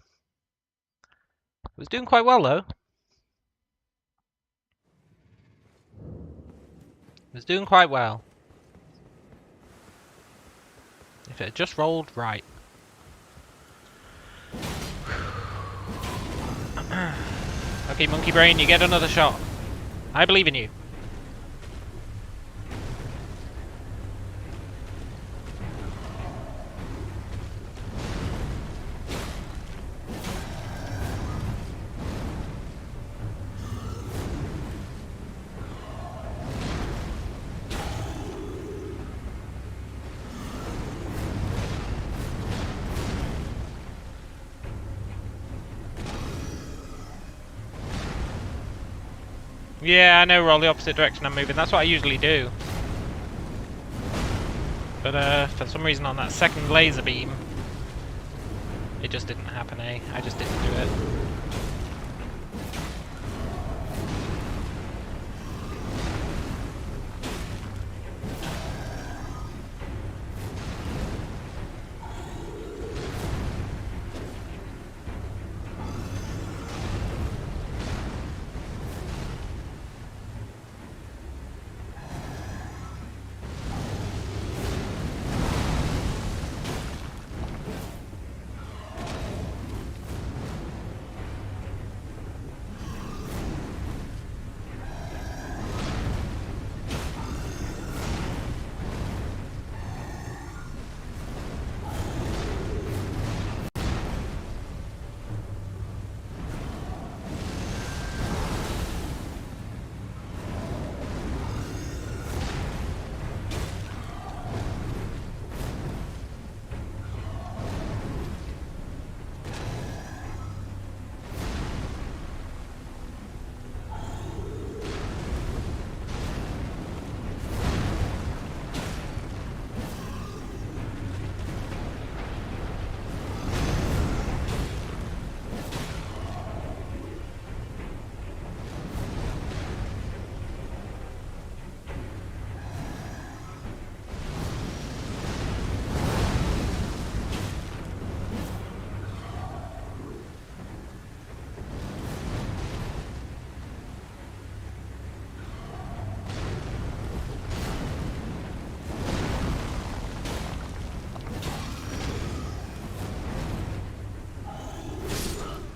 It was doing quite well, though. It was doing quite well. If it had just rolled right. Okay, Monkey Brain, you get another shot. I believe in you. Yeah, I know, roll the opposite direction I'm moving. That's what I usually do. But for some reason on that second laser beam, it just didn't happen, eh? I just didn't do it.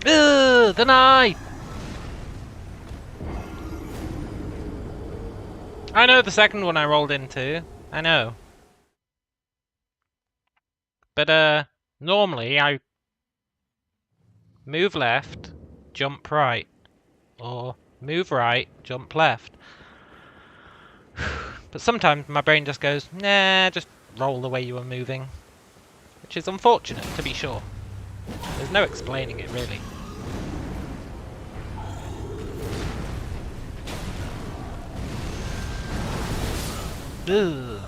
Ugh, the knife! I know the second one I rolled into. I know. But, normally I move left, jump right. Or move right, jump left. But sometimes my brain just goes, nah, just roll the way you were moving. Which is unfortunate, to be sure. There's no explaining it, really. Ugh.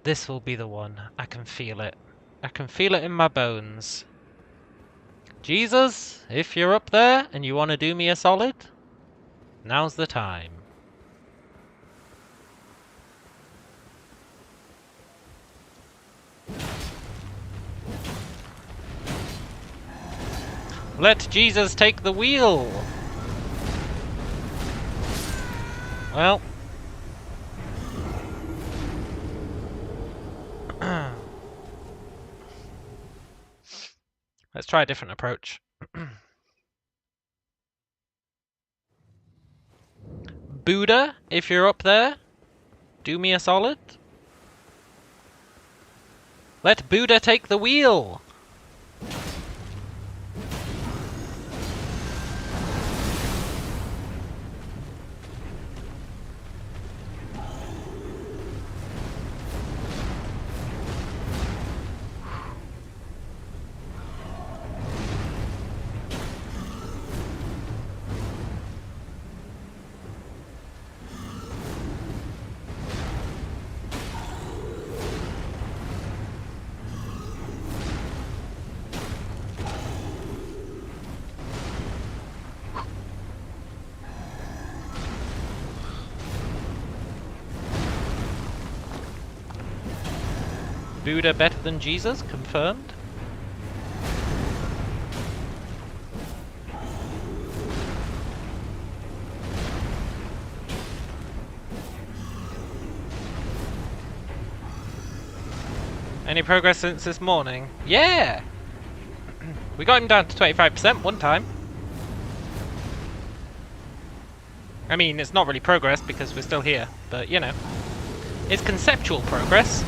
This will be the one. I can feel it. I can feel it in my bones. Jesus, if you're up there and you want to do me a solid, now's the time. Let Jesus take the wheel! Well. Let's try a different approach. Buddha, if you're up there, do me a solid. Let Buddha take the wheel! Buddha better than Jesus? Confirmed. Any progress since this morning? Yeah! We got him down to 25% one time. I mean, it's not really progress because we're still here, but you know. It's conceptual progress.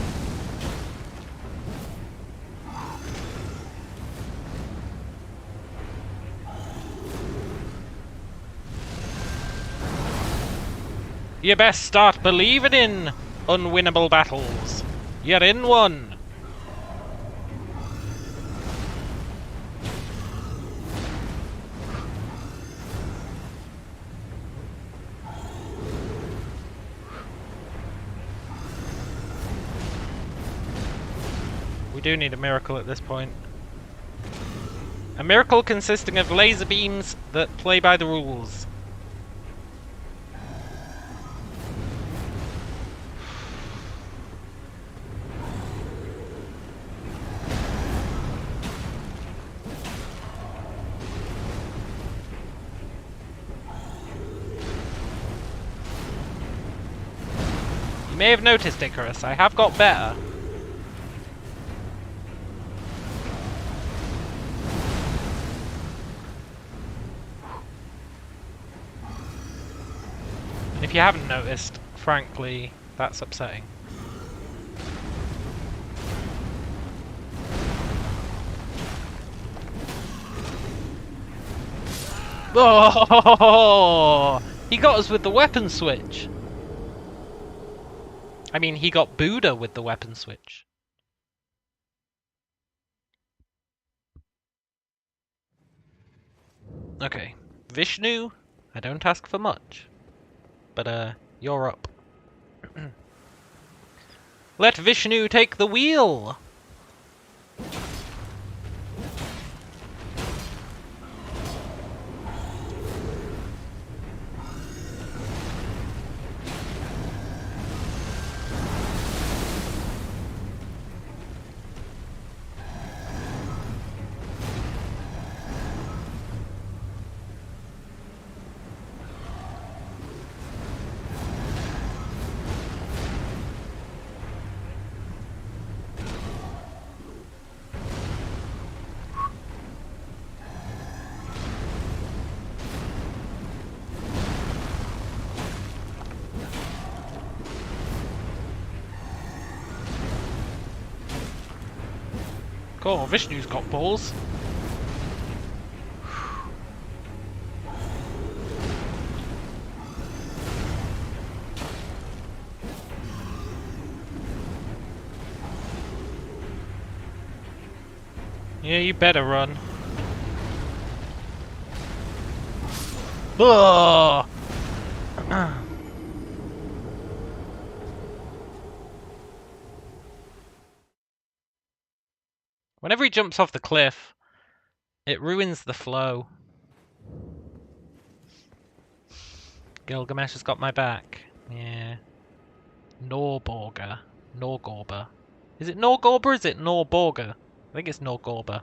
You best start believing in unwinnable battles. You're in one. We do need a miracle at this point. A miracle consisting of laser beams that play by the rules. You may have noticed, Icarus, I have got better. And if you haven't noticed, frankly, that's upsetting. Oh! He got us with the weapon switch. I mean, he got Buddha with the weapon switch. Okay, Vishnu, I don't ask for much, but you're up. Let Vishnu take the wheel! Cool, Vishnu's got balls. Yeah, you better run. Ugh! Whenever he jumps off the cliff, it ruins the flow. Gilgamesh has got my back. Yeah. Norborga. Norgorba. Is it Norgorba or is it Norborga? I think it's Norgorba.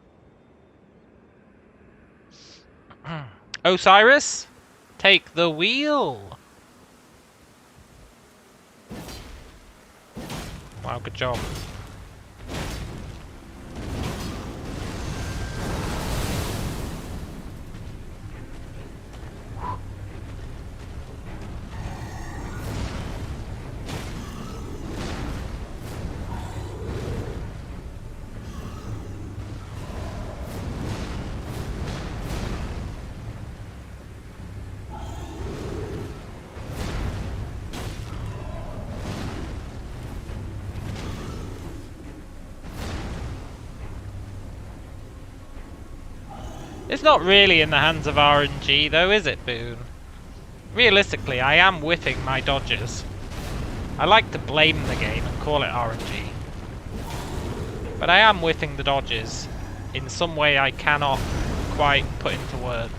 Osiris, take the wheel! Wow, good job. It's not really in the hands of RNG though, is it, Boone? Realistically, I am whiffing my dodges. I like to blame the game and call it RNG. But I am whiffing the dodges in some way I cannot quite put into words.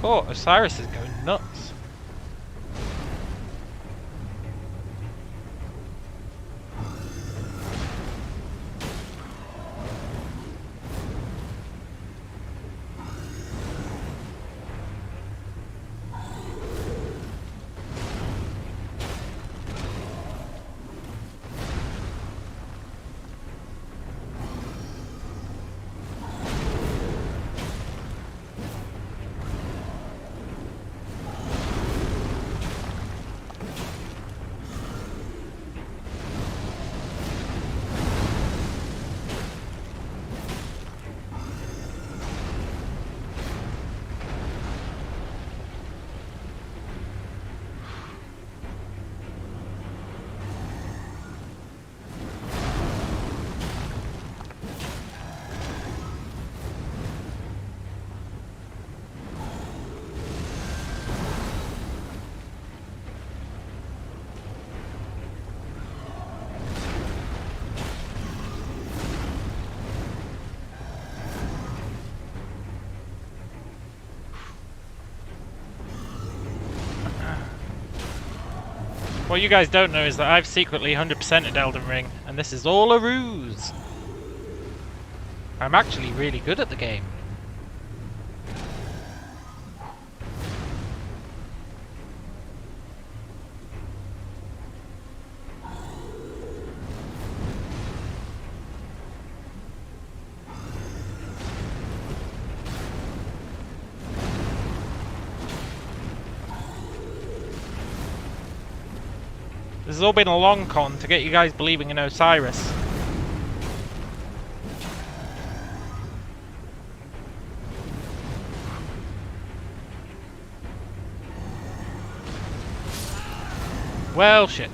Oh, Osiris is going nuts. What you guys don't know is that I've secretly 100%ed Elden Ring, and this is all a ruse. I'm actually really good at the game. This has all been a long con to get you guys believing in Osiris. Well, shit.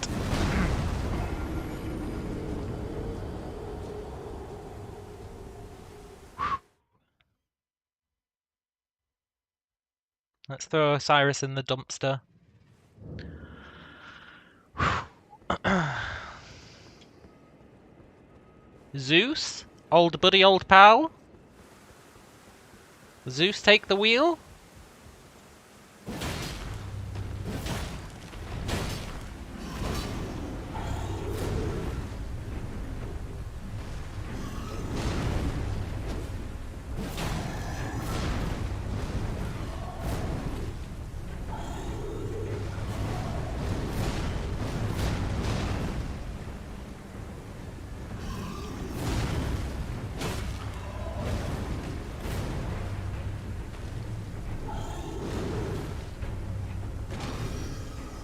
Let's throw Osiris in the dumpster. Zeus? Old buddy, old pal? Zeus take the wheel?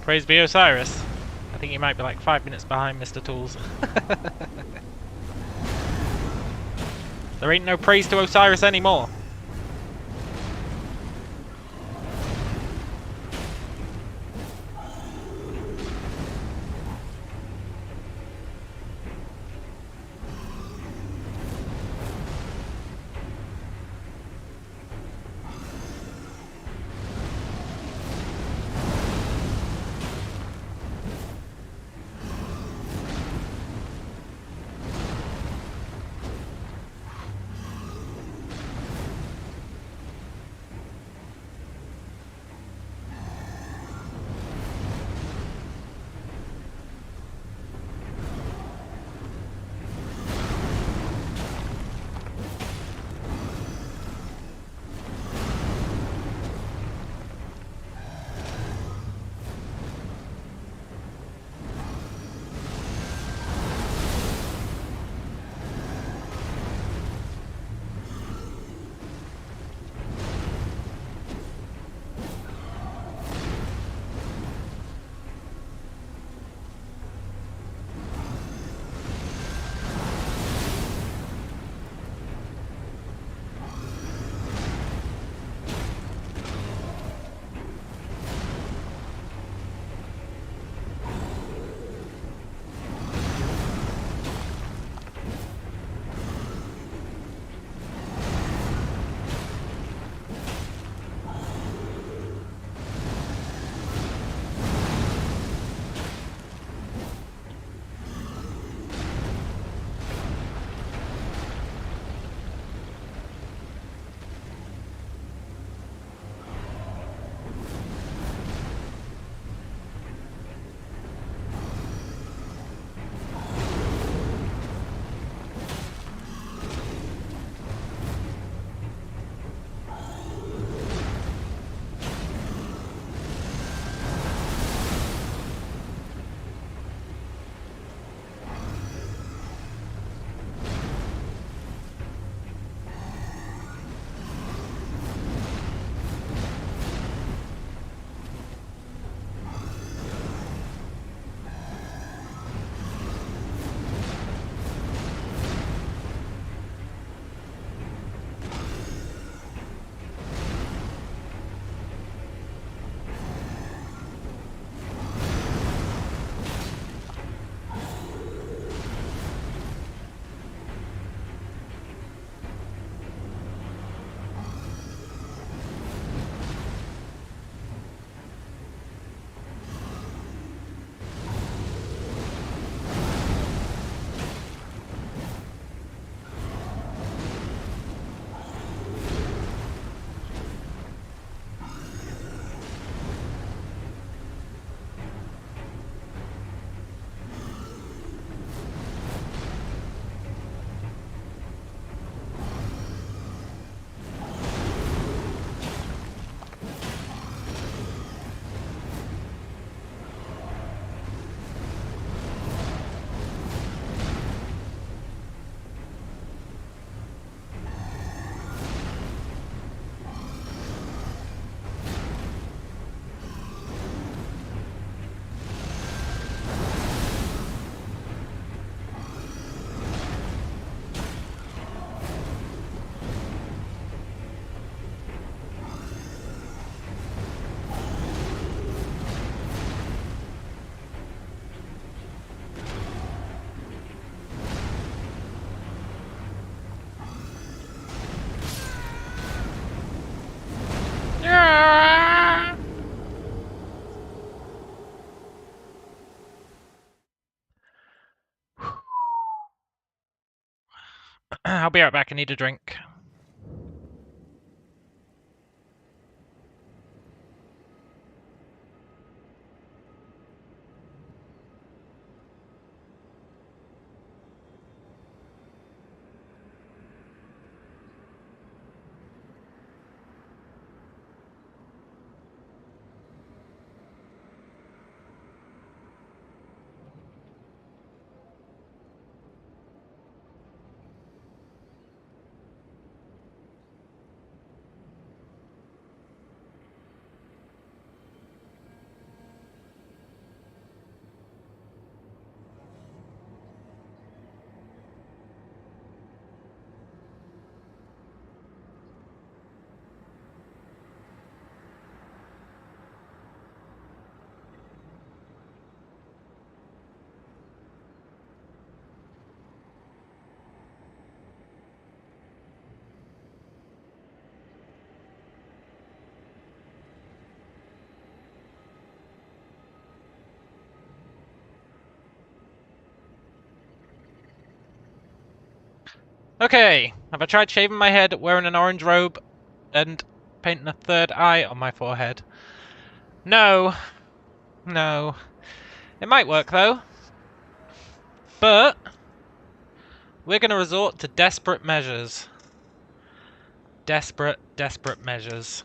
Praise be Osiris. I think he might be like 5 minutes behind Mr. Tools. There ain't no praise to Osiris anymore. I'll be right back. I need a drink. Okay, have I tried shaving my head, wearing an orange robe, and painting a third eye on my forehead? No. No. It might work, though. But we're going to resort to desperate measures. Desperate measures.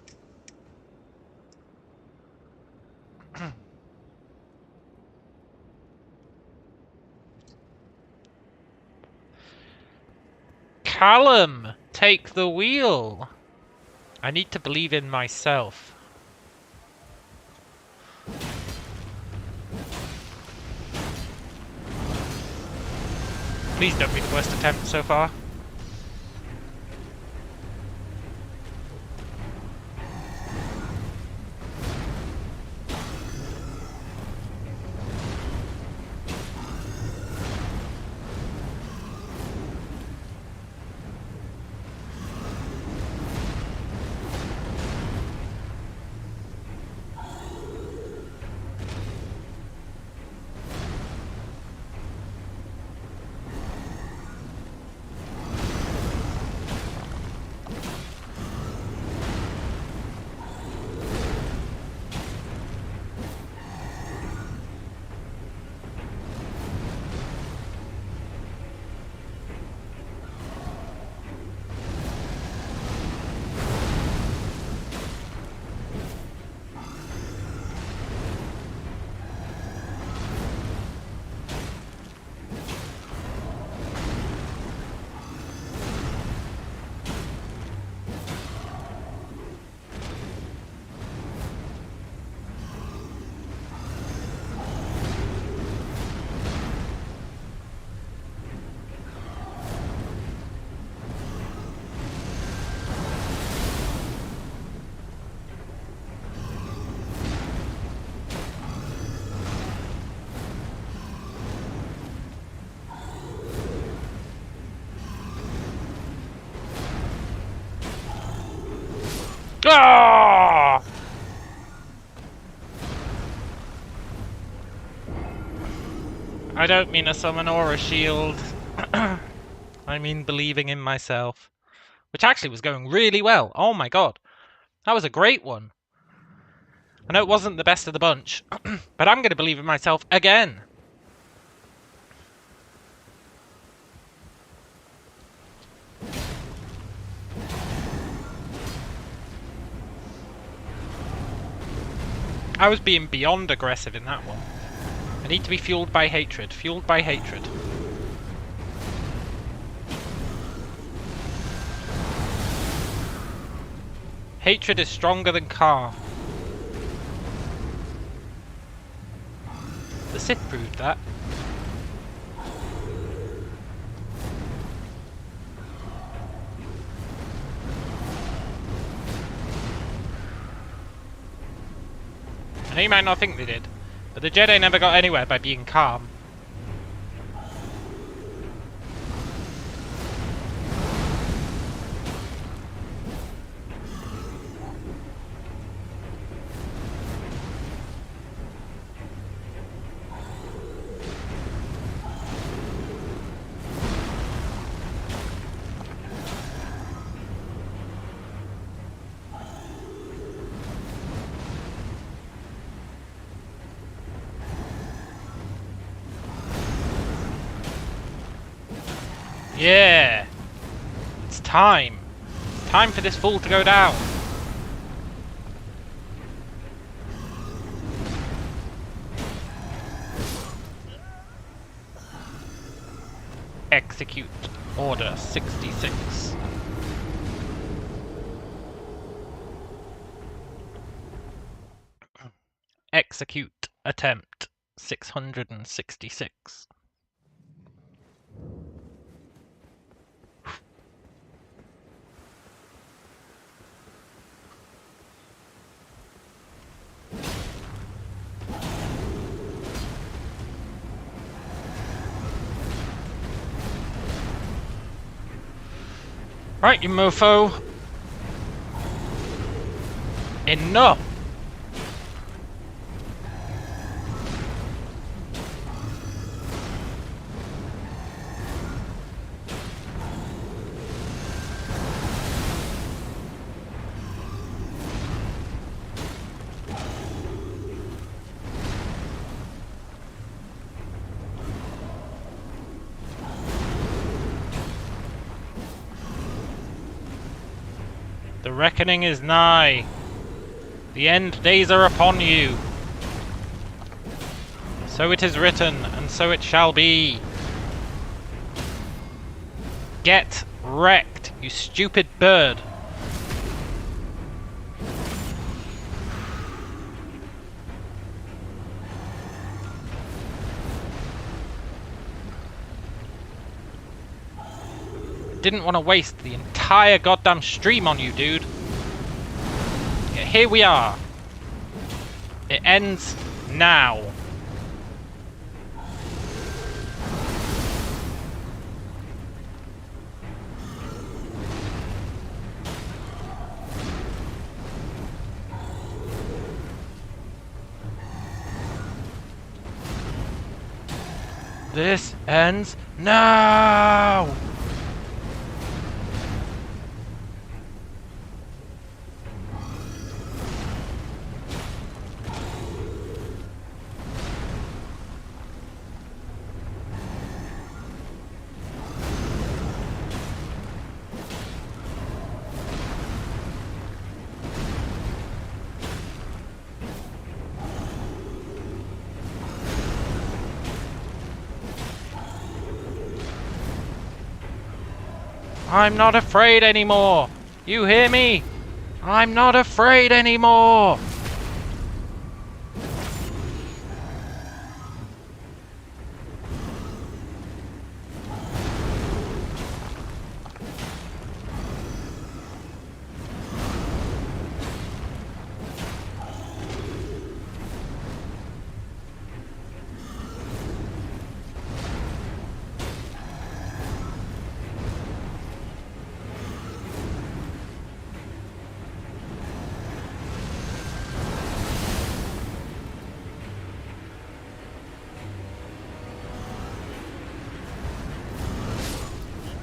Callum, take the wheel. I need to believe in myself. Please don't be the worst attempt so far. Ah! I don't mean a summon or a shield. I mean believing in myself. Which actually was going really well. Oh my god. That was a great one. I know it wasn't the best of the bunch, but I'm going to believe in myself again. I was being beyond aggressive in that one. I need to be fueled by hatred. Fueled by hatred. Hatred is stronger than calm. The Sith proved that. I know you might not think they did, but the Jedi never got anywhere by being calm. Yeah! It's time! It's time for this fool to go down! Execute Order 66. Execute Attempt 666. Right, you mofo. Enough! The reckoning is nigh. The end days are upon you. So it is written, and so it shall be. Get wrecked, you stupid bird. Didn't want to waste the entire goddamn stream on you, dude. Yet here we are. It ends now. This ends now. I'm not afraid anymore. You hear me? I'm not afraid anymore.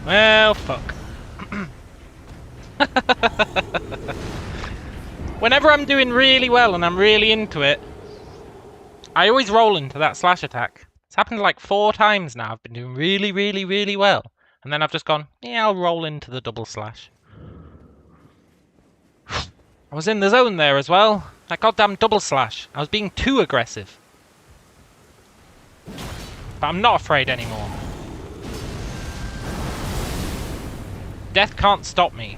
Well, fuck. Whenever I'm doing really well and I'm really into it, I always roll into that slash attack. It's happened like 4 times now. I've been doing really, really, really well. And then I've just gone, yeah, I'll roll into the double slash. I was in the zone there as well. That goddamn double slash. I was being too aggressive. But I'm not afraid anymore. Death can't stop me.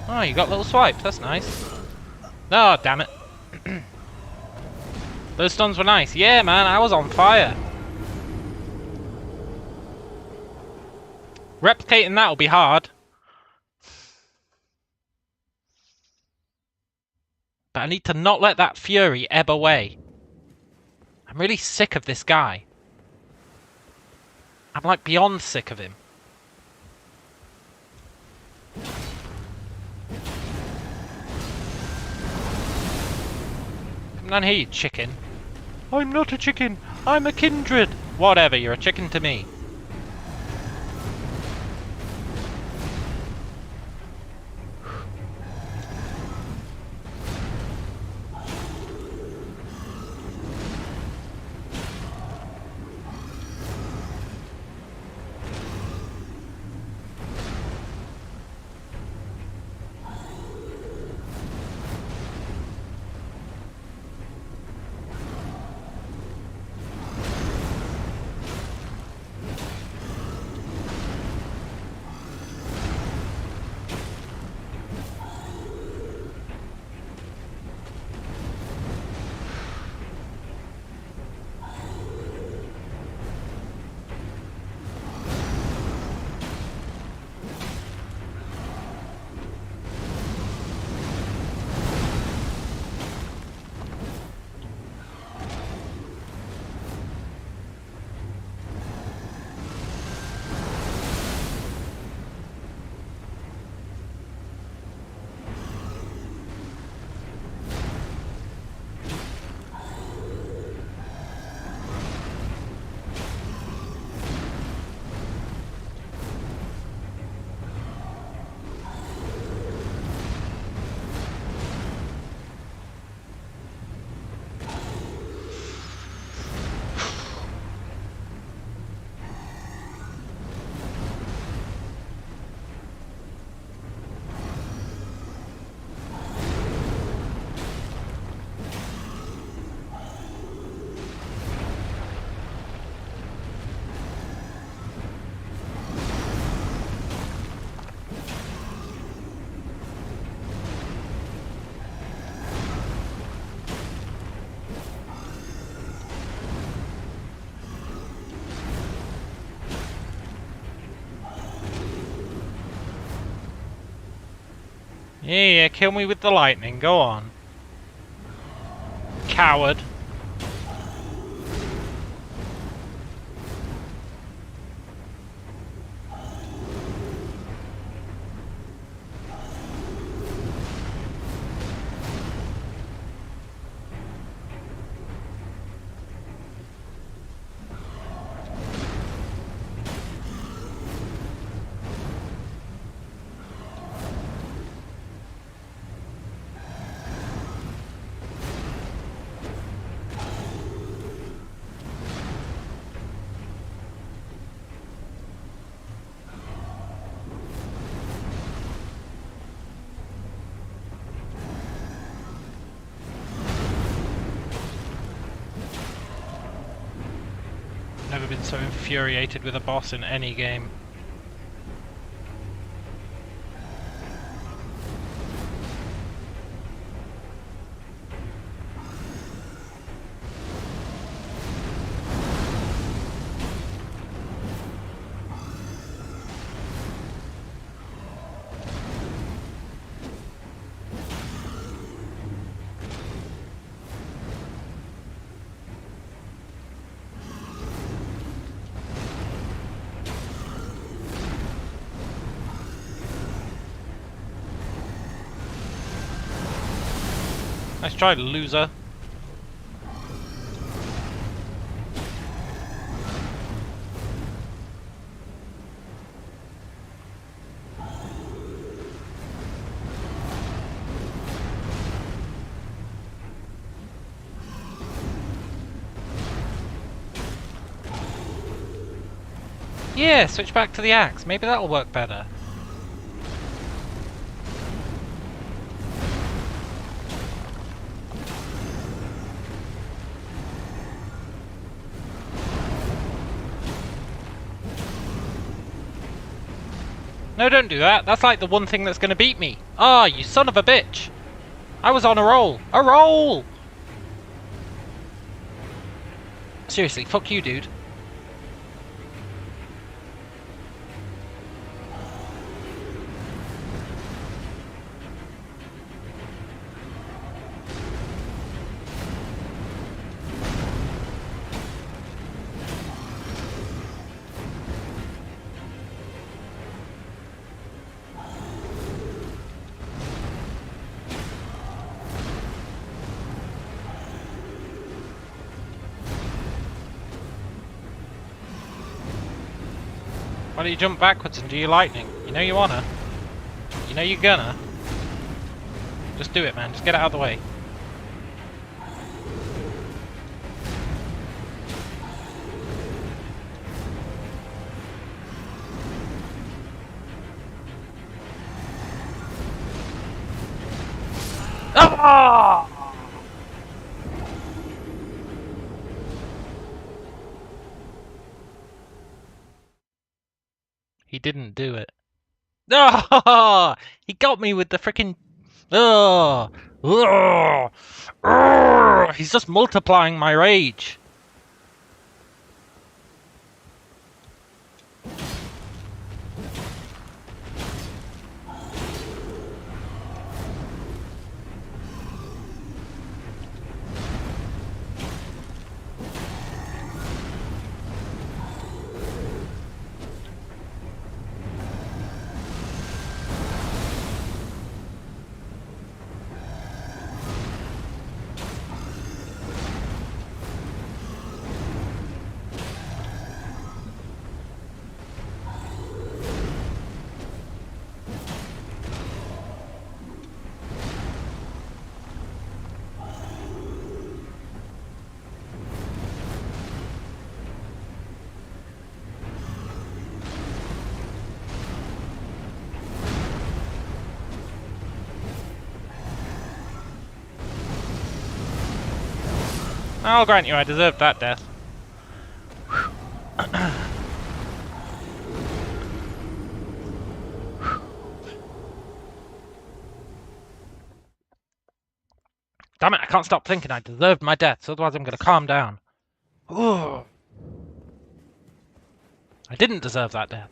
Oh, you got little swipes. That's nice. Oh, damn it. Those stuns were nice. Yeah, man, I was on fire. Replicating that will be hard. But I need to not let that fury ebb away. I'm really sick of this guy. I'm like beyond sick of him. Come down here, you chicken. I'm not a chicken. I'm a kindred. Whatever, you're a chicken to me. Yeah, kill me with the lightning. Go on. Coward. Never been so infuriated with a boss in any game. Nice try, loser. Yeah, switch back to the axe. Maybe that'll work better. No, don't do that. That's like the one thing that's gonna beat me. Ah, you son of a bitch. I was on a roll. A roll! Seriously, fuck you, dude. Why don't you jump backwards and do your lightning? You know you wanna. You know you're gonna. Just do it, man. Just get it out of the way. Ah! He didn't do it. Ah! He got me with the freaking. Oh! He's just multiplying my rage. I'll grant you, I deserved that death. Damn it, I can't stop thinking I deserved my death, so otherwise I'm gonna calm down. Ooh. I didn't deserve that death.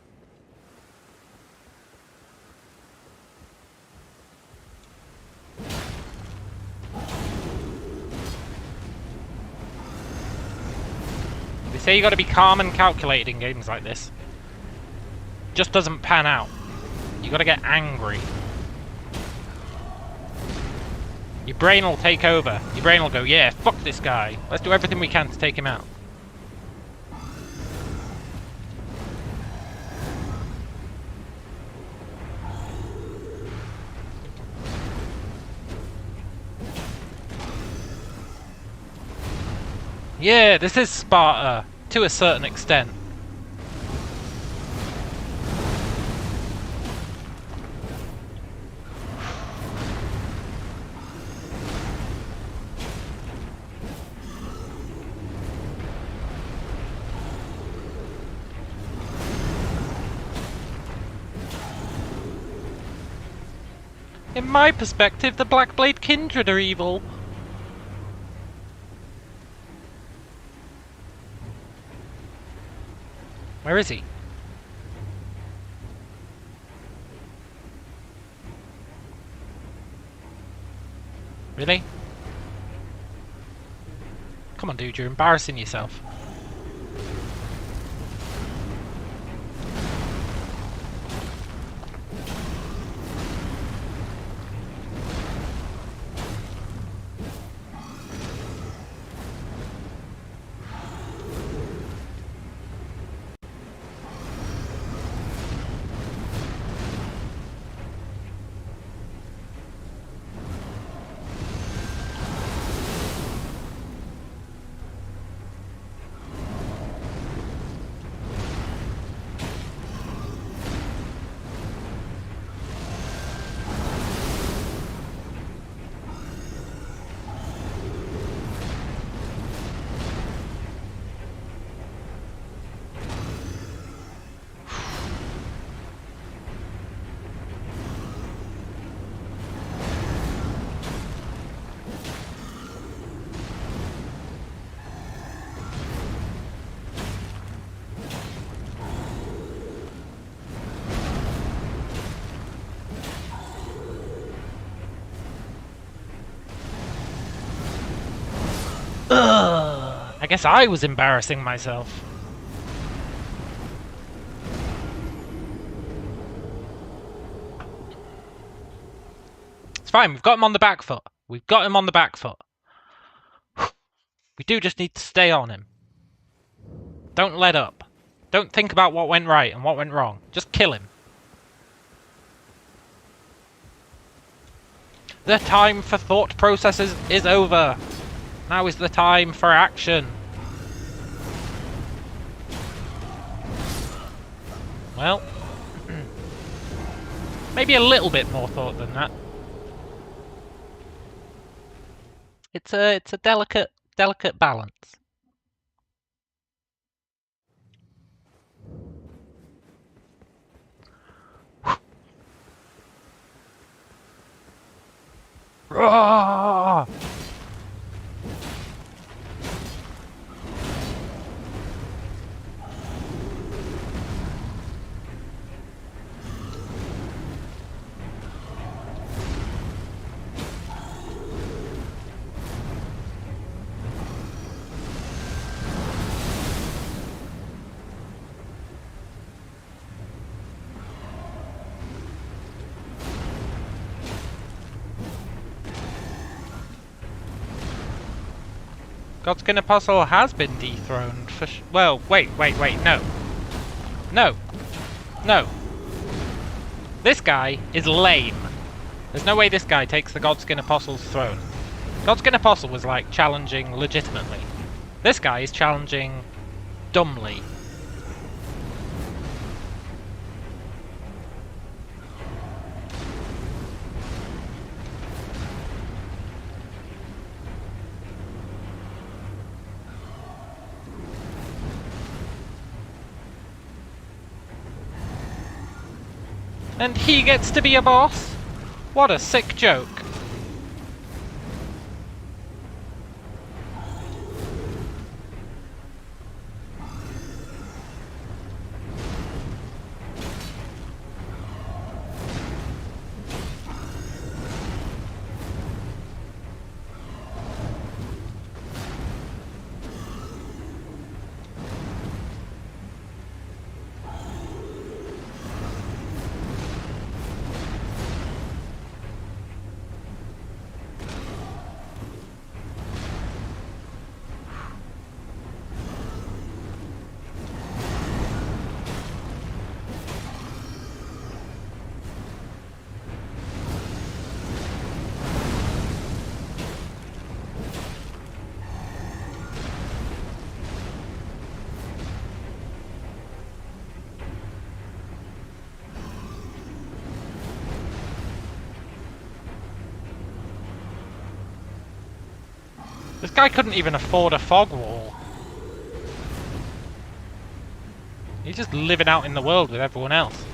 say you got to be calm and calculated in games like this. Just doesn't pan out. You got to get angry. Your brain will take over. Your brain will go, yeah, fuck this guy. Let's do everything we can to take him out. Yeah, this is Sparta, to a certain extent. In my perspective, the Blackblade Kindred are evil. Where is he? Really? Come on, dude, you're embarrassing yourself. Ugh, I guess I was embarrassing myself. It's fine, we've got him on the back foot. We've got him on the back foot. We do just need to stay on him. Don't let up. Don't think about what went right and what went wrong. Just kill him. The time for thought processes is over. Now is the time for action. Well, maybe a little bit more thought than that. It's a delicate balance. Roar! Godskin Apostle has been dethroned for well, wait, no. No. No. This guy is lame. There's no way this guy takes the Godskin Apostle's throne. Godskin Apostle was like challenging legitimately. This guy is challenging dumbly. And he gets to be a boss? What a sick joke. This guy couldn't even afford a fog wall. He's just living out in the world with everyone else.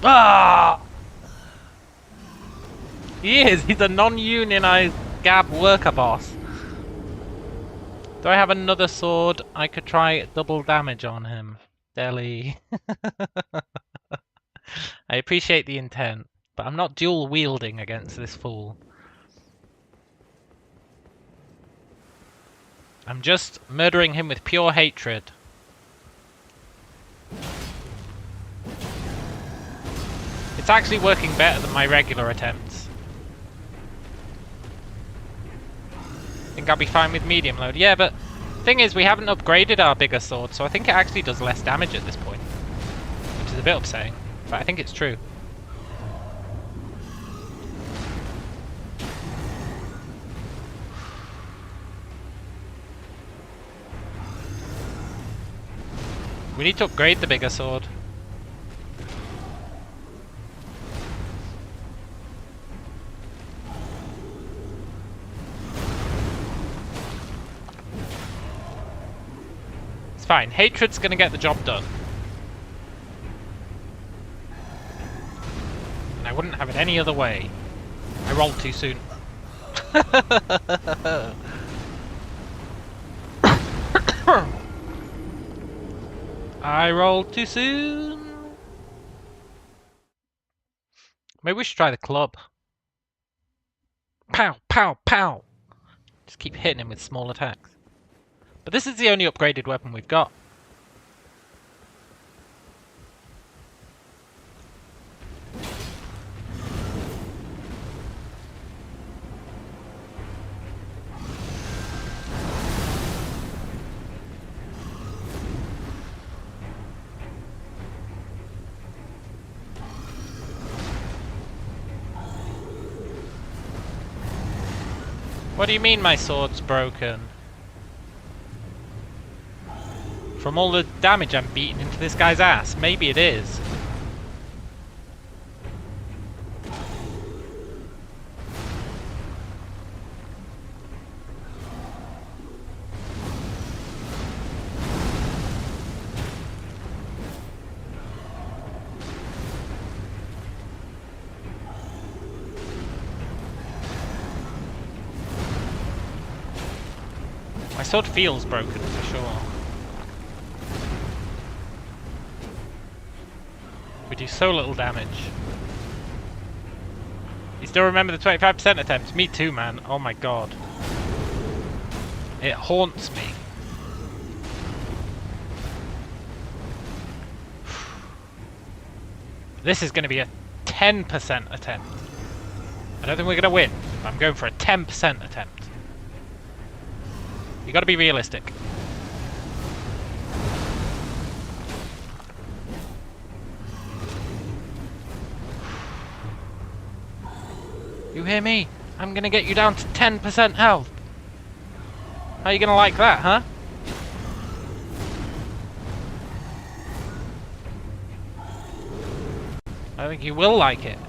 Ah! He is. He's a non-unionized Gab worker boss. Do I have another sword? I could try double damage on him. Deli. I appreciate the intent, but I'm not dual wielding against this fool. I'm just murdering him with pure hatred. It's actually working better than my regular attempts. Think I'll be fine with medium load. Yeah, but thing is, we haven't upgraded our bigger sword, so I think it actually does less damage at this point. Which is a bit upsetting, but I think it's true. We need to upgrade the bigger sword. It's fine. Hatred's gonna get the job done. And I wouldn't have it any other way. I rolled too soon. I rolled too soon. Maybe we should try the club. Pow, pow, pow. Just keep hitting him with small attacks. But this is the only upgraded weapon we've got. What do you mean my sword's broken? From all the damage I'm beating into this guy's ass, maybe it is. My sword feels broken for sure. We do so little damage. You still remember the 25% attempts? Me too, man. Oh my god. It haunts me. This is going to be a 10% attempt. I don't think we're going to win. I'm going for a 10% attempt. You got to be realistic. You hear me? I'm gonna get you down to 10% health. How are you gonna like that, huh? I think you will like it.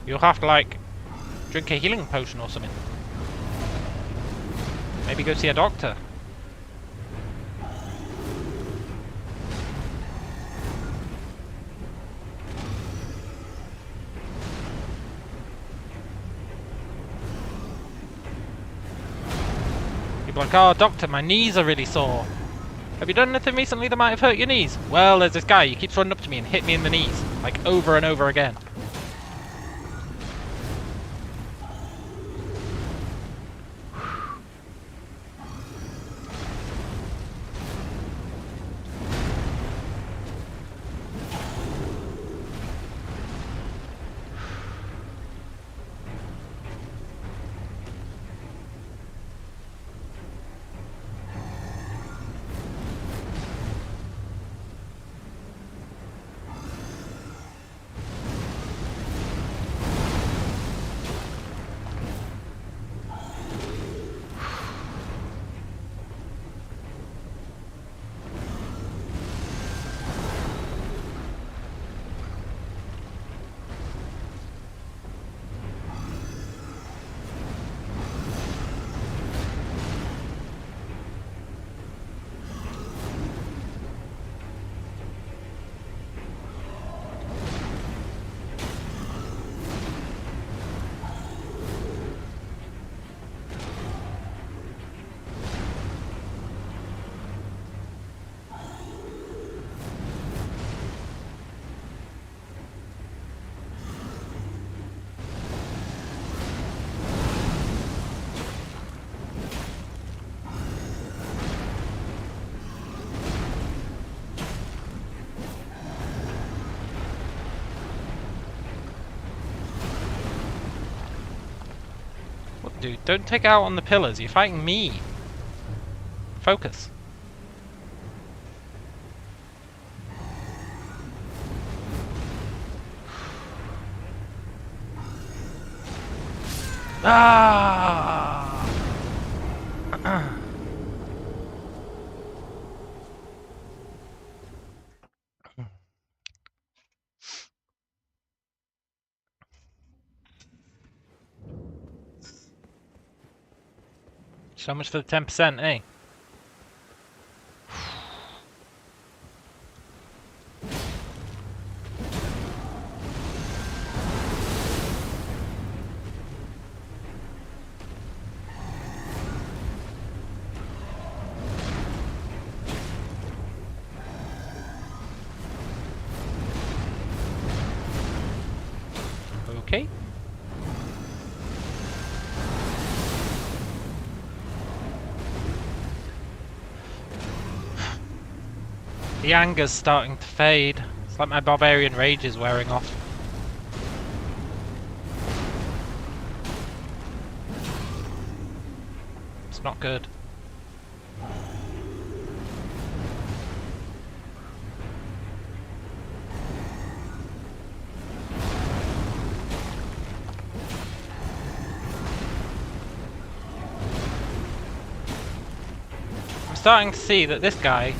You'll have to, like, drink a healing potion or something. Maybe go see a doctor. Like, oh, doctor, my knees are really sore. Have you done anything recently that might have hurt your knees? Well, there's this guy, he keeps running up to me and hit me in the knees. Like, over and over again. What, dude? Don't take out on the pillars. You're fighting me. Focus. Ah! So much for the 10%, eh? Okay. The anger's starting to fade. It's like my barbarian rage is wearing off. It's not good. I'm starting to see that this guy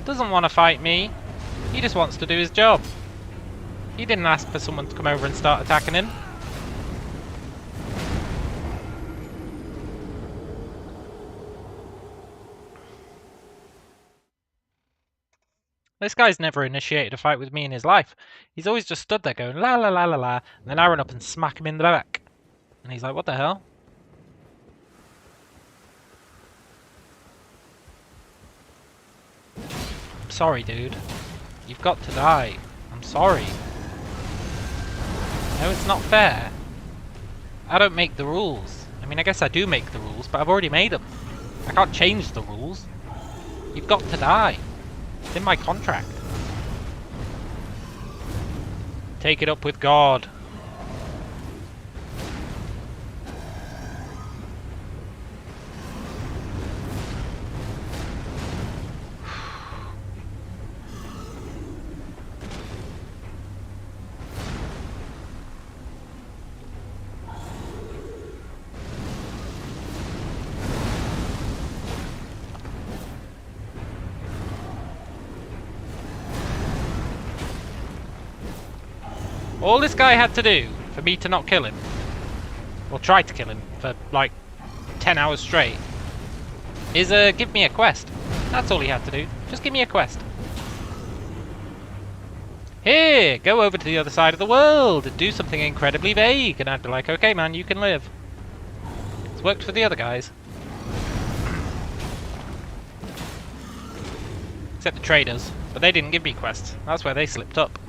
doesn't want to fight me. He just wants to do his job. He didn't ask for someone to come over and start attacking him. This guy's never initiated a fight with me in his life. He's always just stood there going la la la la la, and then I run up and smack him in the back. And he's like, what the hell? I'm sorry, dude. You've got to die. I'm sorry. No, it's not fair. I don't make the rules. I mean, I guess I do make the rules, but I've already made them. I can't change the rules. You've got to die. It's in my contract. Take it up with God. All this guy had to do for me to not kill him, or try to kill him for like 10 hours straight, is give me a quest. That's all he had to do. Just give me a quest. Here, go over to the other side of the world and do something incredibly vague, and I'd be like, okay man, you can live. It's worked for the other guys. Except the traders. But they didn't give me quests. That's where they slipped up.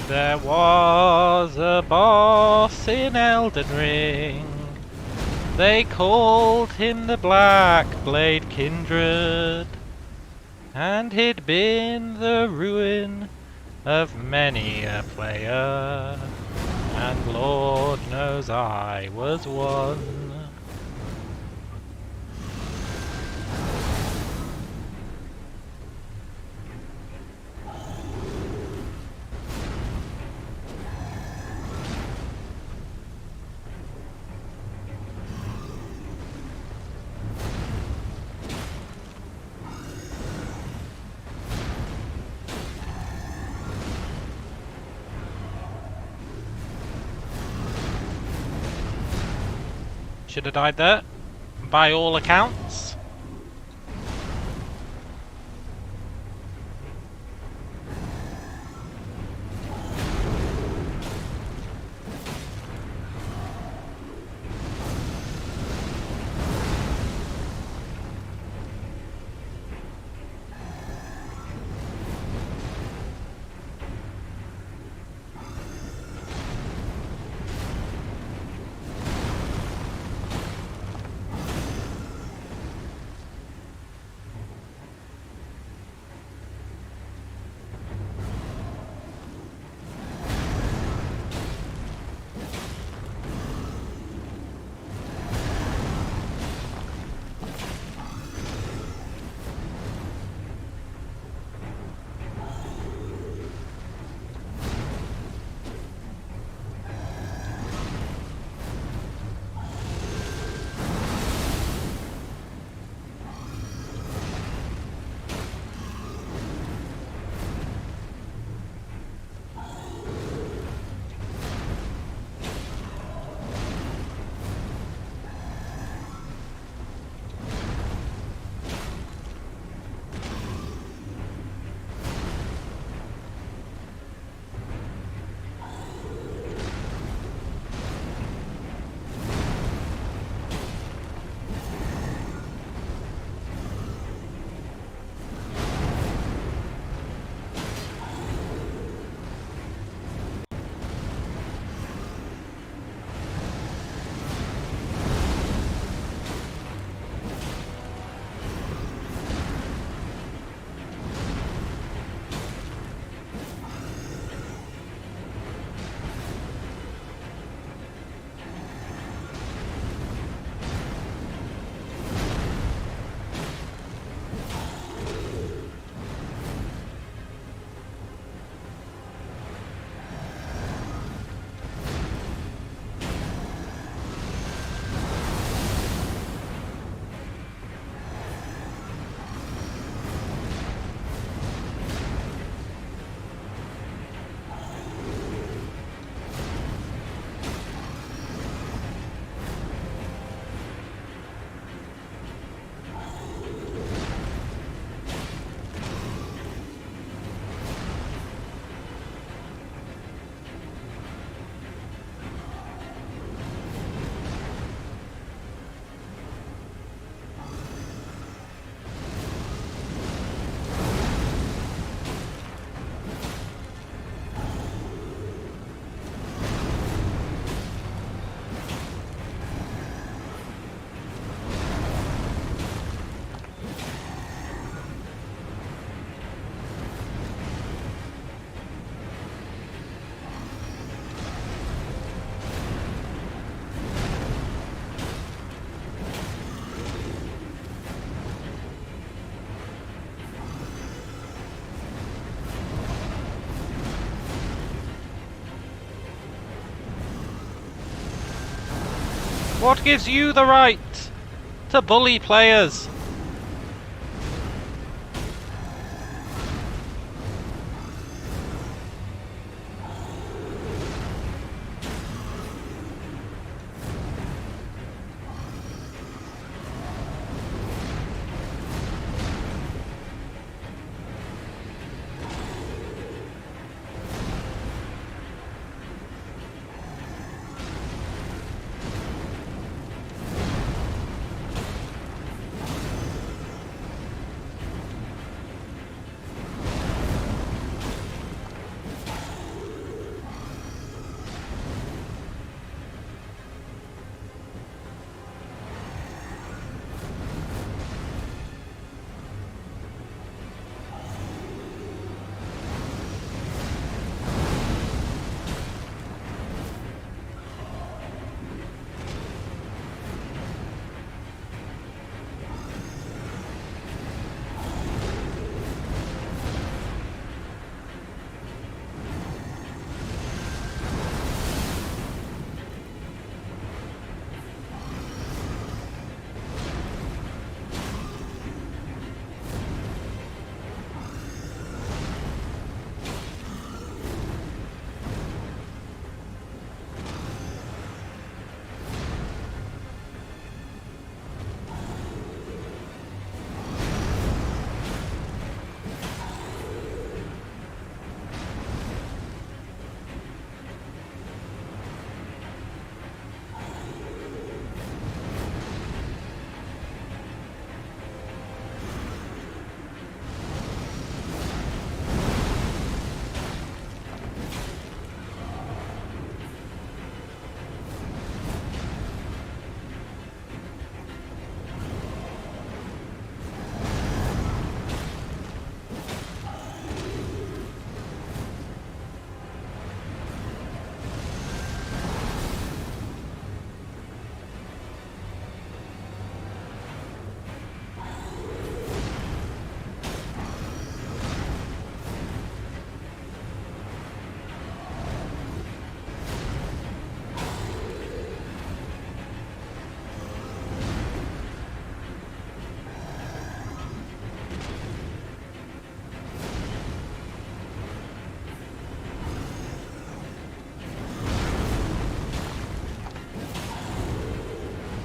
There was a boss in Elden Ring. They called him the Black Blade Kindred, and he'd been the ruin of many a player, and Lord knows I was one. Should have died there, by all accounts. What gives you the right to bully players?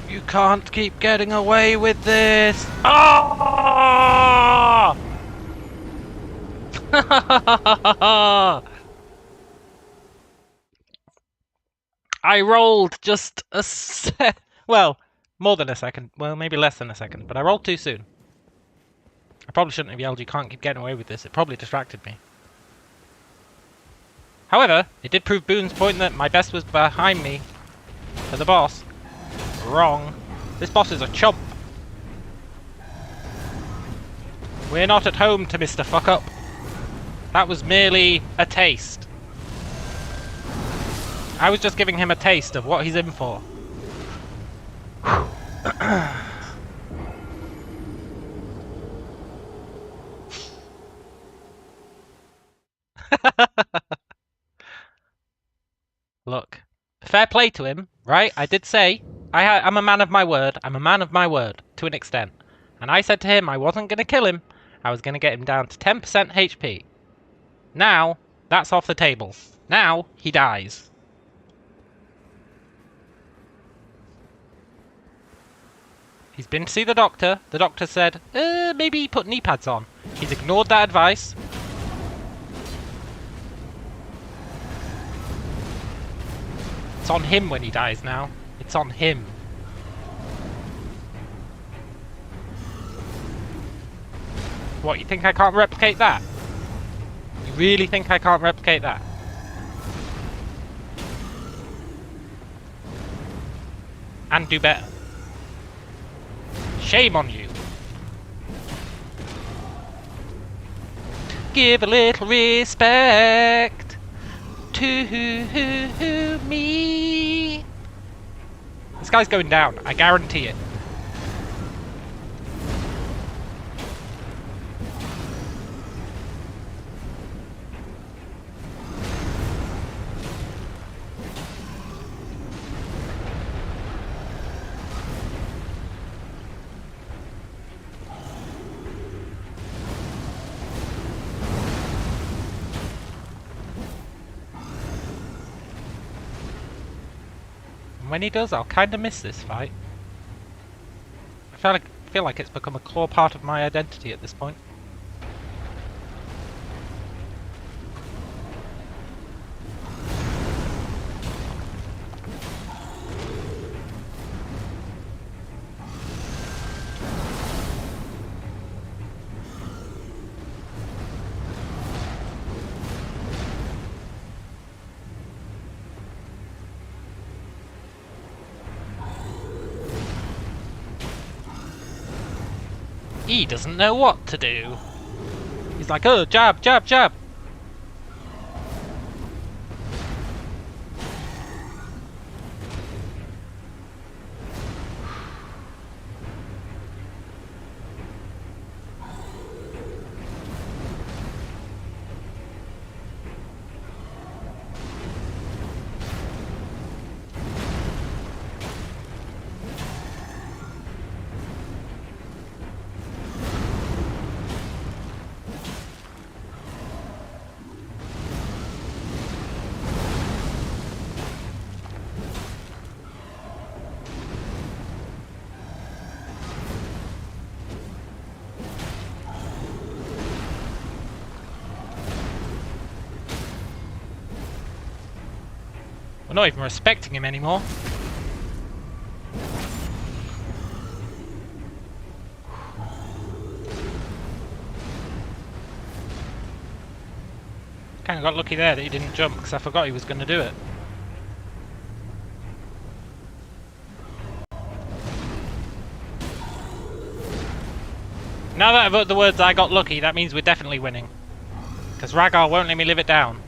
You can't keep getting away with this! Ah! I rolled just well, more than a second. Well, maybe less than a second, but I rolled too soon. I probably shouldn't have yelled, "You can't keep getting away with this." It probably distracted me. However, it did prove Boone's point that my best was behind me for the boss. Wrong. This boss is a chump. We're not at home to Mr. Fuck Up. That was merely a taste. I was just giving him a taste of what he's in for. Look, fair play to him, right? I did say, I'm a man of my word. I'm a man of my word, to an extent. And I said to him I wasn't going to kill him. I was going to get him down to 10% HP. Now, that's off the table. Now, he dies. He's been to see the doctor. The doctor said, maybe put knee pads on. He's ignored that advice. It's on him when he dies now. It's on him. What, you think I can't replicate that? You really think I can't replicate that? And do better. Shame on you. Give a little respect to me. This guy's going down, I guarantee it. And when he does, I'll kind of miss this fight. I feel like it's become a core part of my identity at this point. He doesn't know what to do. He's like, oh, jab, jab, jab. We're not even respecting him anymore. Kinda got lucky there that he didn't jump, because I forgot he was going to do it. Now that I've uttered the words I got lucky, that means we're definitely winning. Because Rhaegar won't let me live it down.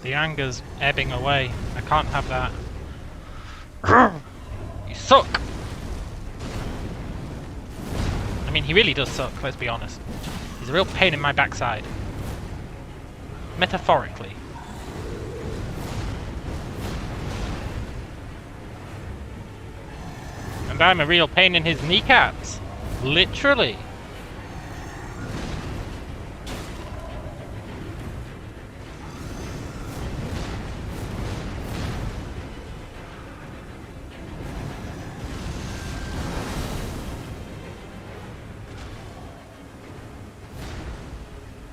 The anger's ebbing away. I can't have that. You suck! I mean, he really does suck, let's be honest. He's a real pain in my backside. Metaphorically. And I'm a real pain in his kneecaps. Literally.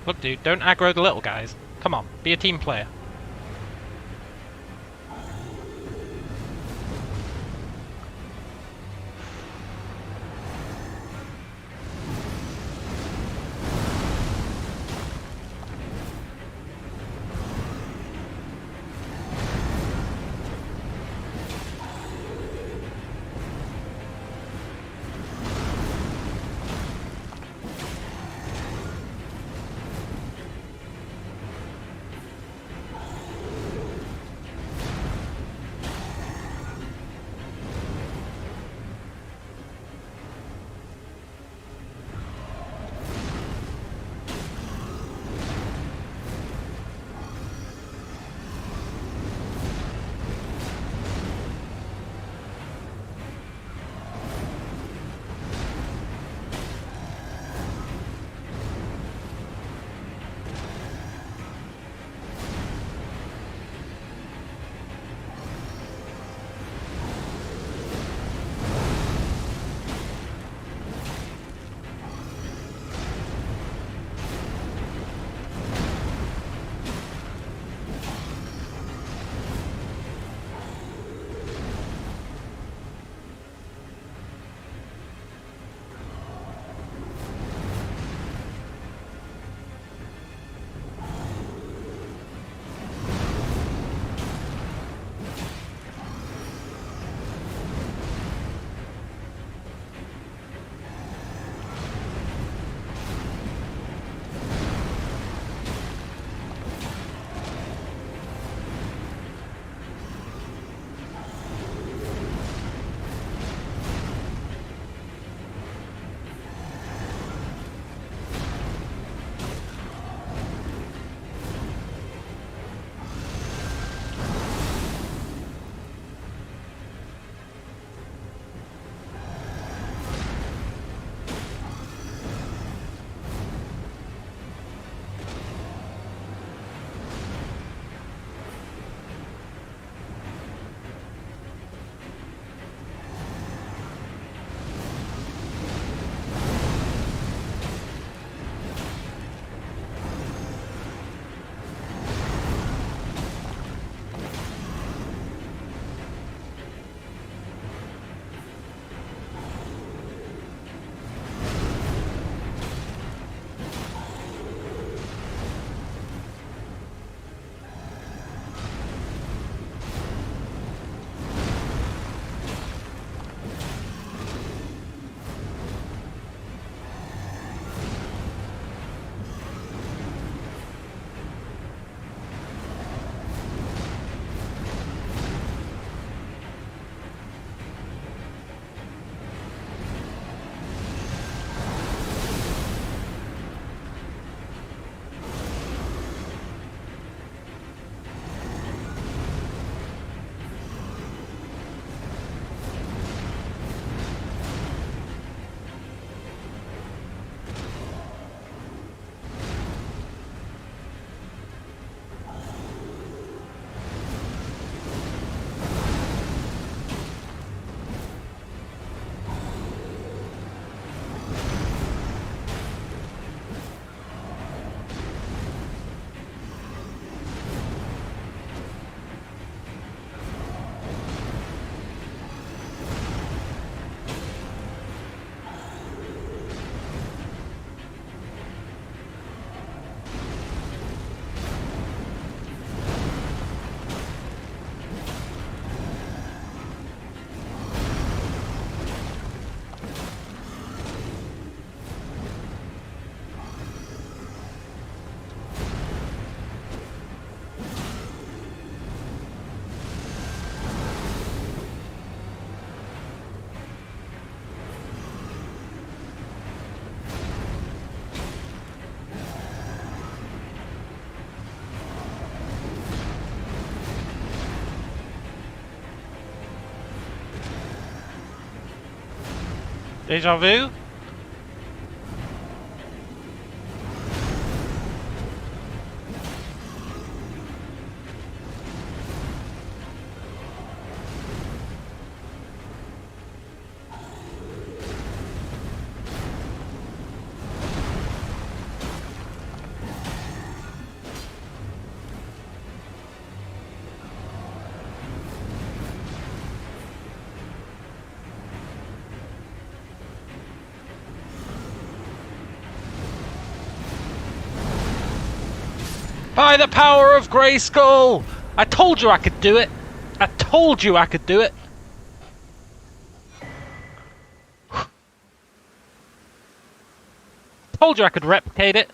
Look, dude, don't aggro the little guys. Come on, be a team player. Deja vu? By the power of Grayskull! I told you I could do it! I told you I could do it! Told you I could replicate it!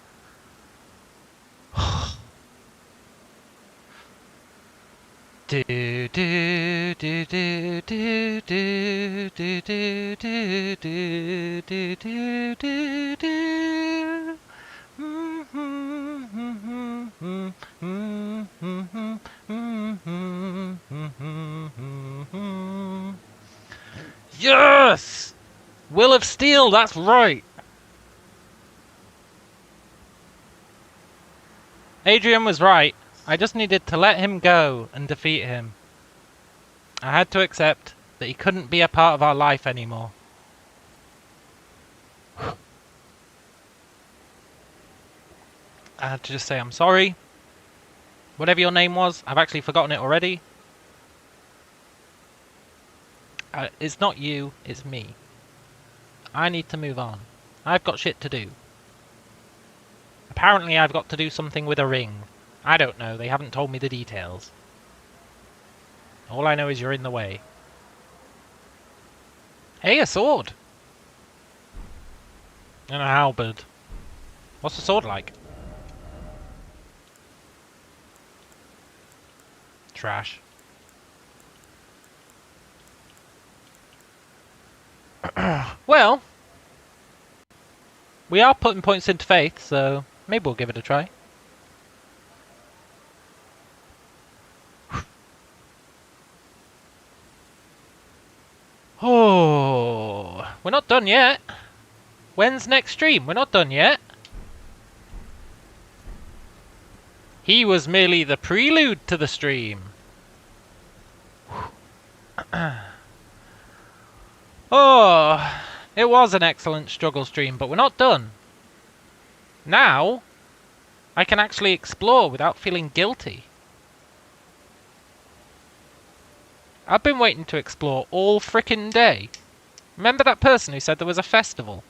Do do do do do do do do do do do do do do. Yes! Will of Steel, that's right! Adrian was right. I just needed to let him go and defeat him. I had to accept that he couldn't be a part of our life anymore. I had to just say I'm sorry. Whatever your name was, I've actually forgotten it already. It's not you, it's me. I need to move on. I've got shit to do. Apparently I've got to do something with a ring. I don't know, they haven't told me the details. All I know is you're in the way. Hey, a sword! And a halberd. What's the sword like? Trash. Well, we are putting points into faith, so maybe we'll give it a try. Oh, we're not done yet. When's next stream? We're not done yet. He was merely the prelude to the stream. Oh, it was an excellent struggle stream, but we're not done. Now, I can actually explore without feeling guilty. I've been waiting to explore all frickin' day. Remember that person who said there was a festival?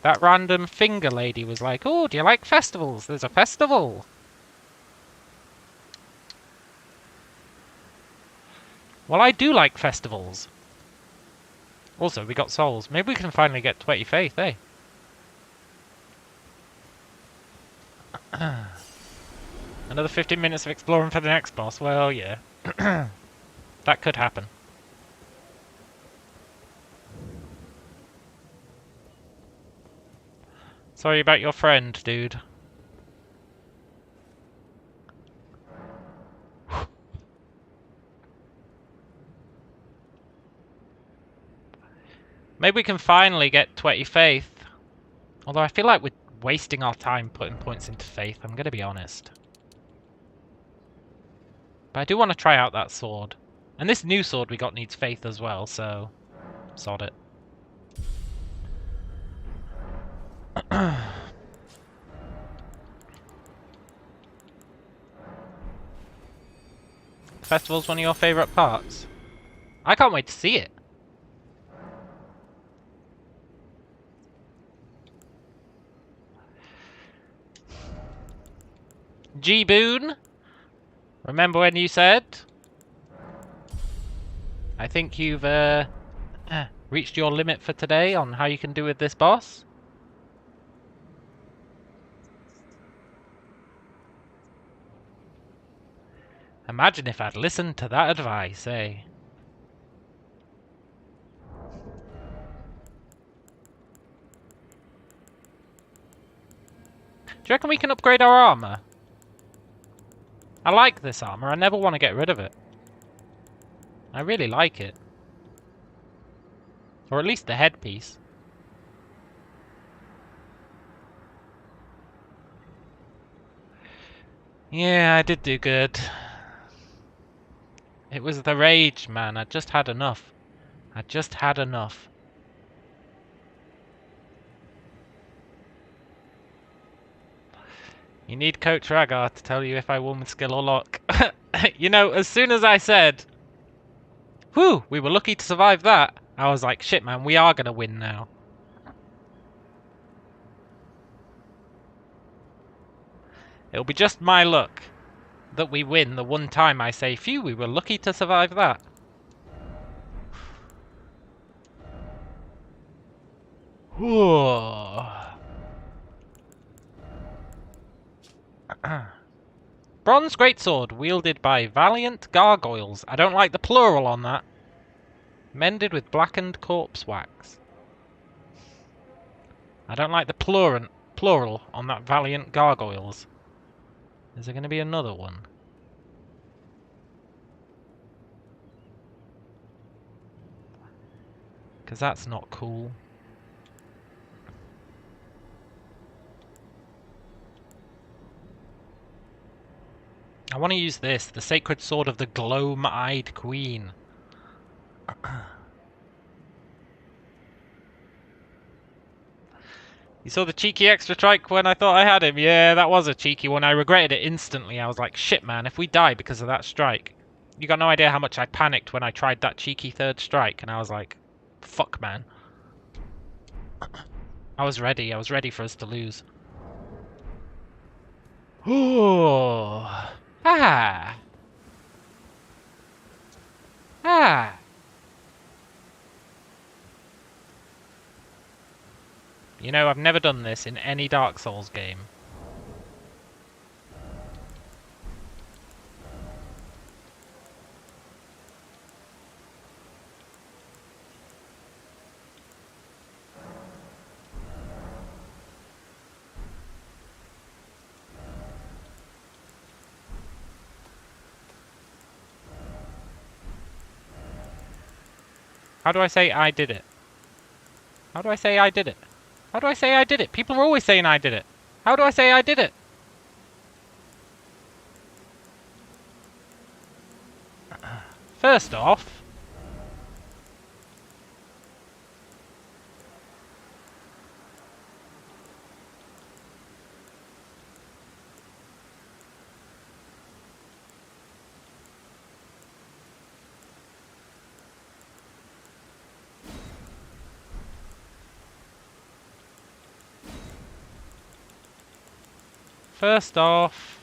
That random finger lady was like, "Oh, do you like festivals? There's a festival." Well, I do like festivals. Also, we got souls. Maybe we can finally get 20 faith, eh? Another 15 minutes of exploring for the next boss. Well, yeah. That could happen. Sorry about your friend, dude. Maybe we can finally get 20 faith. Although I feel like we're wasting our time putting points into faith, I'm going to be honest. But I do want to try out that sword. And this new sword we got needs faith as well, so sod it. Festival's one of your favourite parts? I can't wait to see it. G-Boon, remember when you said, I think you've reached your limit for today on how you can do with this boss? Imagine if I'd listened to that advice, eh? Do you reckon we can upgrade our armor? I like this armor, I never want to get rid of it. I really like it. Or at least the headpiece. Yeah, I did do good. It was the rage, man. I just had enough. I just had enough. You need Coach Ragar to tell you if I won with skill or luck. You know, as soon as I said, whew, we were lucky to survive that, I was like, shit, man, we are going to win now. It'll be just my luck that we win the one time I say, phew, we were lucky to survive that. Bronze greatsword wielded by valiant gargoyles. I don't like the plural on that. Mended with blackened corpse wax. I don't like the plural on that valiant gargoyles. Is there going to be another one? Because that's not cool. I want to use this, the sacred sword of the gloam-eyed queen. You saw the cheeky extra strike when I thought I had him? Yeah, that was a cheeky one. I regretted it instantly. I was like, shit, man, if we die because of that strike. You got no idea how much I panicked when I tried that cheeky third strike, and I was like, fuck, man. I was ready for us to lose. Ooh. Ah. Ah. You know, I've never done this in any Dark Souls game. How do I say I did it? How do I say I did it? How do I say I did it? People are always saying I did it. How do I say I did it? First off... First off...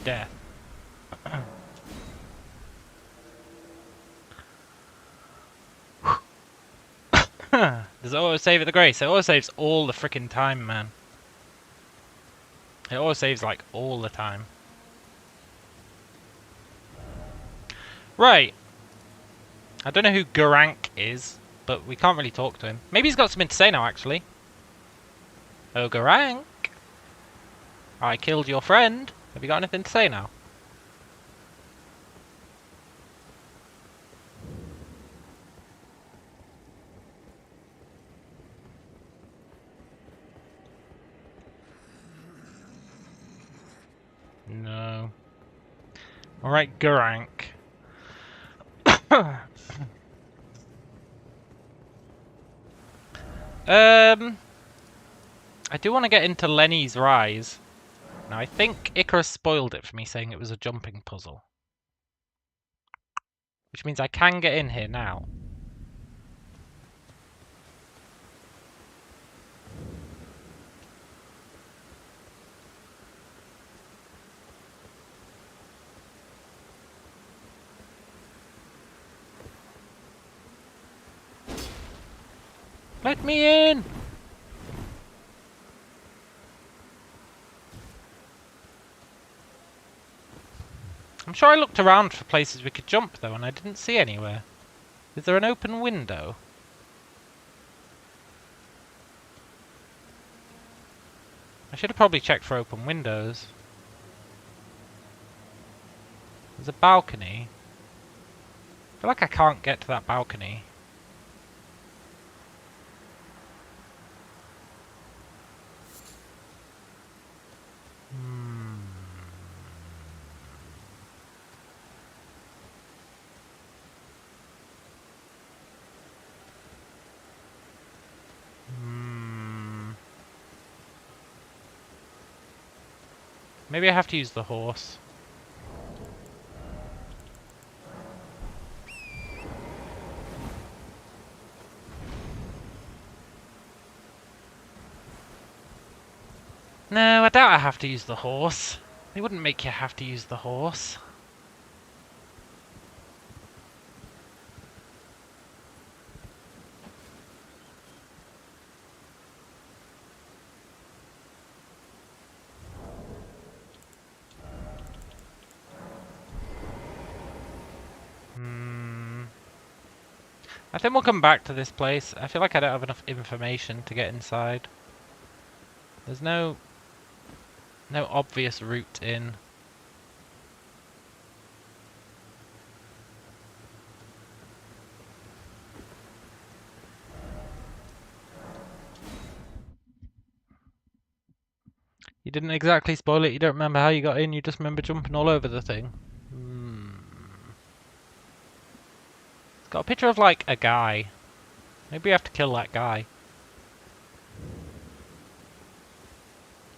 Death. Does it auto-save at the grace? It auto-saves all the frickin' time, man. It auto-saves, like, all the time. Right. I don't know who Garank is, but we can't really talk to him. Maybe he's got something to say now, actually. Oh, Garank. I killed your friend. Have you got anything to say now? No. Alright, Garank. I do want to get into Lenny's Rise. Now, I think Icarus spoiled it for me, saying it was a jumping puzzle. Which means I can get in here now. Let me in! I'm sure I looked around for places we could jump, though, and I didn't see anywhere. Is there an open window? I should have probably checked for open windows. There's a balcony. I feel like I can't get to that balcony. Maybe I have to use the horse. No, I doubt I have to use the horse. They wouldn't make you have to use the horse. I think we'll come back to this place. I feel like I don't have enough information to get inside. There's no obvious route in. You didn't exactly spoil it, you don't remember how you got in, you just remember jumping all over the thing. It's got a picture of, like, a guy. Maybe we have to kill that guy.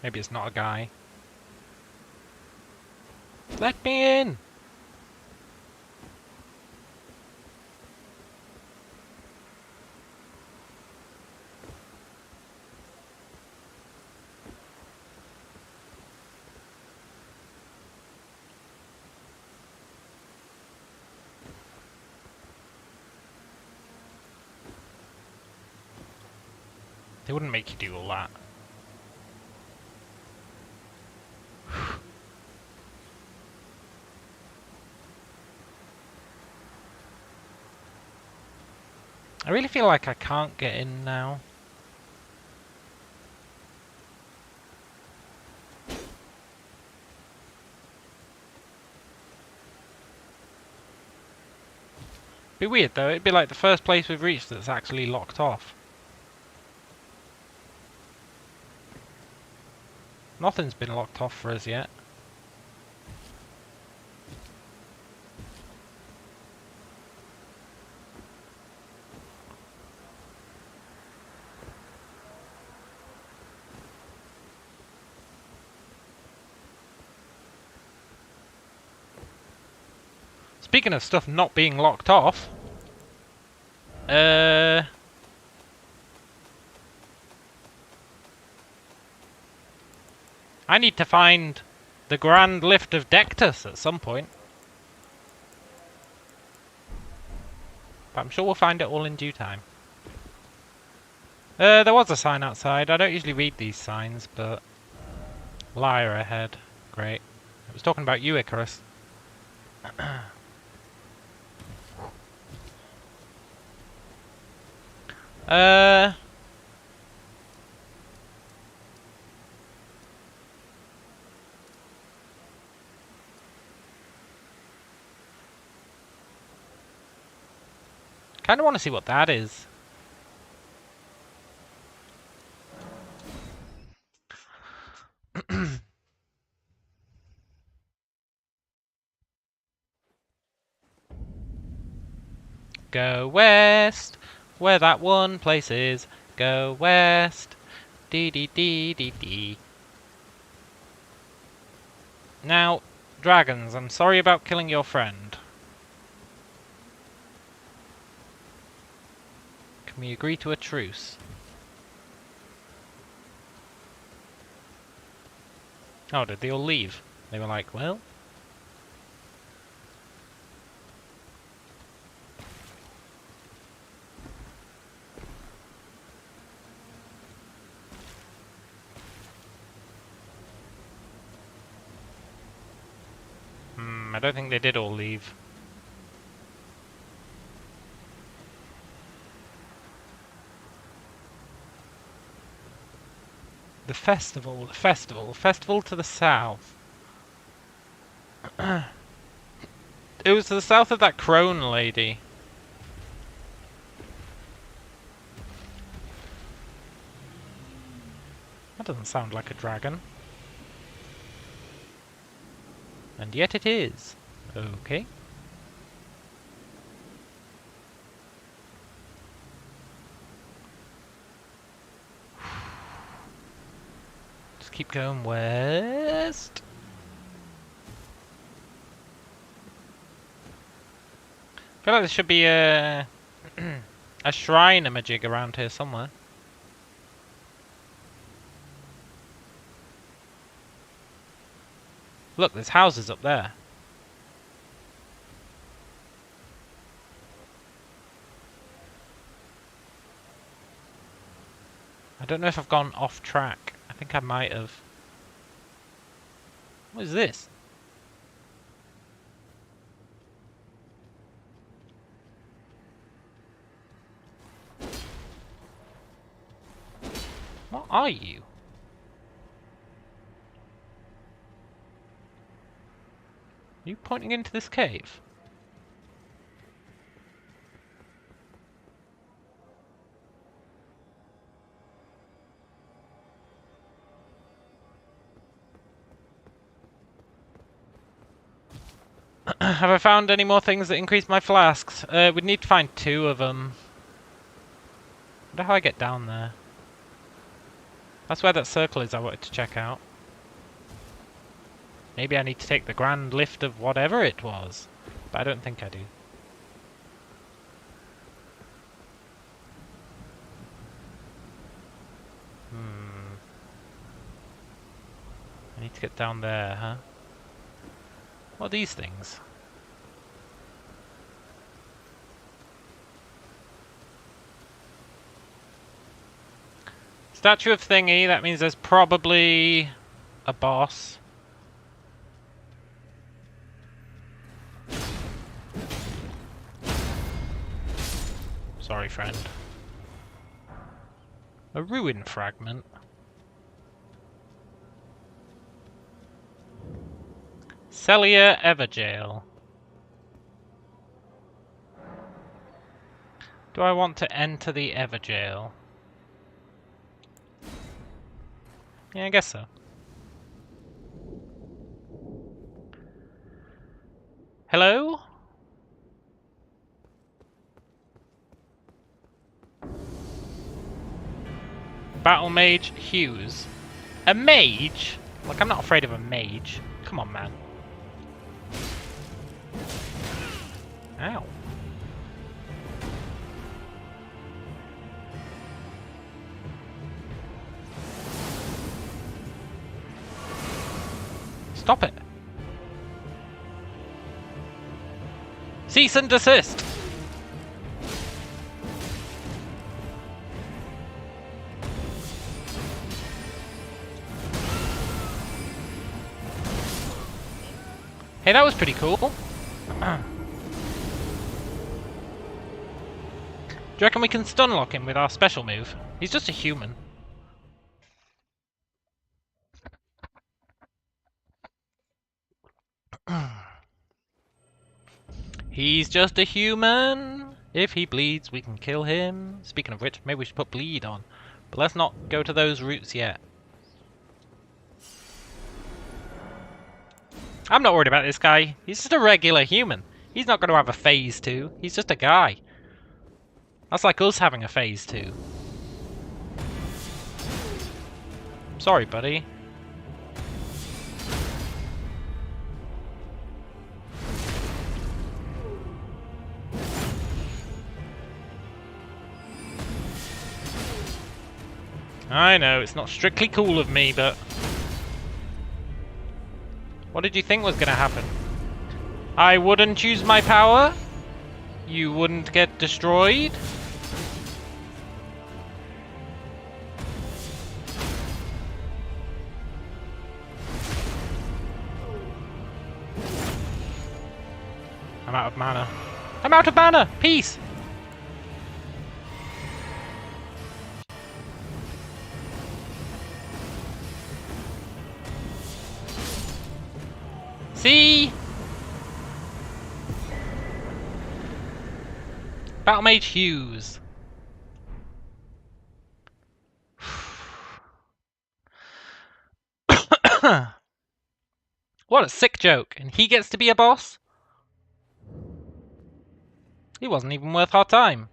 Maybe it's not a guy. Let me in! They wouldn't make you do all that. I really feel like I can't get in now. Be weird though, it'd be like the first place we've reached that's actually locked off. Nothing's been locked off for us yet. Speaking of stuff not being locked off, I need to find the Grand Lift of Dectus at some point. But I'm sure we'll find it all in due time. There was a sign outside. I don't usually read these signs, but... Liar ahead. Great. I was talking about you, Icarus. Kinda want to see what that is. Go west, where that one place is. Go west. Dee dee dee dee dee. Now, dragons, I'm sorry about killing your friend. Can we agree to a truce? Oh, did they all leave? They were like, well... I don't think they did all leave. The festival, the festival, festival to the south. It was to the south of that crone lady. That doesn't sound like a dragon. And yet it is. Okay. Just keep going west. I feel like there should be a a shrine-a-majig around here somewhere. Look, there's houses up there. I don't know if I've gone off track. I think I might have. What is this? What are you? Are you pointing into this cave? Have I found any more things that increase my flasks? We'd need to find 2 of them. I wonder how I get down there. That's where that circle is I wanted to check out. Maybe I need to take the grand lift of whatever it was. But I don't think I do. I need to get down there, huh? What are these things? Statue of thingy, that means there's probably a boss. Sorry, friend. A ruin fragment. Celia Everjail. Do I want to enter the Everjail? Yeah, I guess so. Hello? Battle Mage Hughes. A mage? Like, I'm not afraid of a mage. Come on, man. Ow. Stop it. Cease and desist. Hey, that was pretty cool. Do you reckon we can stun lock him with our special move? He's just a human. He's just a human. If he bleeds, we can kill him. Speaking of which, maybe we should put bleed on. But let's not go to those routes yet. I'm not worried about this guy. He's just a regular human. He's not going to have a phase 2. He's just a guy. That's like us having a phase 2. Sorry, buddy. I know, it's not strictly cool of me, but... What did you think was going to happen? I wouldn't use my power? You wouldn't get destroyed? I'm out of mana. I'm out of mana! Peace! Battle Mage Hughes. What a sick joke. And he gets to be a boss? He wasn't even worth our time.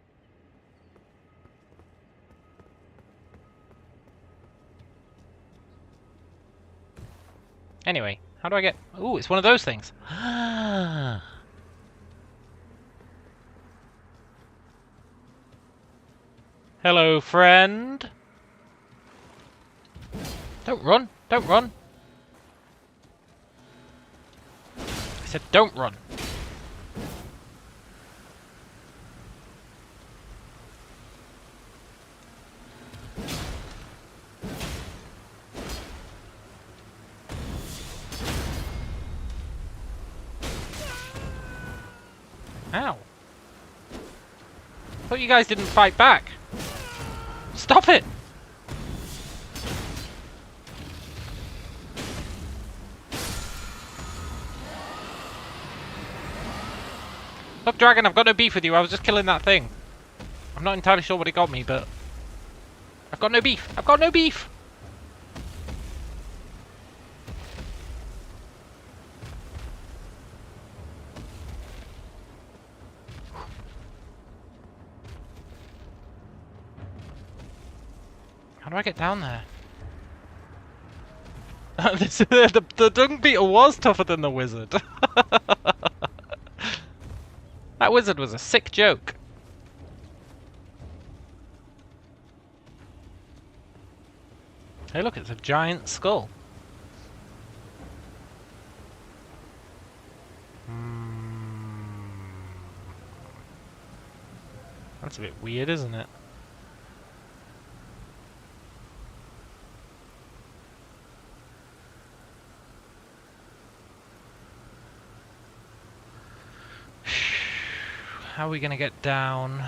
Anyway, how do I get... Ooh, it's one of those things. Hello, friend. Don't run. Don't run. I said don't run. Ow. I thought you guys didn't fight back. Stop it! Look, Dragon, I've got no beef with you. I was just killing that thing. I'm not entirely sure what it got me, but... I've got no beef. I've got no beef! How do I get down there? The dung beetle was tougher than the wizard. That wizard was a sick joke. Hey look, it's a giant skull. That's a bit weird, isn't it? How are we gonna get down?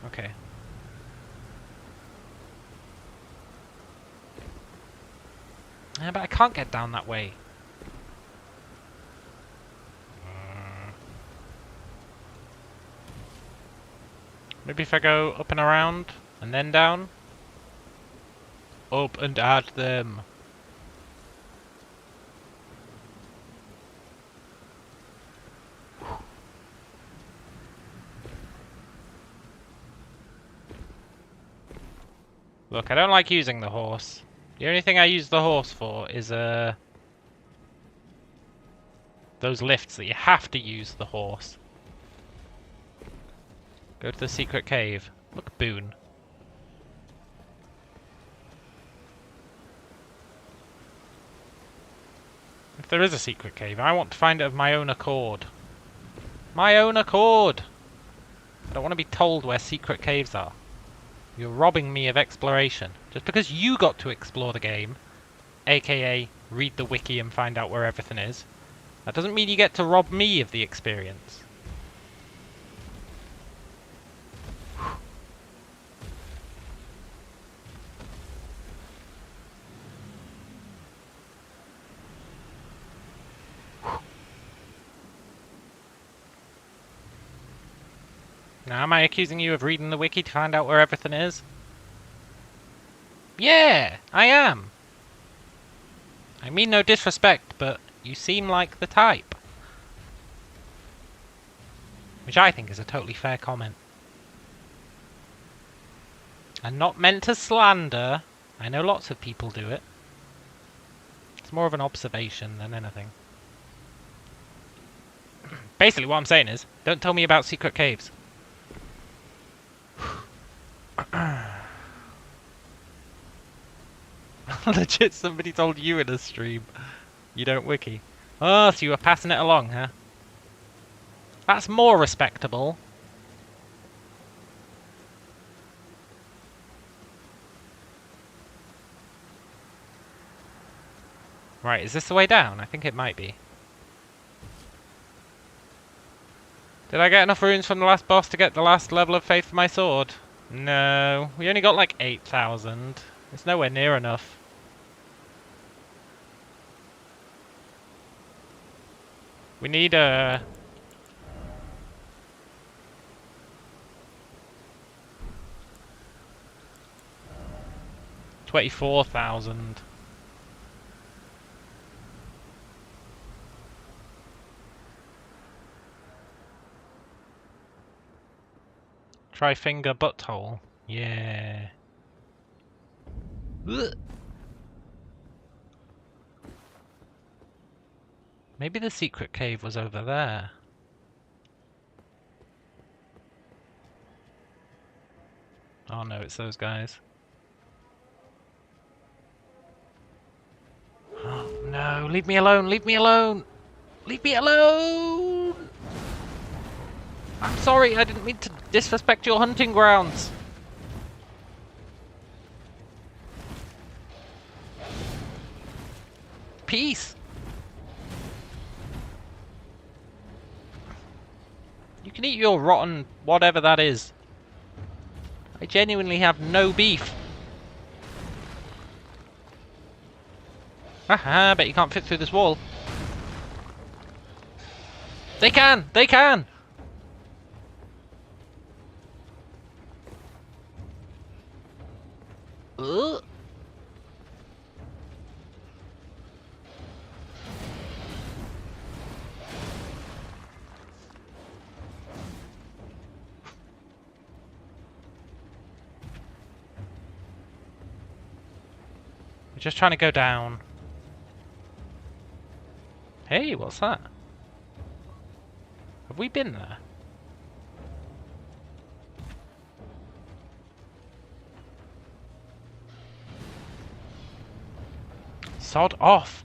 Okay. Yeah, but I can't get down that way. Maybe if I go up and around and then down? Up and at them. Look, I don't like using the horse. The only thing I use the horse for is those lifts that you have to use the horse. Go to the secret cave. Look, Boone. If there is a secret cave, I want to find it of my own accord. My own accord! I don't want to be told where secret caves are. You're robbing me of exploration. Just because you got to explore the game, aka read the wiki and find out where everything is, that doesn't mean you get to rob me of the experience. Now, am I accusing you of reading the wiki to find out where everything is? Yeah, I am. I mean no disrespect, but you seem like the type. Which I think is a totally fair comment. And not meant to slander. I know lots of people do it. It's more of an observation than anything. Basically what I'm saying is, don't tell me about secret caves. Legit, somebody told you in a stream. You don't wiki. Oh, so you were passing it along, huh? That's more respectable. Right, is this the way down? I think it might be. Did I get enough runes from the last boss to get the last level of faith for my sword? No, we only got like 8,000. It's nowhere near enough. We need a... 24,000. Try finger butthole. Yeah. Ugh. Maybe the secret cave was over there. Oh no, it's those guys. Oh no, leave me alone, leave me alone! Leave me alone! I'm sorry, I didn't mean to disrespect your hunting grounds. Peace! You can eat your rotten whatever that is. I genuinely have no beef. Haha, bet you can't fit through this wall. They can! They can! Ugh. We're just trying to go down. Hey, what's that? Have we been there? Sod off!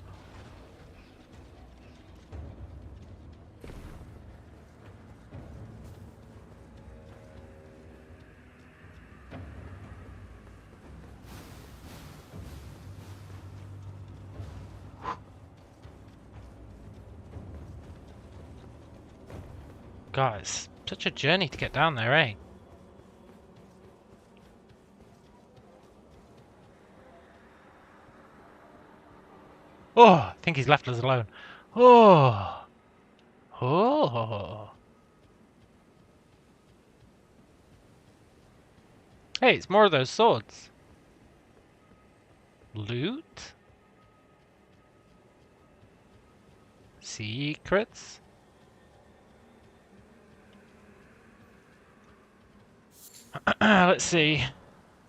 Guys, such a journey to get down there, eh? Oh, I think he's left us alone. Oh. Oh. Hey, it's more of those swords. Loot? Secrets? Let's see.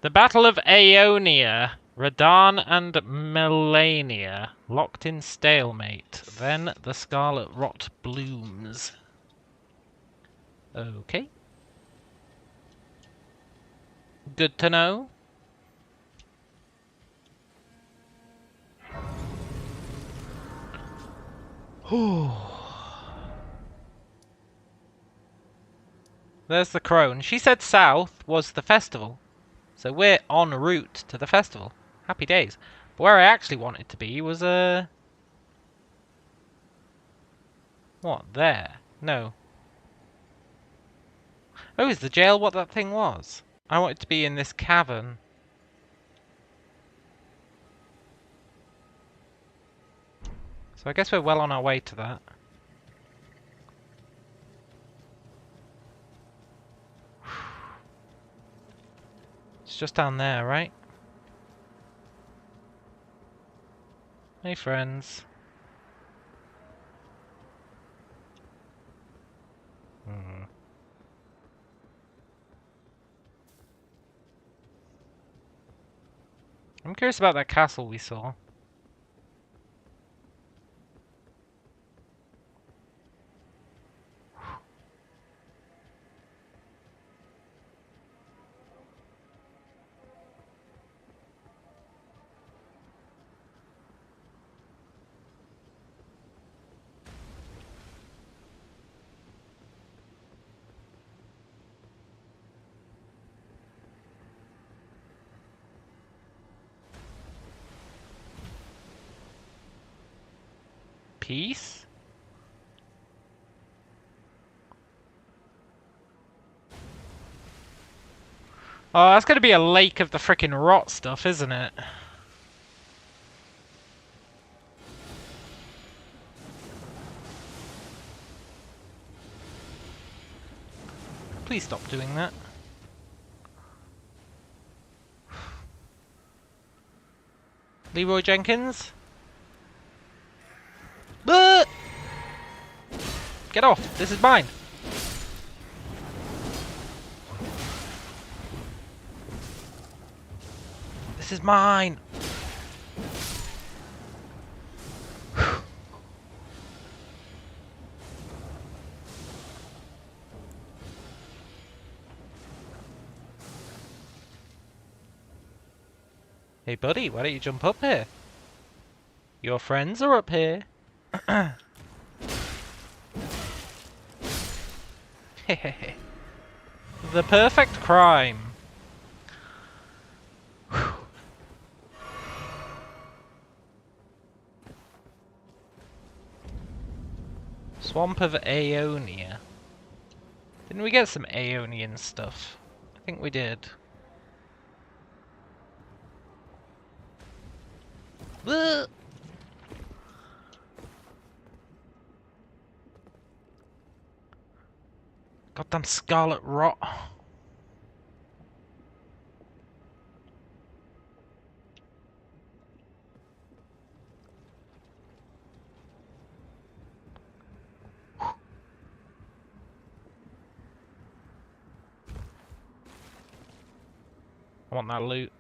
The Battle of Aeonia. Radahn and Melania locked in stalemate. Then the scarlet rot blooms. Okay. Good to know. There's the crone. She said south was the festival. So we're en route to the festival. Happy days. But where I actually wanted to be was, what, there? No. Oh, is the jail what that thing was? I wanted to be in this cavern. So I guess we're well on our way to that. It's just down there, right? Hey, friends. I'm curious about that castle we saw. Peace? Oh, that's gonna be a lake of the frickin' rot stuff, isn't it? Please stop doing that. Leroy Jenkins? Get off! This is mine! This is mine! Hey buddy, why don't you jump up here? Your friends are up here. The perfect crime. Swamp of Aeonia. Didn't we get some Aeonian stuff? I think we did. Ugh. Goddamn scarlet rot. I want that loot.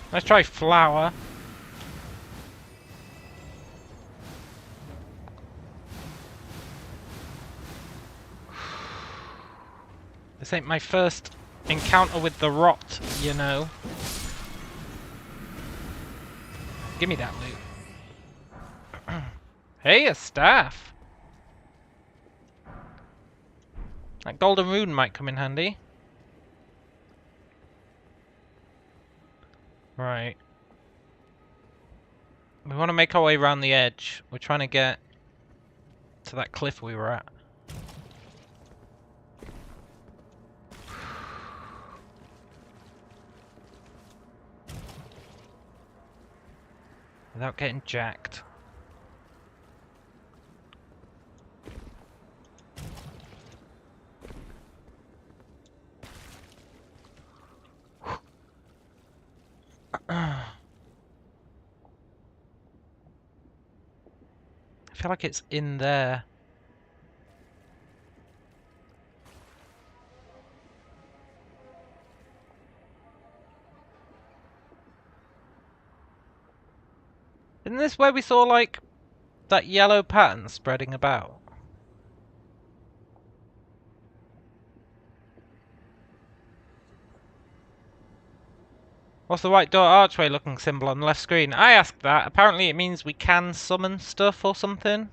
Let's try flour. This ain't my first encounter with the rot, you know. Give me that loot. Hey, a staff! That golden rune might come in handy. Right. We want to make our way around the edge. We're trying to get to that cliff we were at. Without getting jacked. I feel like it's in there. Isn't this where we saw, like, that yellow pattern spreading about? What's the white door archway looking symbol on the left screen? I asked that. Apparently it means we can summon stuff or something.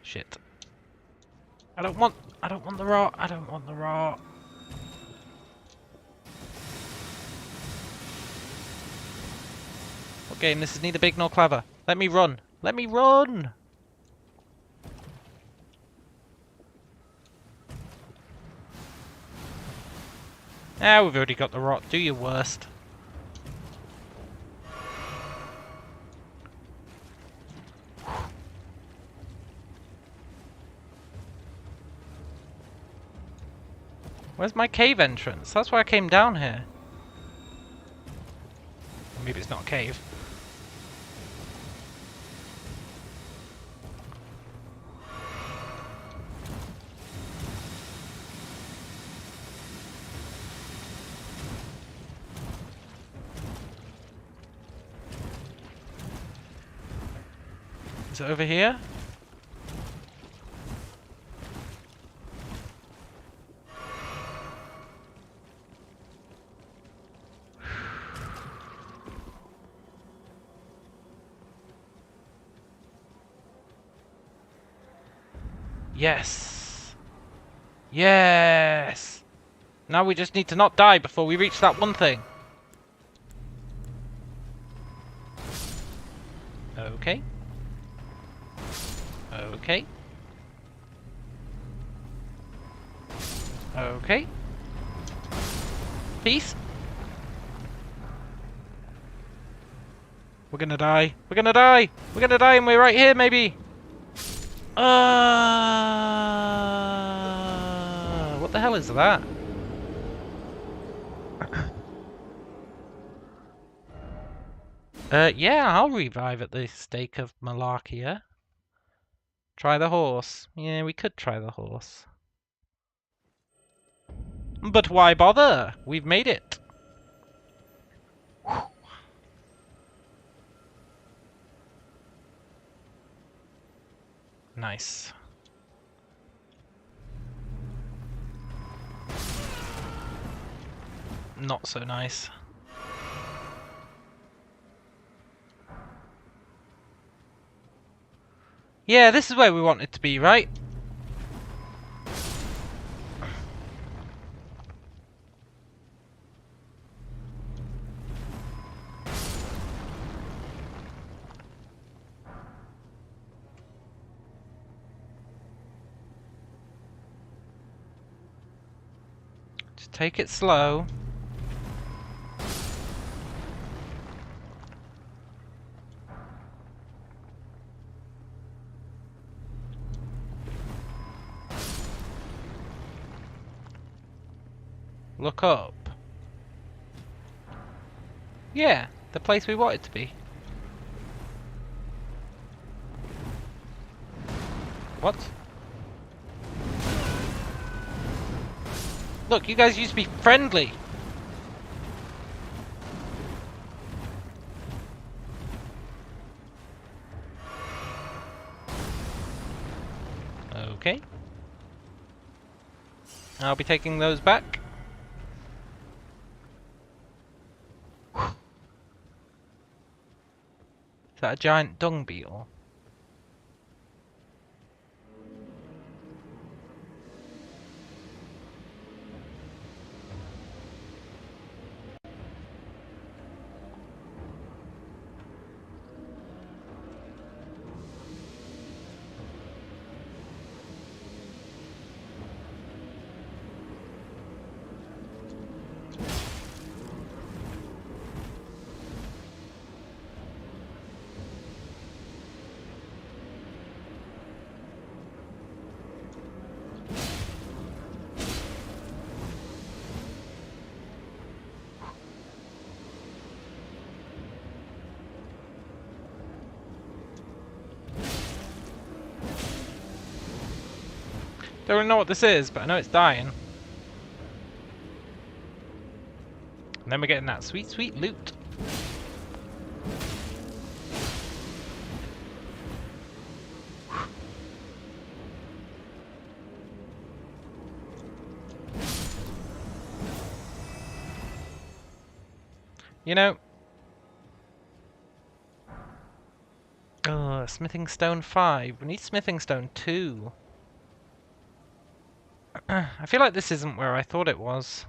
Shit. I don't want the rot. I don't want the rot. What game? This is neither big nor clever. Let me run. Let me run! Ah, we've already got the rot. Do your worst. Where's my cave entrance? That's why I came down here. Maybe it's not a cave. Is it over here? Yes! Yes! Now we just need to not die before we reach that one thing. Okay. Okay. Okay. Peace. We're gonna die. We're gonna die. We're gonna die, and we're right here, maybe. What the hell is that? Yeah, I'll revive at the stake of Malarkia. Try the horse. Yeah, we could try the horse. But why bother? We've made it. Whew. Nice. Not so nice. Yeah, this is where we want it to be, right? Just take it slow. Look up. Yeah, the place we want it to be. What? Look, you guys used to be friendly. Okay. I'll be taking those back. Is that a giant dung beetle? Don't really know what this is, but I know it's dying. And then we're getting that sweet, sweet loot. You know... Oh, Smithing Stone 5. We need Smithing Stone 2. I feel like this isn't where I thought it was.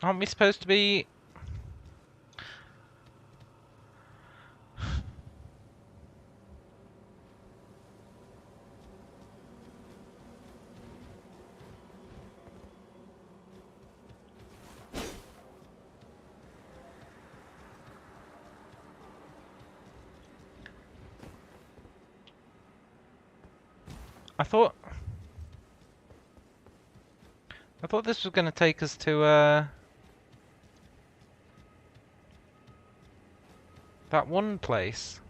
Aren't we supposed to be... I thought this was going to take us to that one place.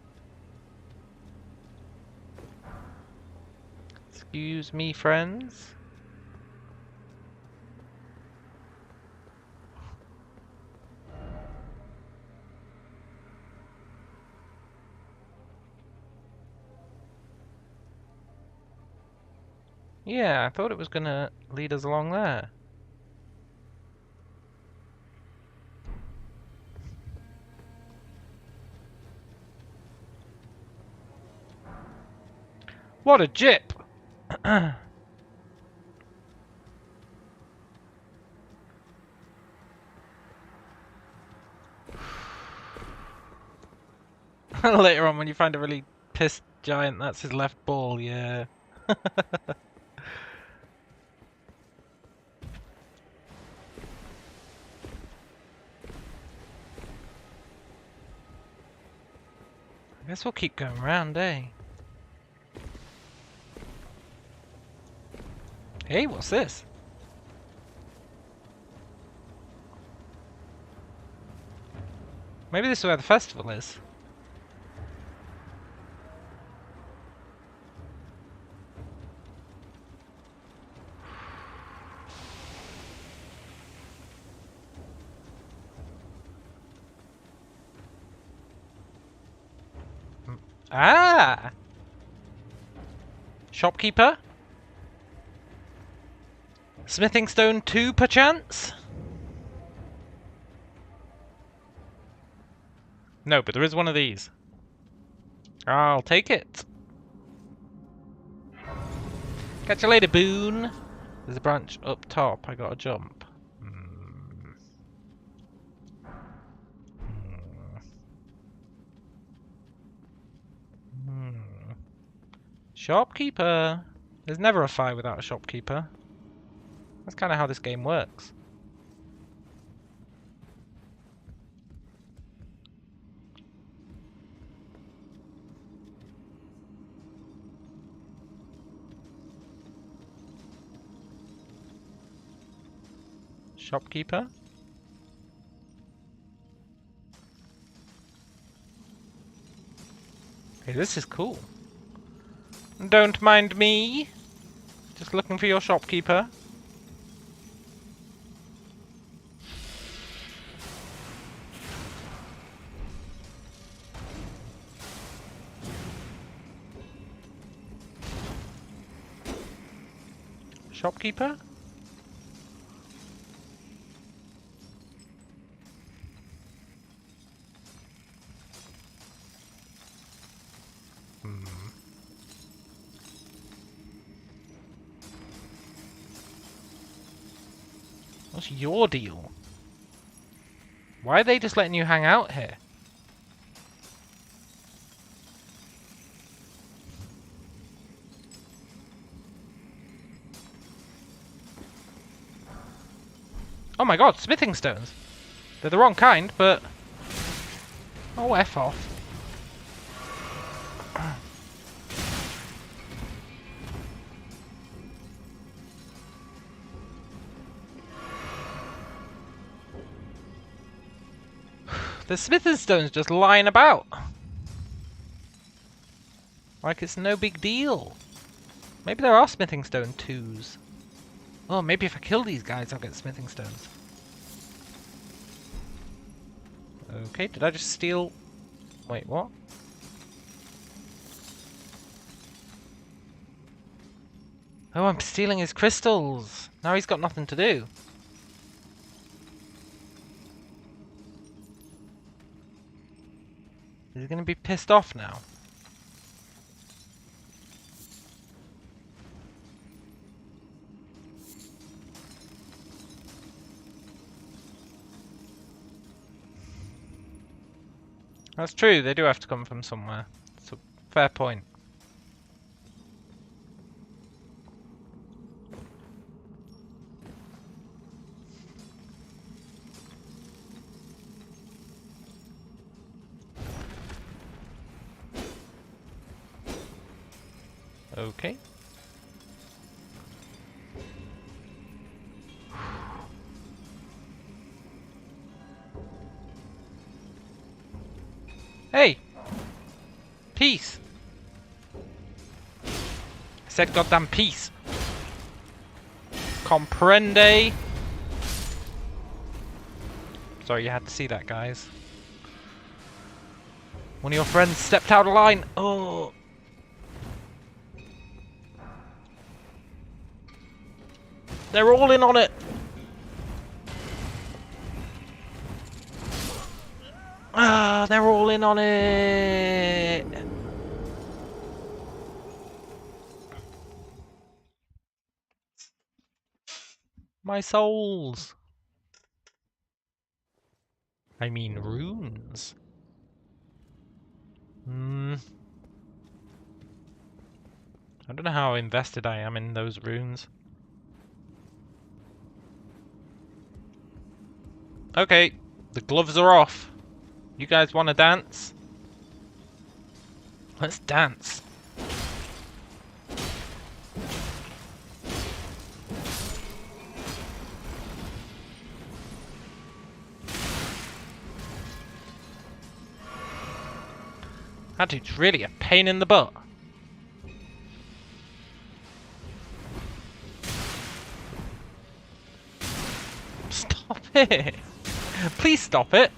Excuse me, friends. Yeah, I thought it was going to lead us along there. What a jip! Later on, when you find a really pissed giant, that's his left ball, yeah. I guess we'll keep going round, eh? Hey, what's this? Maybe this is where the festival is. Ah! Shopkeeper? Smithing stone 2, perchance? No, but there is one of these. I'll take it. Catch you later, Boone. There's a branch up top. I gotta jump. Shopkeeper. There's never a fight without a shopkeeper. That's kind of how this game works. Shopkeeper? Hey, this is cool. Don't mind me. Just looking for your shopkeeper. Shopkeeper? What's your deal? Why are they just letting you hang out here? Oh my god, smithing stones! They're the wrong kind, but... Oh, F off. The smithing stones just lying about. Like it's no big deal. Maybe there are smithing stone 2s. Oh, maybe if I kill these guys I'll get smithing stones. Okay, did I just steal... Wait, what? Oh, I'm stealing his crystals! Now he's got nothing to do. Is he gonna be pissed off now? That's true, they do have to come from somewhere. It's a fair point. Okay. Hey! Peace! I said goddamn peace. Comprende? Sorry, you had to see that, guys. One of your friends stepped out of line. Oh! They're all in on it! Ah, they're all in on it! My souls! I mean runes. I don't know how invested I am in those runes. Okay, the gloves are off. You guys want to dance? Let's dance. That dude's really a pain in the butt. Stop it! Please stop it!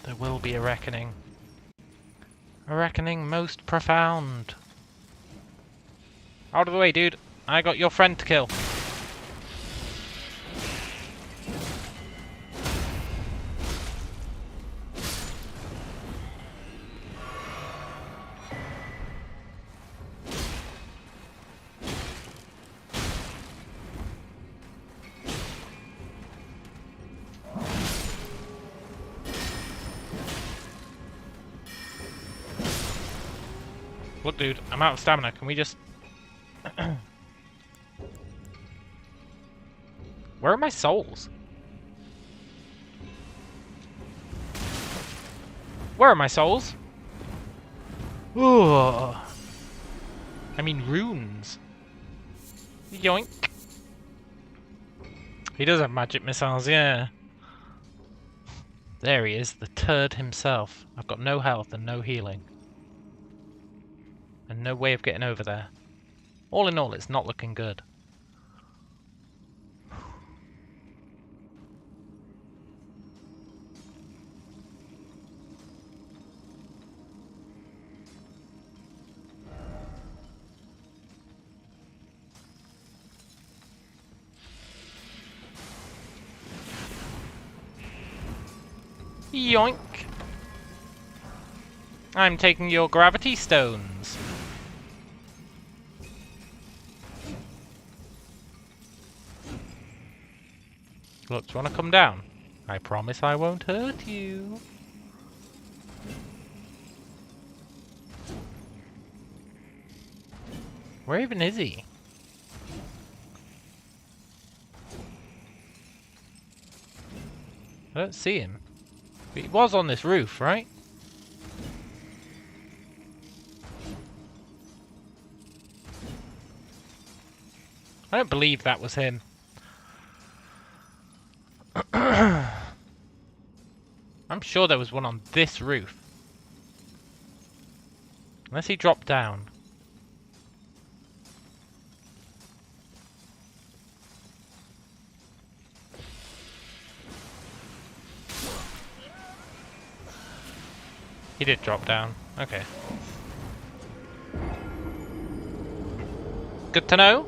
There will be a reckoning. A reckoning most profound. Out of the way, dude. I got your friend to kill. Look, dude, I'm out of stamina. Can we just... Where are my souls? Where are my souls? Ooh. I mean runes. Yoink. He does have magic missiles, yeah. There he is, the turd himself. I've got no health and no healing. And no way of getting over there. All in all, it's not looking good. Yoink! I'm taking your gravity stones. Look, do you want to come down? I promise I won't hurt you. Where even is he? I don't see him. But he was on this roof, right? I don't believe that was him. I'm sure there was one on this roof. Unless he dropped down. He did drop down. Okay. Good to know.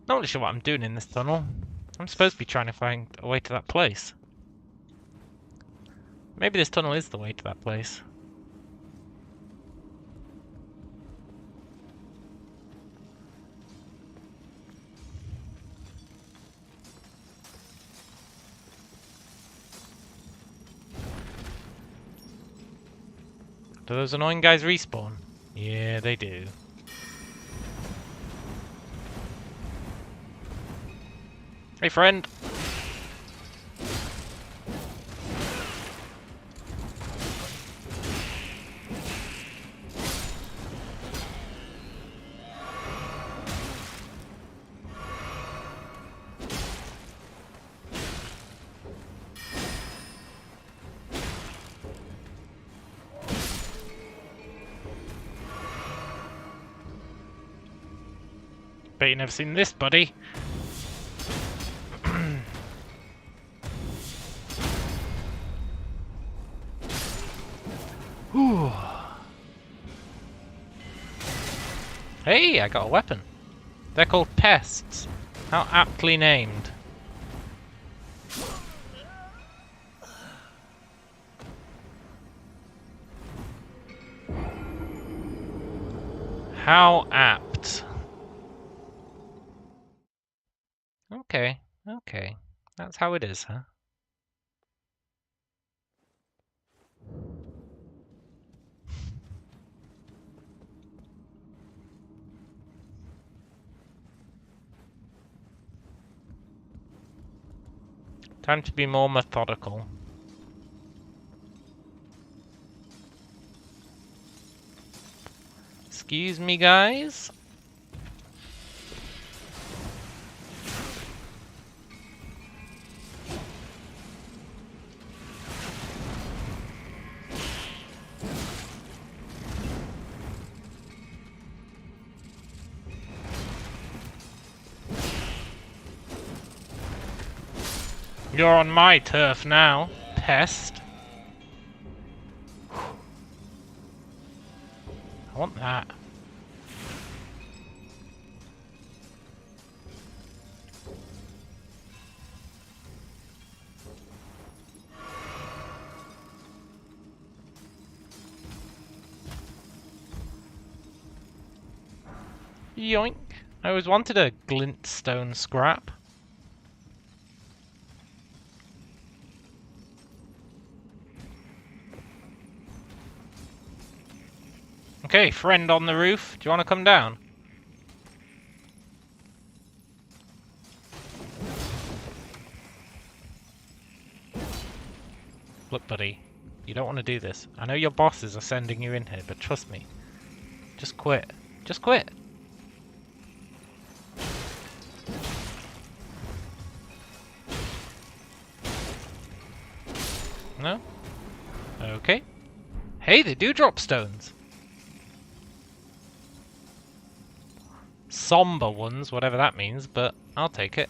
Not really sure what I'm doing in this tunnel. I'm supposed to be trying to find a way to that place. Maybe this tunnel is the way to that place. Do those annoying guys respawn? Yeah, they do. Hey, friend! Bet you never seen this, buddy. Hey, I got a weapon. They're called pests. How aptly named. How apt. Okay, okay. That's how it is, huh? Time to be more methodical. Excuse me, guys. You're on my turf now, pest. I want that. Yoink. I always wanted a glintstone scrap. Okay, friend on the roof. Do you want to come down? Look, buddy. You don't want to do this. I know your bosses are sending you in here, but trust me. Just quit. Just quit. No? Okay. Hey, they do drop stones. Somber ones, whatever that means, but I'll take it.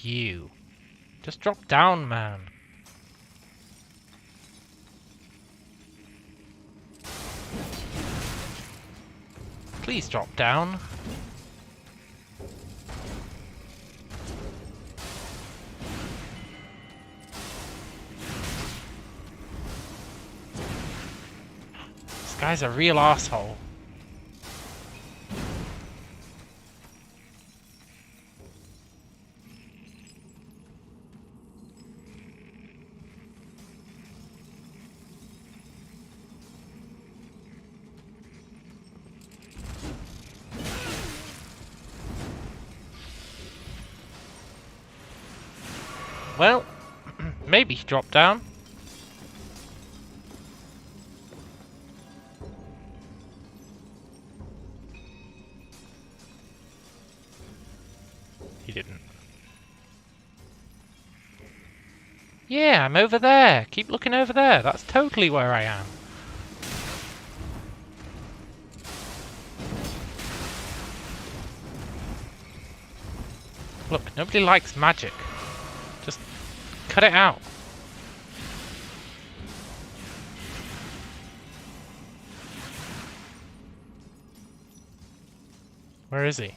You. Just drop down, man. Please drop down. This guy's a real asshole. Well, maybe he dropped down. He didn't. Yeah, I'm over there. Keep looking over there. That's totally where I am. Look, nobody likes magic. Just cut it out. Where is he?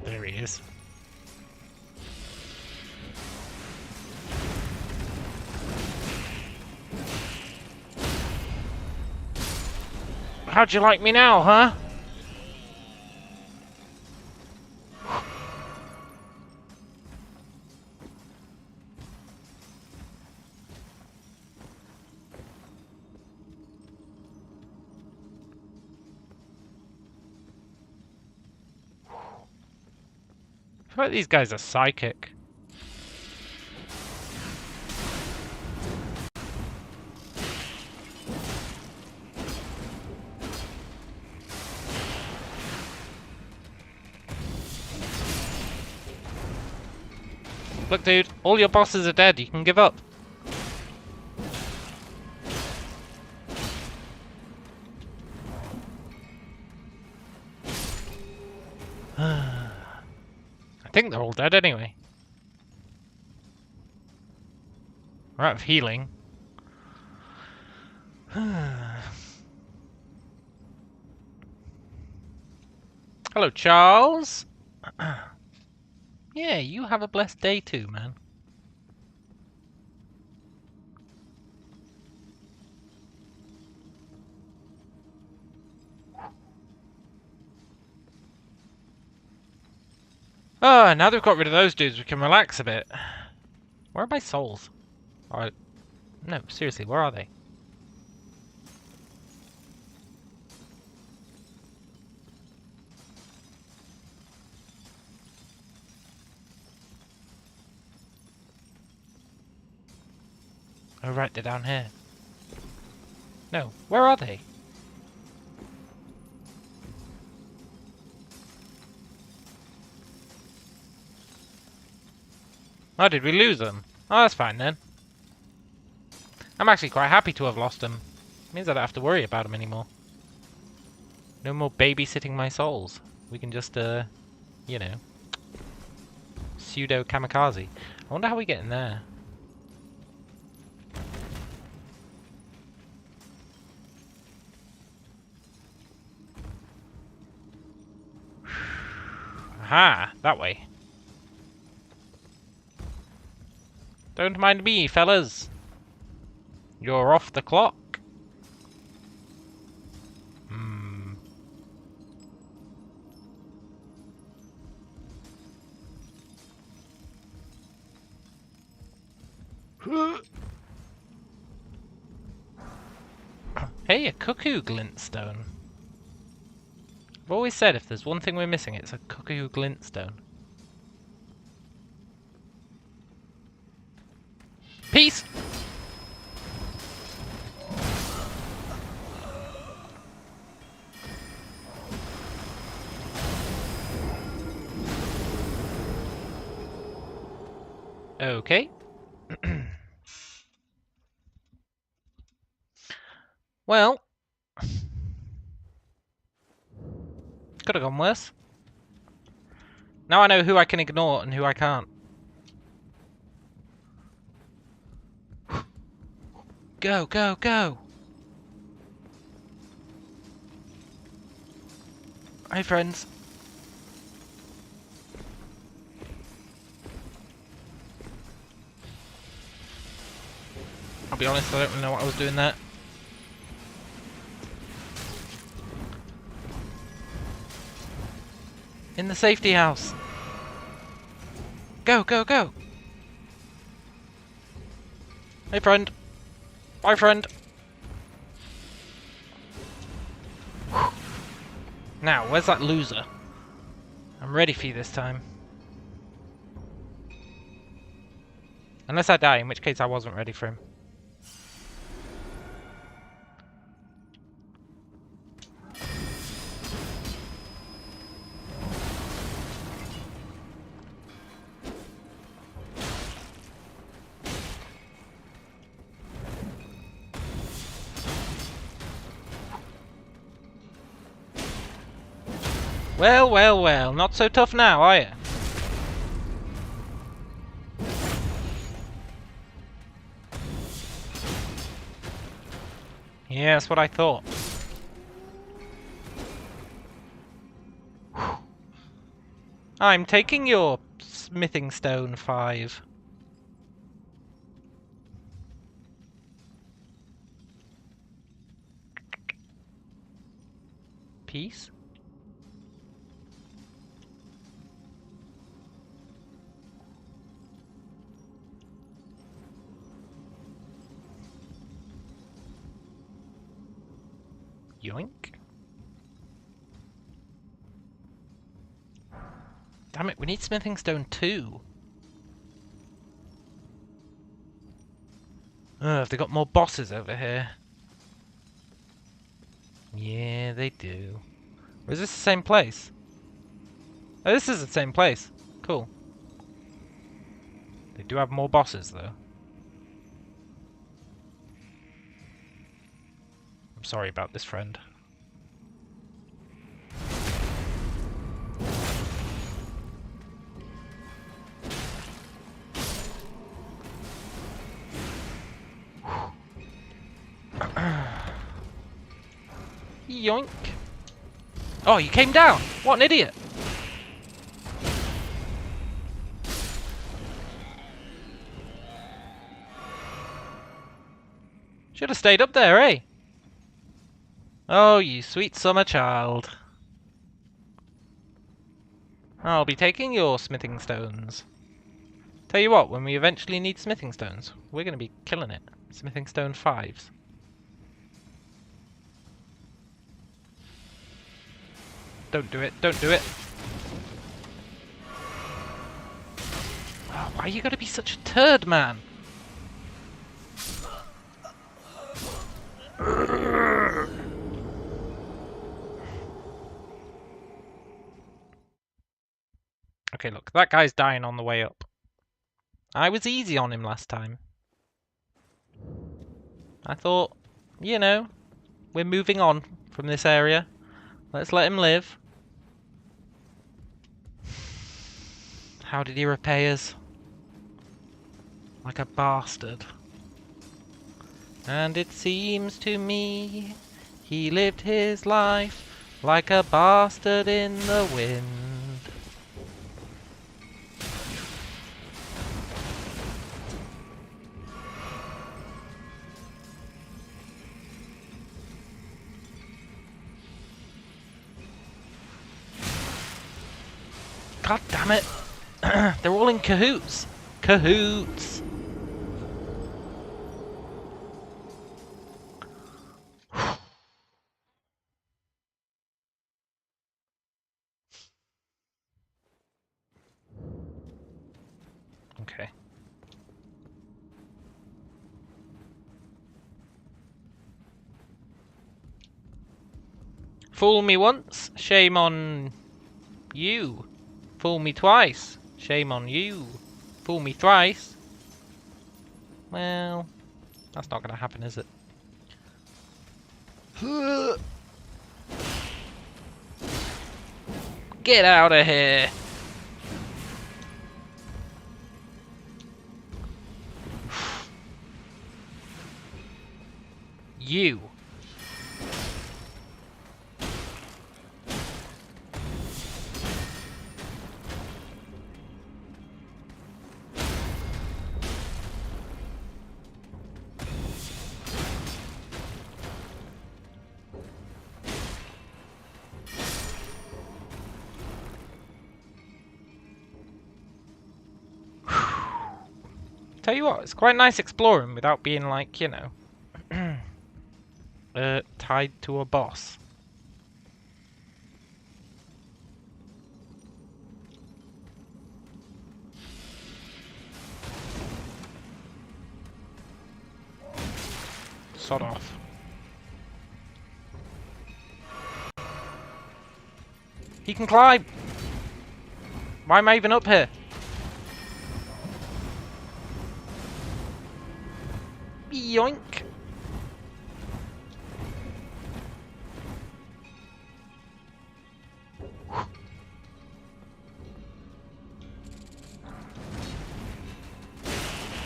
There he is. How'd you like me now, huh? I feel like these guys are psychic. Look, dude, all your bosses are dead. You can give up. I think they're all dead anyway. We're out of healing. Hello, Charles. Yeah, you have a blessed day too, man. Oh, now that we've got rid of those dudes, we can relax a bit. Where are my souls? Alright. No, seriously, where are they? Oh, right, they're down here. No, where are they? Oh, did we lose them? Oh, that's fine then. I'm actually quite happy to have lost them. It means I don't have to worry about them anymore. No more babysitting my souls. We can just, you know, pseudo kamikaze. I wonder how we get in there. Aha, that way. Don't mind me, fellas. You're off the clock. Hmm. Hey, a cuckoo glintstone. I've always said if there's one thing we're missing, it's a cuckoo glintstone. Peace! Okay. Well, could have gone worse. Now I know who I can ignore and who I can't. Go, go, go! Hi, friends. I'll be honest, I don't really know what I was doing there. In the safety house. Go, go, go! Hey, friend. Bye, friend. Now, where's that loser? I'm ready for you this time. Unless I die, in which case I wasn't ready for him. Well, well, well, not so tough now, are you? Yeah, that's what I thought. I'm taking your smithing stone 5. Peace? Yoink. Damn it, we need smithing stone 2. Have they got more bosses over here? Yeah, they do. Or is this the same place? Oh, this is the same place. Cool. They do have more bosses, though. I'm sorry about this, friend. Yoink. Oh, you came down! What an idiot! Should have stayed up there, eh? Oh, you sweet summer child. I'll be taking your smithing stones. Tell you what, when we eventually need smithing stones, we're going to be killing it. Smithing stone 5s. Don't do it, don't do it. Oh, why you gotta be such a turd, man? Okay, look, that guy's dying on the way up. I was easy on him last time. I thought, you know, we're moving on from this area. Let's let him live. How did he repay us? Like a bastard. And it seems to me he lived his life like a bastard in the wind. God damn it! They're all in cahoots! Cahoots! Okay. Fool me once, shame on you. Fool me twice, shame on you. Fool me thrice. Well, that's not gonna happen, is it? Get out of here! You. Tell you what, it's quite nice exploring without being like, you know, tied to a boss. Sod off. He can climb! Why am I even up here? Yoink!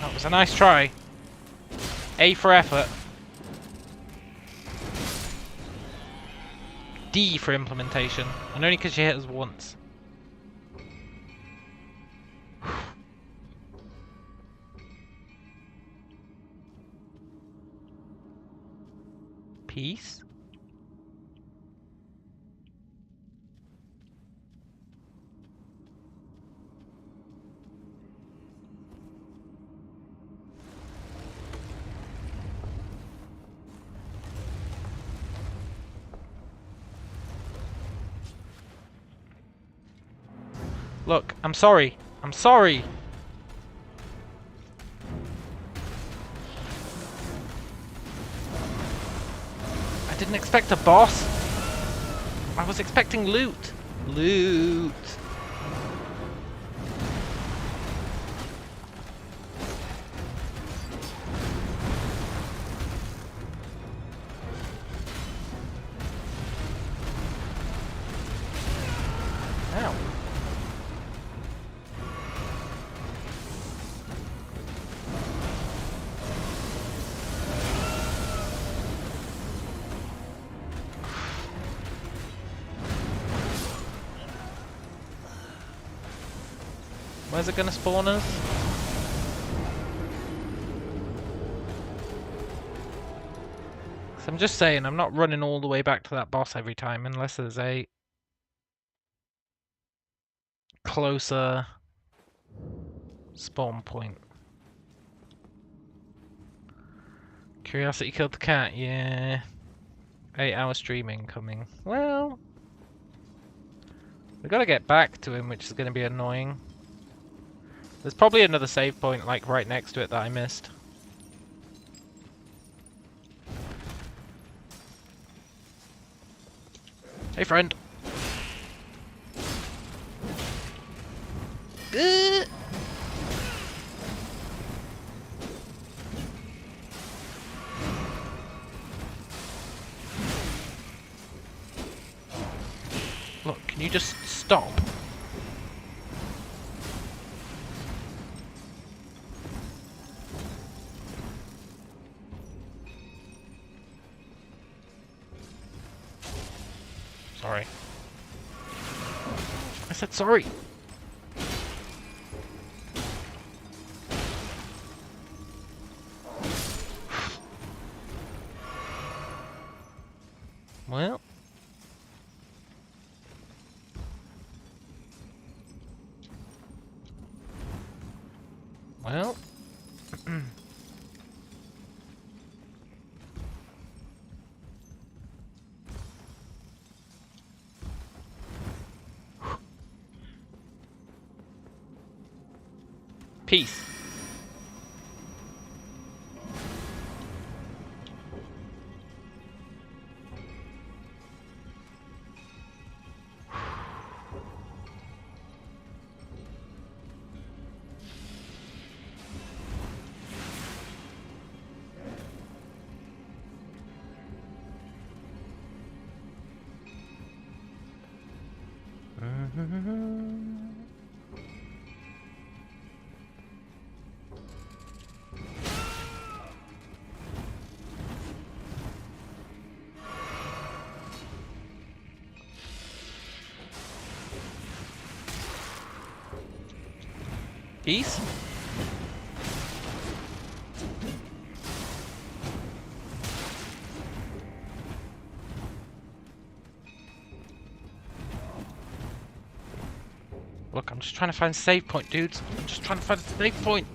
That was a nice try. A for effort. D for implementation. And only because you hit us once. Peace. Look, I'm sorry. I'm sorry. I didn't expect a boss. I was expecting loot. Loot. Where's it gonna spawn us? So I'm just saying, I'm not running all the way back to that boss every time unless there's a closer spawn point. Curiosity killed the cat, yeah. 8-hour streaming coming. Well, we gotta get back to him, which is gonna be annoying. There's probably another save point like right next to it that I missed. Hey friend. Look, can you just stop? Sorry. I said sorry. Well. Well. Peace. Peace? Look, I'm just trying to find a save point, dudes. I'm just trying to find a save point.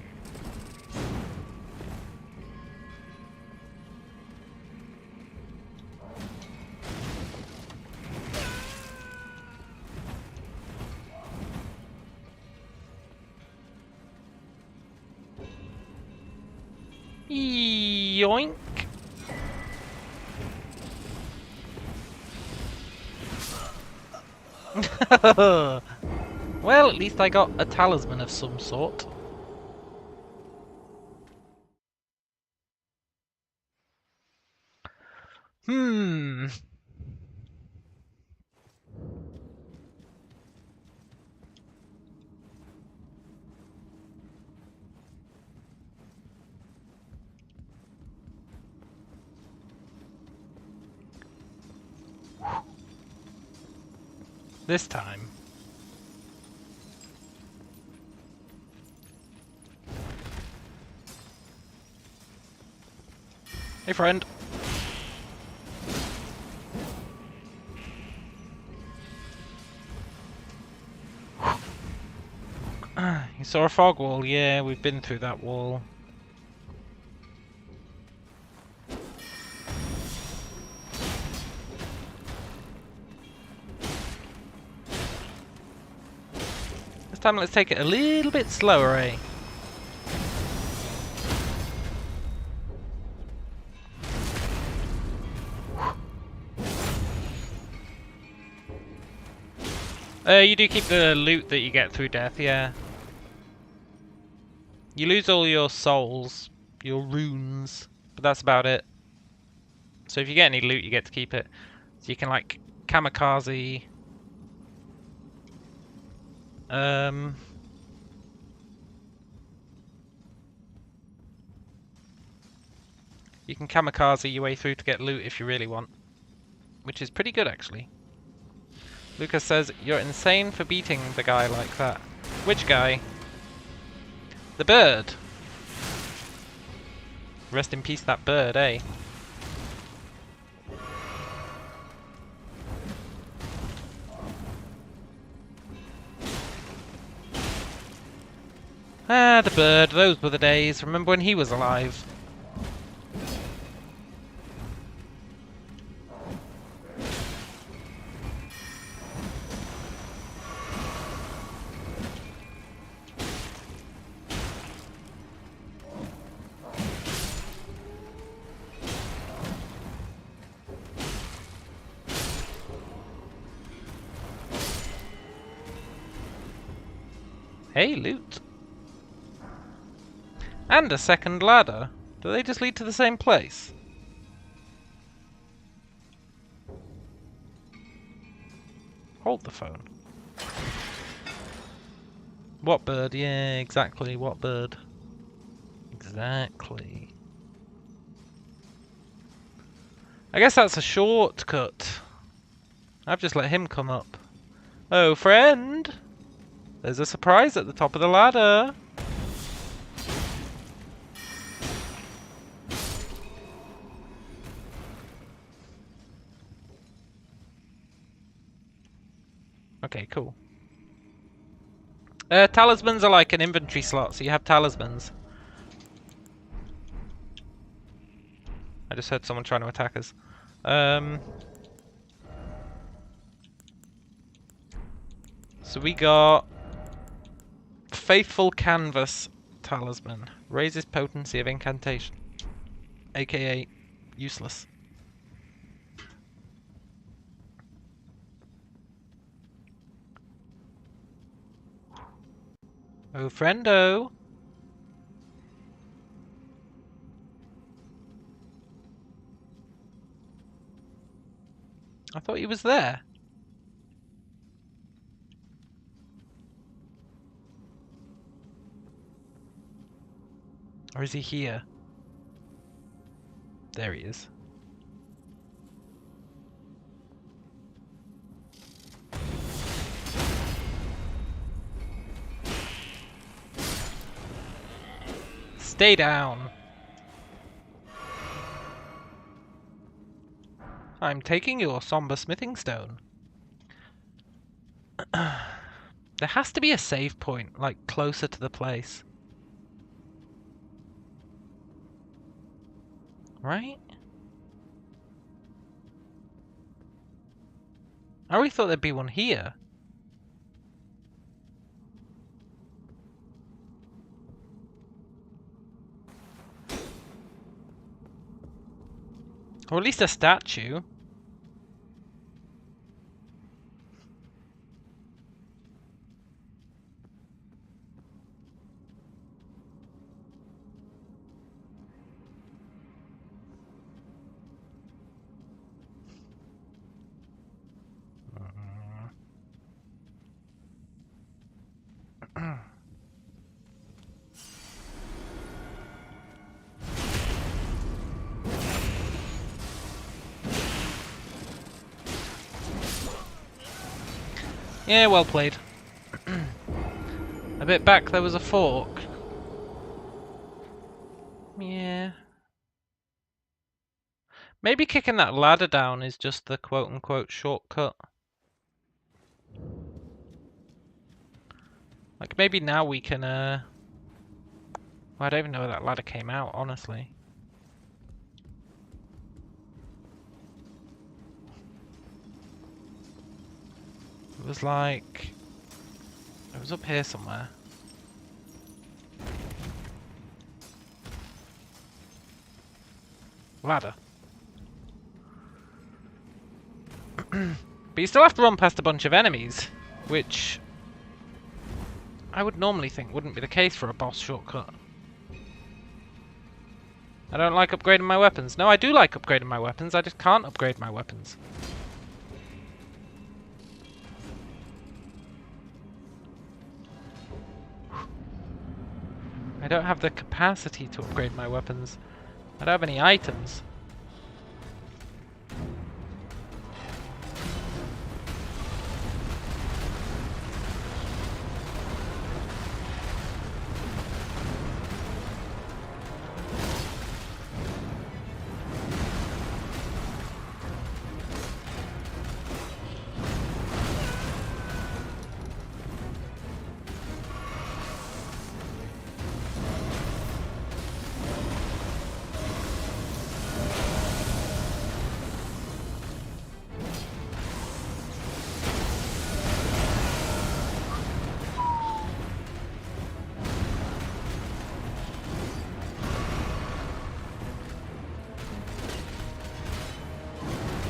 Yoink. Well, at least I got a talisman of some sort. This time. Hey, friend. You saw a fog wall? Yeah, we've been through that wall. This time let's take it a little bit slower, eh? You do keep the loot that you get through death, yeah. You lose all your souls, your runes, but that's about it. So if you get any loot, you get to keep it. So you can, like, kamikaze. You can kamikaze your way through to get loot if you really want. Which is pretty good, actually. Lucas says, you're insane for beating the guy like that. Which guy? The bird. Rest in peace, that bird, eh? Ah, the bird. Those were the days. Remember when he was alive? Hey, loot. And a second ladder. Do they just lead to the same place? Hold the phone. What bird? Yeah, exactly. What bird? Exactly. I guess that's a shortcut. I've just let him come up. Oh, friend! There's a surprise at the top of the ladder. Okay, cool. Talismans are like an inventory slot, so you have talismans. I just heard someone trying to attack us. So we got Faithful Canvas Talisman. Raises potency of incantation. AKA useless. Oh, friendo. I thought he was there. Or is he here? There he is. Stay down. I'm taking your somber smithing stone. There has to be a save point, like, closer to the place. Right? I always thought there'd be one here. Or at least a statue. Yeah, well played. A bit back there was a fork. Yeah. Maybe kicking that ladder down is just the quote-unquote shortcut. Like, maybe now we can, well, I don't even know where that ladder came out, honestly. It was like... It was up here somewhere. Ladder. But you still have to run past a bunch of enemies, which I would normally think wouldn't be the case for a boss shortcut. I don't like upgrading my weapons. No, I do like upgrading my weapons, I just can't upgrade my weapons. I don't have the capacity to upgrade my weapons. I don't have any items.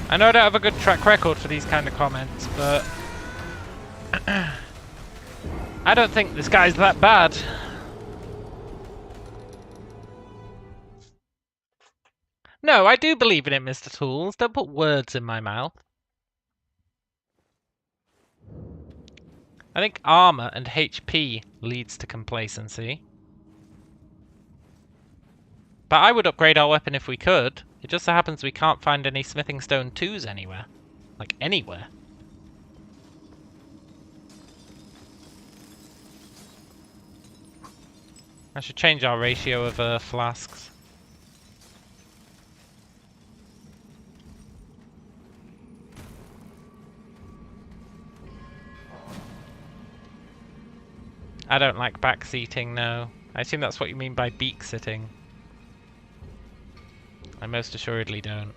I know I don't have a good track record for these kind of comments, but I don't think this guy's that bad. No, I do believe in it, Mr. Tools. Don't put words in my mouth. I think armor and HP leads to complacency. But I would upgrade our weapon if we could. It just so happens we can't find any smithing stone 2s anywhere. Like, anywhere. I should change our ratio of flasks. I don't like back seating, no. I assume that's what you mean by beak sitting. I most assuredly don't.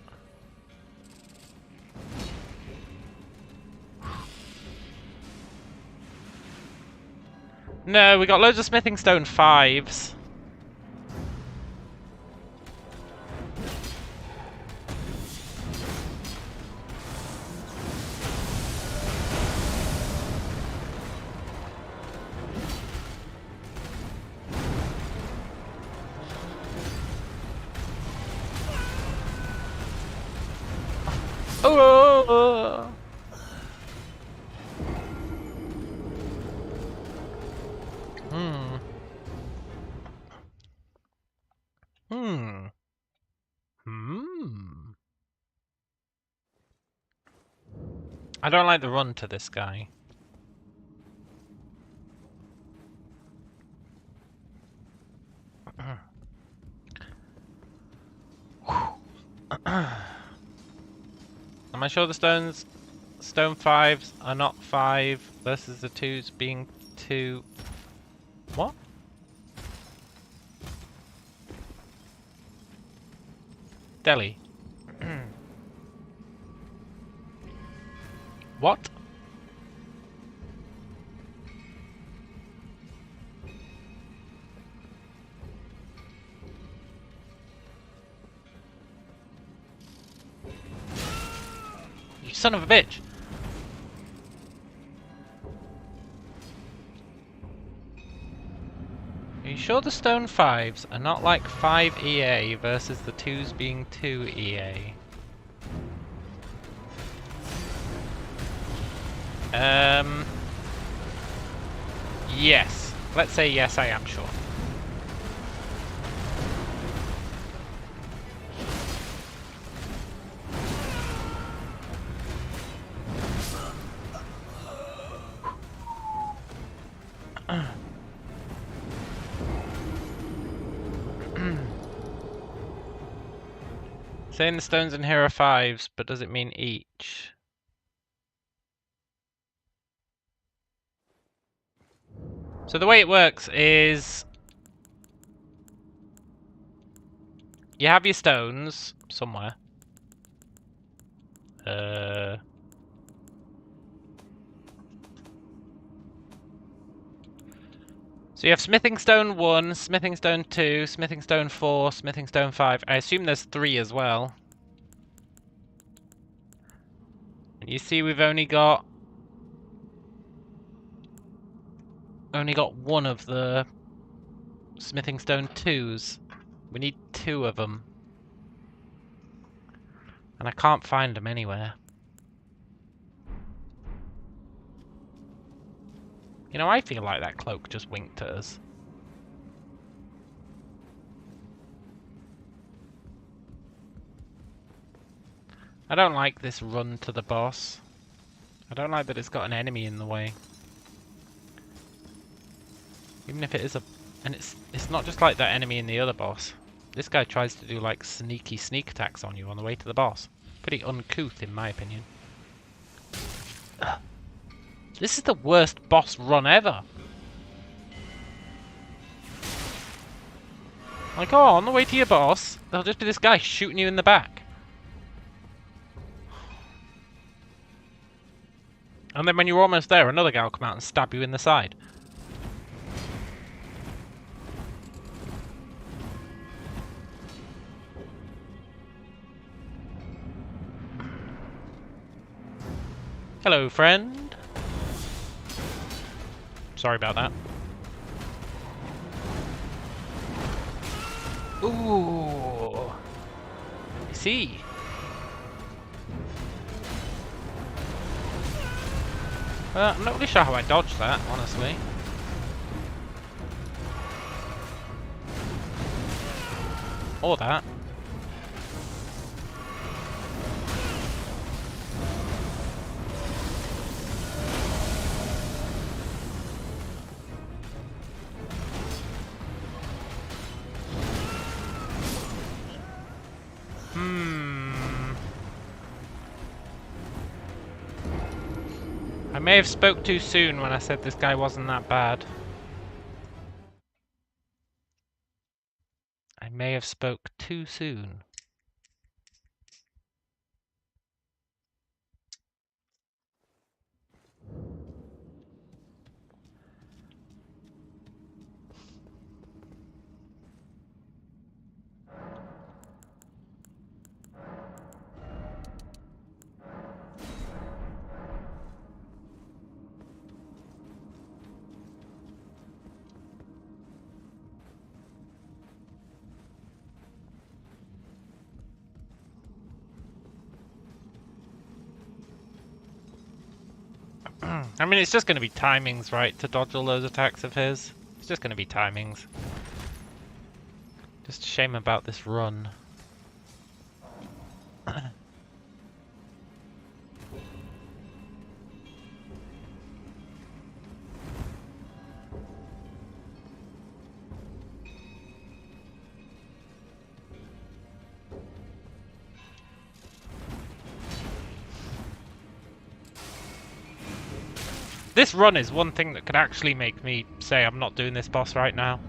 No, we got loads of smithing stone 5s. Oh! I don't like the run to this guy. Am I sure the stone 5s are not 5 versus the 2s being 2? What? Delhi. What? You son of a bitch! Are you sure the stone 5s are not like 5 EA versus the 2s being 2 EA? Yes. Let's say yes, I am sure. Saying the stones in here are 5s, but does it mean each? So the way it works is you have your stones somewhere. So you have smithing stone 1, smithing stone 2, smithing stone 4, smithing stone 5. I assume there's 3 as well. And you see we've only got one of the smithing stone 2s. We need 2 of them. And I can't find them anywhere. You know, I feel like that cloak just winked at us. I don't like this run to the boss. I don't like that it's got an enemy in the way. Even if it is a... And it's not just like that enemy in the other boss. This guy tries to do like sneaky sneak attacks on you on the way to the boss. Pretty uncouth in my opinion. Ugh. This is the worst boss run ever. Like, oh, on the way to your boss, there'll just be this guy shooting you in the back. And then when you're almost there, another guy will come out and stab you in the side. Hello, friend. Sorry about that. Ooh. I see. I'm not really sure how I dodged that, honestly. Or that. I may have spoke too soon when I said this guy wasn't that bad. I may have spoke too soon. I mean, it's just going to be timings, right, to dodge all those attacks of his. It's just going to be timings. Just a shame about this run. This run is one thing that could actually make me say I'm not doing this boss right now.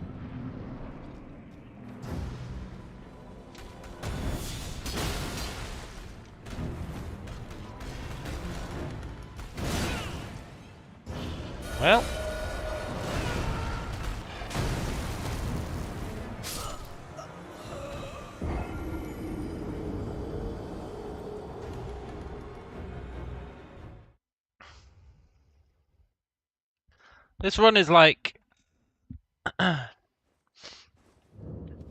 Well. This run is like... Do you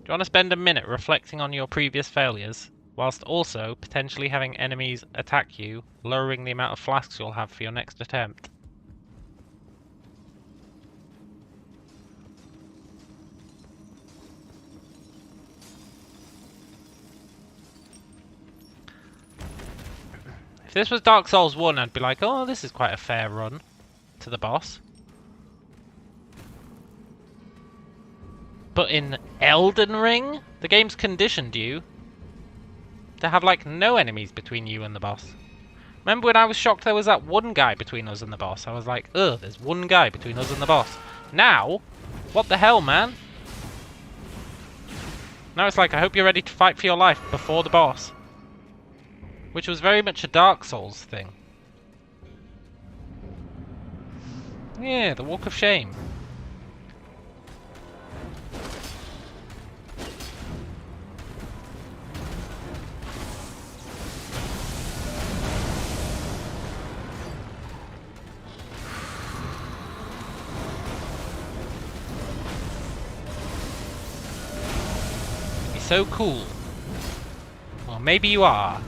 want to spend a minute reflecting on your previous failures, whilst also potentially having enemies attack you, lowering the amount of flasks you'll have for your next attempt? If this was Dark Souls 1, I'd be like, oh, this is quite a fair run to the boss. But in Elden Ring, the game's conditioned you to have, like, no enemies between you and the boss. Remember when I was shocked there was that one guy between us and the boss? I was like, ugh, there's one guy between us and the boss. Now, what the hell, man? Now it's like, I hope you're ready to fight for your life before the boss. Which was very much a Dark Souls thing. Yeah, the Walk of Shame. So cool. Well, maybe you are.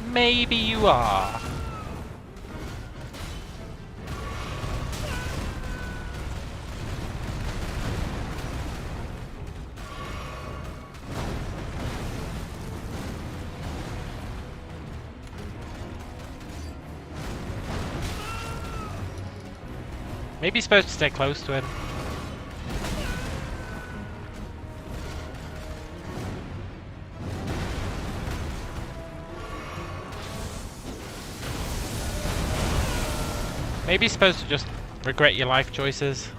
Maybe you are. Maybe you're supposed to stay close to him. Maybe you're supposed to just regret your life choices.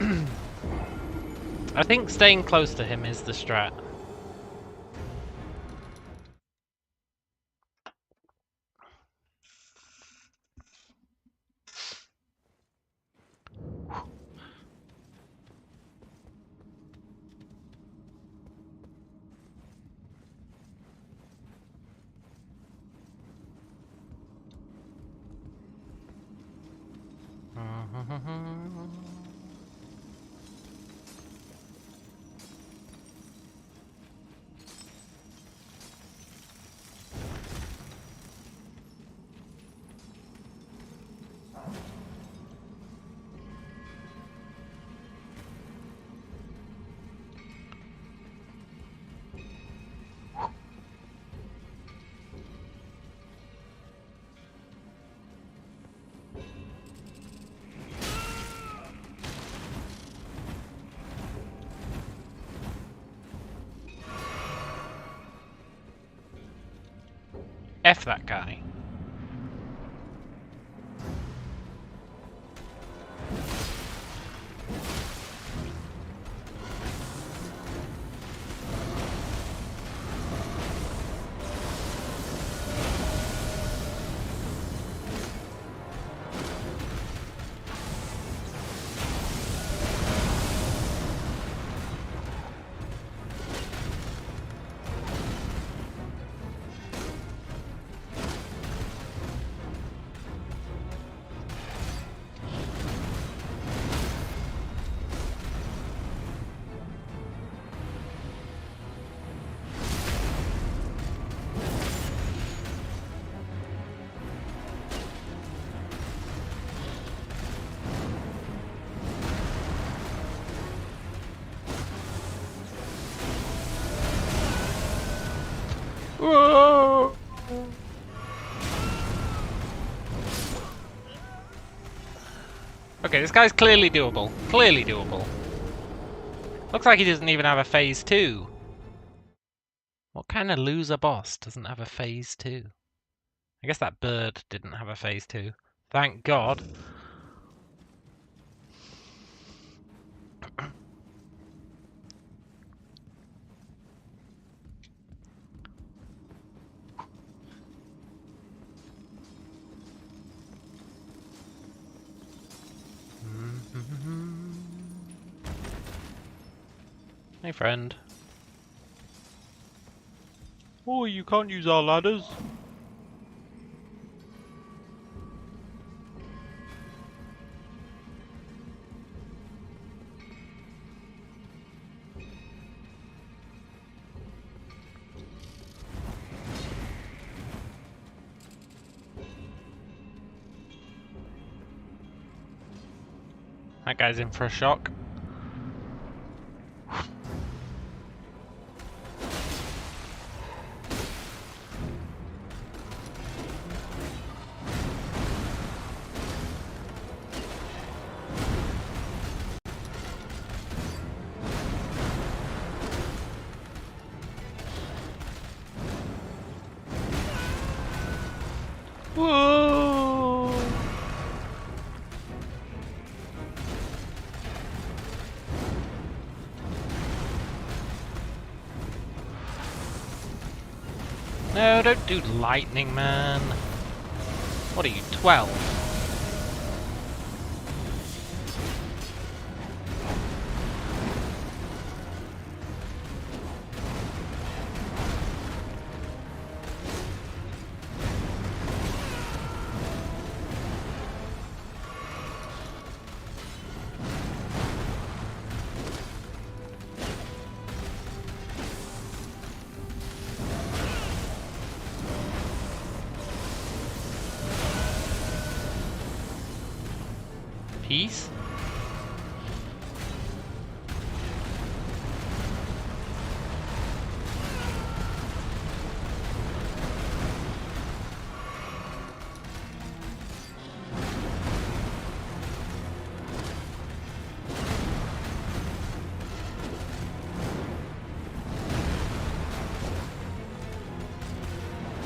I think staying close to him is the strat. F that guy. Whoa! Okay, this guy's clearly doable. Clearly doable. Looks like he doesn't even have a phase 2. What kind of loser boss doesn't have a phase 2? I guess that bird didn't have a phase 2. Thank God. Hey, friend. Oh, you can't use our ladders. That guy's in for a shock. Whoa! No, don't do lightning, man. What are you, 12? Peace?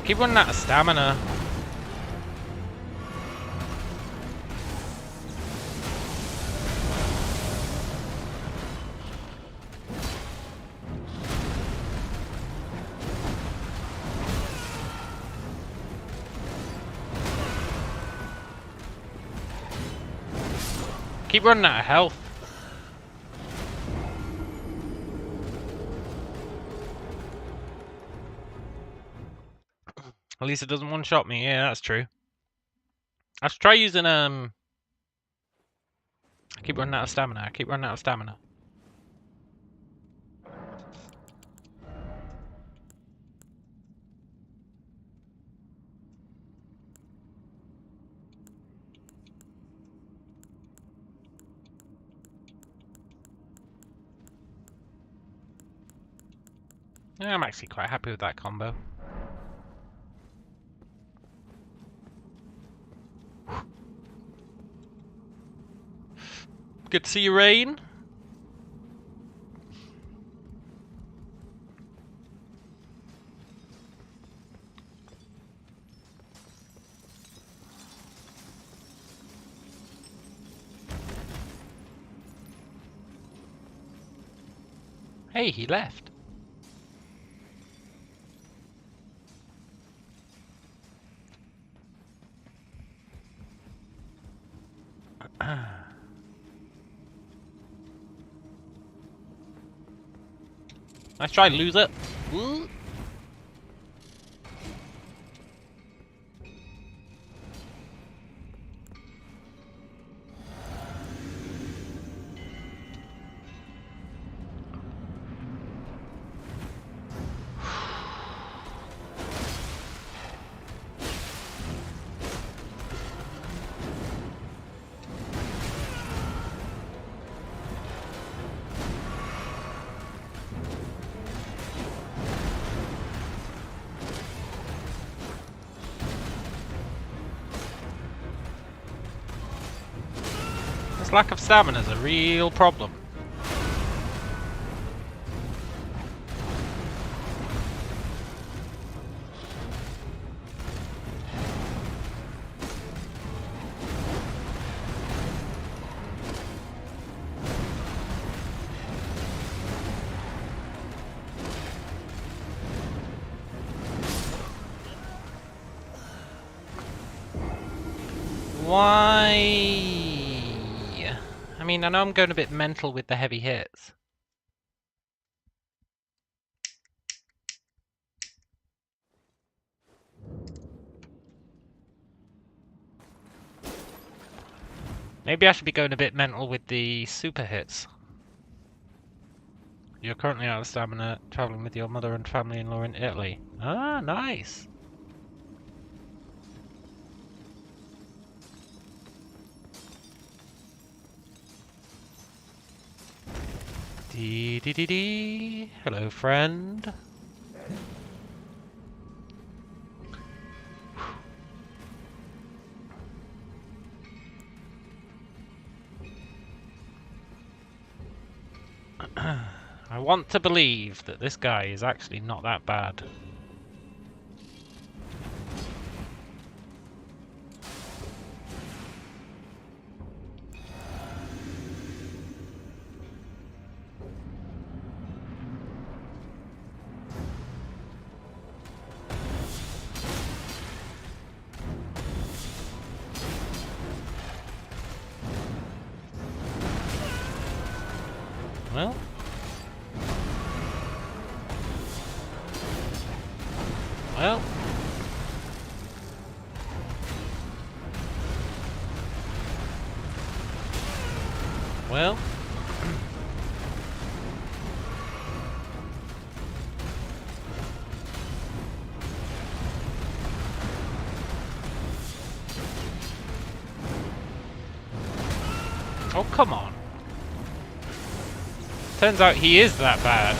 Keep running out of stamina. Keep running out of health. At least it doesn't one-shot me. Yeah, that's true. I should try using I keep running out of stamina. I keep running out of stamina. Yeah, I'm actually quite happy with that combo. Good to see you, Rain. Hey, he left. Nice try, loser. Woo. This lack of stamina is a real problem. Why? I mean, I know I'm going a bit mental with the heavy hits. Maybe I should be going a bit mental with the super hits. You're currently out of stamina, traveling with your mother and family-in-law in Italy. Ah, nice. Dee dee dee dee. Hello, friend. I want to believe that this guy is actually not that bad. Well. Well. Well. Oh, come on. Turns out he is that bad.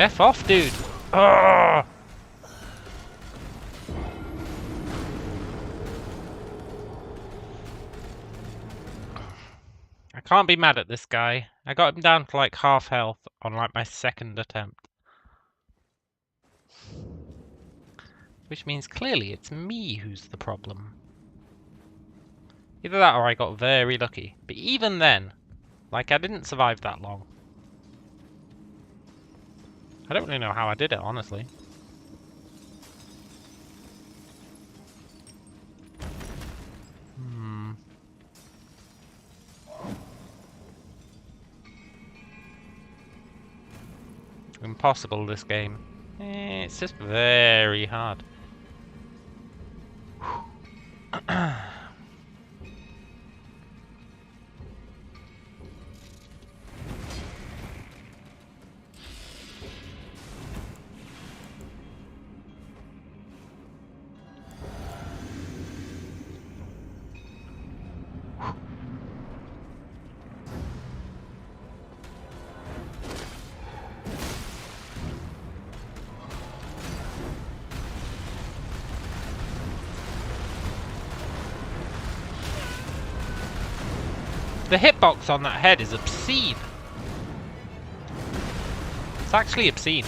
F off, dude. Ugh. I can't be mad at this guy. I got him down to like half health on like my second attempt. Which means clearly it's me who's the problem. Either that or I got very lucky. But even then, like, I didn't survive that long. I don't really know how I did it, honestly. Impossible, this game. It's just very hard. The hitbox on that head is obscene. It's actually obscene.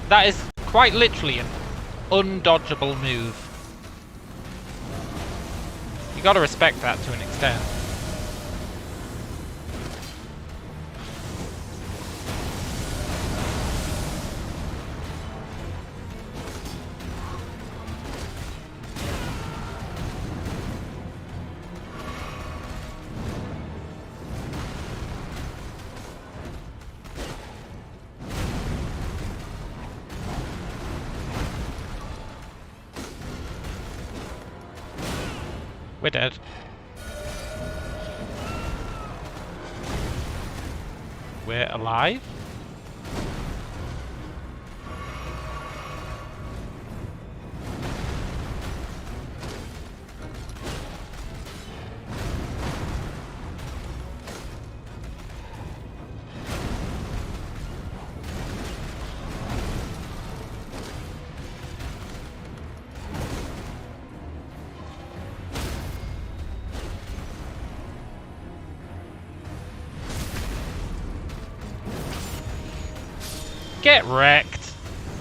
That is quite literally an undodgeable move. You gotta respect that to an extent. We're dead. We're alive? Get wrecked!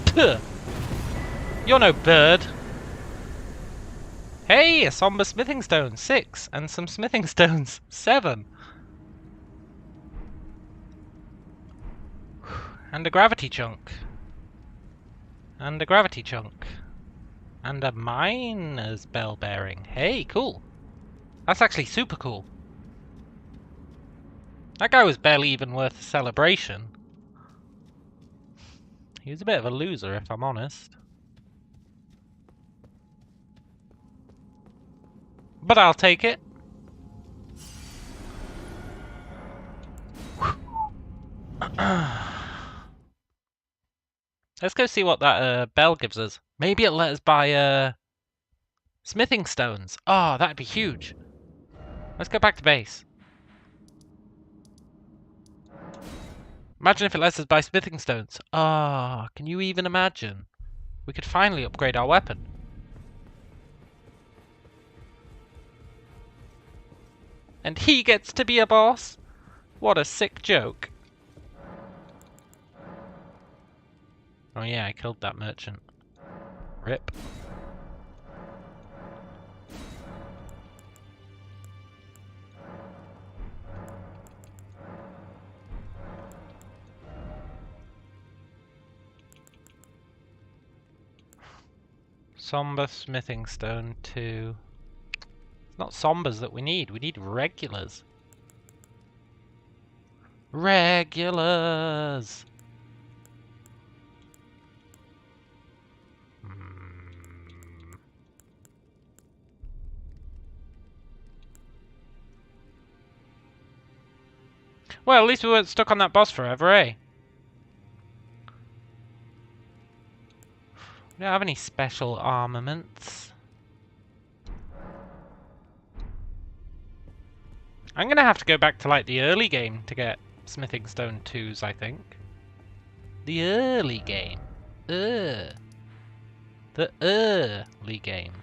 Puh. You're no bird! Hey, a somber smithing stone, 6, and some smithing stones, 7. And a gravity chunk. And a gravity chunk. And a miner's bell bearing. Hey, cool. That's actually super cool. That guy was barely even worth a celebration. He was a bit of a loser, if I'm honest. But I'll take it. Let's go see what that bell gives us. Maybe it'll let us buy smithing stones. Oh, that'd be huge. Let's go back to base. Imagine if it lets us buy smithing stones. Ah, oh, can you even imagine? We could finally upgrade our weapon. And he gets to be a boss? What a sick joke. Oh yeah, I killed that merchant. Rip. Somber smithing stone 2. It's not sombers that we need regulars. Regulars. Well, at least we weren't stuck on that boss forever, eh? We don't have any special armaments. I'm gonna have to go back to like the early game to get smithing stone 2s, I think. The early game. The early game.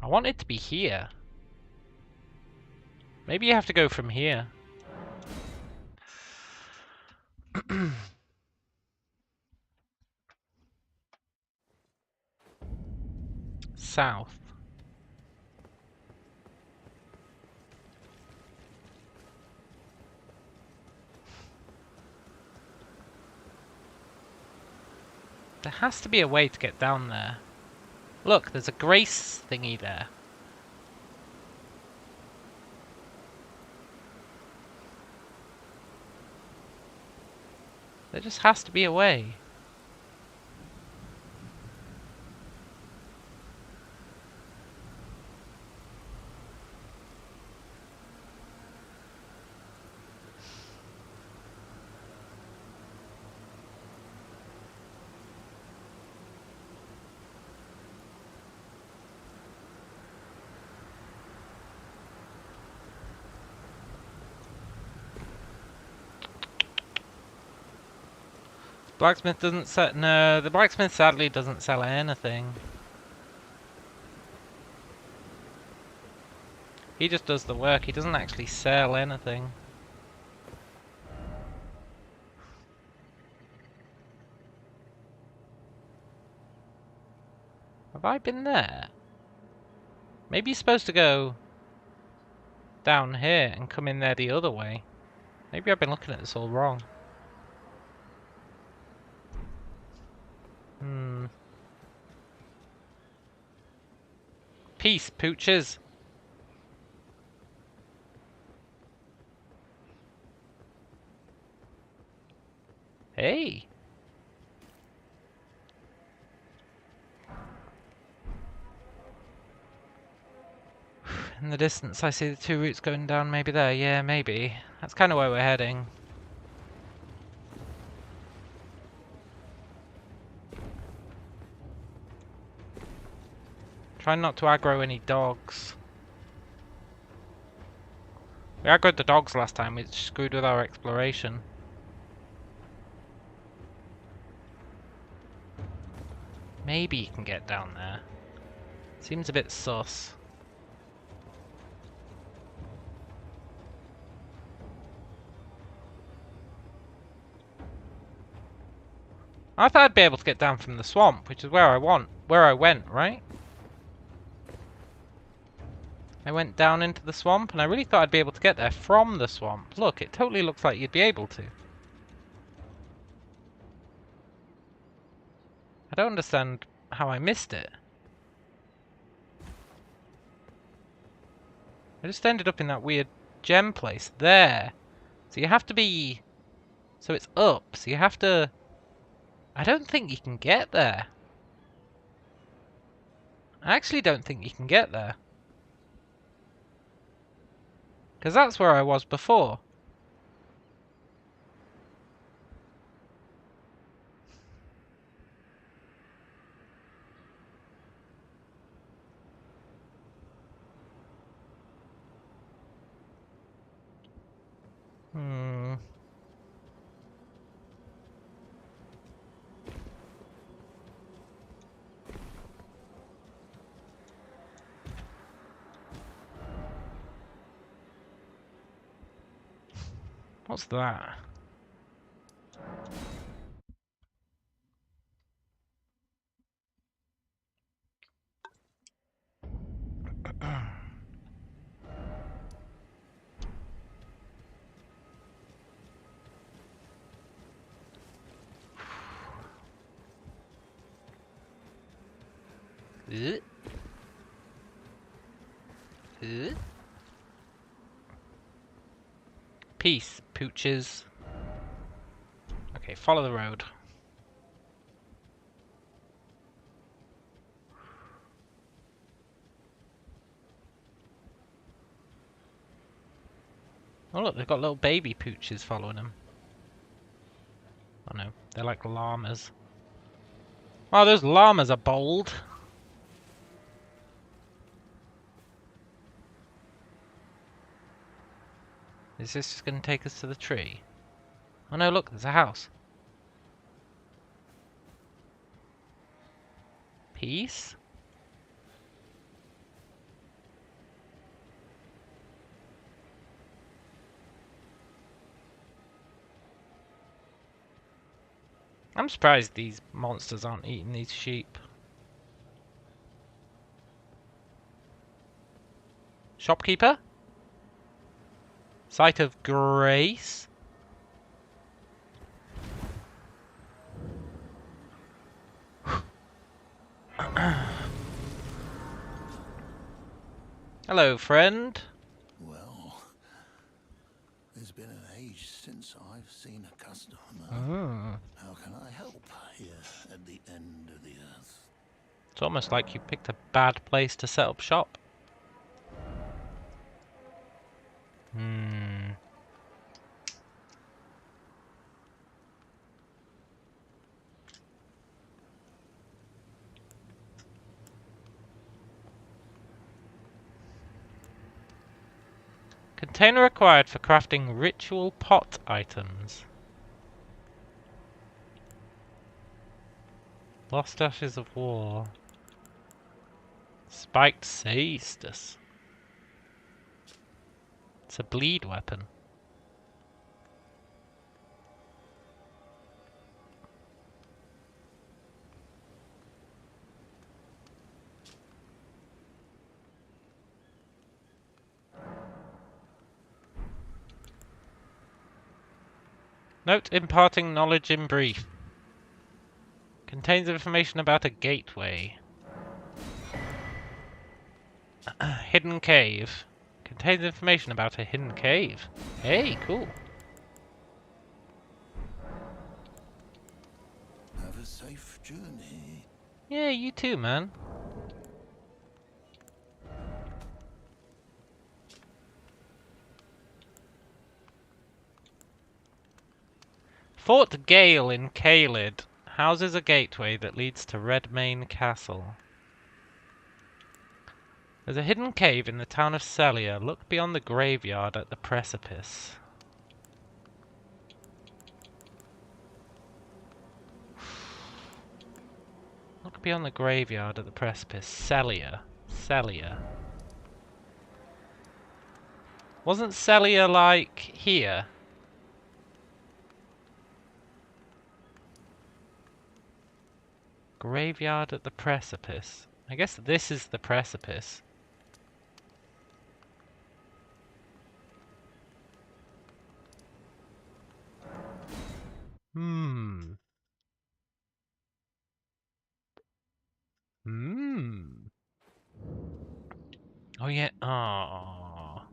I want it to be here. Maybe you have to go from here. South. There has to be a way to get down there. Look, there's a grace thingy there. There just has to be a way. Blacksmith doesn't sell. No, the blacksmith sadly doesn't sell anything. He just does the work. He doesn't actually sell anything. Have I been there? Maybe you're supposed to go down here and come in there the other way. Maybe I've been looking at this all wrong. Peace, pooches. Hey. In the distance, I see the two routes going down. Maybe there. Yeah, maybe. That's kind of where we're heading. Try not to aggro any dogs. We aggroed the dogs last time, which screwed with our exploration. Maybe you can get down there. Seems a bit sus. I thought I'd be able to get down from the swamp, which is where I went, right? I went down into the swamp, and I really thought I'd be able to get there from the swamp. Look, it totally looks like you'd be able to. I don't understand how I missed it. I just ended up in that weird gem place there. So you have to be... So it's up, so you have to... I don't think you can get there. I actually don't think you can get there. Because that's where I was before. What's that? Peace, pooches. Okay, follow the road. Oh look, they've got little baby pooches following them. Oh no, they're like llamas. Oh, those llamas are bold. Is this just going to take us to the tree? Oh no, look, there's a house. Peace? I'm surprised these monsters aren't eating these sheep. Shopkeeper? Sight of Grace? Hello, friend. Well, there's been an age since I've seen a customer. Oh. How can I help here at the end of the earth? It's almost like you picked a bad place to set up shop. Container required for crafting ritual pot items. Lost ashes of war. Spiked Ceastus. It's a bleed weapon. Note imparting knowledge in brief. Contains information about a gateway. Hidden cave. Contains information about a hidden cave. Hey, cool. Have a safe journey. Yeah, you too, man. Fort Gale in Caelid houses a gateway that leads to Redmane Castle. There's a hidden cave in the town of Celia. Look beyond the graveyard at the precipice. Look beyond the graveyard at the precipice. Celia. Celia. Wasn't Celia like here? Graveyard at the precipice. I guess this is the precipice. Oh yeah. Oh.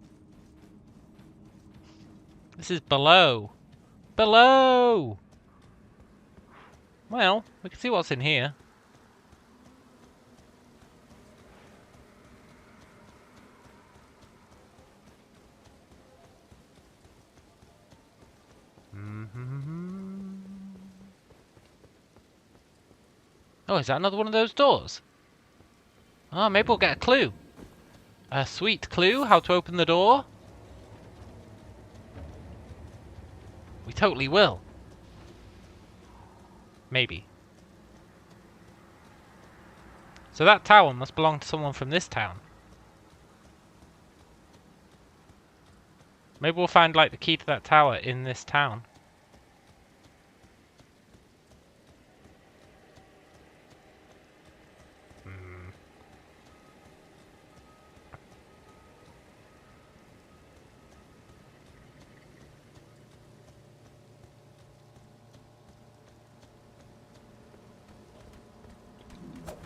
This is below. Below! Well, we can see what's in here. Oh, is that another one of those doors? Oh, maybe we'll get a clue. A sweet clue how to open the door? We totally will. Maybe. So that tower must belong to someone from this town. Maybe we'll find like the key to that tower in this town.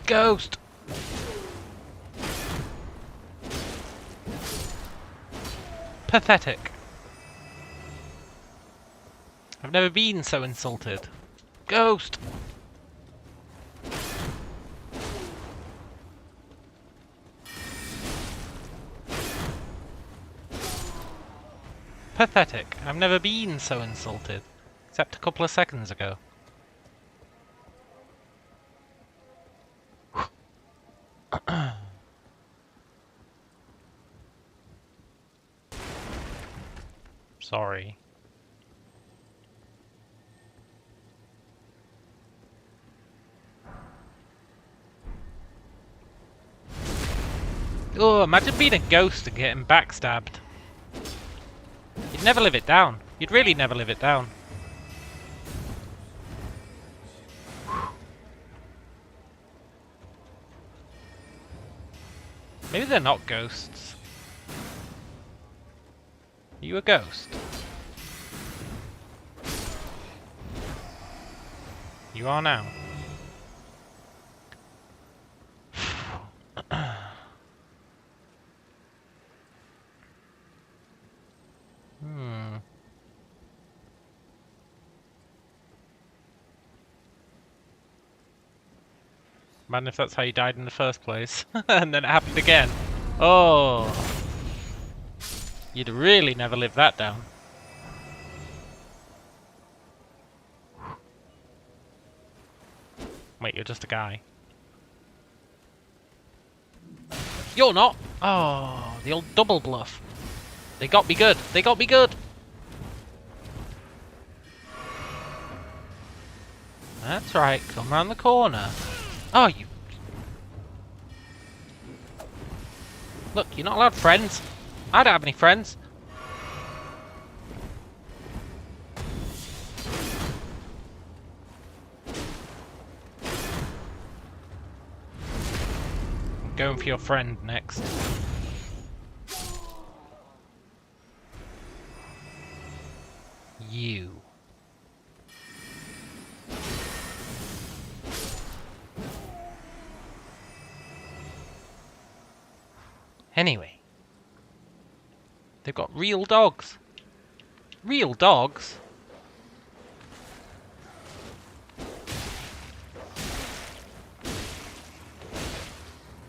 Ghost! Pathetic. I've never been so insulted. Ghost! Pathetic. I've never been so insulted. Except a couple of seconds ago. Sorry. Oh, imagine being a ghost and getting backstabbed. You'd never live it down. You'd really never live it down. Maybe they're not ghosts. Are you a ghost? You are now. Imagine if that's how you died in the first place. And then it happened again. Oh. You'd really never live that down. Wait, you're just a guy. You're not! Oh, the old double bluff. They got me good. They got me good. That's right. Come round the corner. Oh, you... Look, you're not allowed friends. I don't have any friends. I'm going for your friend next. You. Anyway. They've got real dogs. Real dogs?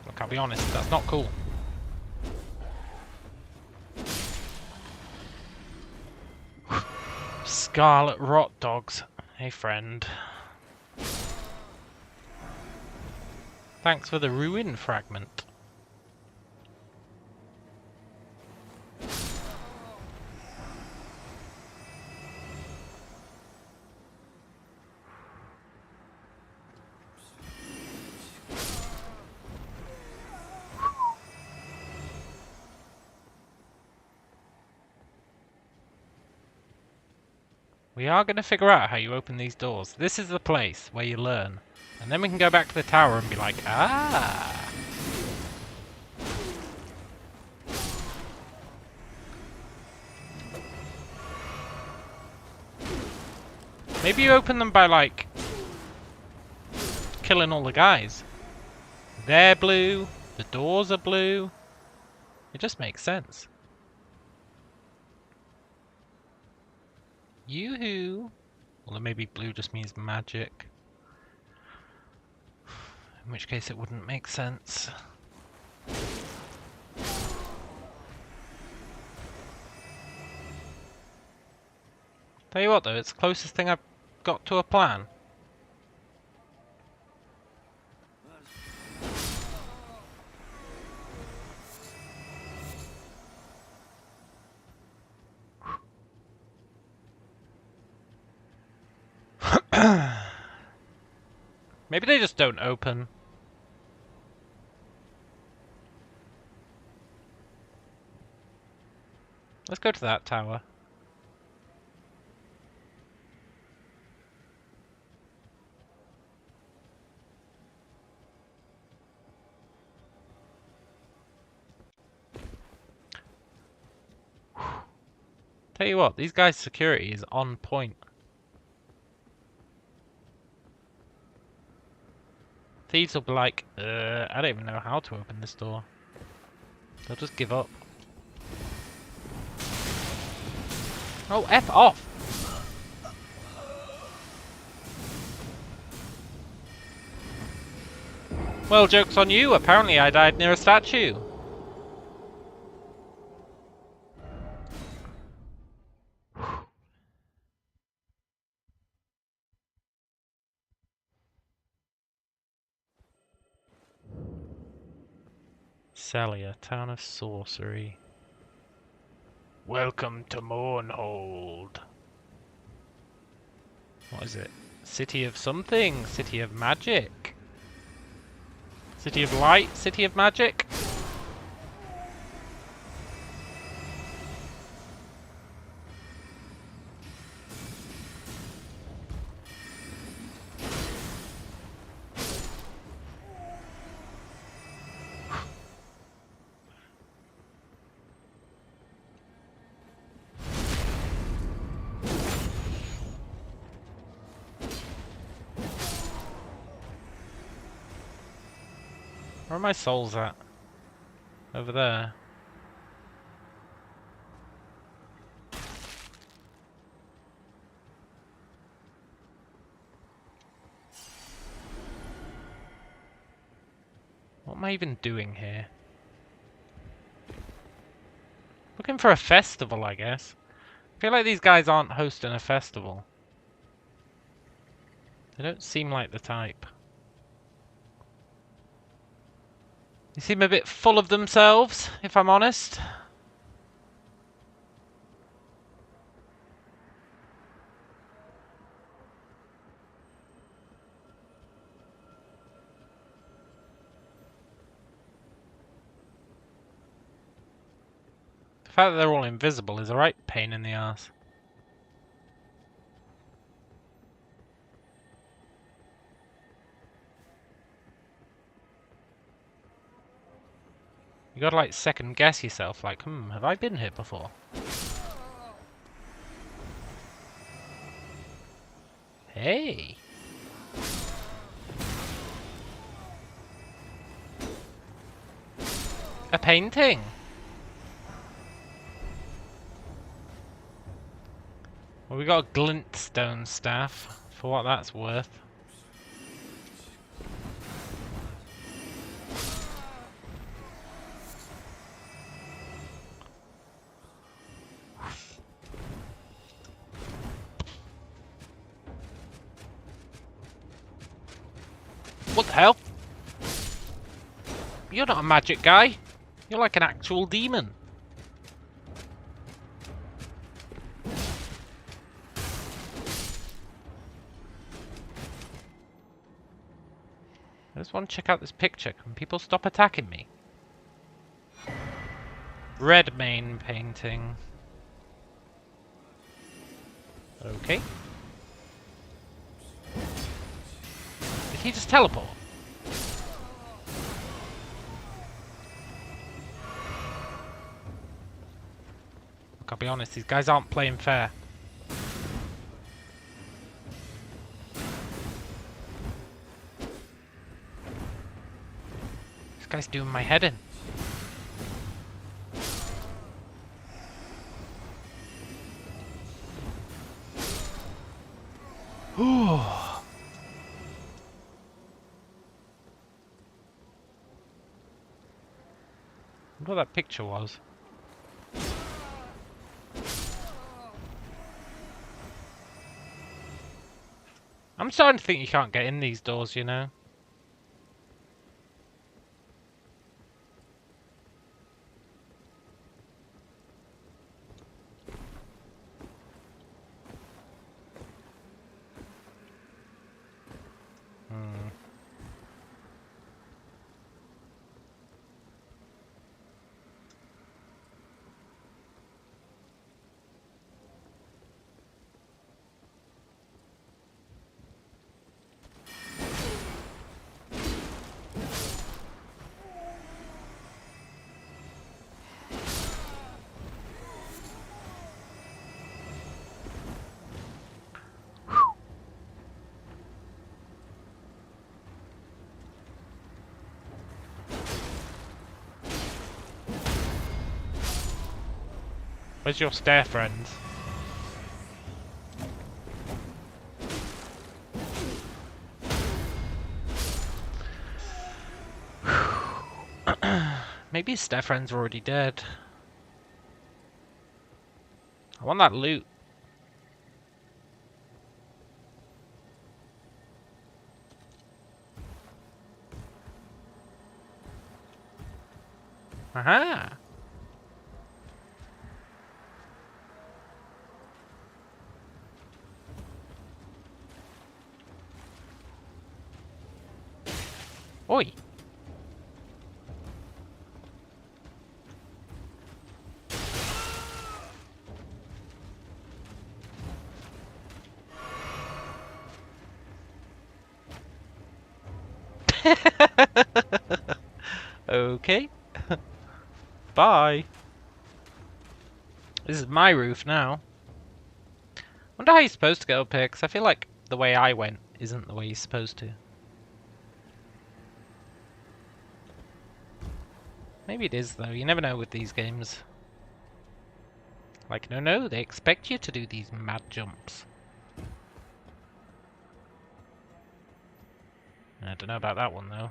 Look, I'll be honest, that's not cool. Scarlet rot dogs. Hey friend. Thanks for the ruin fragment. We are going to figure out how you open these doors. This is the place where you learn. And then we can go back to the tower and be like, ah! Maybe you open them by, like, killing all the guys. They're blue, the doors are blue. It just makes sense. Yoo-hoo! Well, then maybe blue just means magic. In which case it wouldn't make sense. Tell you what though, it's the closest thing I've got to a plan. Maybe they just don't open. Let's go to that tower. Tell you what, these guys' security is on point. Thieves will be like, I don't even know how to open this door. They'll just give up. Oh, F off! Well, joke's on you. Apparently I died near a statue. Celia, town of sorcery. Welcome to Mournhold. What is it? City of something? City of magic? City of light? City of magic? Where are my souls at? Over there. What am I even doing here? Looking for a festival, I guess. I feel like these guys aren't hosting a festival. They don't seem like the type. They seem a bit full of themselves, if I'm honest. The fact that they're all invisible is a right pain in the ass. You gotta like second guess yourself, like, have I been here before? Hey! A painting! Well, we got a glintstone staff, for what that's worth. What the hell? You're not a magic guy. You're like an actual demon. I just want to check out this picture. Can people stop attacking me? Red main painting. Okay. Did he just teleport? Look, I'll be honest, these guys aren't playing fair. This guy's doing my head in. Ooh. What that picture was. I'm starting to think you can't get in these doors, you know? Where's your stair friend? Maybe Stefan's already dead. I want that loot. Aha! Oi! Okay. Bye. This is my roof now. Wonder how you're supposed to get up here, because I feel like the way I went isn't the way you're supposed to. Maybe it is, though. You never know with these games. Like, no, they expect you to do these mad jumps. I don't know about that one, though.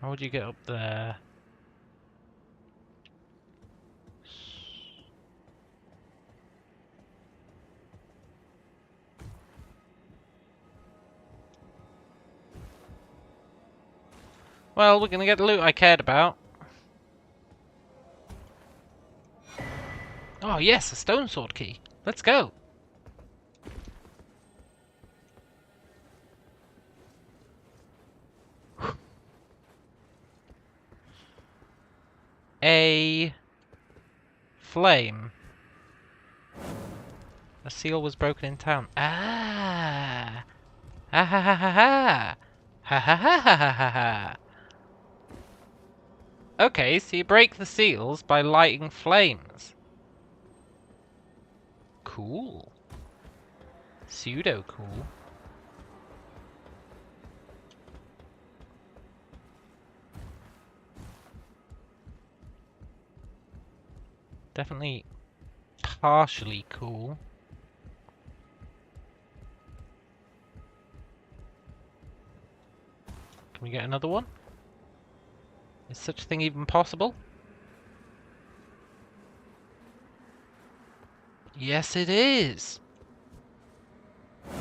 How would you get up there? Well, we're gonna get the loot I cared about. Oh yes, a stone sword key. Let's go. A flame. A seal was broken in town. Ah! Ha ha ha ha ha! Ha ha ha ha ha ha ha! Okay, so you break the seals by lighting flames. Cool. Pseudo cool. Definitely partially cool. Can we get another one? Is such a thing even possible? Yes, it is! I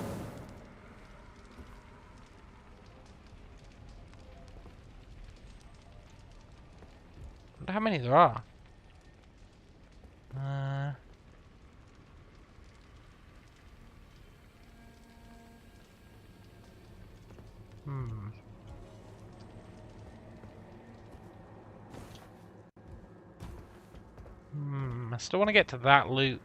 wonder how many there are. I still want to get to that loot.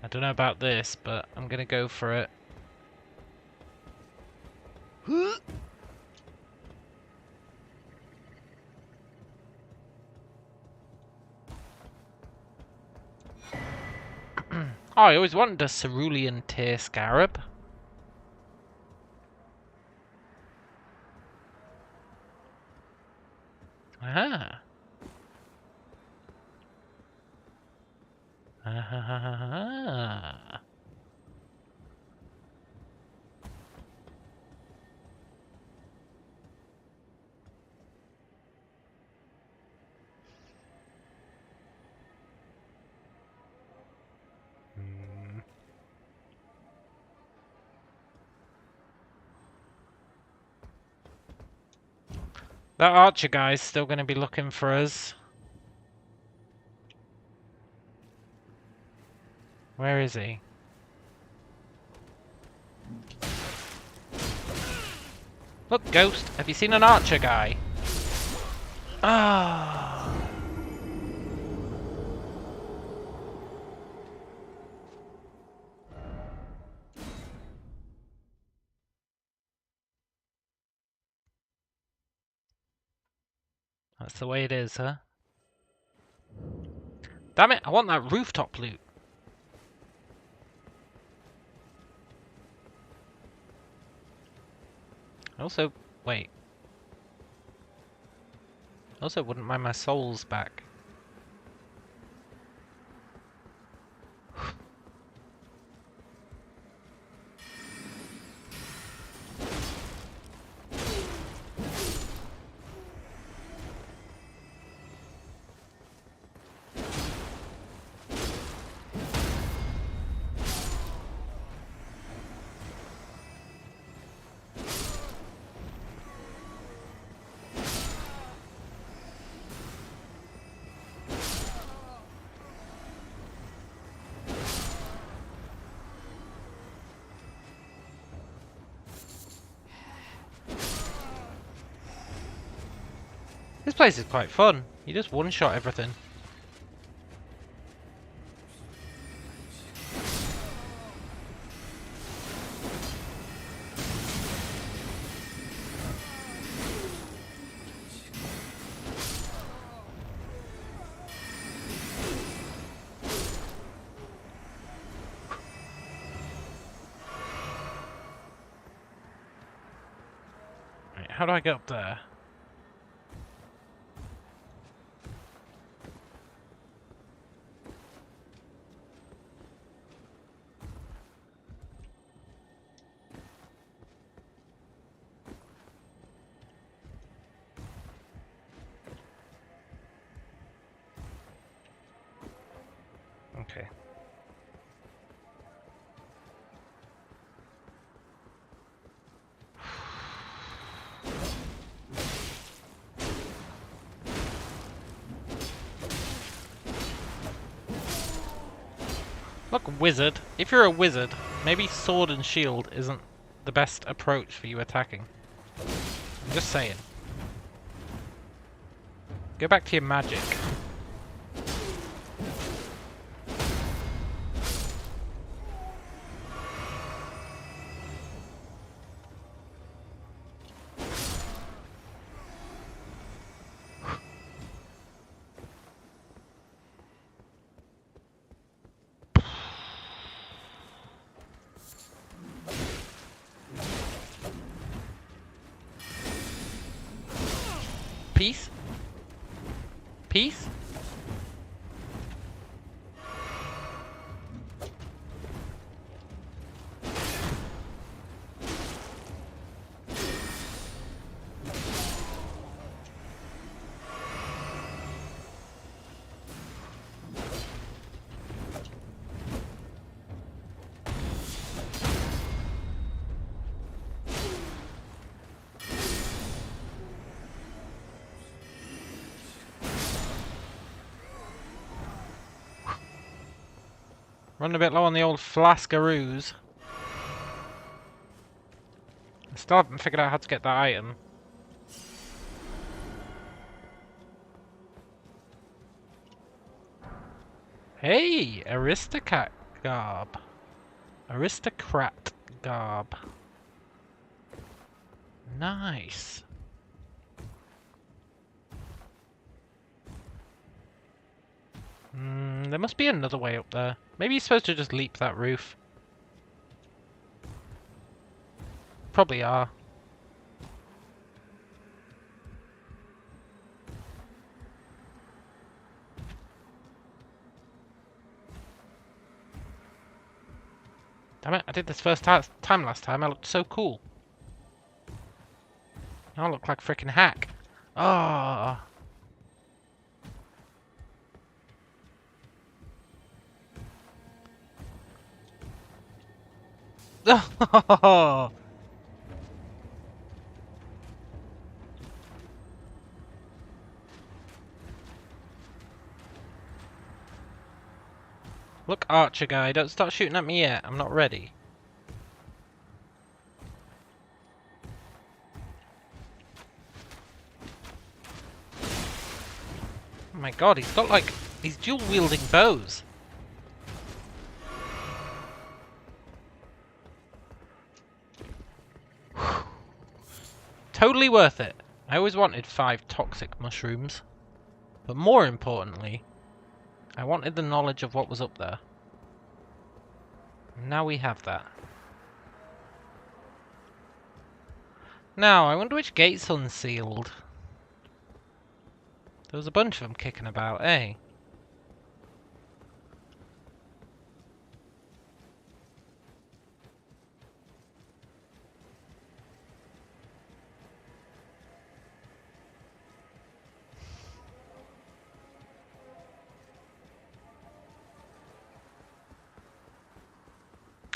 I don't know about this, but I'm gonna go for it. Oh, I always wanted a cerulean tear scarab. Aha. Ah. That archer guy's still going to be looking for us. Where is he? Look, Ghost, have you seen an archer guy? Ah. That's the way it is, huh? Damn it, I want that rooftop loot. Also, wait. Also, wouldn't mind my souls back. This place is quite fun. You just one-shot everything. Right, how do I get up there? Okay. Look, wizard. If you're a wizard, maybe sword and shield isn't the best approach for you attacking. I'm just saying. Go back to your magic. Peace? Peace? Running a bit low on the old flaskaroos. I still haven't figured out how to get that item. Hey! Aristocrat garb. Aristocrat garb. Nice. There must be another way up there. Maybe you're supposed to just leap that roof. Probably are. Damn it, I did this first time last time. I looked so cool. Now I look like a freaking hack. Ah. Oh. Look, archer guy, don't start shooting at me yet. I'm not ready. Oh my god, he's got like... he's dual-wielding bows. Totally worth it. I always wanted 5 toxic mushrooms. But more importantly, I wanted the knowledge of what was up there. Now we have that. Now, I wonder which gate's unsealed. There was a bunch of them kicking about, eh?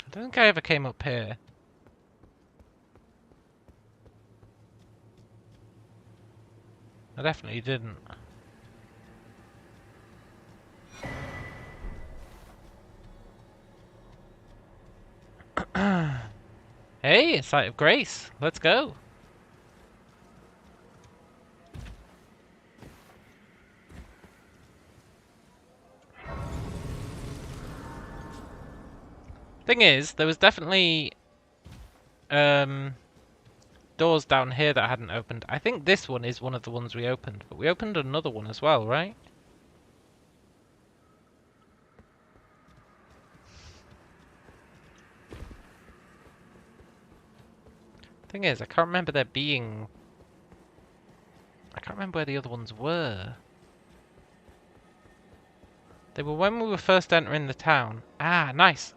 I don't think I ever came up here. I definitely didn't. Hey, a Site of Grace. Let's go. Thing is, there was definitely doors down here that hadn't opened. I think this one is one of the ones we opened, but we opened another one as well, right? Thing is, I can't remember there being... I can't remember where the other ones were. They were when we were first entering the town. Ah, nice!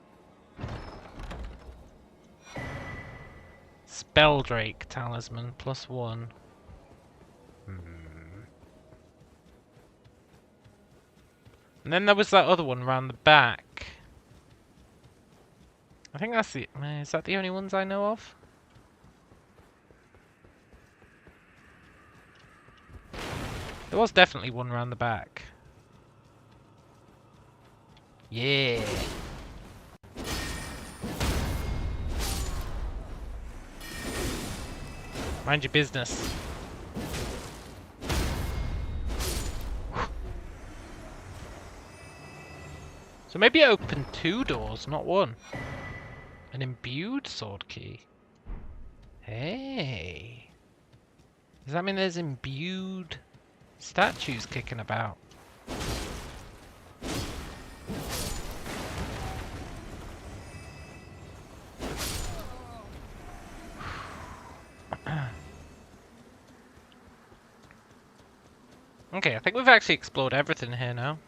Spelldrake Talisman, +1. And then there was that other one round the back. I think that's the... Is that the only ones I know of? There was definitely one round the back. Yeah. Mind your business. So maybe I opened 2 doors, not 1. An imbued sword key. Hey. Does that mean there's imbued statues kicking about? Okay, I think we've actually explored everything here now.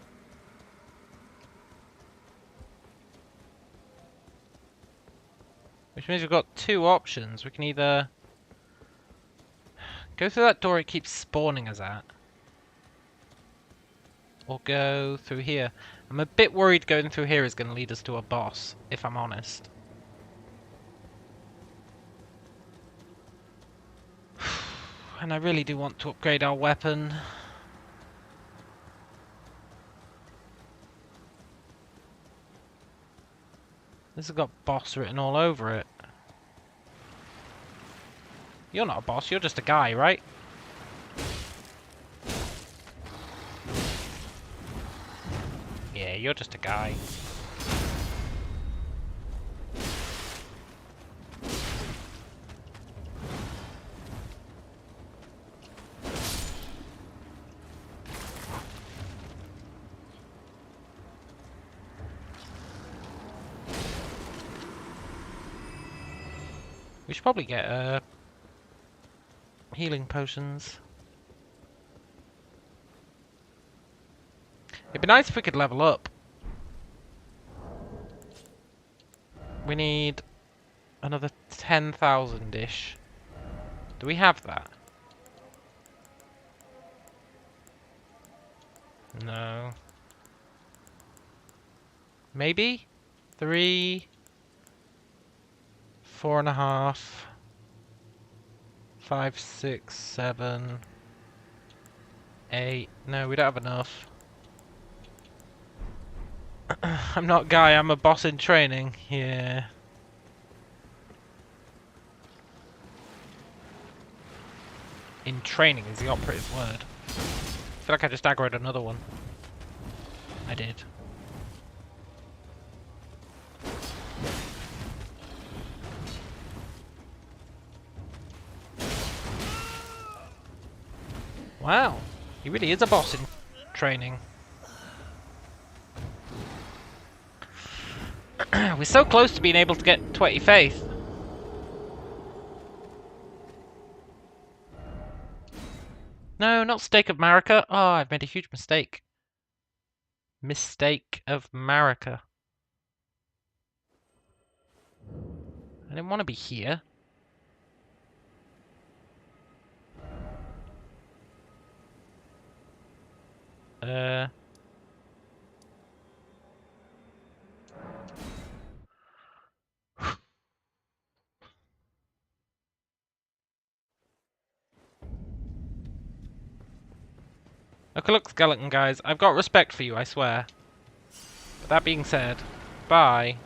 Which means we've got 2 options. We can either go through that door it keeps spawning us at, or go through here. I'm a bit worried going through here is going to lead us to a boss, if I'm honest. And I really do want to upgrade our weapon. This has got boss written all over it. You're not a boss, you're just a guy, right? Yeah, you're just a guy. We should probably get healing potions. It'd be nice if we could level up. We need another 10,000-ish. Do we have that? No. Maybe? 3... 4.5, 5, 6, 7, 8. No, we don't have enough. I'm not Guy, I'm a boss in training. Yeah. In training is the operative word. I feel like I just aggroed another one. I did. Wow, he really is a boss in training. We're so close to being able to get 20 faith. No, not Stake of Marika. Oh, I've made a huge mistake. Mistake of Marika. I didn't want to be here. Okay, look, skeleton guys. I've got respect for you, I swear. But that being said, bye.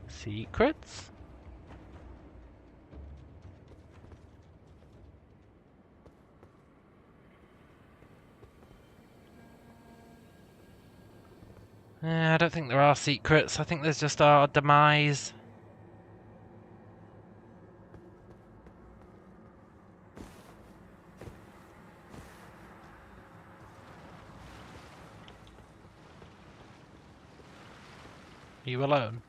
Secrets? I don't think there are secrets. I think there's just our demise. Are you alone?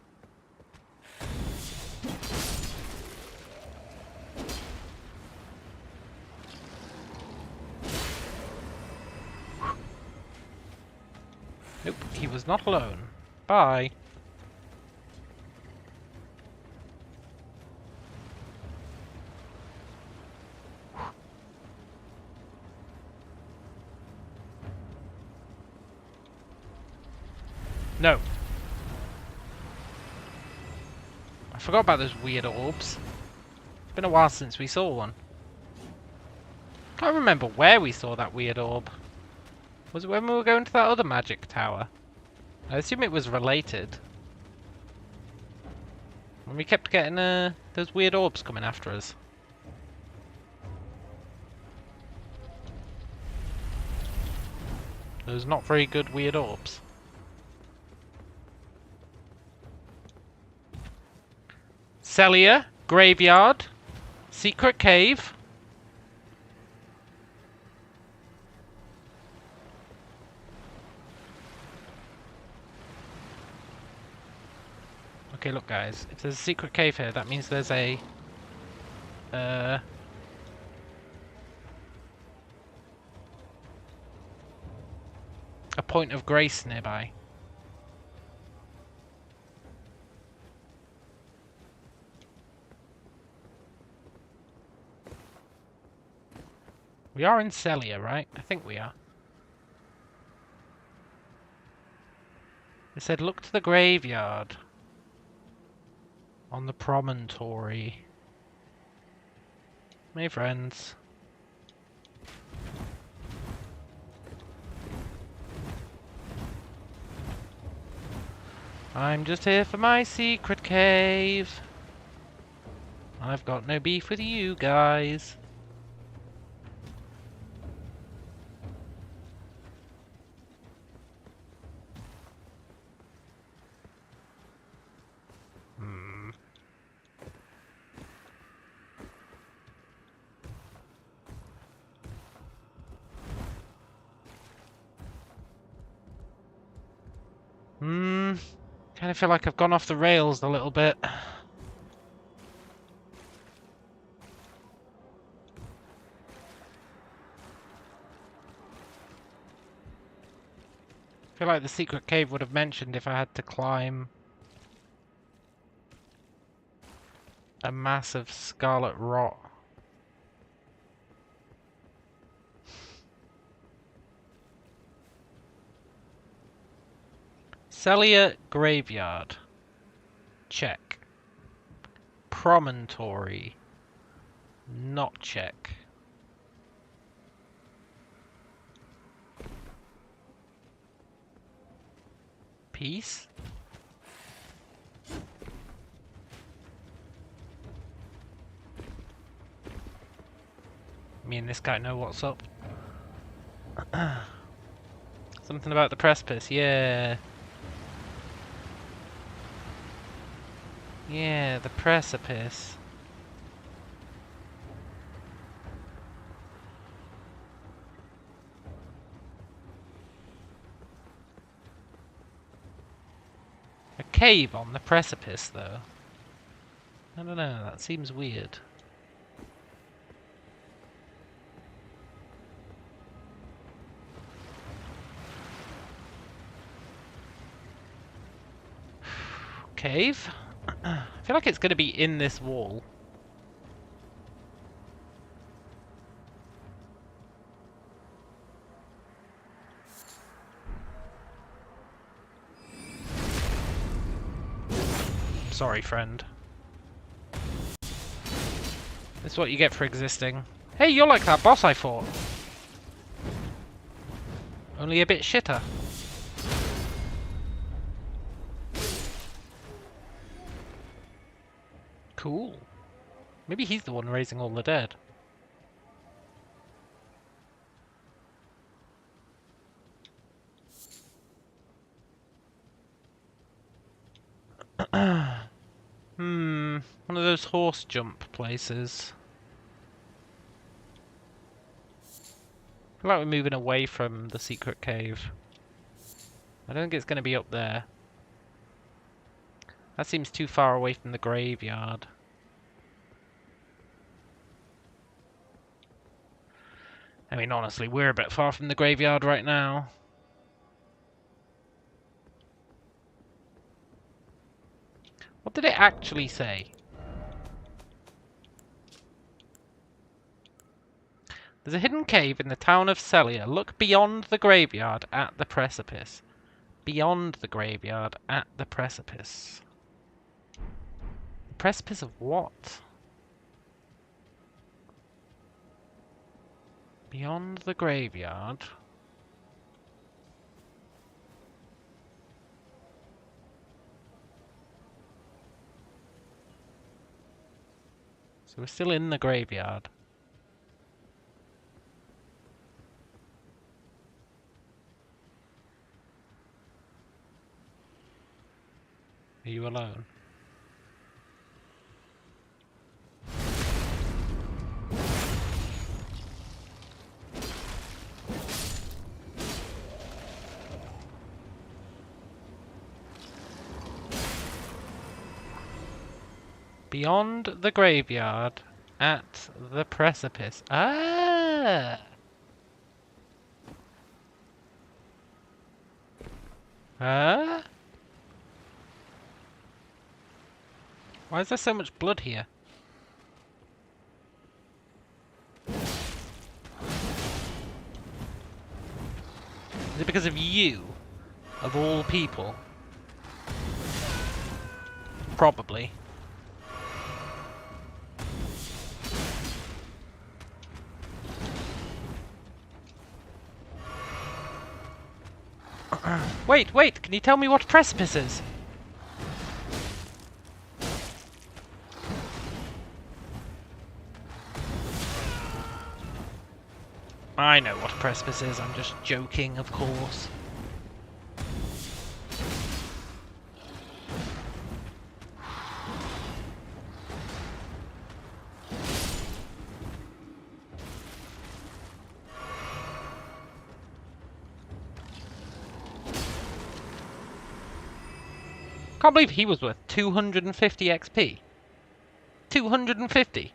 Nope, he was not alone. Bye. No. I forgot about those weird orbs. It's been a while since we saw one. Can't remember where we saw that weird orb. Was it when we were going to that other magic tower? I assume it was related. And we kept getting those weird orbs coming after us. Those not very good weird orbs. Celia, graveyard, secret cave. Okay, look guys, if there's a secret cave here, that means there's a point of grace nearby. We are in Celia, right? I think we are. It said look to the graveyard. On the promontory. Hey friends. I'm just here for my secret cave. I've got no beef with you guys. Kind of feel like I've gone off the rails a little bit. I feel like the secret cave would have mentioned if I had to climb a massive scarlet rot. Celia Graveyard. Check. Promontory. Not check. Peace? Me and this guy know what's up. Something about the precipice, yeah. Yeah, the precipice. A cave on the precipice, though. I don't know, that seems weird. Cave? I feel like it's going to be in this wall. Sorry, friend. This is what you get for existing. Hey, you're like that boss I fought. Only a bit shitter. Cool. Maybe he's the one raising all the dead. One of those horse jump places. I feel like we're moving away from the secret cave. I don't think it's going to be up there. That seems too far away from the graveyard. I mean, honestly, we're a bit far from the graveyard right now. What did it actually say? There's a hidden cave in the town of Celia. Look beyond the graveyard at the precipice. Beyond the graveyard at the precipice. The precipice of what? Beyond the graveyard. So we're still in the graveyard. Are you alone? Beyond the graveyard at the precipice. Ah! Huh? Why is there so much blood here? Is it because of you? Of all people? Probably. Wait, can you tell me what a precipice is? I know what a precipice is, I'm just joking, of course. Can't believe he was worth 250 XP. 250.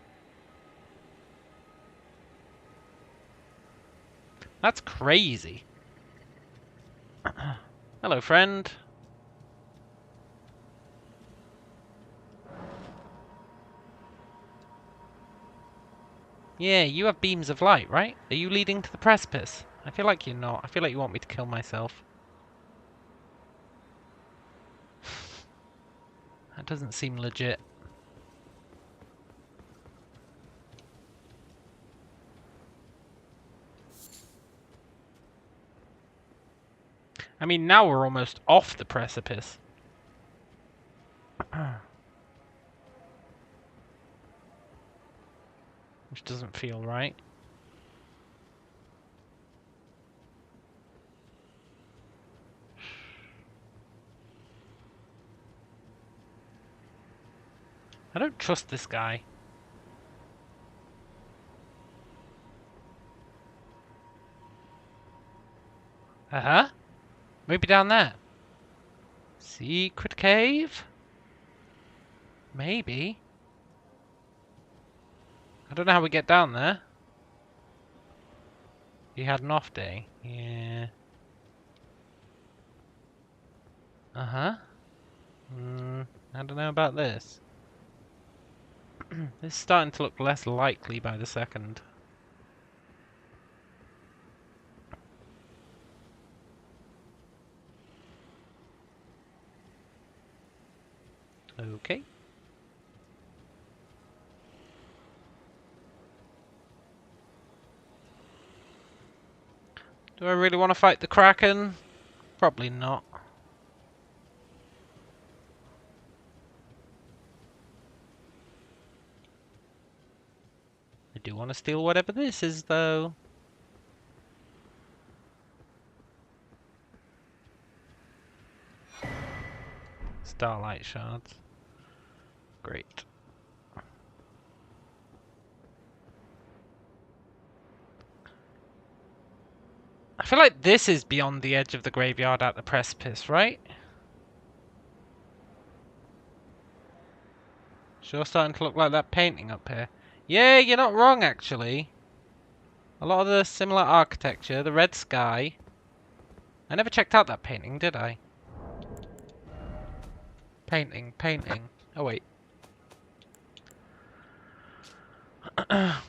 That's crazy. Hello, friend. Yeah, you have beams of light, right? Are you leading to the precipice? I feel like you're not. I feel like you want me to kill myself. That doesn't seem legit. I mean, now we're almost off the precipice. Which doesn't feel right. I don't trust this guy. Uh-huh. Maybe down there. Secret cave? Maybe. I don't know how we get down there. He had an off day. Yeah. Uh-huh. I don't know about this. This is starting to look less likely by the second. Okay. Do I really want to fight the Kraken? Probably not. I do want to steal whatever this is, though. Starlight shards. Great. I feel like this is beyond the edge of the graveyard at the precipice, right? Sure starting to look like that painting up here. Yeah, you're not wrong, actually. A lot of the similar architecture, the red sky. I never checked out that painting, did I? Painting. Oh, wait.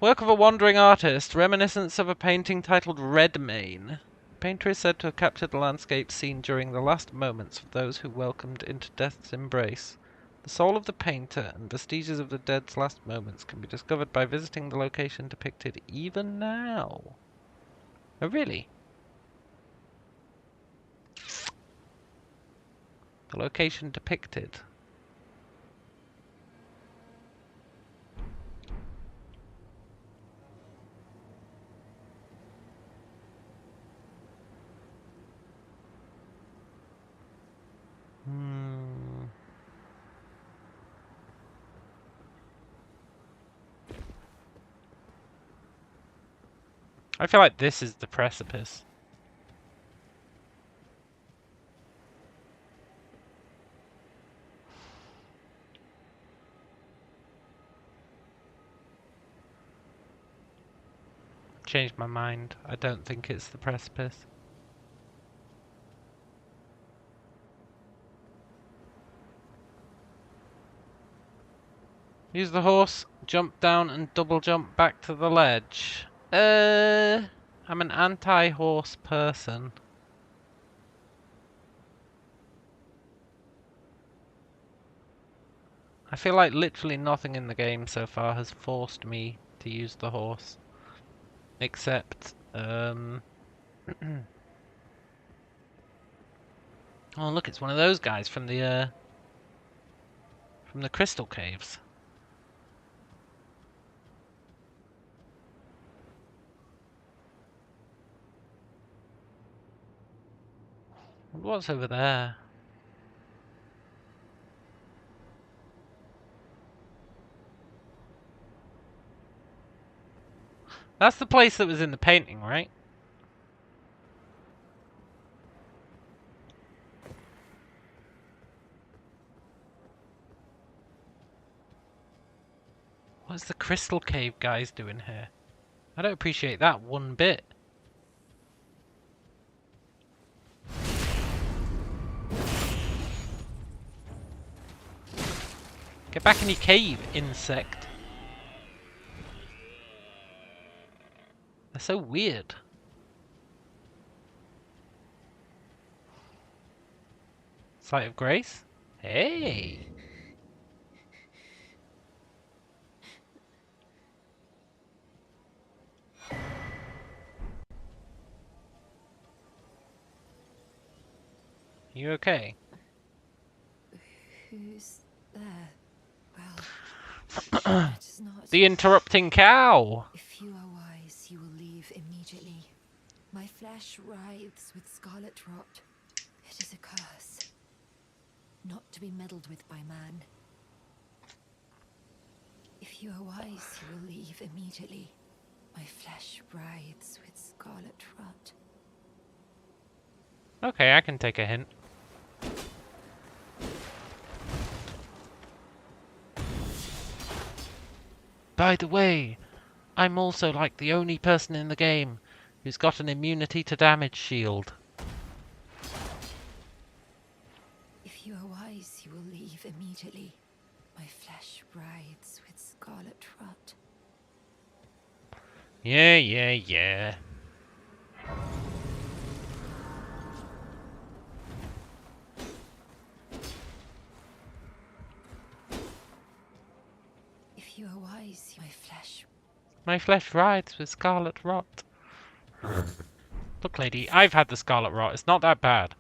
Work of a wandering artist, reminiscence of a painting titled Redmayne. The painter is said to have captured the landscape seen during the last moments of those who welcomed into death's embrace. The soul of the painter and vestiges of the dead's last moments can be discovered by visiting the location depicted even now. Oh, really? The location depicted. I feel like this is the precipice. Changed my mind. I don't think it's the precipice. Use the horse, jump down and double jump back to the ledge. I'm an anti-horse person. I feel like literally nothing in the game so far has forced me to use the horse. Except, oh look, it's one of those guys from the crystal caves. What's over there? That's the place that was in the painting, right? What's the crystal cave guys doing here? I don't appreciate that one bit. Get back in your cave, insect. They're so weird. Sight of Grace? Hey! You okay? Who's there? Well, it is not. The interrupting cow! If you are wise, you will leave immediately. My flesh writhes with scarlet rot. It is a curse, not to be meddled with by man. If you are wise, you will leave immediately. My flesh writhes with scarlet rot. Okay, I can take a hint. By the way, I'm also like the only person in the game who's got an immunity to damage shield. If you are wise, you will leave immediately. My flesh writhes with scarlet rot. Yeah. If you are wise, my flesh. My flesh writhes with scarlet rot. Look, lady, I've had the scarlet rot. It's not that bad.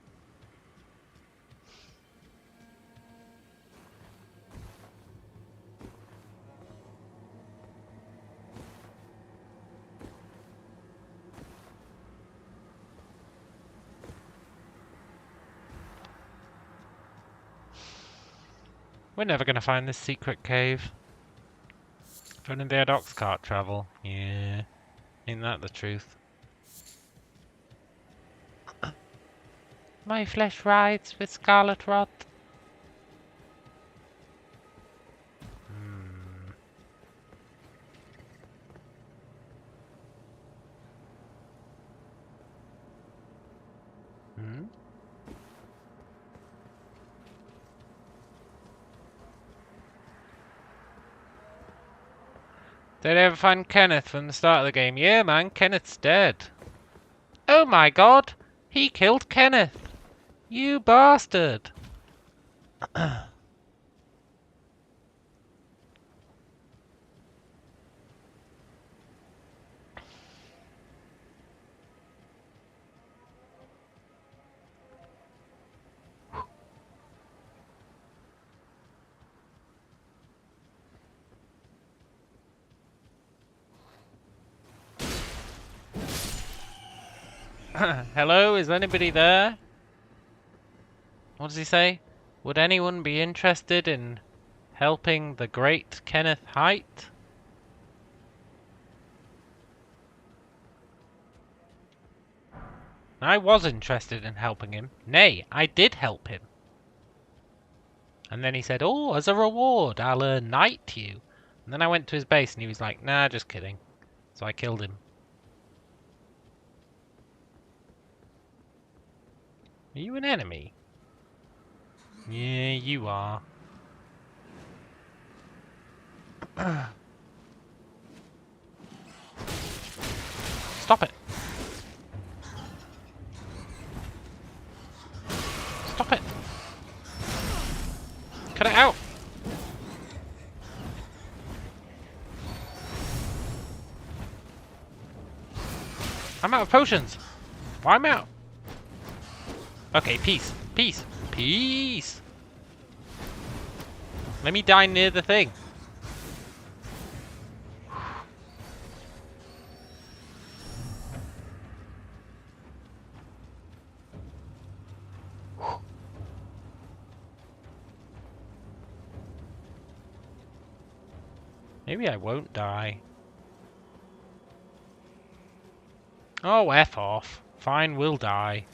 We're never going to find this secret cave. If only the ox cart travel. Yeah. Ain't that the truth? My flesh writhes with scarlet rot. Hmm? Did they ever find Kenneth from the start of the game? Yeah, man, Kenneth's dead. Oh my god! He killed Kenneth! You bastard! Hello, is anybody there? What does he say? Would anyone be interested in helping the great Kenneth Haight? I was interested in helping him. Nay, I did help him. And then he said, oh, as a reward, I'll knight you. And then I went to his base and he was like, nah, just kidding. So I killed him. Are you an enemy? Yeah, you are. Stop it. Stop it. Cut it out. I'm out of potions. Why am I out? Okay, peace. Peace. Peace. Let me die near the thing. Maybe I won't die. Oh, F off. Fine, we'll die.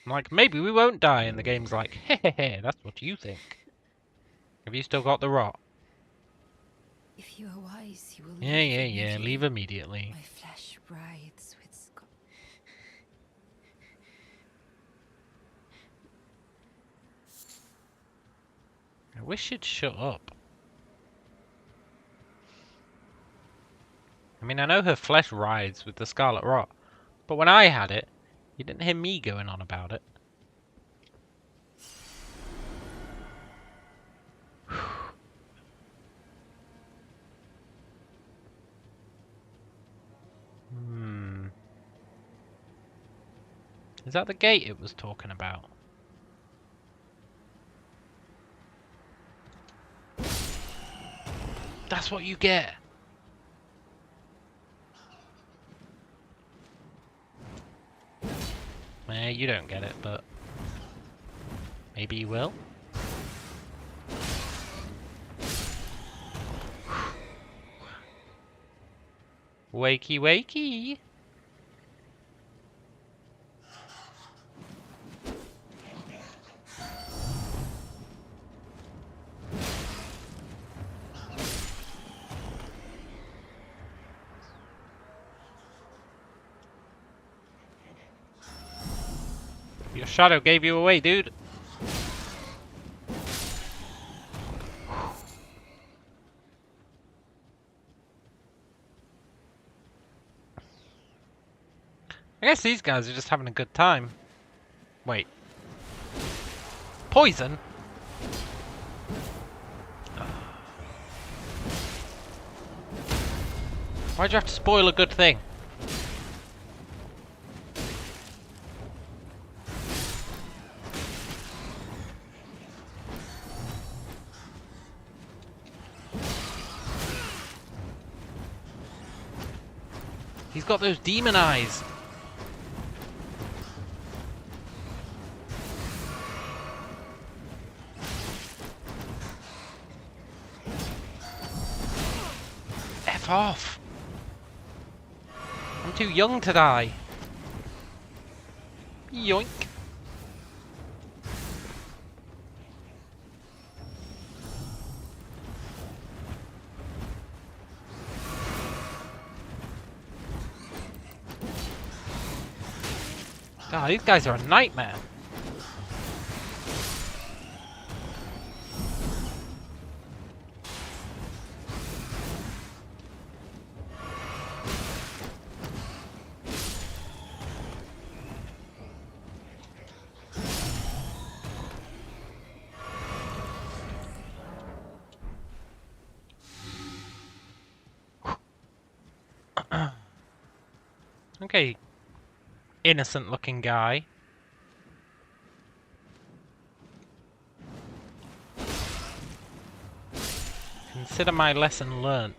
Like, maybe we won't die, and the game's like, hehehe, that's what you think. Have you still got the rot? If you are wise, you will Yeah, leave yeah, leave immediately. My flesh writhes with I wish she'd shut up. I mean, I know her flesh writhes with the scarlet rot, but when I had it, you didn't hear me going on about it. Is that the gate it was talking about? That's That's what you get. You don't get it, but maybe you will. Wakey, wakey. Your shadow gave you away, dude. I guess these guys are just having a good time. Wait. Poison? Why'd you have to spoil a good thing? He's got those demon eyes. F off. I'm too young to die. Yoink. God, these guys are a nightmare. Okay, innocent looking guy. Consider my lesson learnt.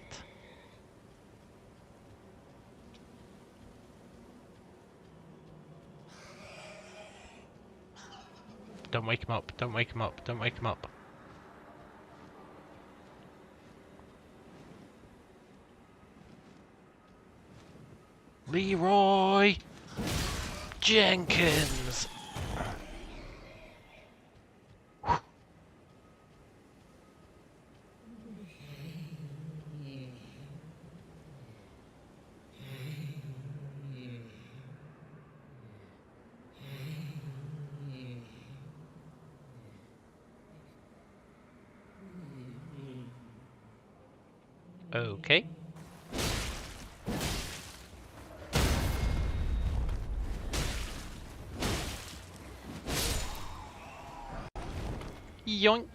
Don't wake him up, don't wake him up, don't wake him up. Leroy Jenkins. Okay. Yoink.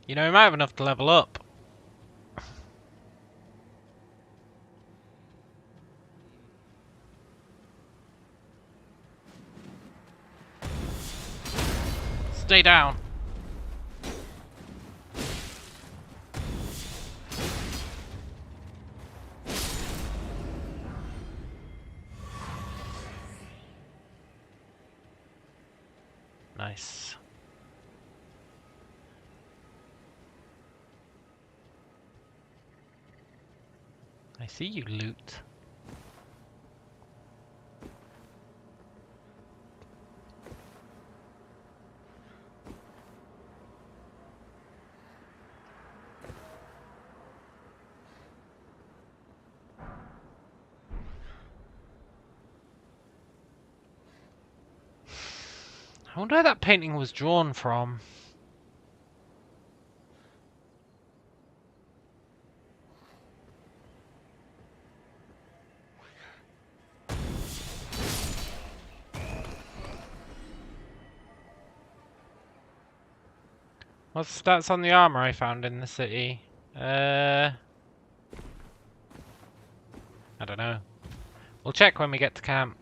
You know, we might have enough to level up. Stay down. Nice. I see you, loot. I wonder where that painting was drawn from. What's the stats on the armor I found in the city? I don't know. We'll check when we get to camp.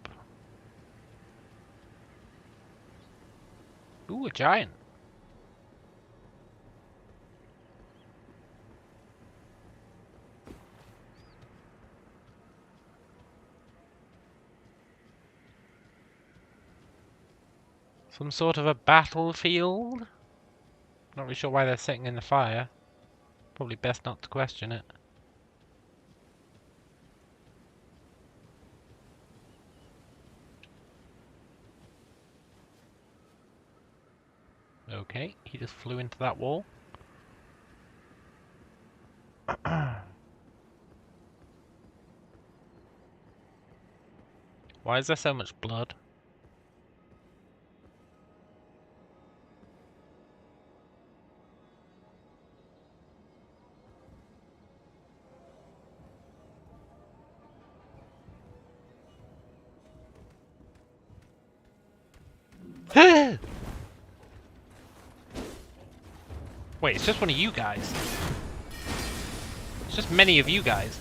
Ooh, a giant. Some sort of a battlefield? Not really sure why they're sitting in the fire. Probably best not to question it. Okay, he just flew into that wall. Why is there so much blood? Wait, it's just one of you guys. It's just many of you guys.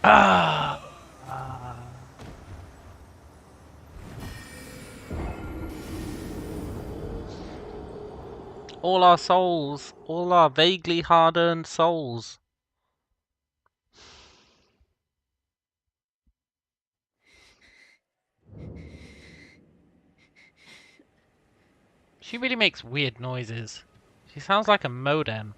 Ah! All our souls, all our vaguely hard-earned souls. She really makes weird noises. She sounds like a modem.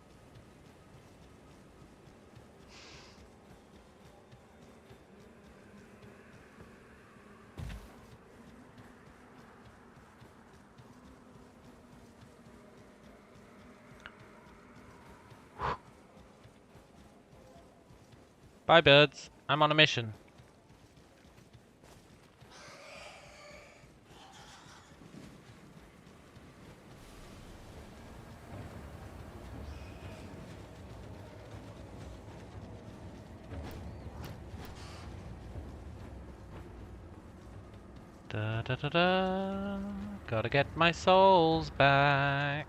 Bye, birds. I'm on a mission. Da da da da. Gotta get my souls back.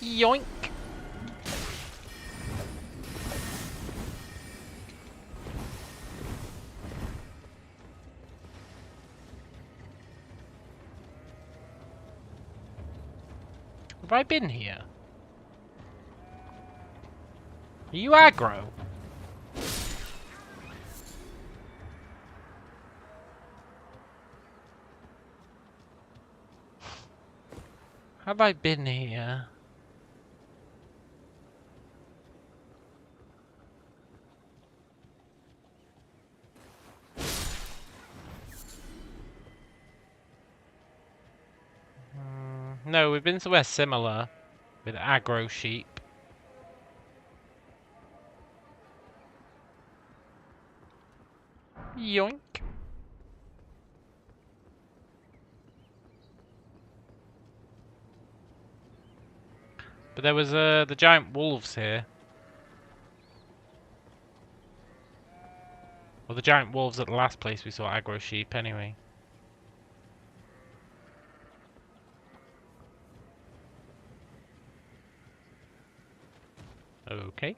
Yoink! Have I been here? Are you aggro? Have I been here? No, we've been somewhere similar with aggro sheep. Yoink. But there was the giant wolves here. Well, the giant wolves at the last place we saw aggro sheep anyway. Okay.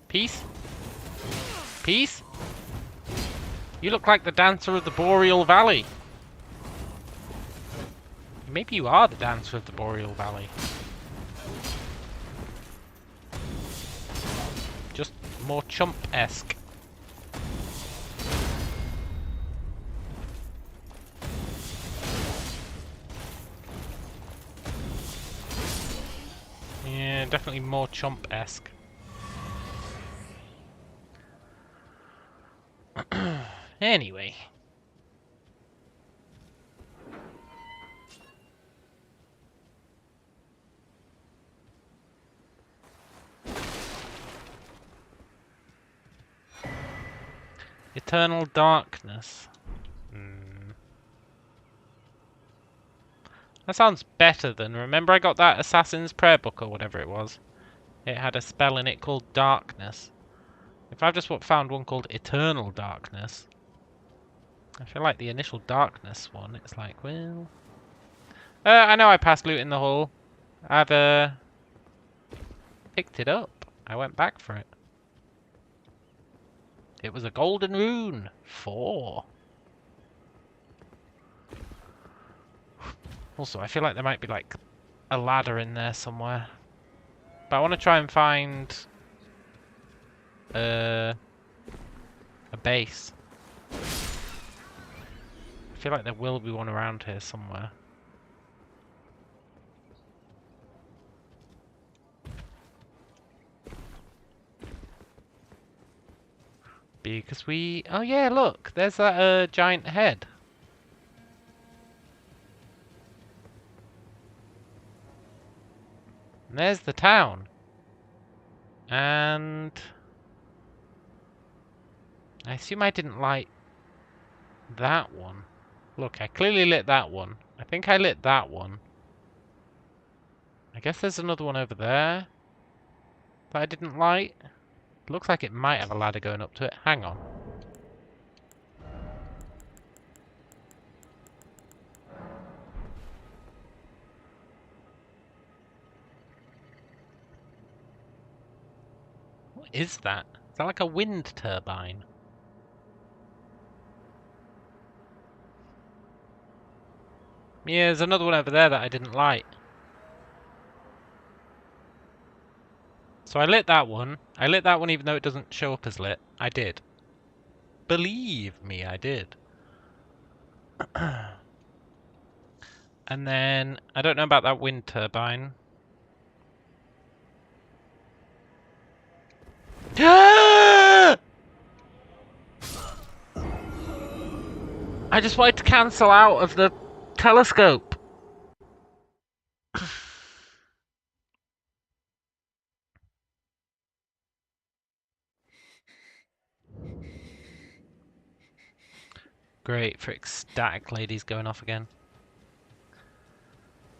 Peace? Peace? You look like the dancer of the Boreal Valley. Maybe you are the dancer of the Boreal Valley. Just more chump-esque. Yeah, definitely more chump-esque. Anyway. Eternal darkness. That sounds better than... Remember I got that Assassin's Prayer book or whatever it was? It had a spell in it called Darkness. If I've just found one called Eternal Darkness, I feel like the initial darkness one, it's like, well... I know I passed loot in the hall. I've, picked it up. I went back for it. It was a golden rune. 4. Also, I feel like there might be, like, a ladder in there somewhere. But I want to try and find... a base. I feel like there will be one around here somewhere. Because we... Oh yeah, look! There's that giant head. And there's the town. And... I assume I didn't light that one. Look, I clearly lit that one. I think I lit that one. I guess there's another one over there that I didn't light. Looks like it might have a ladder going up to it. Hang on. What is that? Is that like a wind turbine? Yeah, there's another one over there that I didn't light. So I lit that one. I lit that one even though it doesn't show up as lit. I did. Believe me, I did. And then, I don't know about that wind turbine. I just wanted to cancel out of the telescope. Great, for ecstatic ladies going off again.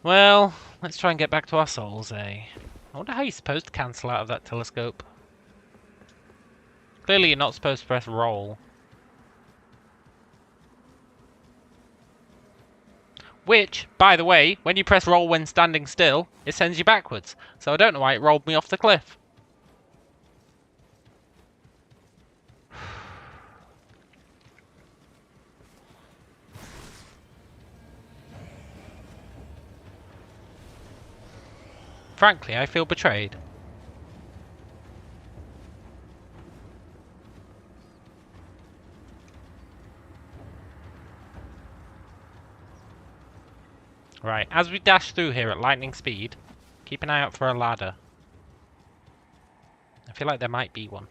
Well, let's try and get back to our souls, eh? I wonder how you're supposed to cancel out of that telescope. Clearly you're not supposed to press roll. Which, by the way, when you press roll when standing still, it sends you backwards. So I don't know why it rolled me off the cliff. Frankly, I feel betrayed. Right, as we dash through here at lightning speed, keep an eye out for a ladder. I feel like there might be one.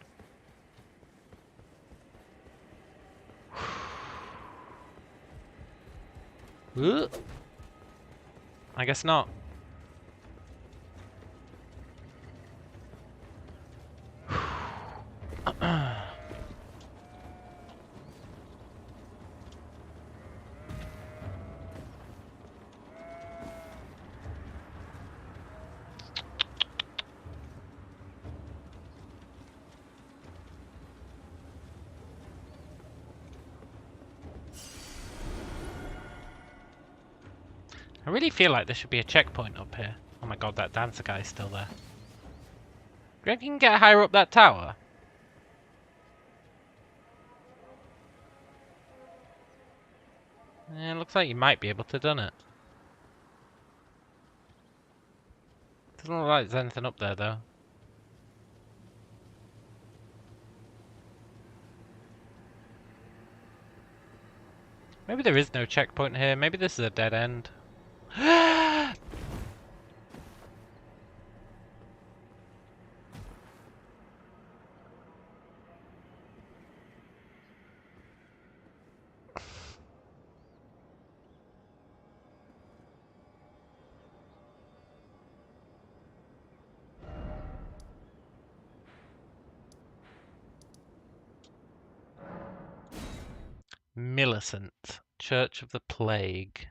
I guess not. I really feel like there should be a checkpoint up here. Oh my god, that dancer guy's still there. Do you reckon you can get higher up that tower? Yeah, looks like you might be able to done it. Doesn't look like there's anything up there though. Maybe there is no checkpoint here. Maybe this is a dead end. Millicent, Church of the Plague.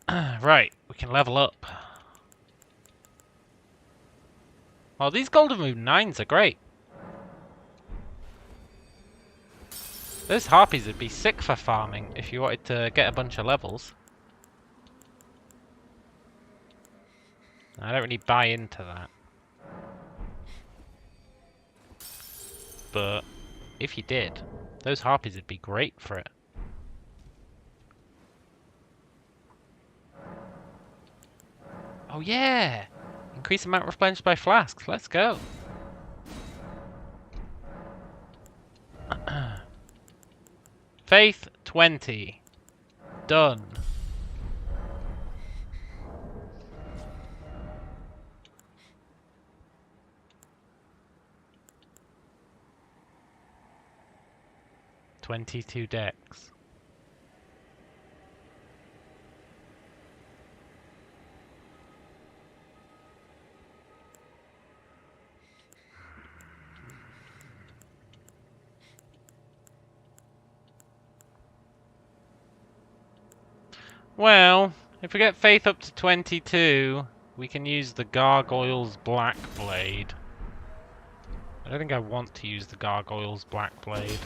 Right, we can level up. Oh, these Golden Moon 9s are great. Those harpies would be sick for farming if you wanted to get a bunch of levels. I don't really buy into that. But if you did, those harpies would be great for it. Oh yeah! Increase amount replenished by flasks. Let's go. Faith 20. Done. $22 decks. Well, if we get Faith up to 22, we can use the Gargoyle's Black Blade. I don't think I want to use the Gargoyle's Black Blade.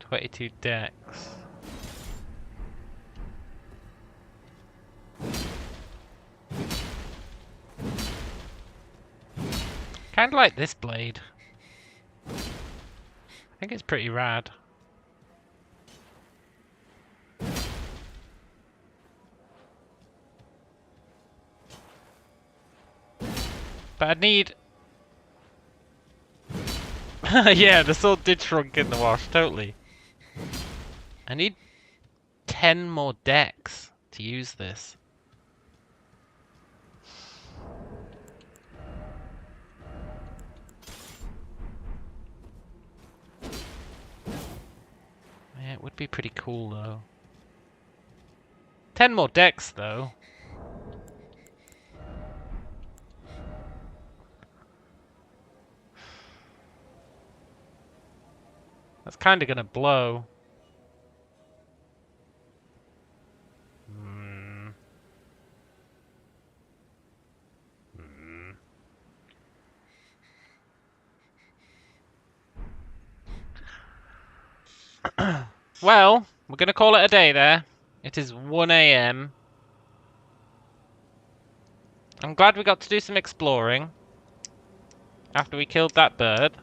$22 decks. Kinda like this blade. I think it's pretty rad. But I'd need... yeah, the sword did shrunk in the wash, totally. I need 10 more decks to use this. Yeah, it would be pretty cool though. 10 more decks though. That's kind of gonna blow. Well, we're gonna call it a day there. It is 1 AM. I'm glad we got to do some exploring after we killed that bird.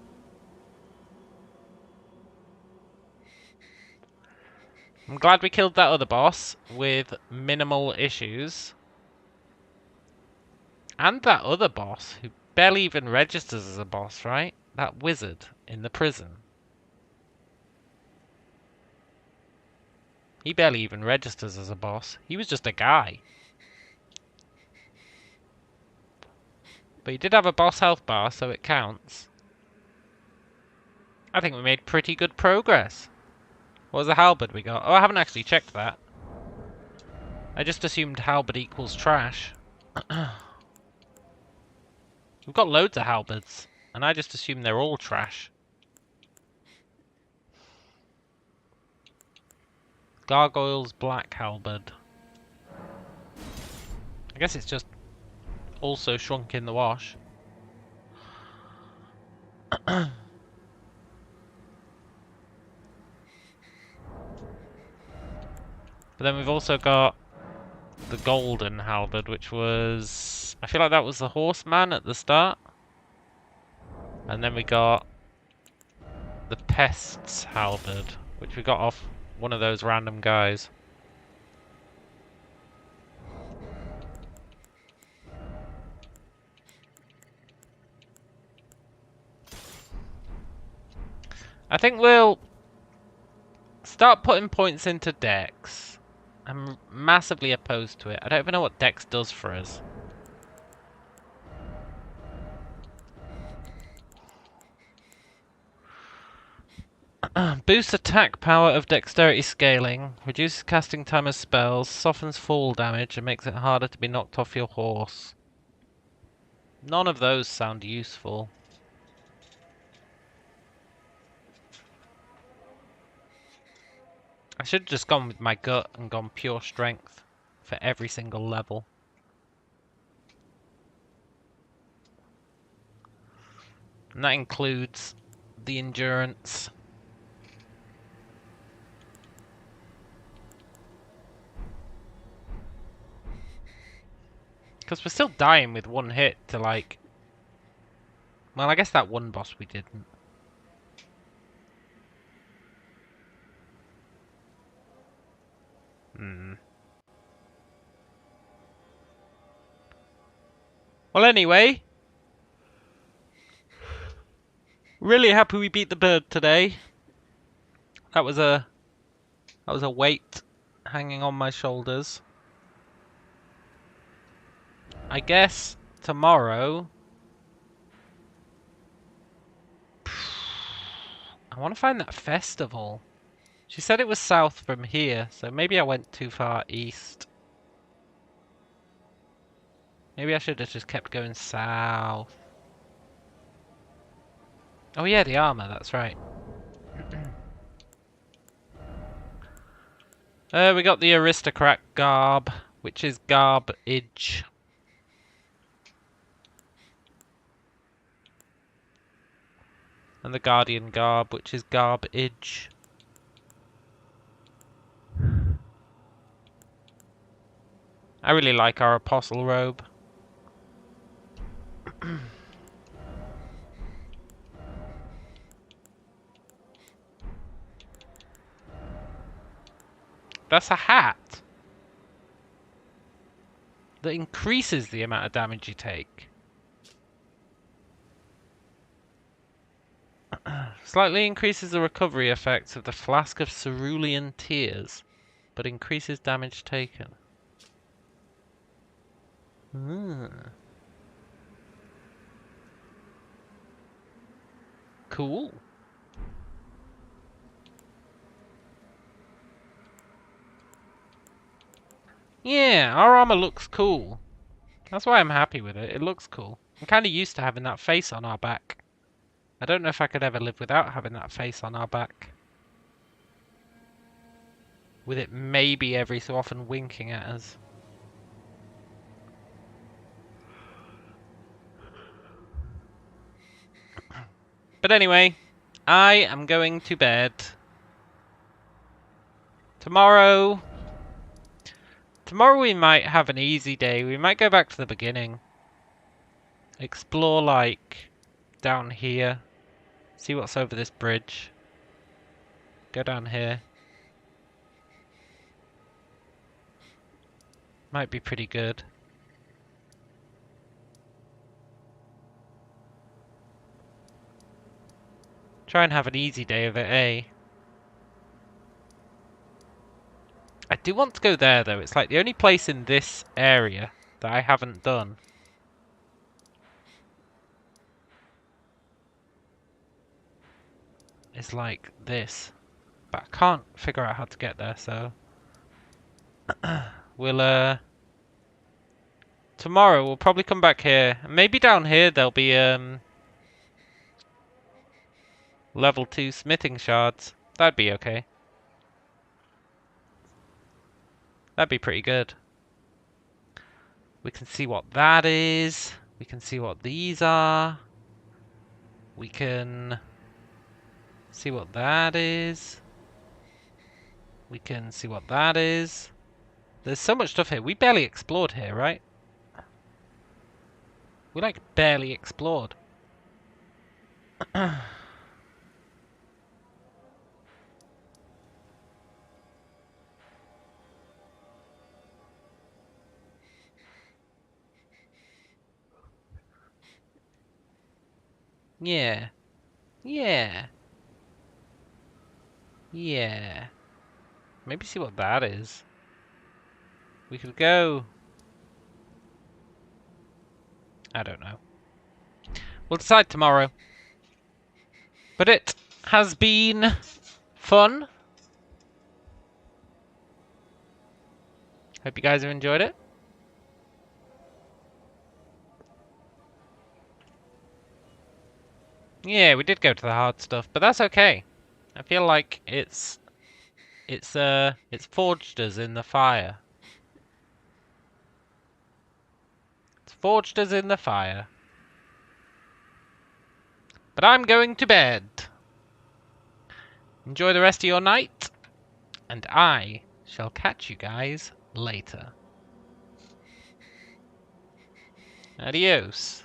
I'm glad we killed that other boss with minimal issues. And that other boss, who barely even registers as a boss, right? That wizard in the prison. He barely even registers as a boss. He was just a guy. But he did have a boss health bar, so it counts. I think we made pretty good progress. What was the halberd we got? Oh, I haven't actually checked that. I just assumed halberd equals trash. We've got loads of halberds, and I just assume they're all trash. Gargoyle's Black Halberd. I guess it's just also shrunk in the wash. But then we've also got the Golden Halberd, which was... I feel like that was the Horseman at the start. And then we got the Pest's Halberd, which we got off one of those random guys. I think we'll start putting points into Dex. I'm massively opposed to it. I don't even know what Dex does for us. Boosts attack power of dexterity scaling, reduces casting time of spells, softens fall damage, and makes it harder to be knocked off your horse. None of those sound useful. I should have just gone with my gut and gone pure strength for every single level. And that includes the endurance. Because we're still dying with one hit to like... Well, I guess that one boss we didn't. Well, anyway. Really happy we beat the bird today. That was a weight hanging on my shoulders. I guess tomorrow I want to find that festival. She said it was south from here, so maybe I went too far east. Maybe I should have just kept going south. Oh yeah, the armor, that's right. We got the aristocrat garb, which is garbage. And the guardian garb, which is garbage. I really like our apostle robe. That's a hat that increases the amount of damage you take. Slightly increases the recovery effects of the flask of cerulean tears, but increases damage taken. Cool. Yeah, our armor looks cool. That's why I'm happy with it. It looks cool. I'm kind of used to having that face on our back. I don't know if I could ever live without having that face on our back. With it maybe every so often winking at us. But anyway, I am going to bed. Tomorrow we might have an easy day. We might go back to the beginning. Explore, like, down here. See what's over this bridge. Go down here. Might be pretty good. Try and have an easy day of it, eh? I do want to go there, though. It's like the only place in this area that I haven't done. Is like this. But I can't figure out how to get there, so... we'll, tomorrow we'll probably come back here. Maybe down here there'll be, level 2 smithing shards. That'd be okay. That'd be pretty good. We can see what that is. We can see what these are. We can see what that is. We can see what that is. There's so much stuff here. We barely explored here, right? We like barely explored. Yeah. Yeah. Yeah. Maybe see what that is. We could go... I don't know. We'll decide tomorrow. But it has been fun. Hope you guys have enjoyed it. Yeah, we did go to the hard stuff, but that's okay. I feel like it's forged us in the fire. It's forged us in the fire. But I'm going to bed. Enjoy the rest of your night, and I shall catch you guys later. Adios.